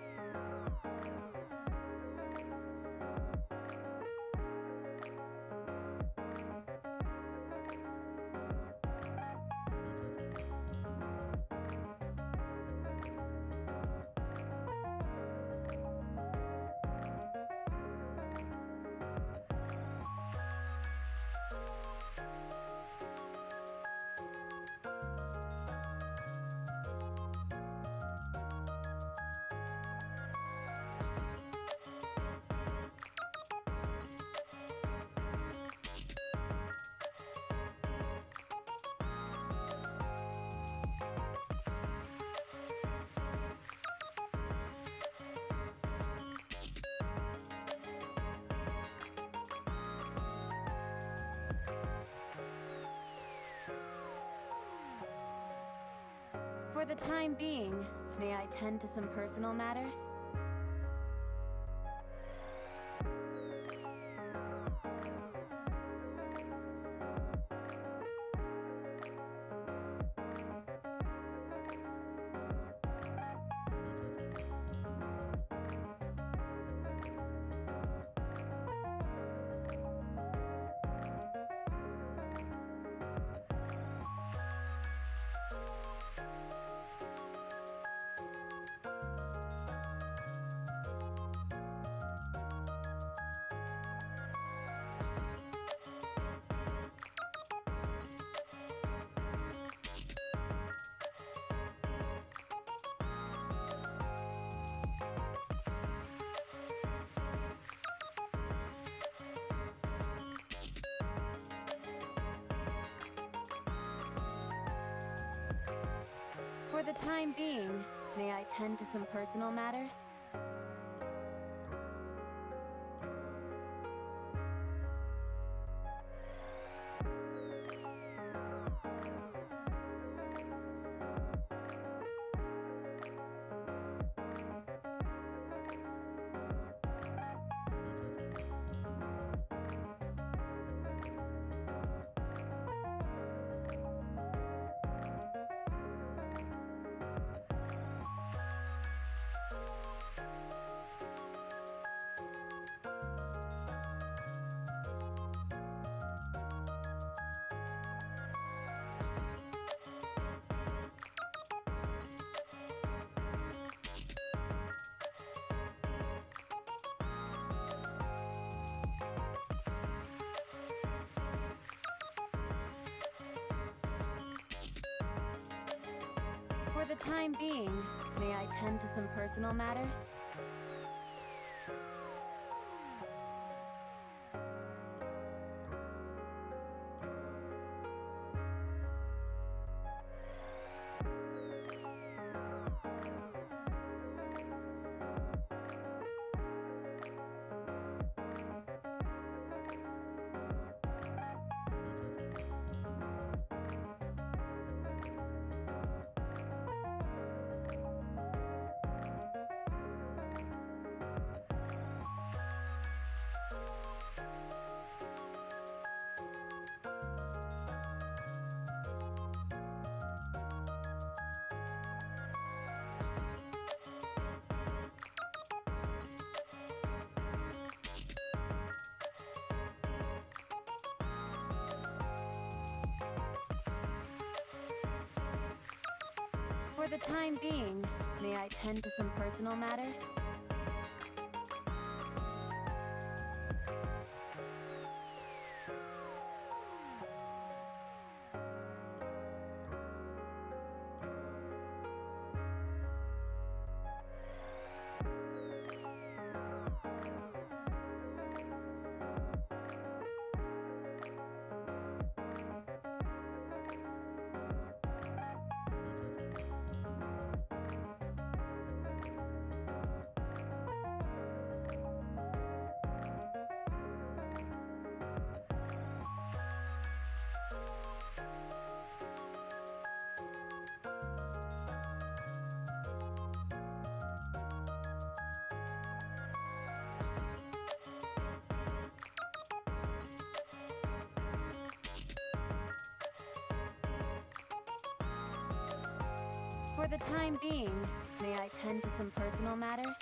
For the time being, may I tend to some personal matters? For the time being, may I tend to some personal matters? For the time being, may I tend to some personal matters? For the time being, may I tend to some personal matters? For the time being, may I tend to some personal matters?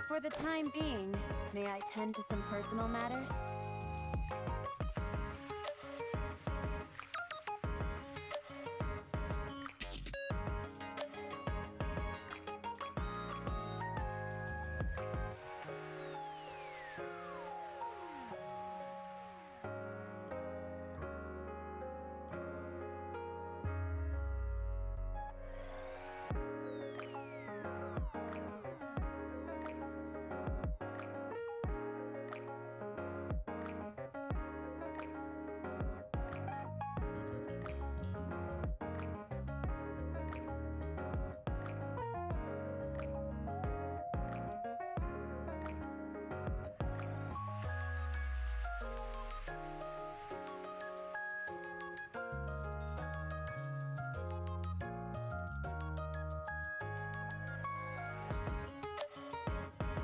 For the time being, may I tend to some personal matters?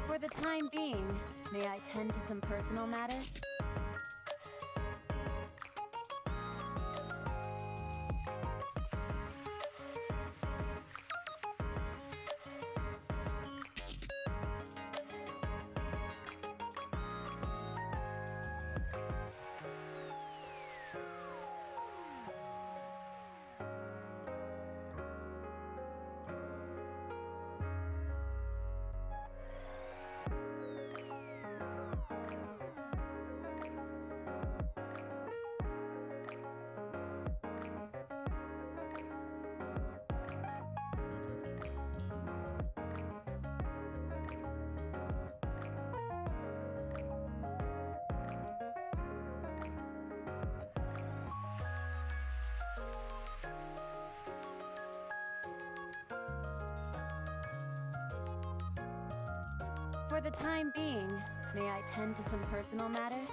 For the time being, may I tend to some personal matters? For the time being, may I tend to some personal matters?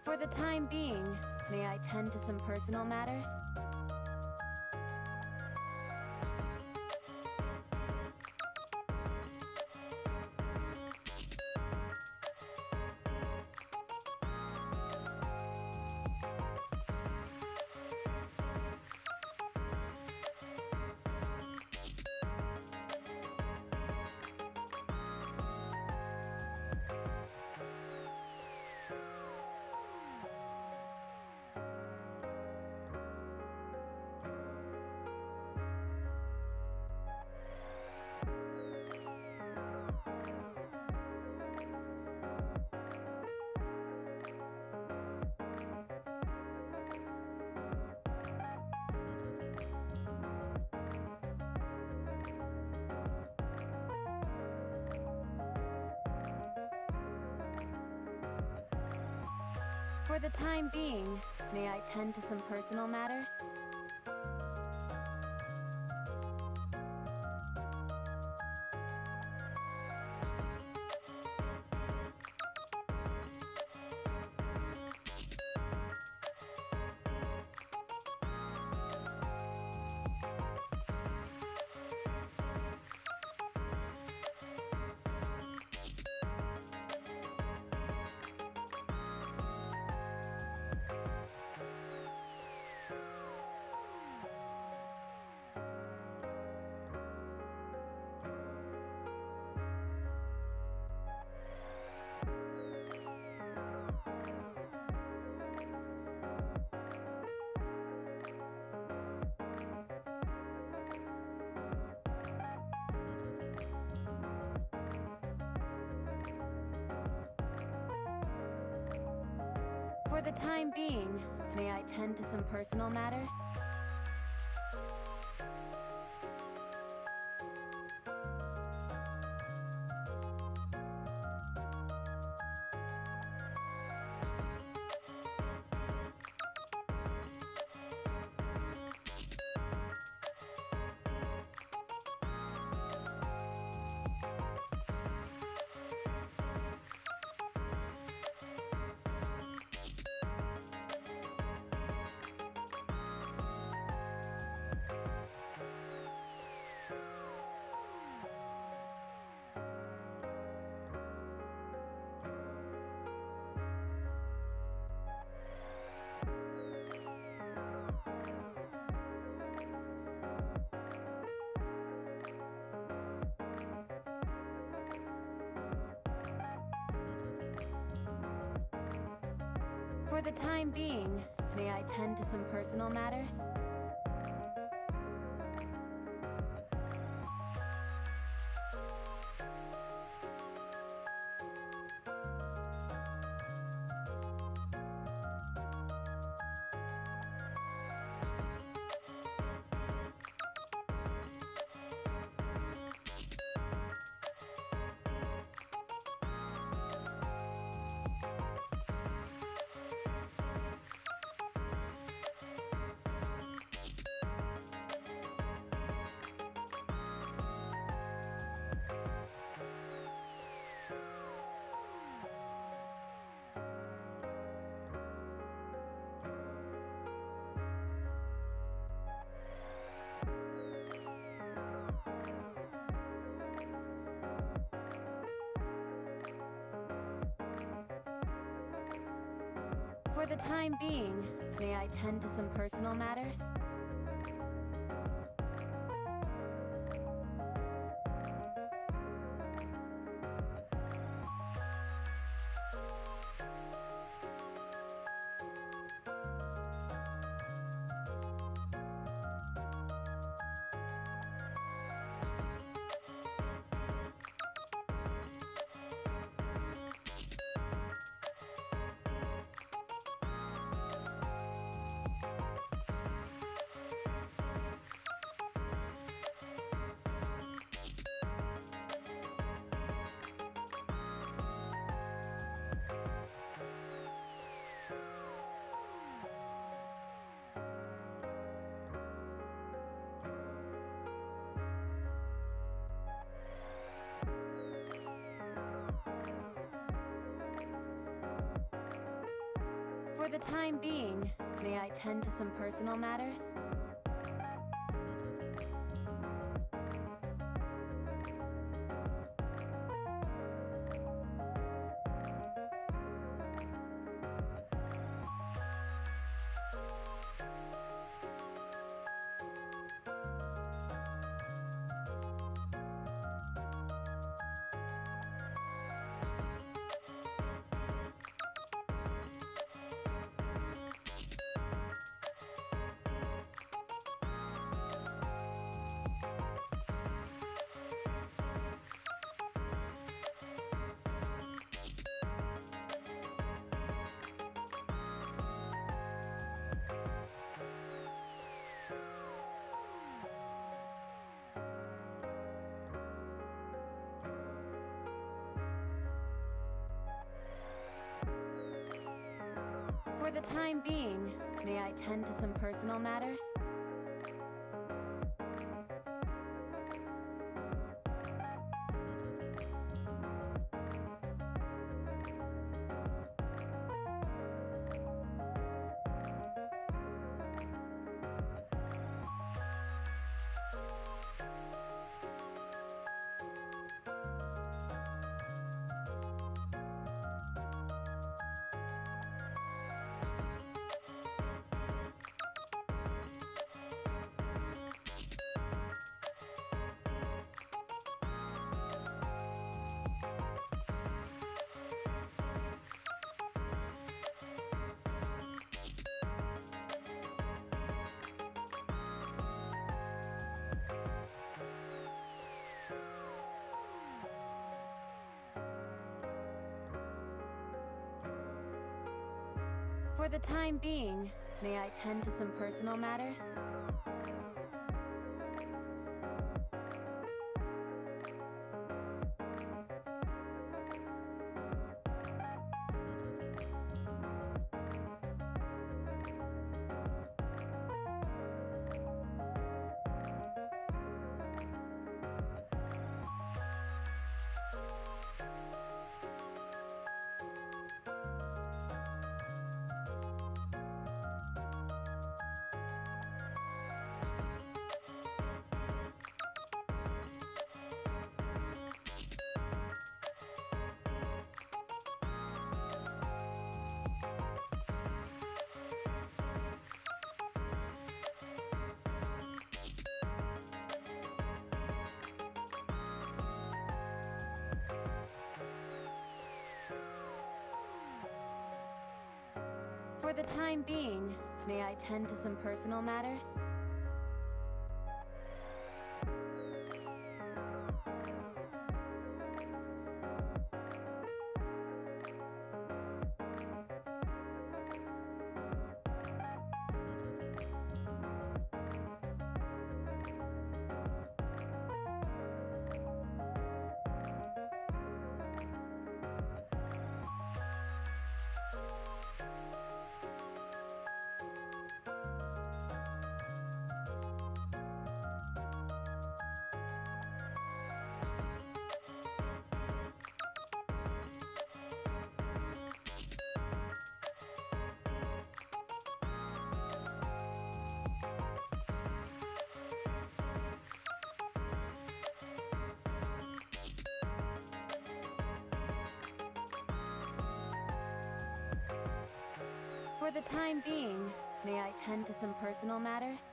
For the time being, may I tend to some personal matters? For the time being, may I tend to some personal matters? For the time being, may I tend to some personal matters? For the time being, may I tend to some personal matters? For the time being, may I tend to some personal matters? For the time being, may I tend to some personal matters? For the time being, may I tend to some personal matters? For the time being, may I tend to some personal matters? For the time being, may I tend to some personal matters? For the time being, may I tend to some personal matters?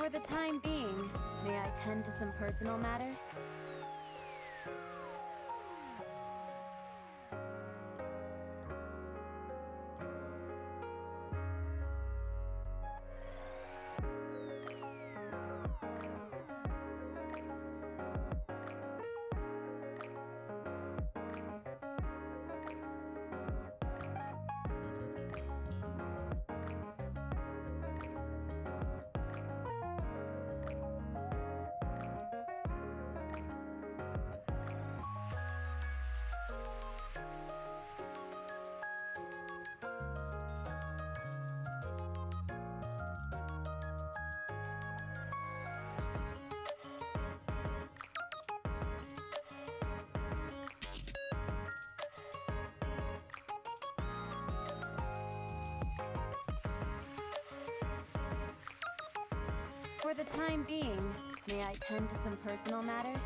For the time being, may I tend to some personal matters? For the time being, may I tend to some personal matters?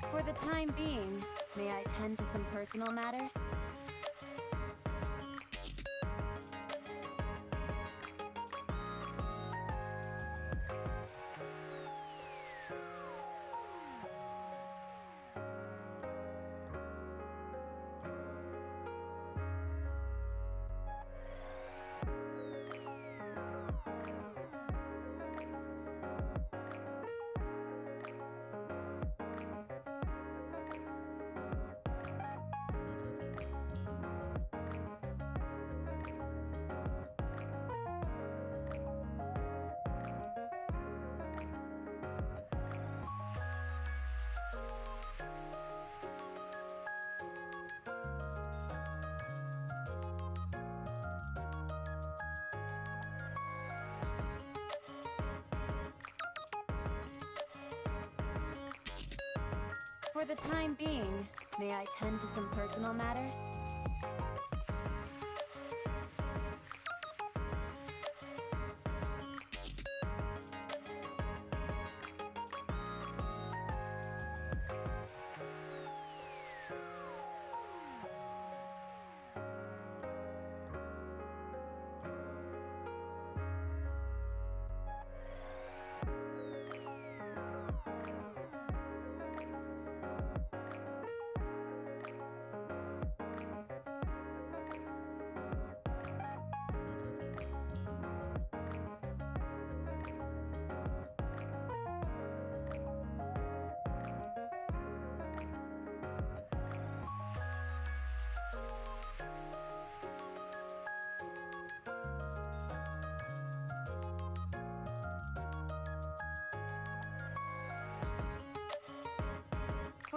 For the time being, may I tend to some personal matters? For the time being, may I tend to some personal matters?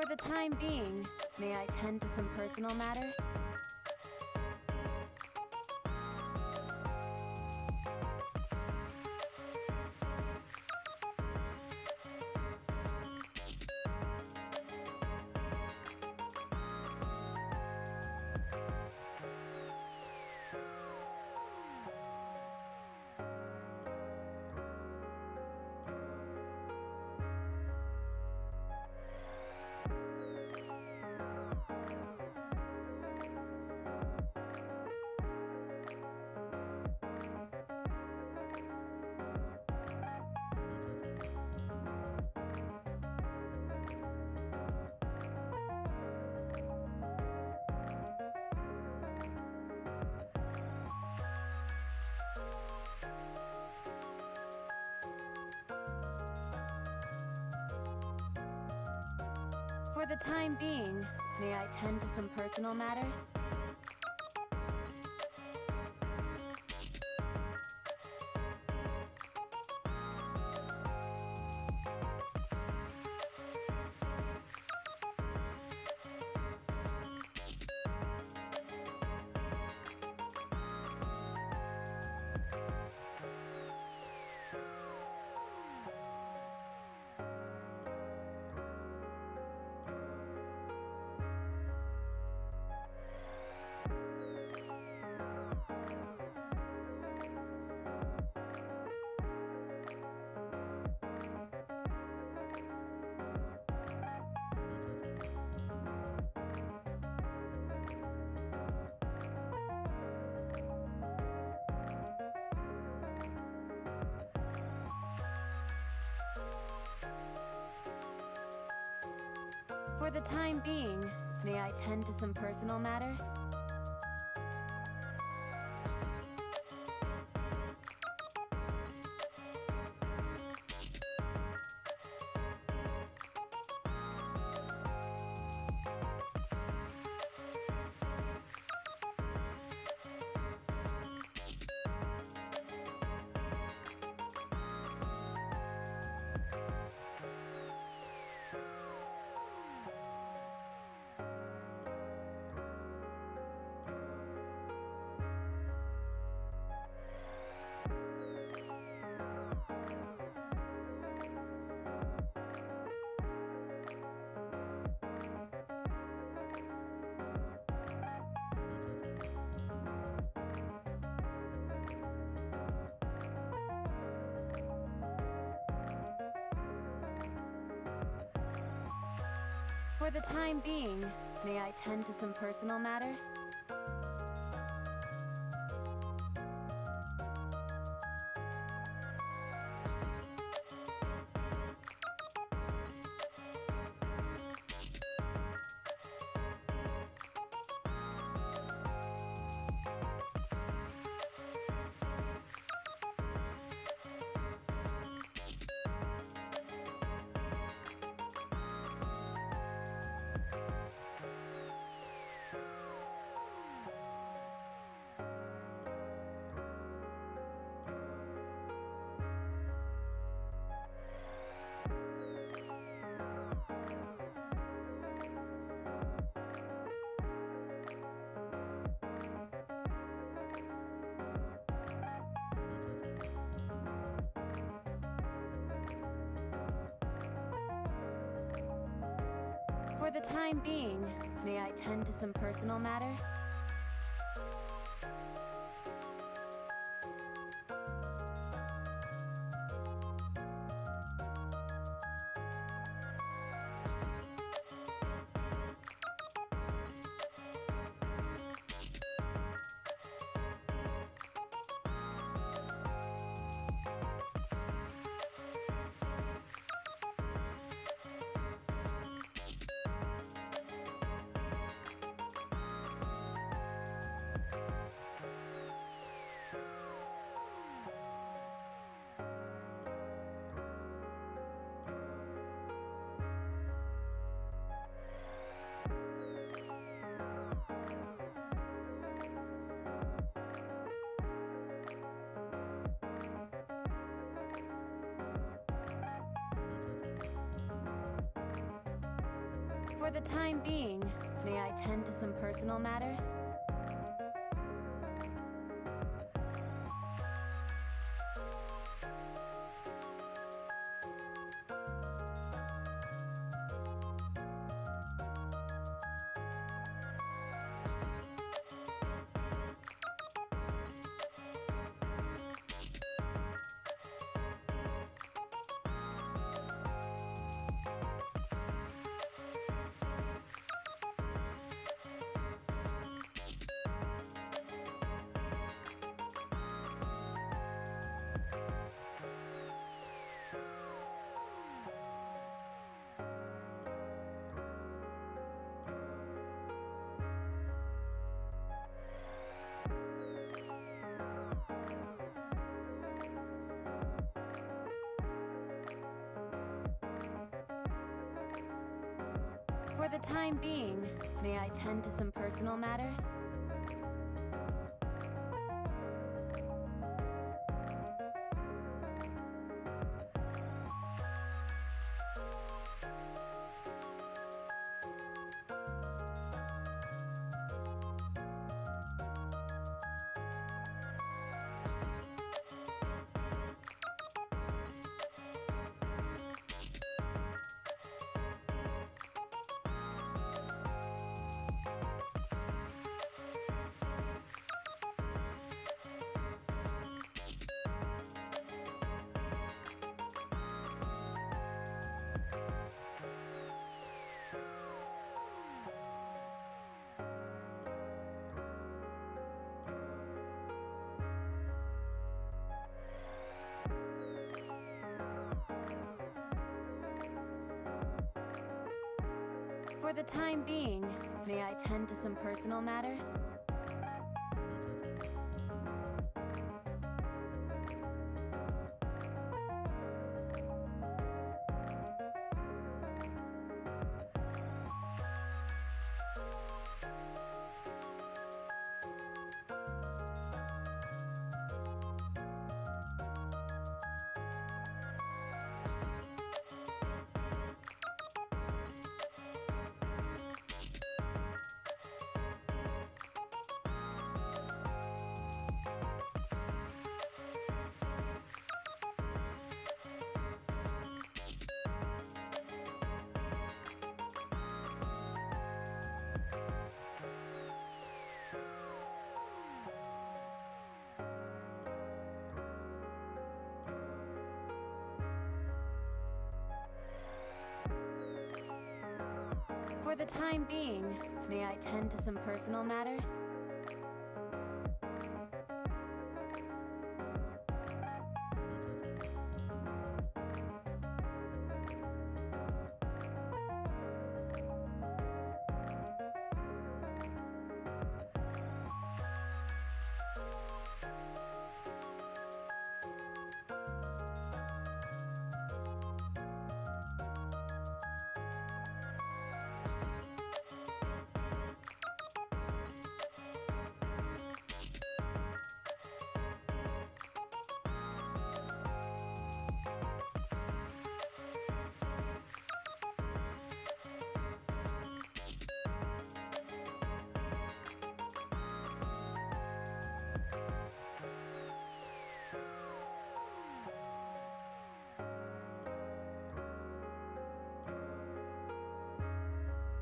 For the time being, may I tend to some personal matters? For the time being, may I tend to some personal matters? For the time being, may I tend to some personal matters? For the time being, may I tend to some personal matters? For the time being, may I tend to some personal matters? For the time being, may I tend to some personal matters? For the time being, may I tend to some personal matters? For the time being, may I tend to some personal matters? For the time being, may I tend to some personal matters?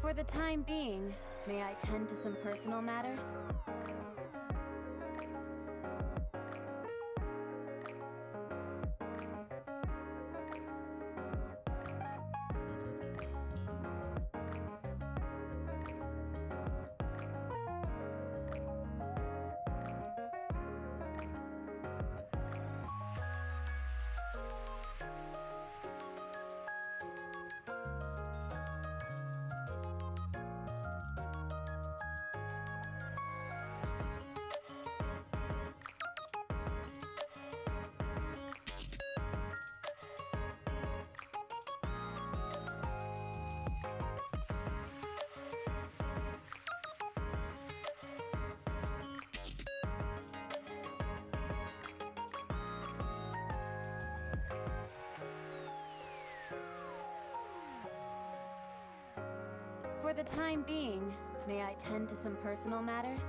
For the time being, may I tend to some personal matters? For the time being, may I tend to some personal matters?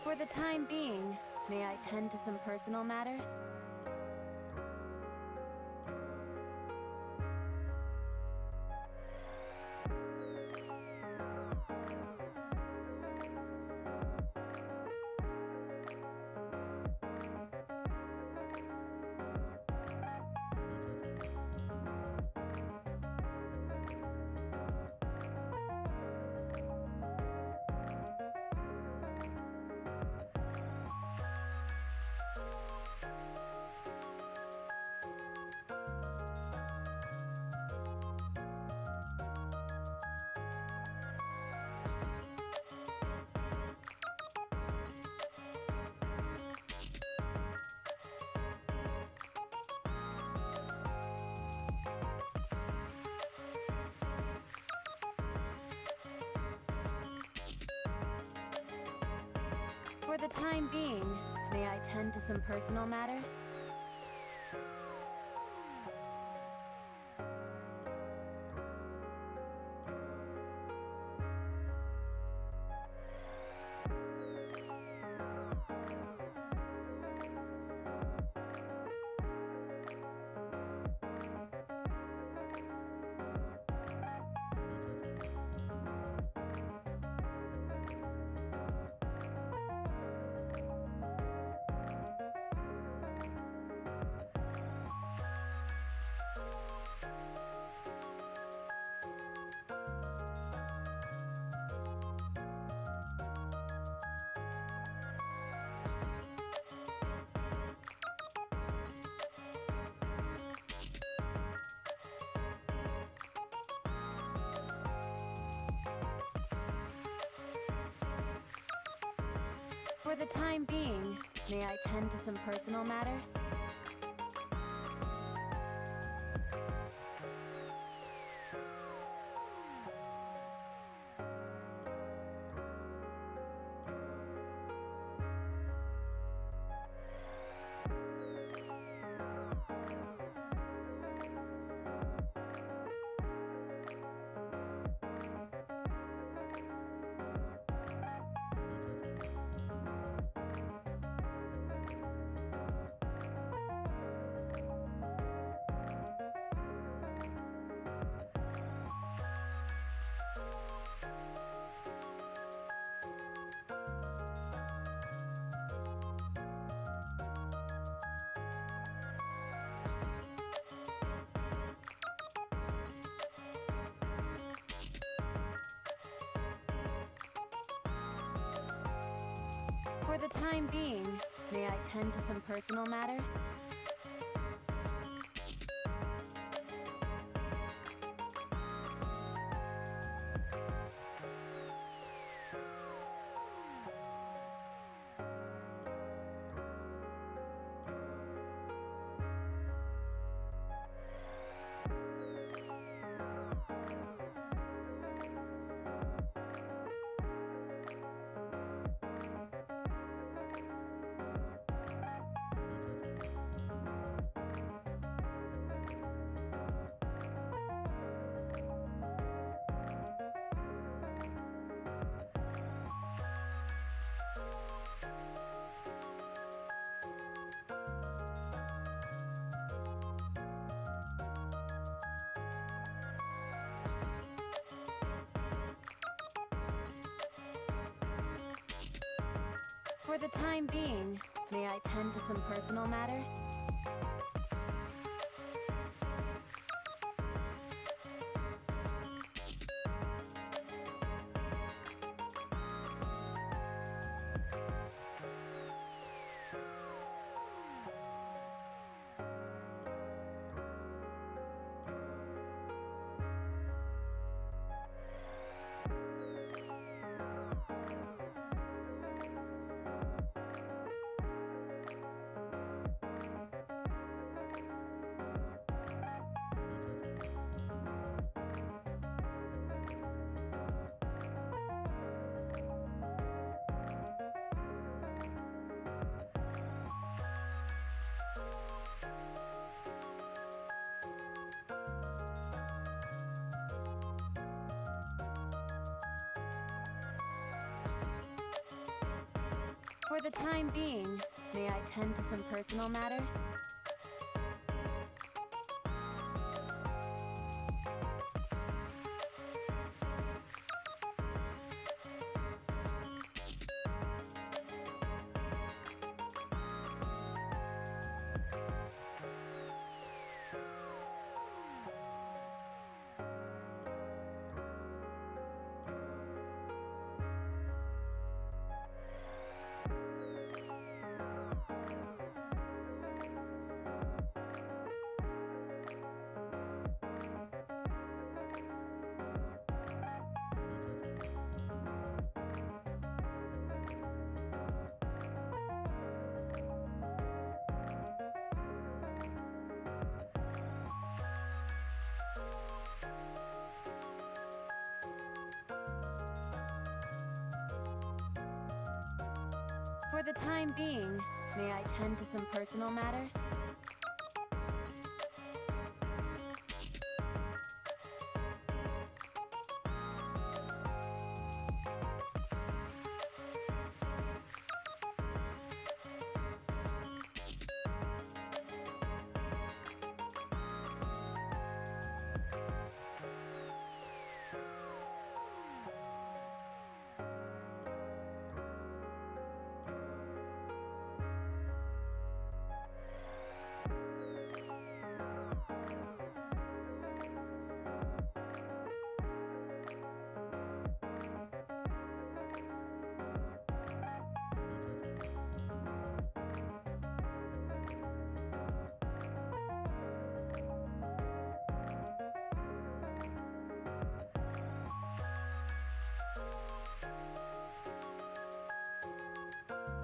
For the time being, may I tend to some personal matters? For the time being, may I tend to some personal matters? For the time being, may I tend to some personal matters? For the time being, may I tend to some personal matters? For the time being, may I tend to some personal matters? For the time being, may I tend to some personal matters? For the time being, may I tend to some personal matters?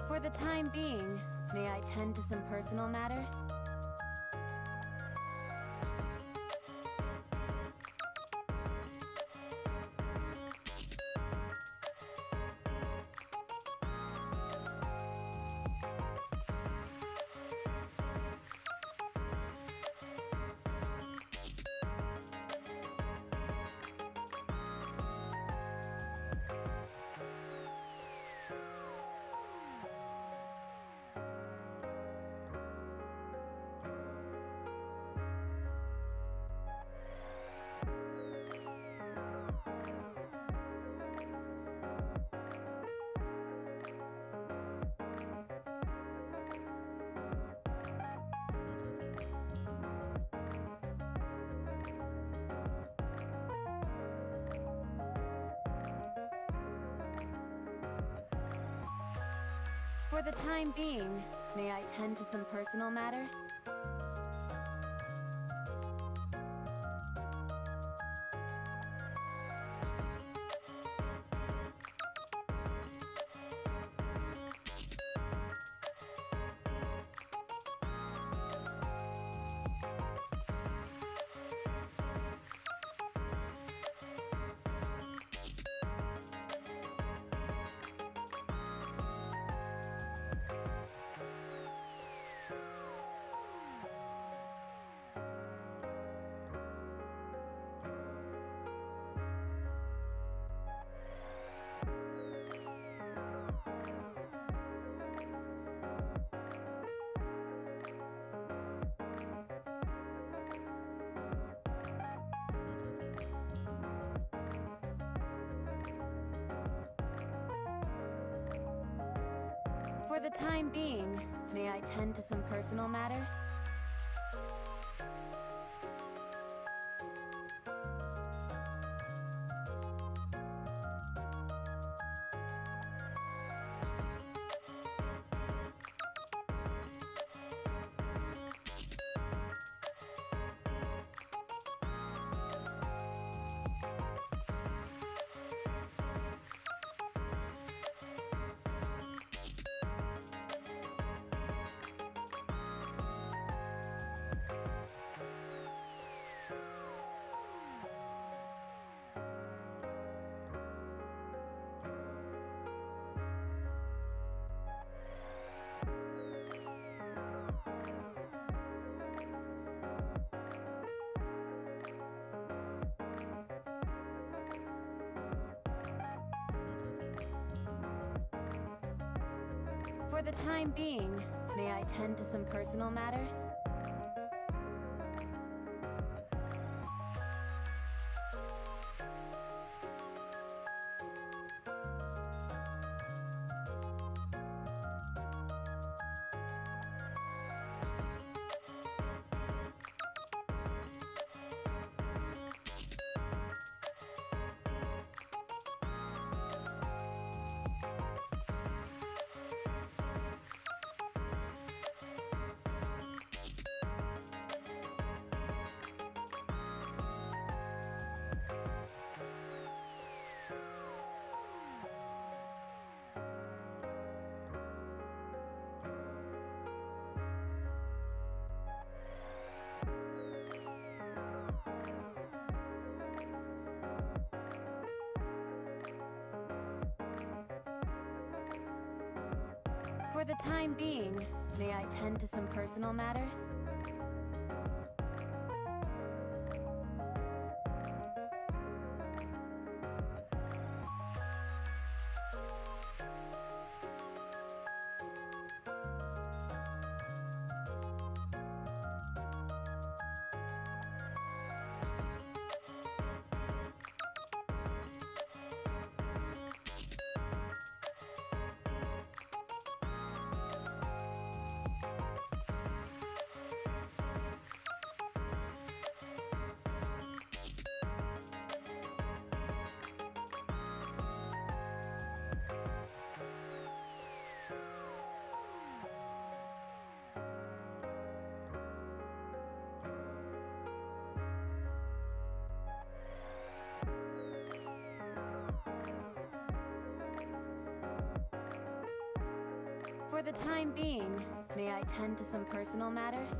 For the time being, may I tend to some personal matters? For the time being, may I tend to some personal matters? For the time being, may I tend to some personal matters? For the time being, may I tend to some personal matters? For the time being, may I tend to some personal matters? For the time being, may I tend to some personal matters?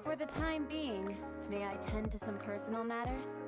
For the time being, may I tend to some personal matters?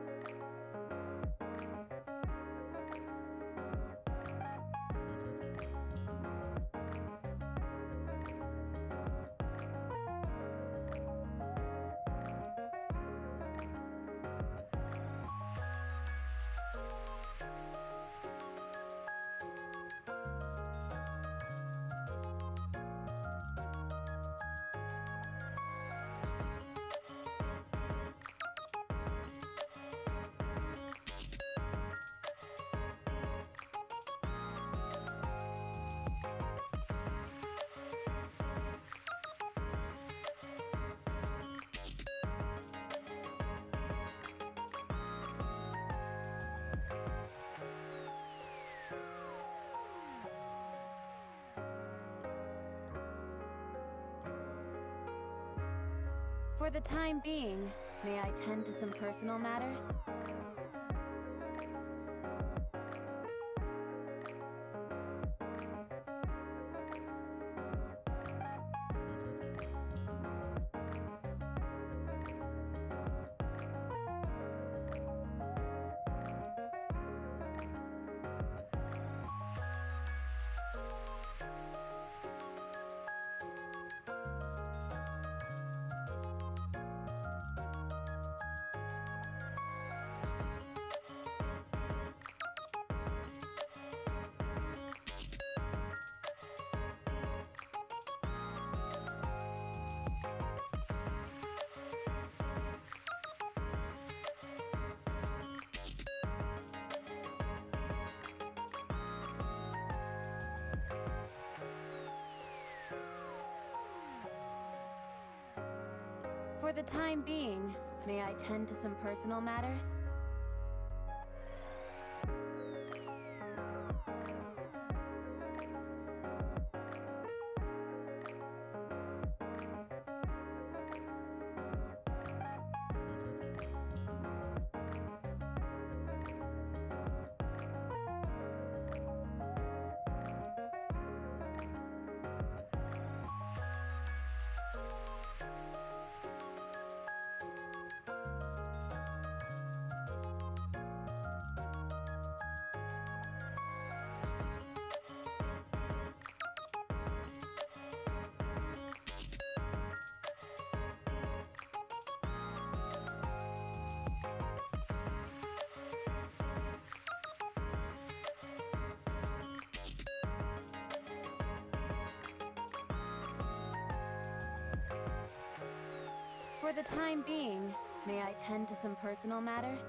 For the time being, may I tend to some personal matters? For the time being, may I tend to some personal matters? For the time being, may I tend to some personal matters?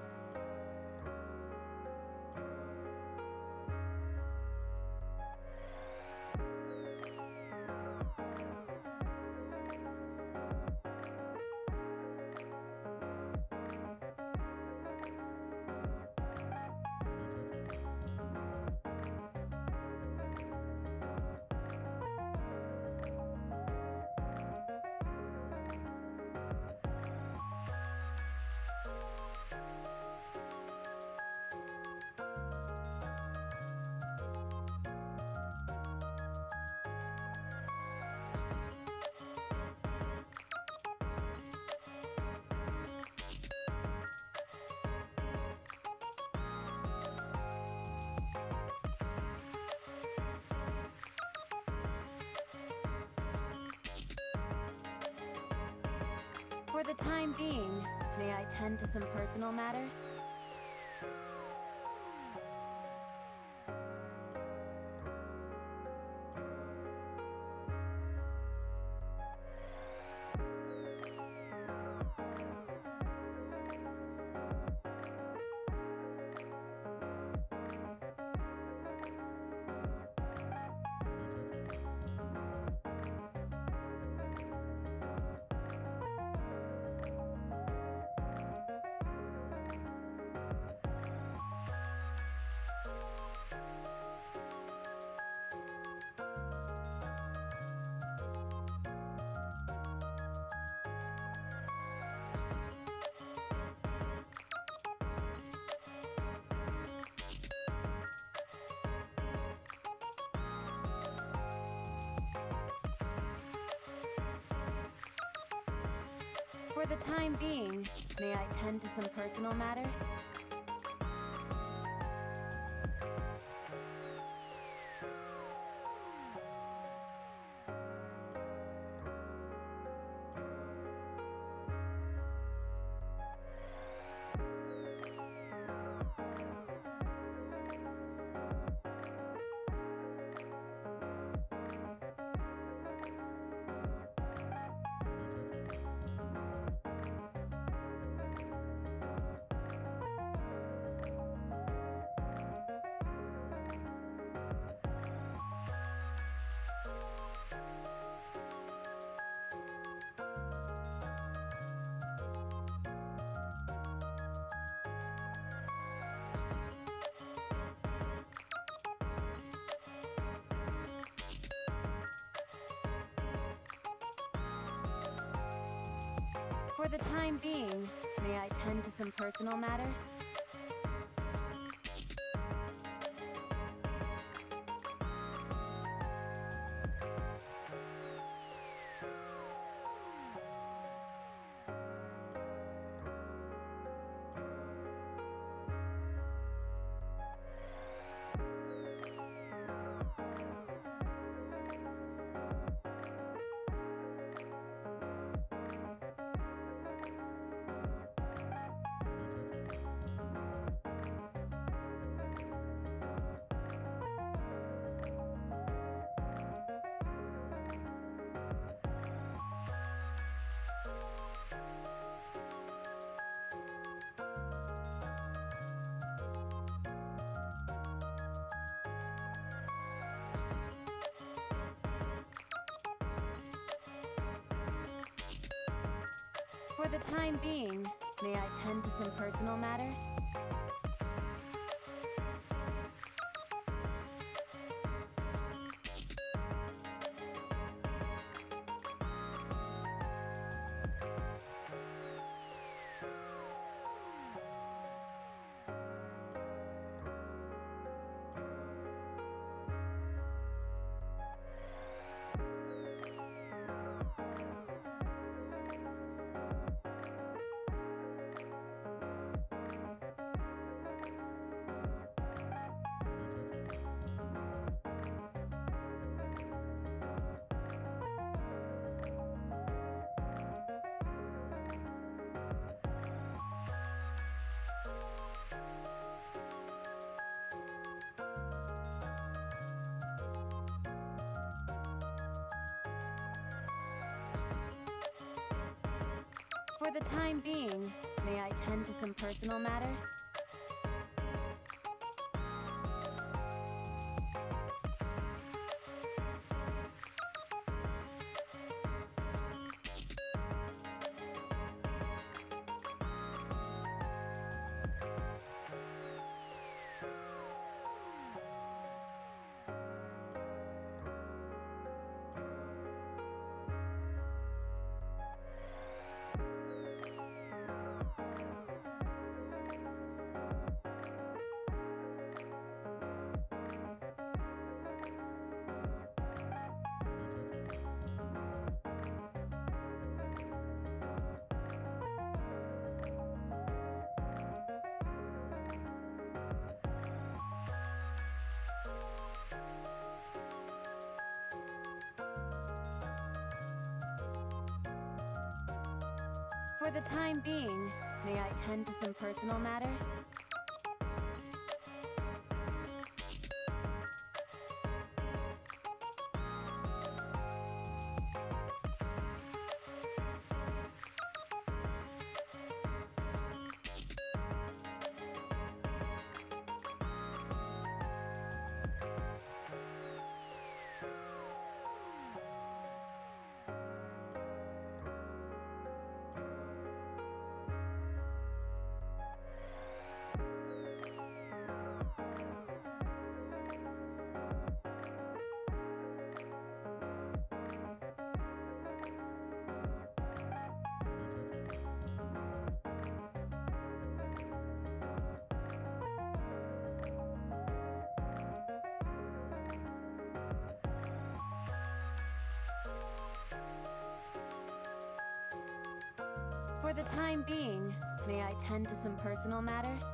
For the time being, may I tend to some personal matters? For the time being, may I tend to some personal matters? For the time being, may I tend to some personal matters? For the time being, may I tend to some personal matters? For the time being, may I tend to some personal matters? For the time being, may I tend to some personal matters? For the time being, may I tend to some personal matters?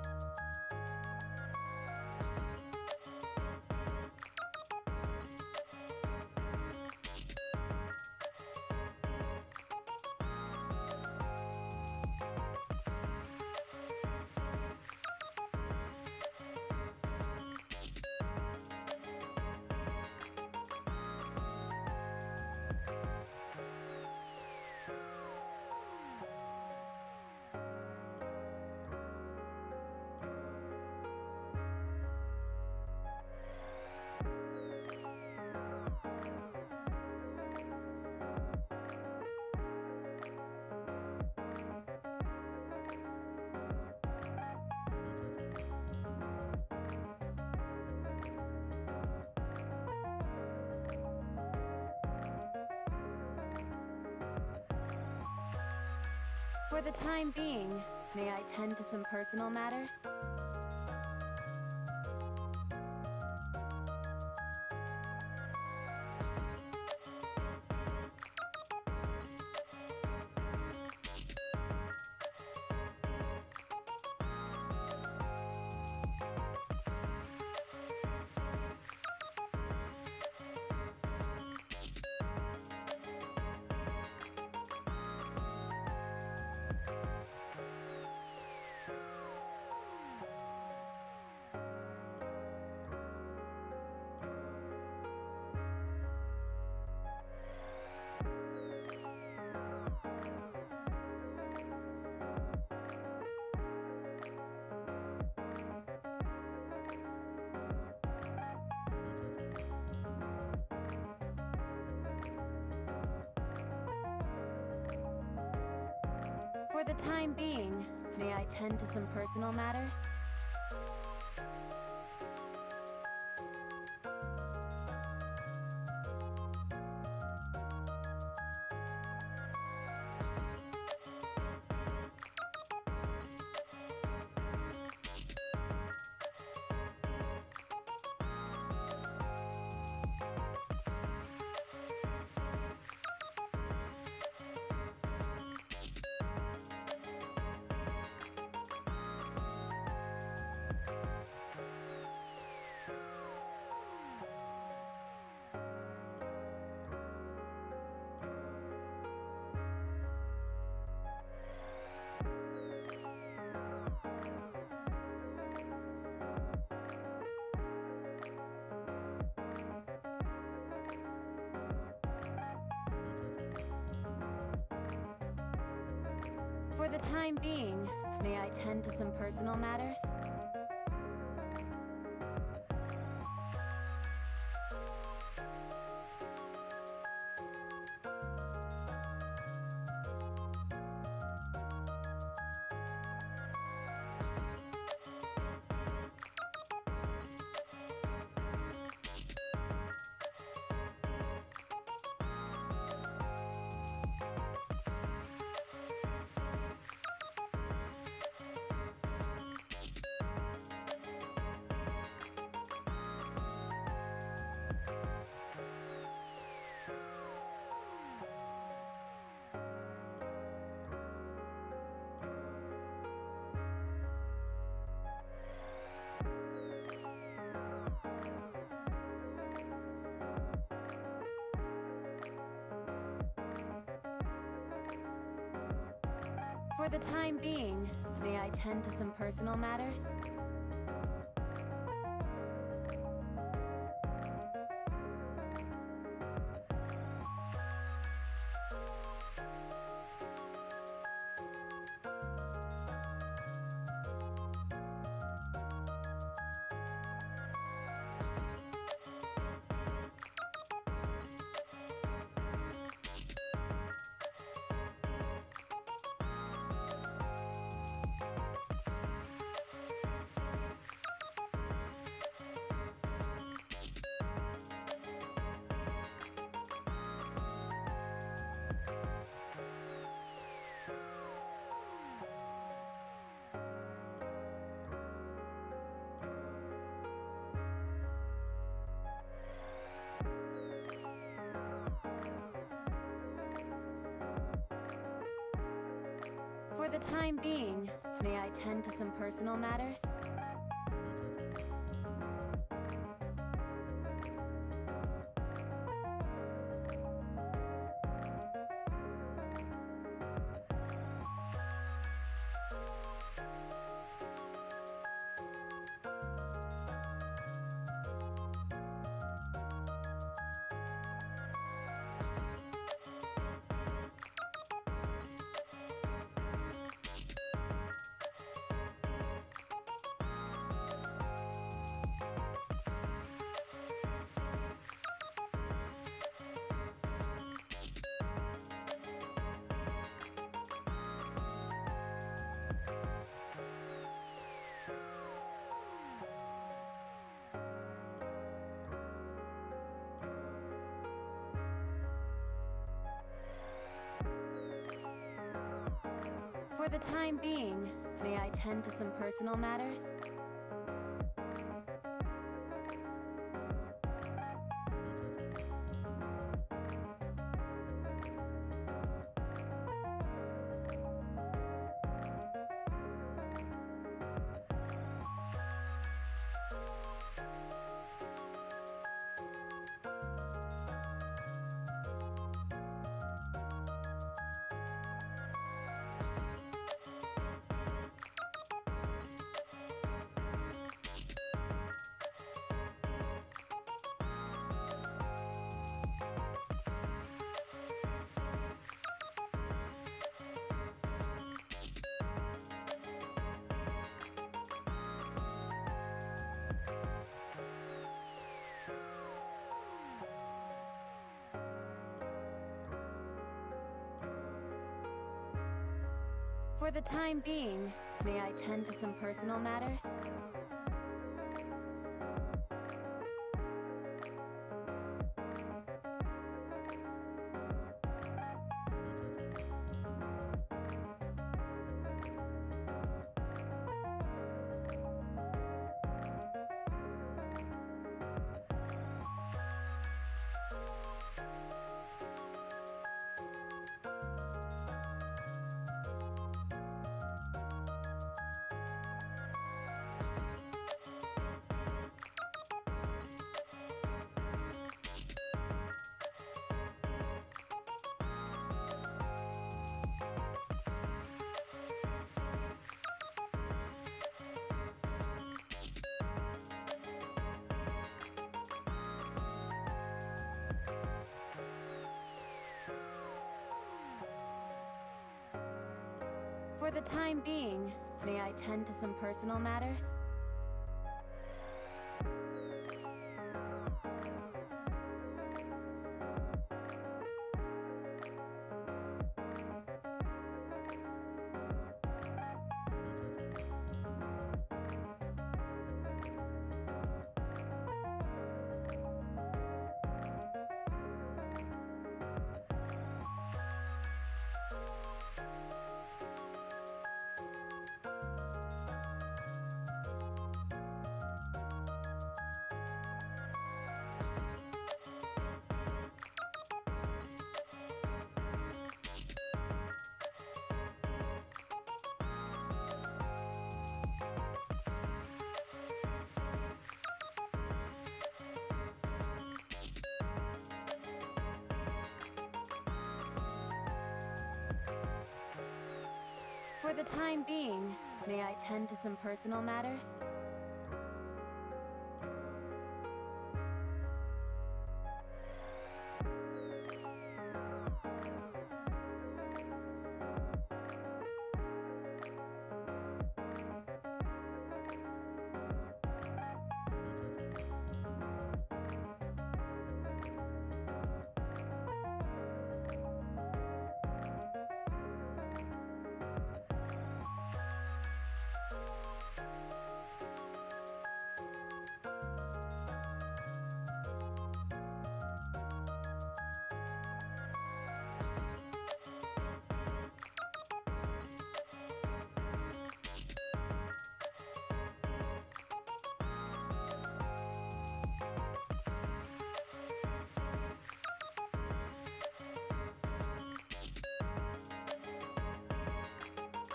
For the time being, may I tend to some personal matters? For the time being, may I tend to some personal matters? For the time being, may I tend to some personal matters? For the time being, may I tend to some personal matters? For the time being, may I tend to some personal matters? For the time being, may I tend to some personal matters? For the time being, may I tend to some personal matters? For the time being, may I tend to some personal matters? For the time being, may I tend to some personal matters?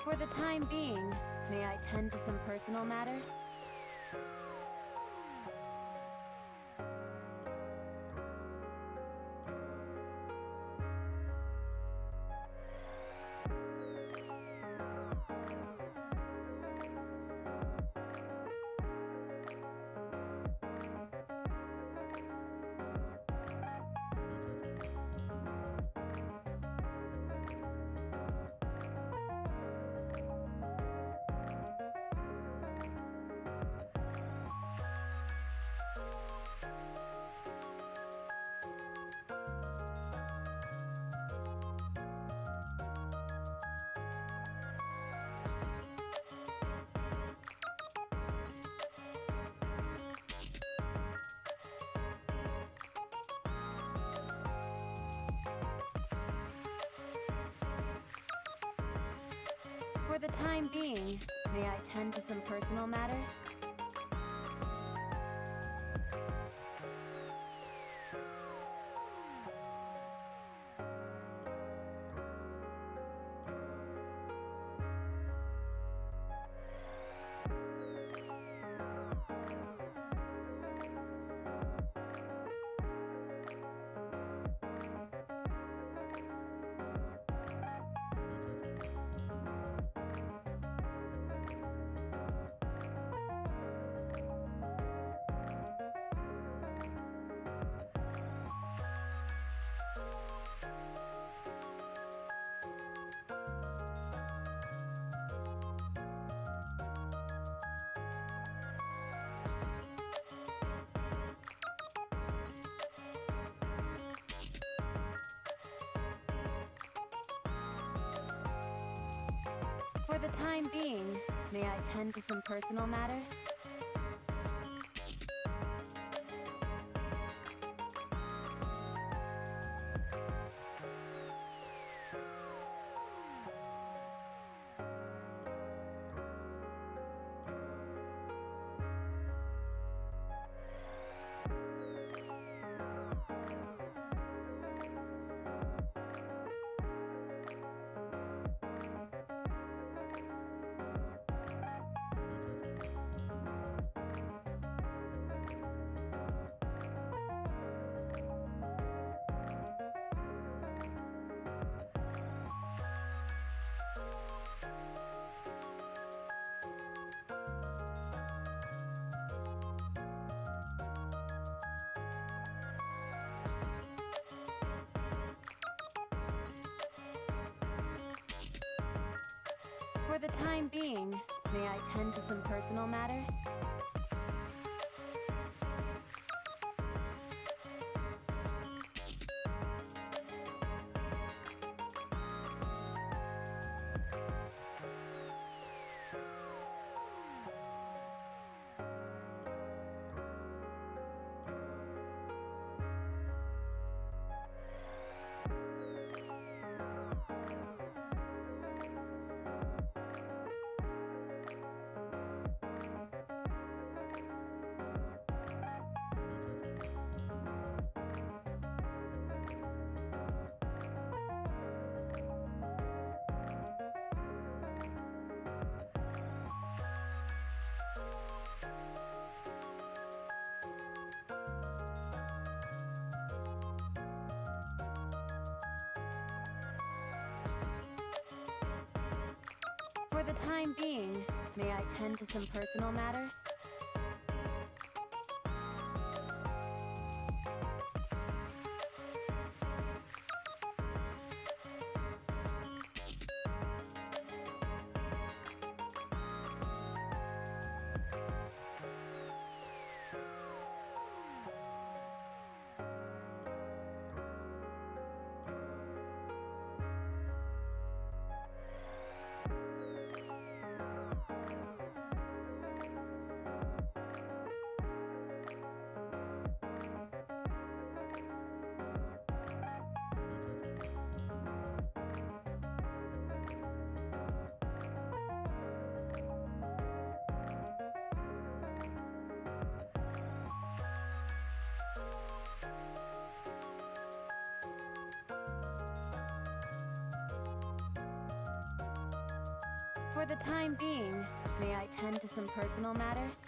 For the time being, may I tend to some personal matters? For the time being, may I tend to some personal matters? For the time being, may I tend to some personal matters? For the time being, may I tend to some personal matters? For the time being, may I tend to some personal matters? For the time being, may I tend to some personal matters?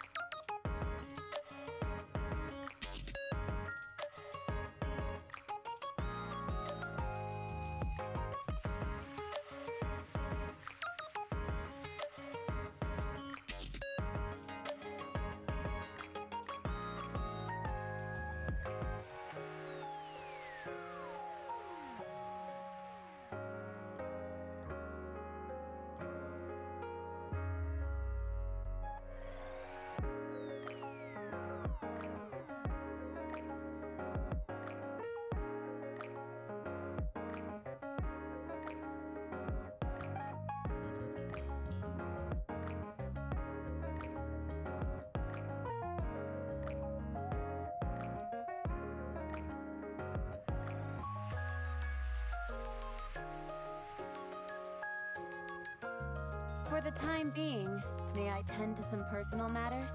For the time being, may I tend to some personal matters?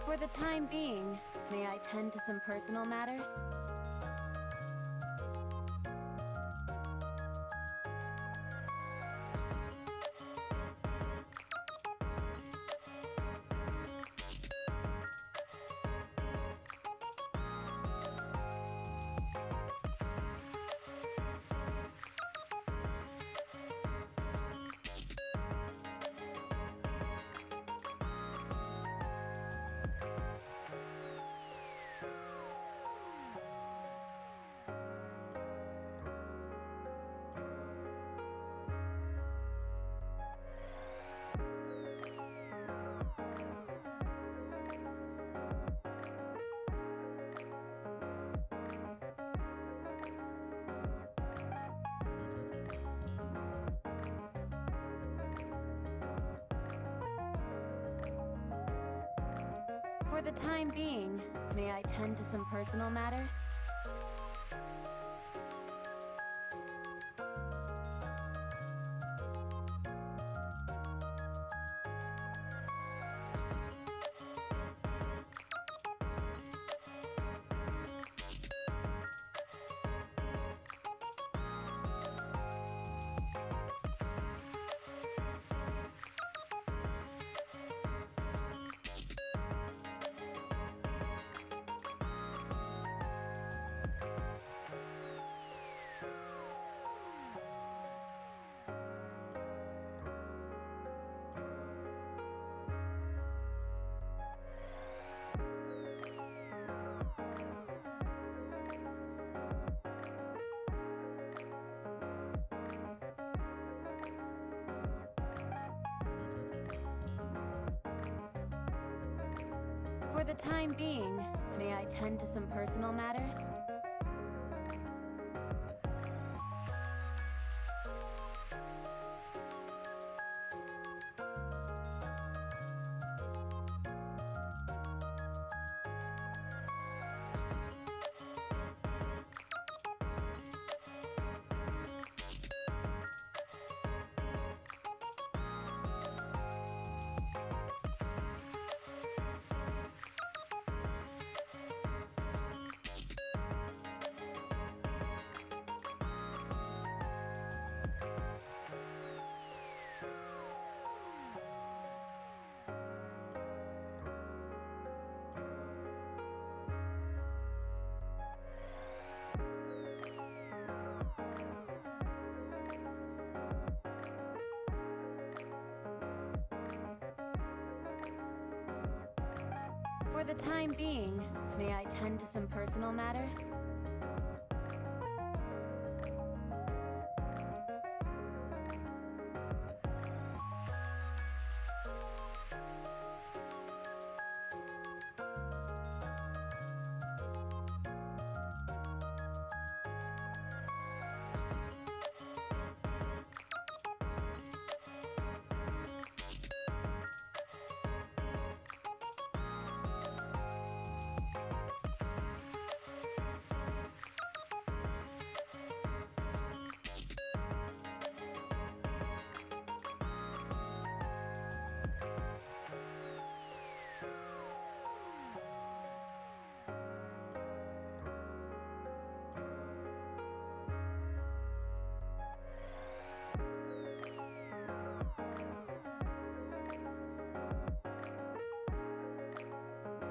For the time being, may I tend to some personal matters? For the time being, may I tend to some personal matters? For the time being, may I tend to some personal matters? For the time being, may I tend to some personal matters?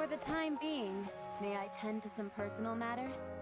For the time being, may I tend to some personal matters?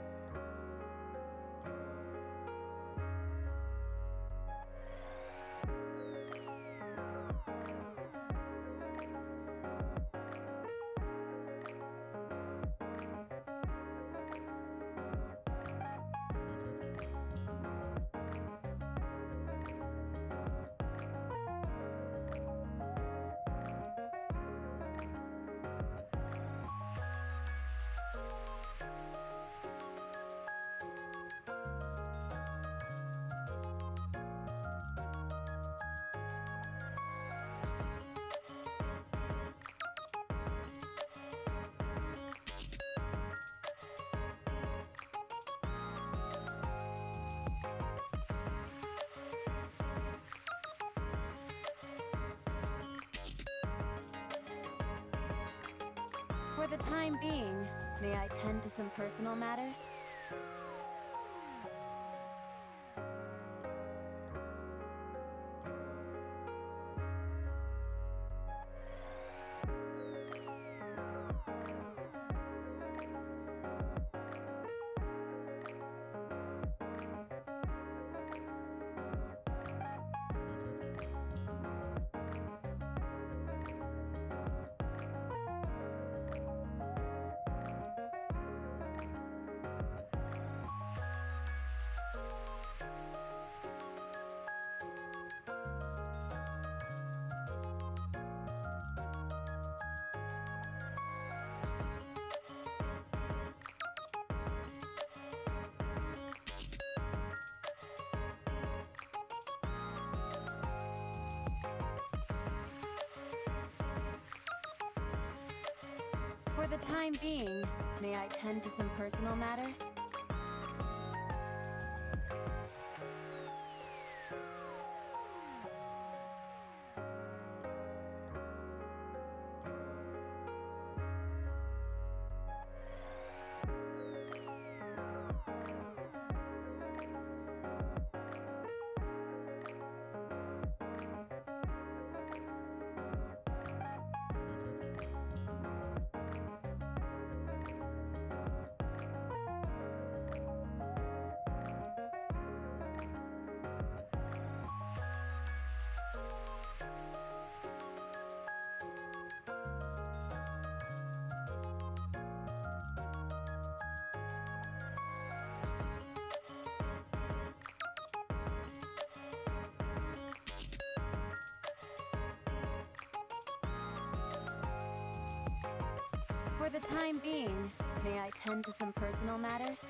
For the time being, may I tend to some personal matters? For the time being, may I tend to some personal matters? For the time being, may I tend to some personal matters?